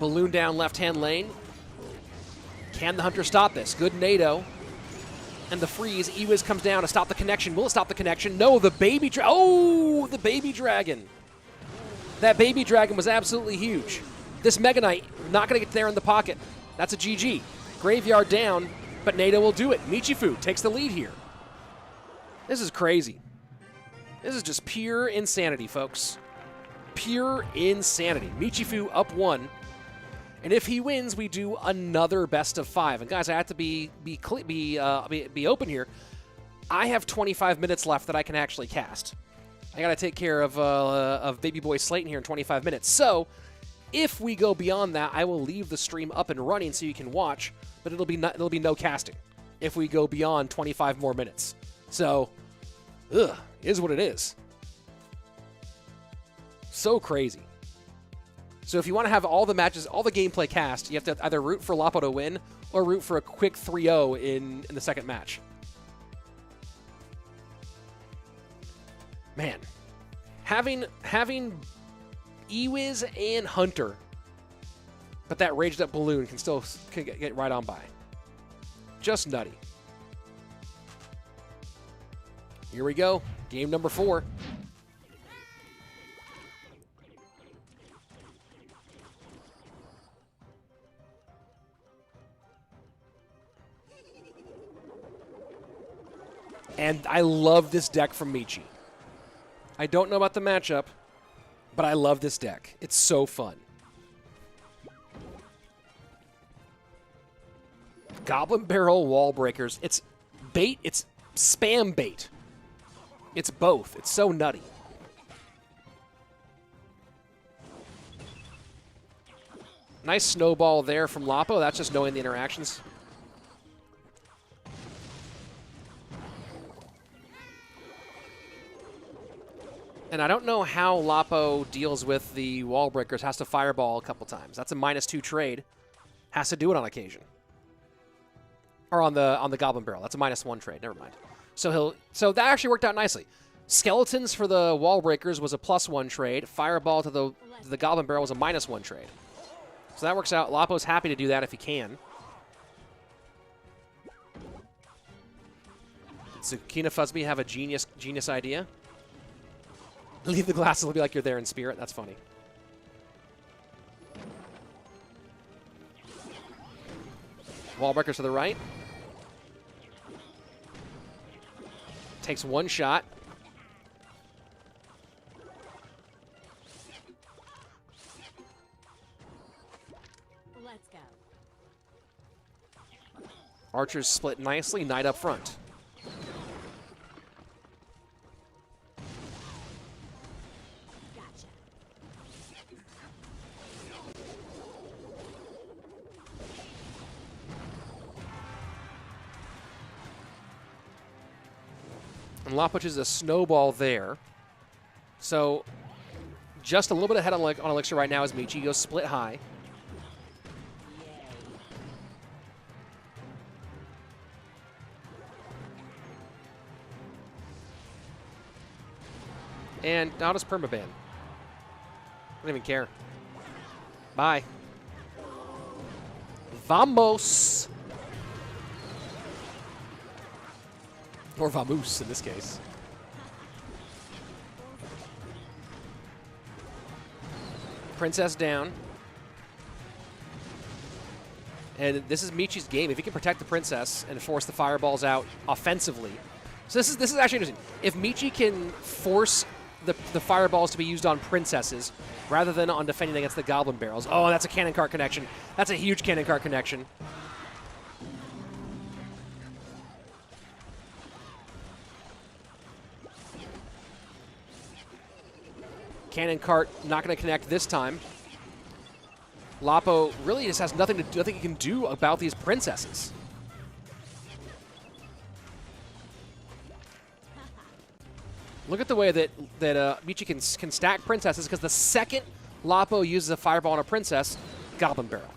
Balloon down left-hand lane. Can the Hunter stop this? Good NATO. And the freeze, Ewiz comes down to stop the connection. Will it stop the connection? No, the baby dragon. Oh, the baby dragon. That baby dragon was absolutely huge. This Mega Knight, not going to get there in the pocket. That's a GG. Graveyard down, but NATO will do it. Michifu takes the lead here. This is crazy. This is just pure insanity, folks. Pure insanity. Michifu up 1. And if he wins, we do another best of 5. And guys, I have to be open here. I have 25 minutes left that I can actually cast. I got to take care of baby boy Slaton here in 25 minutes. So if we go beyond that, I will leave the stream up and running so you can watch, but it'll be no casting if we go beyond 25 more minutes. So, is what it is. So crazy. So if you want to have all the matches, all the gameplay cast, you have to either root for Lapo to win or root for a quick 3-0 in the second match. Man, having Ewiz and Hunter, but that raged up balloon can get right on by. Just nutty. Here we go, game number 4. And I love this deck from Michi. I don't know about the matchup, but I love this deck. It's so fun. Goblin Barrel Wall Breakers. It's bait. It's spam bait. It's both. It's so nutty. Nice snowball there from Lapo. That's just knowing the interactions. And I don't know how Lapo deals with the wall breakers. Has to fireball a couple times. That's a -2 trade. Has to do it on occasion. Or on the Goblin Barrel. That's a -1 trade. Never mind. So that actually worked out nicely. Skeletons for the wall breakers was a +1 trade. Fireball to the Goblin Barrel was a -1 trade. So that works out. Lapo's happy to do that if he can. Did Zucchina Fuzzby have a genius idea? Leave the glasses, it'll be like you're there in spirit. That's funny. Wall breakers to the right. Takes 1 shot. Let's go. Archers split nicely. Knight up front. And Lapo pushes a snowball there. So just a little bit ahead on Elixir right now is Michi. Goes split high. And now does permaban. I don't even care. Bye. Vamos. Or vamoose in this case. Princess down. And this is Michi's game. If he can protect the princess and force the fireballs out offensively. So this is actually interesting. If Michi can force the fireballs to be used on princesses rather than on defending against the goblin barrels. Oh, that's a cannon cart connection. That's a huge cannon cart connection. Cannon cart not going to connect this time. Lapo really just has nothing he can do about these princesses. Look at the way that Michi can stack princesses, because the second Lapo uses a fireball on a princess, Goblin Barrel.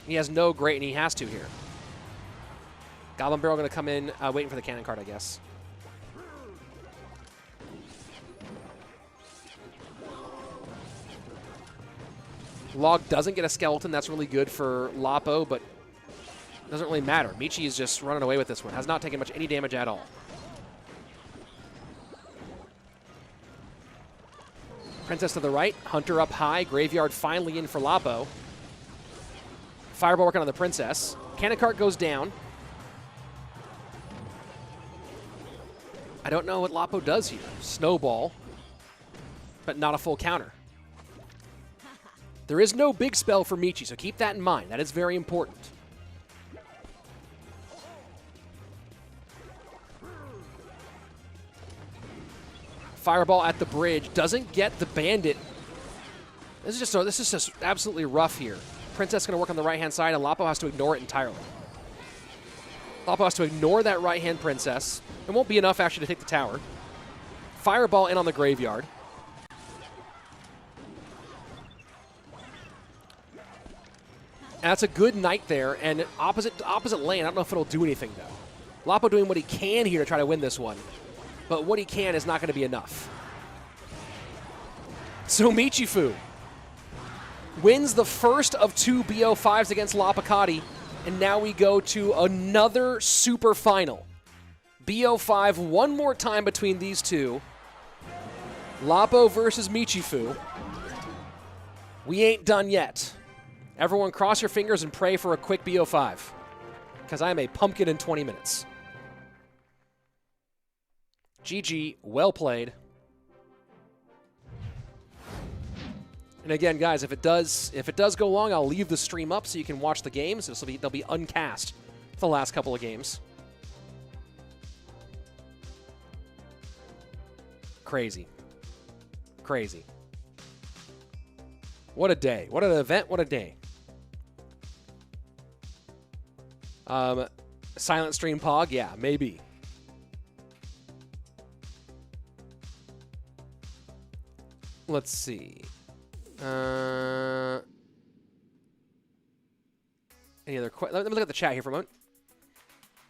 He has no great, and he has to here. Goblin Barrel going to come in, waiting for the cannon cart, I guess. Log doesn't get a skeleton. That's really good for Lapo, but Doesn't really matter. Michi is just running away with this one. Has not taken much any damage at all. Princess to the right. Hunter up high. Graveyard finally in for Lapo. Fireball working on the Princess. Cannon Cart goes down. I don't know what Lapo does here. Snowball. But not a full counter. There is no big spell for Michi, so keep that in mind. That is very important. Fireball at the bridge. Doesn't get the Bandit. This is just absolutely rough here. Princess going to work on the right-hand side, and Lapo has to ignore it entirely. Lapo has to ignore that right-hand Princess. It won't be enough, actually, to take the tower. Fireball in on the Graveyard. And that's a good Knight there, and opposite lane. I don't know if it'll do anything, though. Lapo doing what he can here to try to win this one. But what he can is not going to be enough. So Michifu wins the first of 2 BO5s against LaPoKaTi, and now we go to another super final. BO5 one more time between these two. Lapo versus Michifu. We ain't done yet. Everyone cross your fingers and pray for a quick BO5, because I am a pumpkin in 20 minutes. GG, well played. And again, guys, if it does go long, I'll leave the stream up so you can watch the games. They'll be uncast for the last couple of games. Crazy. Crazy. What a day. What an event. What a day. Silent stream pog? Yeah, maybe. Let's see. Any other questions? Let me look at the chat here for a moment.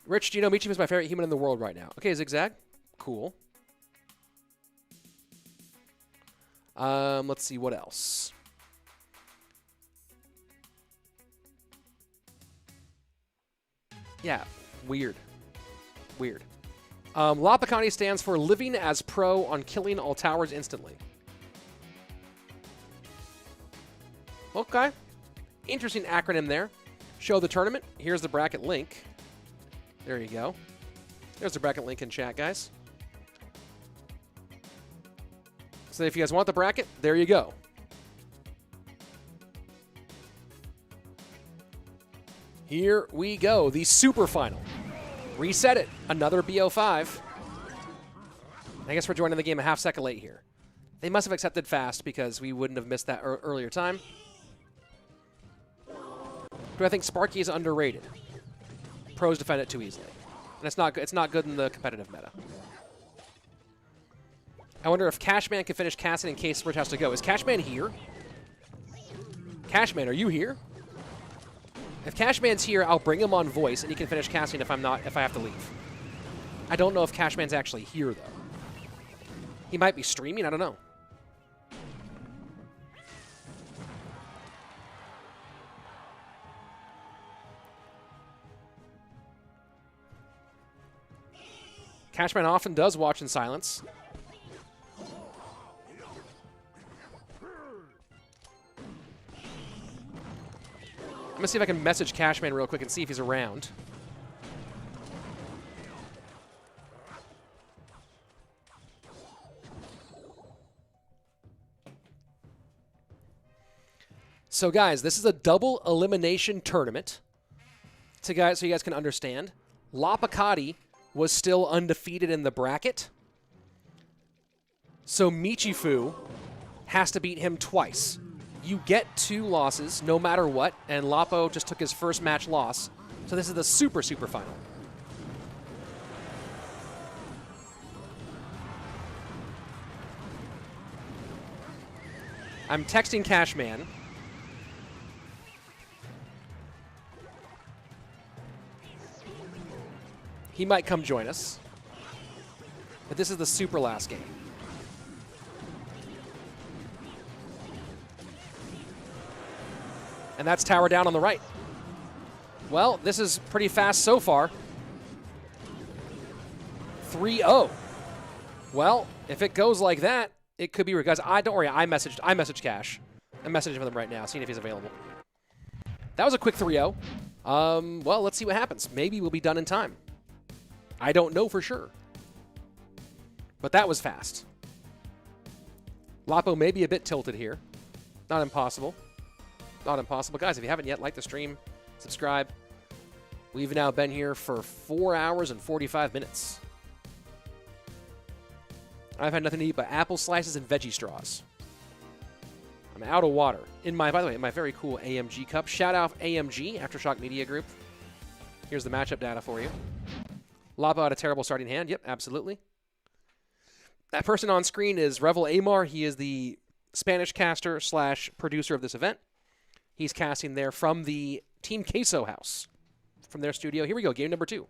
Rich, do you know Michifu is my favorite human in the world right now? Okay, Zigzag. Cool. Let's see what else. Yeah, weird. Weird. LaPoKaTi stands for living as pro on killing all towers instantly. Okay. Interesting acronym there. Show the tournament. Here's the bracket link. There you go. There's the bracket link in chat, guys. So if you guys want the bracket, there you go. Here we go. The super final. Reset it. Another BO5. I guess we're joining the game a half second late here. They must have accepted fast because we wouldn't have missed that earlier time. Do I think Sparky is underrated? Pros defend it too easily. And it's not good in the competitive meta. I wonder if Cashman can finish casting in case Rich has to go. Is Cashman here? Cashman, are you here? If Cashman's here, I'll bring him on voice and he can finish casting if I have to leave. I don't know if Cashman's actually here though. He might be streaming, I don't know. Cashman often does watch in silence. I'm going to see if I can message Cashman real quick and see if he's around. So guys, this is a double elimination tournament. So you guys can understand. LaPoKaTi was still undefeated in the bracket. So Michifu has to beat him twice. You get 2 losses no matter what, and Lapo just took his first match loss. So this is the super final. I'm texting Cashman. He might come join us. But this is the super last game. And that's tower down on the right. Well, this is pretty fast so far. 3-0. Well, if it goes like that, it could be. Guys, don't worry. I messaged Cash. I'm messaging him right now, seeing if he's available. That was a quick 3-0. Well, let's see what happens. Maybe we'll be done in time. I don't know for sure. But that was fast. Lapo may be a bit tilted here. Not impossible. Not impossible. Guys, if you haven't yet, like the stream, subscribe. We've now been here for 4 hours and 45 minutes. I've had nothing to eat but apple slices and veggie straws. I'm out of water. By the way, in my very cool AMG cup. Shout out AMG, Aftershock Media Group. Here's the matchup data for you. Lapo had a terrible starting hand. Yep, absolutely. That person on screen is Revel Amar. He is the Spanish caster / producer of this event. He's casting there from the Team Queso house, from their studio. Here we go, game number 2.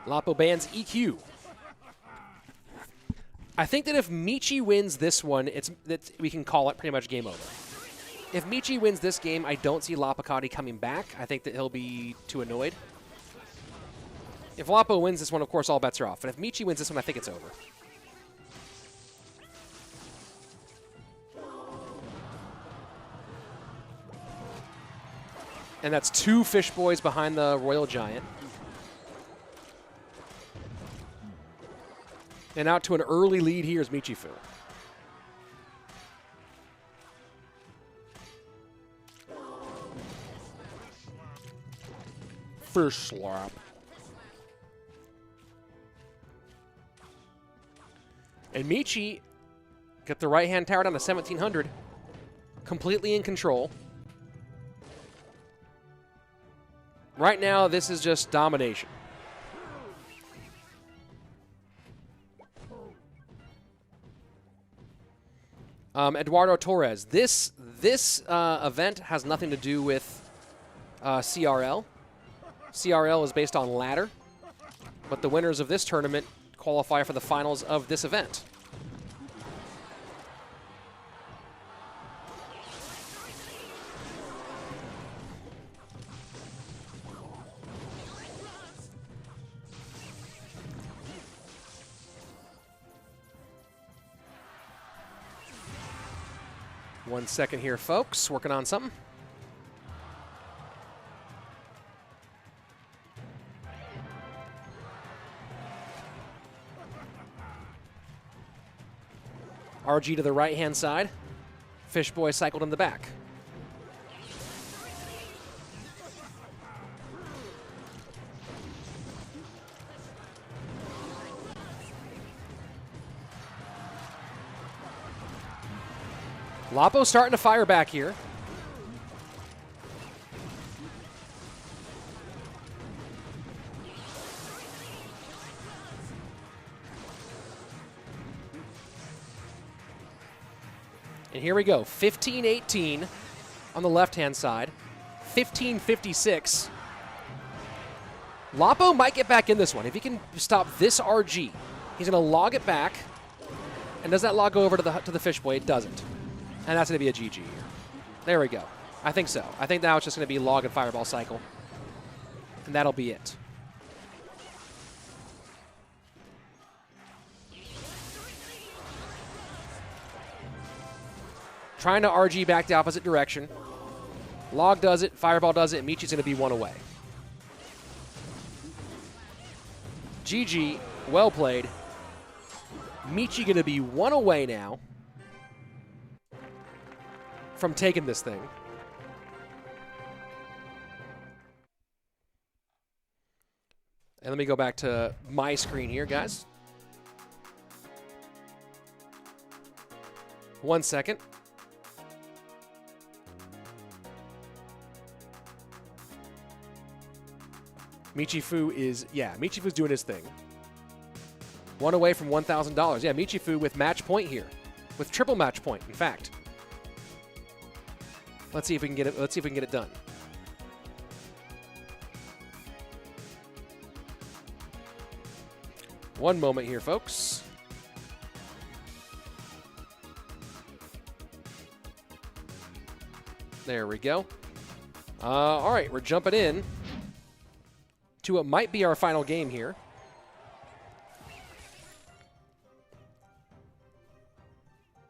Lapo bans EQ. I think that if Michi wins this one, we can call it pretty much game over. If Michi wins this game, I don't see LaPoKaTi coming back. I think that he'll be too annoyed. If Lapo wins this one, of course, all bets are off. But if Michi wins this one, I think it's over. And that's 2 Fish Boys behind the Royal Giant. And out to an early lead here is Michifu. Fish slap. And Michi got the right-hand tower down to 1,700. Completely in control. Right now, this is just domination. Eduardo Torres. This event has nothing to do with CRL. CRL is based on ladder, but the winners of this tournament qualify for the finals of this event. One second here, folks. Working on something. RG to the right-hand side. Fish Boy cycled in the back. Lapo starting to fire back here. And here we go, 15-18 on the left-hand side, 15-56. Lapo might get back in this one. If he can stop this RG, he's going to log it back. And does that log go over to the Fish Boy? It doesn't. And that's going to be a GG here. There we go. I think so. I think now it's just going to be log and fireball cycle. And that'll be it. Trying to RG back the opposite direction. Log does it, fireball does it, and Michi's going to be one away. GG, well played. Michi going to be one away now from taking this thing. And let me go back to my screen here, guys. 1 second. Michifu is, Michifu's doing his thing. One away from $1,000. Yeah, Michifu with match point here. With triple match point, in fact. Let's see if we can get it. Let's see if we can get it done. One moment here, folks. There we go. All right, we're jumping in to what might be our final game here.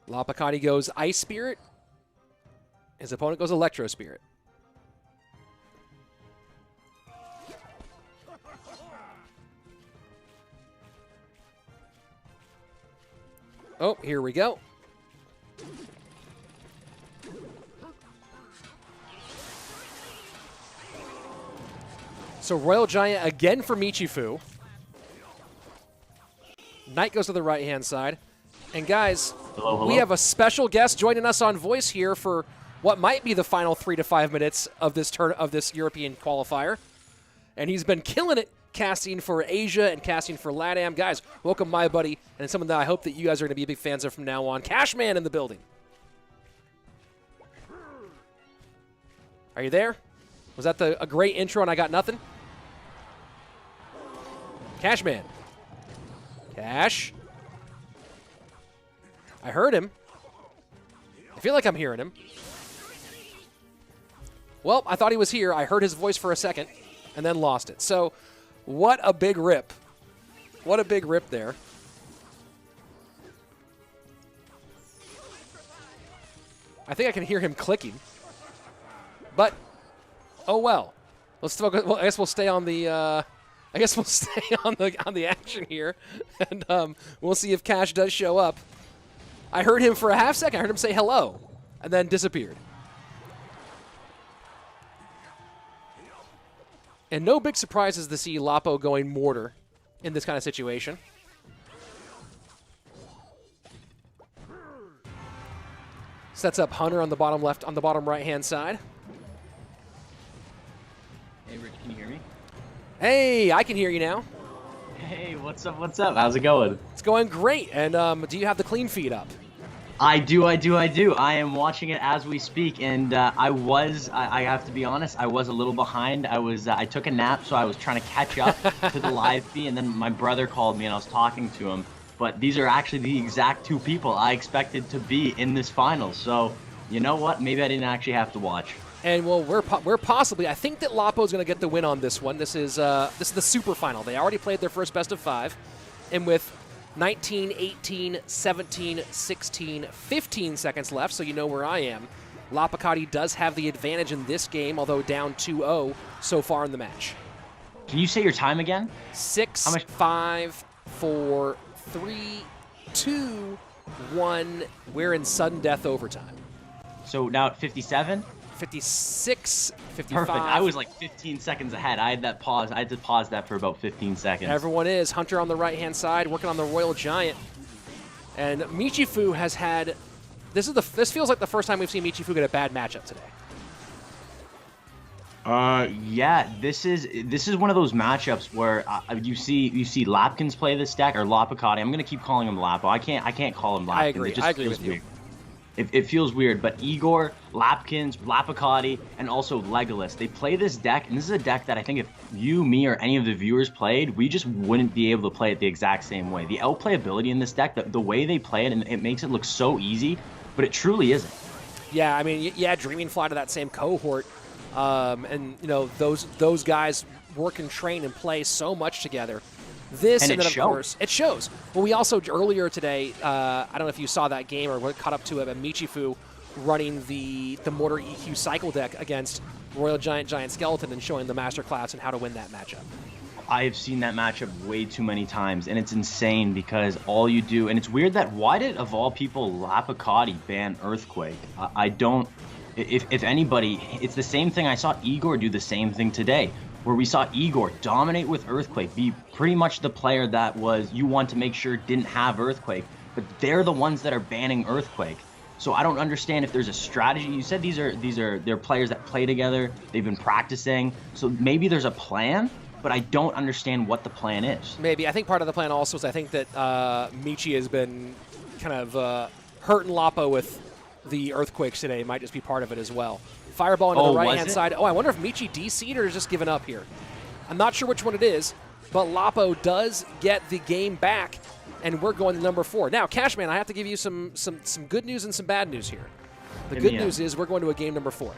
LaPoKaTi goes Ice Spirit. His opponent goes Electro Spirit. Oh, here we go. So Royal Giant again for Michifu. Knight goes to the right-hand side. And guys, hello. We have a special guest joining us on voice here for what might be the final 3 to 5 minutes of this European qualifier. And he's been killing it casting for Asia and casting for LATAM. Guys, welcome my buddy, and someone that I hope that you guys are going to be big fans of from now on. Cashman in the building. Are you there? Was that a great intro and I got nothing? Cashman. Cash. I heard him. I feel like I'm hearing him. Well, I thought he was here. I heard his voice for a second and then lost it. So, what a big rip. What a big rip there. I think I can hear him clicking. But, oh well. Let's focus. Well, I guess we'll stay on the. I guess we'll stay on the action here, and we'll see if Cash does show up. I heard him for a half second. I heard him say hello, and then disappeared. And no big surprises to see Lapo going Mortar in this kind of situation. Sets up Hunter on the bottom left, on the bottom right-hand side. Hey, Rich, can you hear me? Hey, I can hear you now. Hey, what's up, what's up? How's it going? It's going great. And do you have the clean feed up? I do. I am watching it as we speak, and I have to be honest, I was a little behind. I took a nap, so I was trying to catch up to the live feed, and then my brother called me, and I was talking to him. But these are actually the exact two people I expected to be in this final, so you know what? Maybe I didn't actually have to watch. And well, we're possibly. I think that Lapo's going to get the win on this one. This is the super final. They already played their first best of 5, and with 19, 18, 17, 16, 15 seconds left, so you know where I am. LaPoKaTi does have the advantage in this game, although down 2-0 so far in the match. Can you say your time again? 6, 5, 4, 3, 2, 1. We're in sudden death overtime. So now at 57? 56, 55. Perfect. I was like 15 seconds ahead. I had that pause. I had to pause that for about 15 seconds. Everyone is. Hunter on the right-hand side, working on the Royal Giant. And Michifu has had... This feels like the first time we've seen Michifu get a bad matchup today. Yeah, this is one of those matchups where you see Lapkins play this deck, or LaPoKaTi. I'm gonna keep calling him Lapo. I can't call him Lapkins. I agree. It just I agree feels with you. weird. It feels weird, but Igor, Lapkins, LaPoKaTi, and also Legolas, they play this deck, and this is a deck that I think if you, me, or any of the viewers played, we just wouldn't be able to play it the exact same way. The outplayability in this deck, the way they play it, and it makes it look so easy, but it truly isn't. Yeah, I mean, yeah, Dreaming fly to that same cohort, and you know those guys work and train and play so much together. This and then of course it shows. Well, we also earlier today, I don't know if you saw that game or caught up to it, but Michifu running the Mortar EQ cycle deck against Royal Giant Skeleton and showing the masterclass and how to win that matchup. I have seen that matchup way too many times, and it's insane because all you do, and it's weird that why did of all people LaPoKaTi ban Earthquake? I don't. If anybody, it's the same thing. I saw Igor do the same thing today, where we saw Igor dominate with Earthquake, be pretty much the player that was you want to make sure didn't have Earthquake, but they're the ones that are banning Earthquake. So I don't understand if there's a strategy. You said they're players that play together, they've been practicing, so maybe there's a plan, but I don't understand what the plan is. Maybe. I think part of the plan also is I think that Michi has been kind of hurting Lapo with the Earthquakes today. Might just be part of it as well. Fireball into the right-hand side. Oh, I wonder if Michi DC'd or is just given up here. I'm not sure which one it is. but Lapo does get the game back, and we're going to number 4. Now, Cashman, I have to give you some good news and some bad news here. The good news is we're going to a game number 4.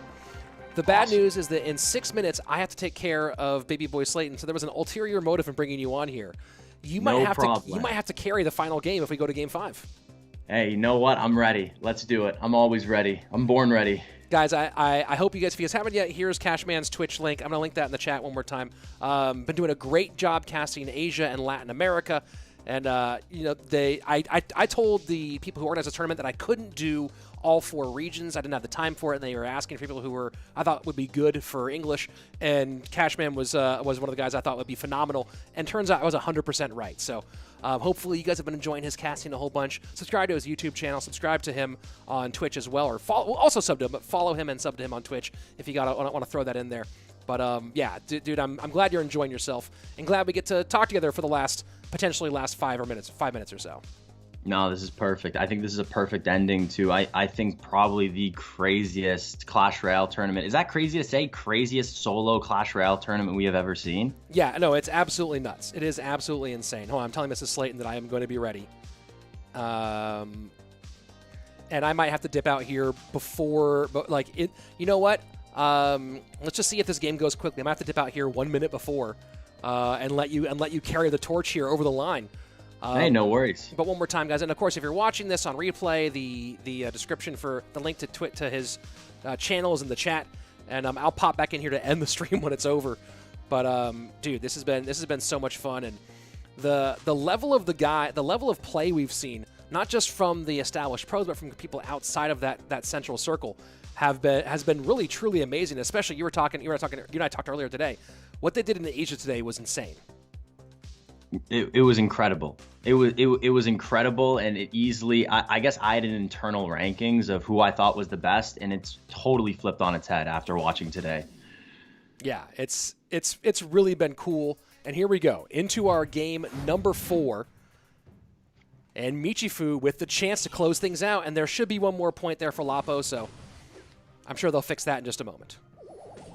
The bad news is that in 6 minutes, I have to take care of baby boy Slaton, so there was an ulterior motive in bringing you on here. You might have to carry the final game if we go to game 5. Hey, you know what? I'm ready. Let's do it. I'm always ready. I'm born ready. Guys, I hope you guys, if you guys haven't yet, here's Cashman's Twitch link. I'm going to link that in the chat one more time. Been doing a great job casting Asia and Latin America. And, you know, I told the people who organized the tournament that I couldn't do all 4 regions. I didn't have the time for it, and they were asking for people who I thought would be good for English. And Cashman was one of the guys I thought would be phenomenal. And turns out I was 100% right. So hopefully you guys have been enjoying his casting a whole bunch. Subscribe to his YouTube channel. Subscribe to him on Twitch as well. Or also sub to him, but follow him and sub to him on Twitch if you want to throw that in there. But yeah, dude, I'm glad you're enjoying yourself, and glad we get to talk together for the potentially last 5 minutes or so. No, this is perfect. I think this is a perfect ending to, I think, probably the craziest Clash Royale tournament. Is that crazy to say? Craziest solo Clash Royale tournament we have ever seen? Yeah, no, it's absolutely nuts. It is absolutely insane. Hold on, I'm telling Mrs. Slaton that I am going to be ready. And I might have to dip out here before, but like, you know what? Let's just see if this game goes quickly. I might have to dip out here 1 minute before and let you carry the torch here over the line. Hey, no worries. But one more time, guys, and of course, if you're watching this on replay, the description for the link to his channel is in the chat, and I'll pop back in here to end the stream when it's over. But dude, this has been so much fun, and the level of play we've seen, not just from the established pros, but from people outside of that central circle, has been really truly amazing. Especially you and I talked earlier today. What they did in the Asia today was insane. It was incredible. It was incredible, and it easily. I guess I had an internal rankings of who I thought was the best, and it's totally flipped on its head after watching today. Yeah, it's really been cool. And here we go into our game number 4. And Michifu with the chance to close things out, and there should be one more point there for Lapo, so I'm sure they'll fix that in just a moment.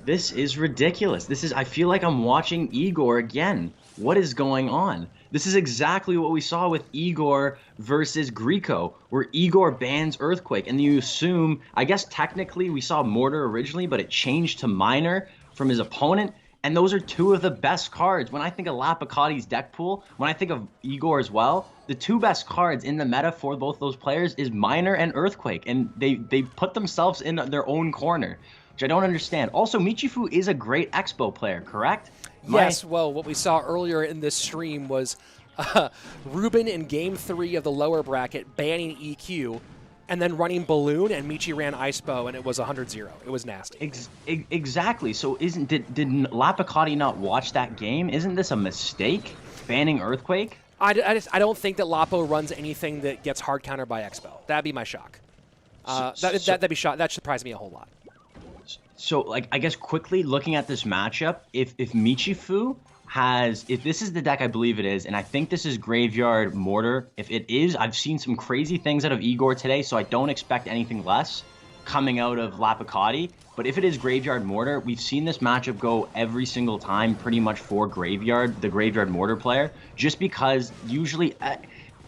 This is ridiculous. I feel like I'm watching Igor again. What is going on? This is exactly what we saw with Igor versus Greco, where Igor bans Earthquake, and you assume, I guess technically we saw Mortar originally, but it changed to Minor from his opponent, and those are 2 of the best cards. When I think of LaPoKaTi's deck pool, when I think of Igor as well, the 2 best cards in the meta for both those players is Minor and Earthquake, and they put themselves in their own corner, which I don't understand. Also, Michifu is a great Expo player, correct? Yes, well, what we saw earlier in this stream was RUBÉN in Game 3 of the lower bracket banning EQ, and then running Balloon, and Michi ran Icepo, and it was 100-0. It was nasty. Exactly. So did LaPoKaTi not watch that game? Isn't this a mistake, banning Earthquake? I don't think that Lapo runs anything that gets hard countered by Expo. That'd be my shock. That'd be shock. That surprised me a whole lot. So, like, I guess quickly looking at this matchup, if Michifu has, if this is the deck I believe it is, and I think this is Graveyard Mortar, if it is, I've seen some crazy things out of Igor today, so I don't expect anything less coming out of LaPoKaTi. But if it is Graveyard Mortar, we've seen this matchup go every single time pretty much for Graveyard, the Graveyard Mortar player, just because usually,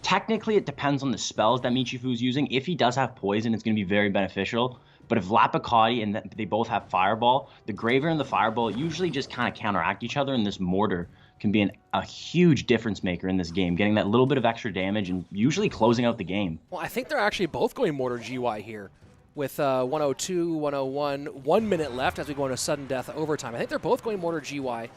technically it depends on the spells that Michifu's using. If he does have Poison, it's going to be very beneficial. But if LaPoKaTi and they both have Fireball, the Graveyard and the Fireball usually just kind of counteract each other, and this Mortar can be a huge difference maker in this game, getting that little bit of extra damage and usually closing out the game. Well, I think they're actually both going Mortar GY here with 102, 101, 1 minute left as we go into sudden death overtime. I think they're both going Mortar GY,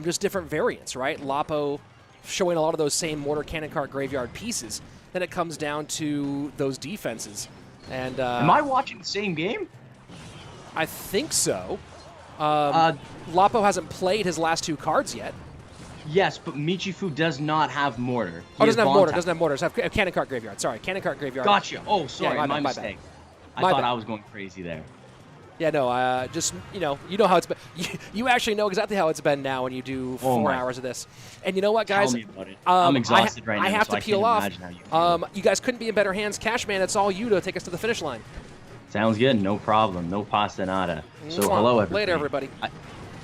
just different variants, right? Lapo showing a lot of those same Mortar Cannon Cart Graveyard pieces. Then it comes down to those defenses. And am I watching the same game? I think so. Lapo hasn't played his last 2 cards yet. Yes, but Michifu does not have Mortar. Doesn't have Mortar. Doesn't have Mortar. Does have Cannon Cart Graveyard. Sorry, Cannon Cart Graveyard. Gotcha. Oh, sorry, yeah, my mistake. I thought I was going crazy there. Yeah, no, just, you know how it's been. You actually know exactly how it's been now when you do 4 hours of this. And you know what, guys? Tell me about it. I'm exhausted right now, I have so to peel off. You you guys couldn't be in better hands. Cashman, it's all you to take us to the finish line. Sounds good. No problem. No pasta nada. So hello, everybody. Later, everybody.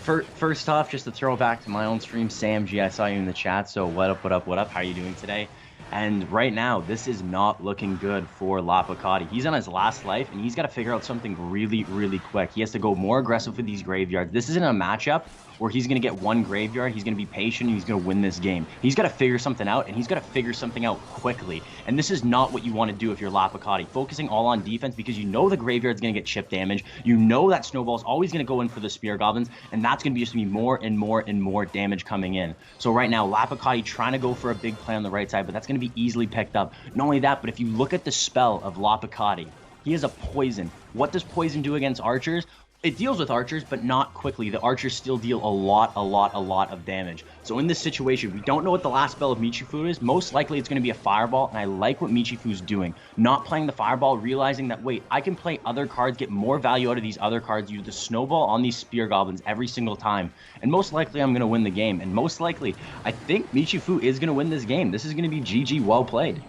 First off, just to throw it back to my own stream, Sam G, I saw you in the chat, so what up, what up, what up? How are you doing today? And right now, this is not looking good for LaPoKaTi. He's on his last life, and he's got to figure out something really, really quick. He has to go more aggressive with these graveyards. This isn't a matchup where he's going to get one graveyard, he's going to be patient, and he's going to win this game. He's got to figure something out, and he's got to figure something out quickly. And this is not what you want to do if you're LaPoKaTi. Focusing all on defense because you know the graveyard's going to get chip damage. You know that Snowball's always going to go in for the Spear Goblins, and that's going to be just more and more and more damage coming in. So right now, LaPoKaTi trying to go for a big play on the right side, but that's going to be easily picked up. Not only that, but if you look at the spell of LaPoKaTi, he has a poison. What does poison do against archers? It deals with archers, but not quickly. The archers still deal a lot of damage. So in this situation, we don't know what the last spell of Michifu is. Most likely it's going to be a fireball, and I like what Michifu's doing. Not playing the fireball, realizing that, wait, I can play other cards, get more value out of these other cards, use the snowball on these spear goblins every single time. And most likely I'm going to win the game. And most likely, I think Michifu is going to win this game. This is going to be GG, well played.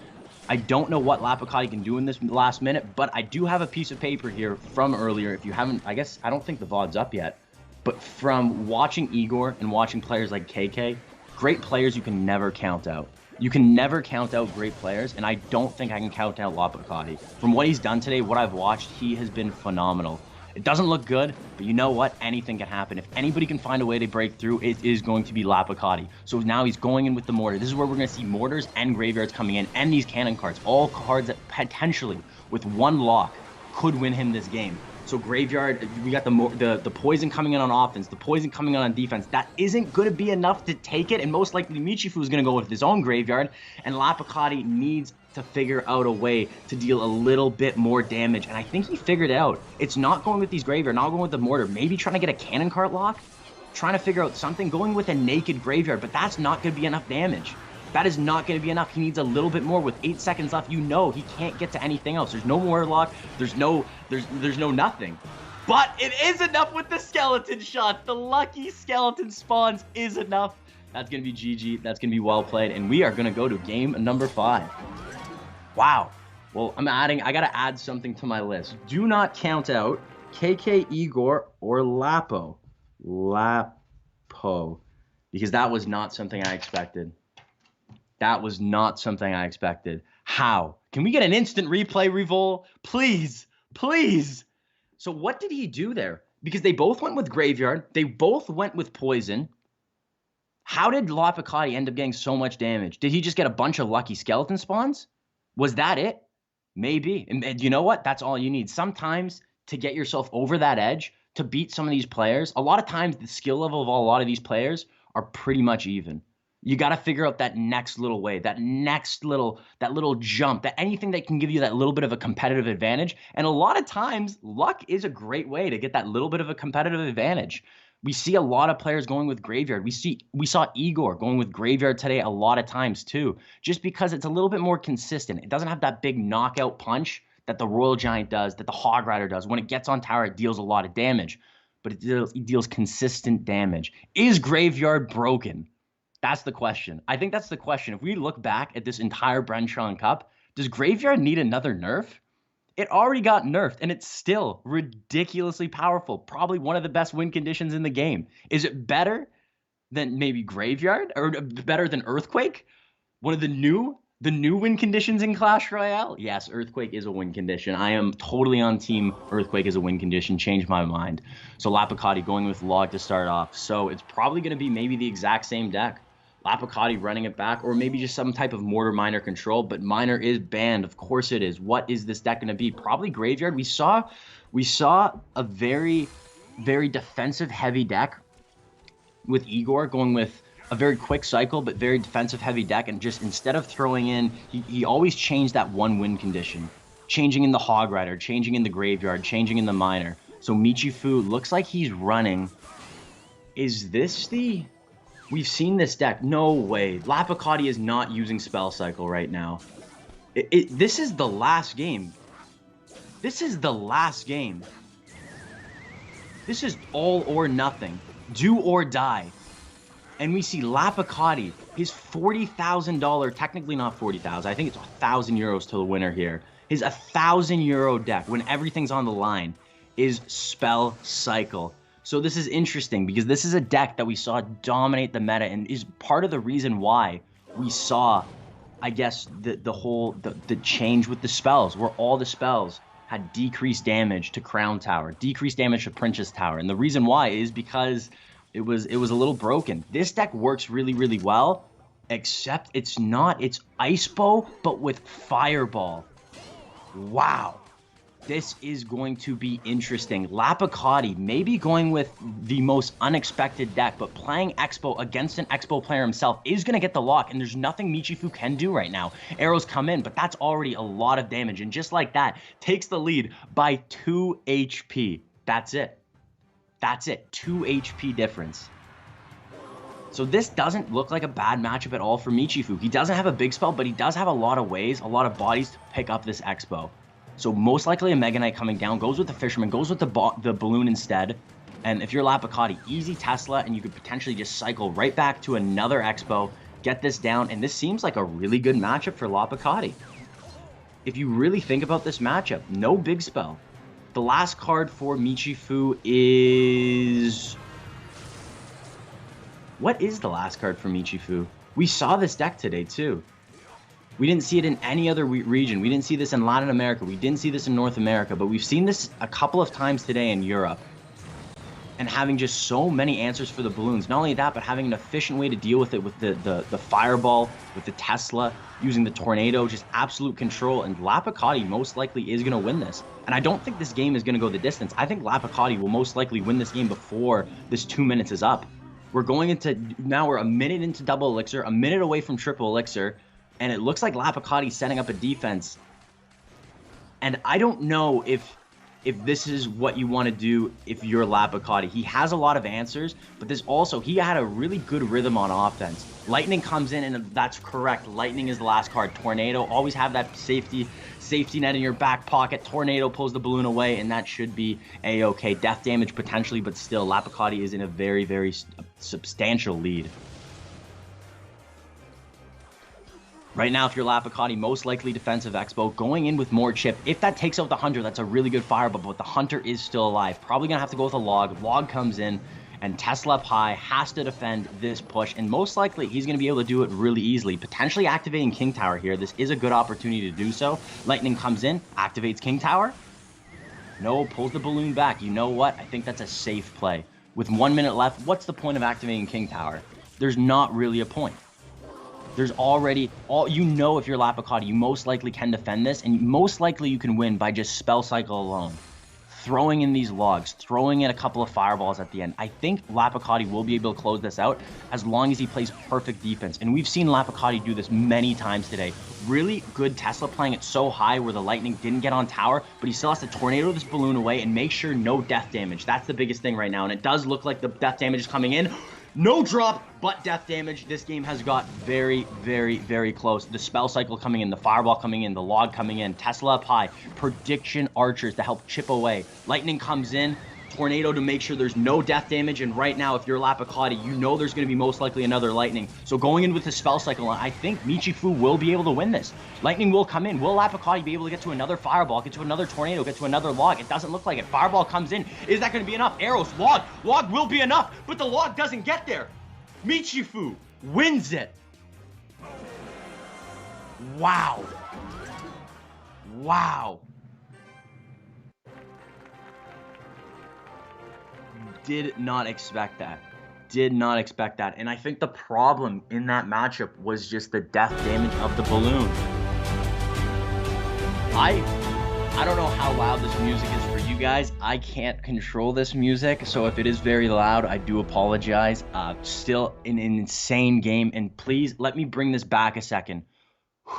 I don't know what LaPoKaTi can do in this last minute, but I do have a piece of paper here from earlier. If you haven't, I guess, I don't think the VOD's up yet, but from watching Igor and watching players like KK, great players you can never count out. You can never count out great players, and I don't think I can count out LaPoKaTi. From what he's done today, what I've watched, he has been phenomenal. It doesn't look good, but you know what? Anything can happen. If anybody can find a way to break through, it is going to be LaPoKaTi. So now he's going in with the mortar. This is where we're going to see mortars and graveyards coming in, and these cannon cards. All cards that potentially, with one lock, could win him this game. So graveyard, we got the poison coming in on offense, the poison coming in on defense. That isn't going to be enough to take it, and most likely Michifu is going to go with his own graveyard, and LaPoKaTi needs to figure out a way to deal a little bit more damage, and I think he figured it out. It's not going with these graveyard, not going with the mortar, maybe trying to get a cannon cart lock, trying to figure out something, going with a naked graveyard, but that's not going to be enough damage. That is not going to be enough. He needs a little bit more. With 8 seconds left, you know he can't get to anything else. There's no mortar lock, there's no nothing. But it is enough with the skeleton shot. The lucky skeleton spawns is enough. That's going to be GG. That's going to be well played, and we are going to go to game number 5. Wow. Well, I got to add something to my list. Do not count out KK, Igor, or Lapo. Because that was not something I expected. That was not something I expected. How? Can we get an instant replay, Revol? Please. Please. So what did he do there? Because they both went with graveyard. They both went with poison. How did LaPoKaTi end up getting so much damage? Did he just get a bunch of lucky skeleton spawns? Was that it? Maybe. And you know what? That's all you need. Sometimes to get yourself over that edge, to beat some of these players, a lot of times the skill level of a lot of these players are pretty much even. You got to figure out that next little way, that little jump, that anything that can give you that little bit of a competitive advantage. And a lot of times, luck is a great way to get that little bit of a competitive advantage. We see a lot of players going with graveyard. We saw Igor going with graveyard today a lot of times too, just because it's a little bit more consistent. It doesn't have that big knockout punch that the Royal Giant does, that the Hog Rider does. When it gets on tower, it deals a lot of damage, but it deals consistent damage. Is graveyard broken? That's the question. I think that's the question. If we look back at this entire Bren Chong Cup, does graveyard need another nerf? It already got nerfed, and it's still ridiculously powerful. Probably one of the best win conditions in the game. Is it better than maybe Graveyard? Or better than Earthquake? One of the new win conditions in Clash Royale? Yes, Earthquake is a win condition. I am totally on team Earthquake is a win condition. Changed my mind. So LaPoKaTi going with Log to start off. So it's probably going to be maybe the exact same deck. LaPoKaTi running it back, or maybe just some type of mortar miner control, but miner is banned. Of course it is. What is this deck going to be? Probably graveyard. We saw a very, very defensive heavy deck with Igor going with a very quick cycle, but very defensive heavy deck, and just instead of throwing in, he always changed that one win condition, changing in the Hog Rider, changing in the graveyard, changing in the miner. So Michifu looks like he's running. Is this the... We've seen this deck. No way. LaPoKaTi is not using Spell Cycle right now. This is the last game. This is the last game. This is all or nothing. Do or die. And we see LaPoKaTi, his $40,000, technically not 40,000, I think it's 1,000 euros to the winner here. His 1,000 euro deck, when everything's on the line, is Spell Cycle. So this is interesting because this is a deck that we saw dominate the meta and is part of the reason why we saw, I guess, the change with the spells, where all the spells had decreased damage to Crown Tower, decreased damage to Princess Tower. And the reason why is because it was a little broken. This deck works really, really well, except it's not. It's Ice Bow, but with Fireball. Wow. This is going to be interesting. LaPoKaTi maybe going with the most unexpected deck, but playing Expo against an Expo player himself is going to get the lock, and there's nothing Michifu can do right now. Arrows come in, but that's already a lot of damage, and just like that, takes the lead by 2 HP. That's it. That's it. 2 HP difference. So this doesn't look like a bad matchup at all for Michifu. He doesn't have a big spell, but he does have a lot of ways, a lot of bodies to pick up this Expo. So most likely a Mega Knight coming down, goes with the Fisherman, goes with the Balloon instead. And if you're LaPoKaTi, easy Tesla, and you could potentially just cycle right back to another Expo, get this down, and this seems like a really good matchup for LaPoKaTi. If you really think about this matchup, no big spell. The last card for Michifu is... What is the last card for Michifu? We saw this deck today, too. We didn't see it in any other region. We didn't see this in Latin America. We didn't see this in North America, but we've seen this a couple of times today in Europe. And having just so many answers for the balloons. Not only that, but having an efficient way to deal with it with the Fireball, with the Tesla, using the Tornado, just absolute control. And LaPoKaTi most likely is going to win this. And I don't think this game is going to go the distance. I think LaPoKaTi will most likely win this game before this 2 minutes is up. We're going into, now we're a minute into double elixir, a minute away from triple elixir. And it looks like LaPoKaTi's setting up a defense. And I don't know if this is what you want to do if you're LaPoKaTi. He has a lot of answers, but there's also, he had a really good rhythm on offense. Lightning comes in, and that's correct. Lightning is the last card. Tornado, always have that safety net in your back pocket. Tornado pulls the balloon away, and that should be A-okay. Death damage potentially, but still, LaPoKaTi is in a very, very substantial lead. Right now, if you're LaPoKaTi, most likely defensive Expo, going in with more chip. If that takes out the Hunter, that's a really good fireball, but the Hunter is still alive. Probably going to have to go with a Log. Log comes in, and Tesla up high has to defend this push, and most likely he's going to be able to do it really easily. Potentially activating King Tower here. This is a good opportunity to do so. Lightning comes in, activates King Tower. No, pulls the balloon back. You know what? I think that's a safe play. With 1 minute left, what's the point of activating King Tower? There's not really a point. There's already, you know, if you're LaPoKaTi, you most likely can defend this, and most likely you can win by just spell cycle alone. Throwing in these logs, throwing in a couple of fireballs at the end. I think LaPoKaTi will be able to close this out as long as he plays perfect defense. And we've seen LaPoKaTi do this many times today. Really good Tesla playing it so high where the Lightning didn't get on tower, but he still has to tornado this balloon away and make sure no death damage. That's the biggest thing right now, and it does look like the death damage is coming in. No drop, but death damage. This game has got very, very, very close. The spell cycle coming in, the fireball coming in, the log coming in, Tesla up high, prediction archers to help chip away. Lightning comes in, tornado to make sure there's no death damage, and right now, if you're LaPoKaTi, you know there's going to be most likely another lightning. So going in with the spell cycle, I think Michifu will be able to win this. Lightning will come in. Will LaPoKaTi be able to get to another fireball, get to another tornado, get to another log? It doesn't look like it. Fireball comes in. Is that going to be enough? Arrows, log. Log will be enough, but the log doesn't get there. Michifu wins it. Wow. Wow. Did not expect that. Did not expect that. And I think the problem in that matchup was just the death damage of the balloon. I don't know how loud this music is for you guys. I can't control this music, so if it is very loud, I do apologize. Still an insane game, and please let me bring this back a second.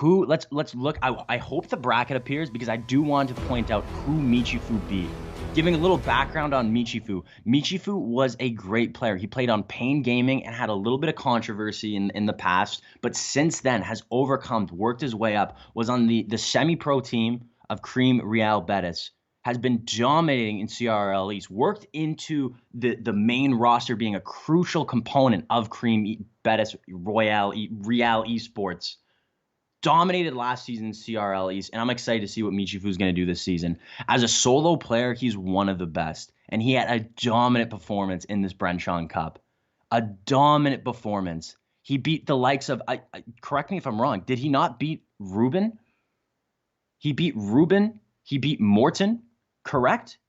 Let's look. I hope the bracket appears because I do want to point out who Michifu beat. Giving a little background on Michifu. Michifu was a great player. He played on Pain Gaming and had a little bit of controversy in the past, but since then has overcome, worked his way up, was on the semi-pro team of Cream Real Betis, has been dominating in CRL East, worked into the main roster being a crucial component of Cream Betis Real Esports. Dominated last season in CRL East, and I'm excited to see what Michifu is going to do this season. As a solo player, he's one of the best. and he had a dominant performance in this Bren Chong Cup. A dominant performance. He beat the likes of, correct me if I'm wrong, did he not beat RUBÉN? He beat RUBÉN. He beat Morten, correct?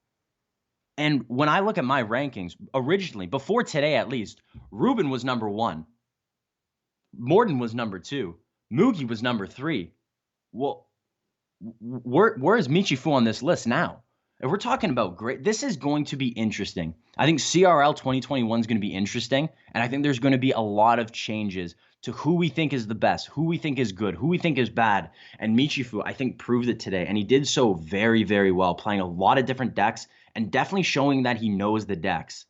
And when I look at my rankings, originally, before today at least, RUBÉN was number 1. Morten was number 2. Mugi was number 3. Well, where is Michifu on this list now? If we're talking about great, this is going to be interesting. I think CRL 2021 is going to be interesting, and I think there's going to be a lot of changes to who we think is the best, who we think is good, who we think is bad. And Michifu, I think, proved it today, and he did so very, very well, playing a lot of different decks and definitely showing that he knows the decks.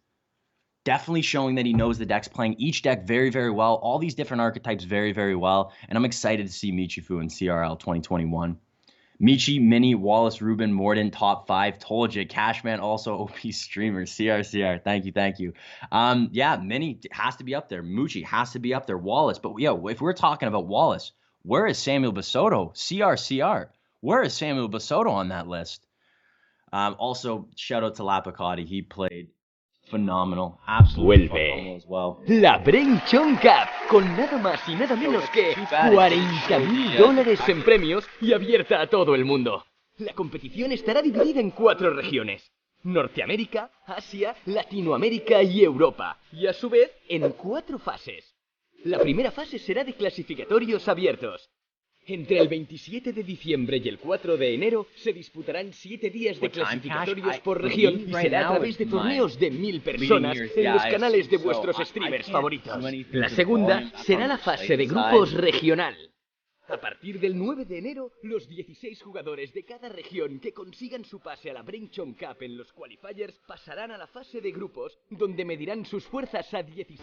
Definitely showing that he knows the decks, playing each deck very, very well, all these different archetypes very, very well, and I'm excited to see Michifu in CRL 2021. Michi, Mini, Wallace, RUBÉN, Morten, top 5. Told you. Cashman, also OP streamer. CR. Thank you. Yeah, Mini has to be up there. Muchi has to be up there. Wallace. But, if we're talking about Wallace, where is Samuel Basoto? CR. Where is Samuel Basoto on that list? Also, shout out to LaPoKaTi. He played phenomenal. Absolutely phenomenal as well. La Bren Chong Cup, con nada más y nada menos que $40.000 en premios y abierta a todo el mundo. La competición estará dividida en 4 regiones: Norteamérica, Asia, Latinoamérica y Europa, y a su vez en 4 fases. La primera fase será de clasificatorios abiertos. Entre el 27 de diciembre y el 4 de enero se disputarán 7 días de clasificatorios por región y será a través de torneos de 1000 personas en los canales de vuestros streamers favoritos. La segunda será la fase de grupos regional. A partir del 9 de enero, los 16 jugadores de cada región que consigan su pase a la Bren Chong Cup en los qualifiers pasarán a la fase de grupos, donde medirán sus fuerzas a 16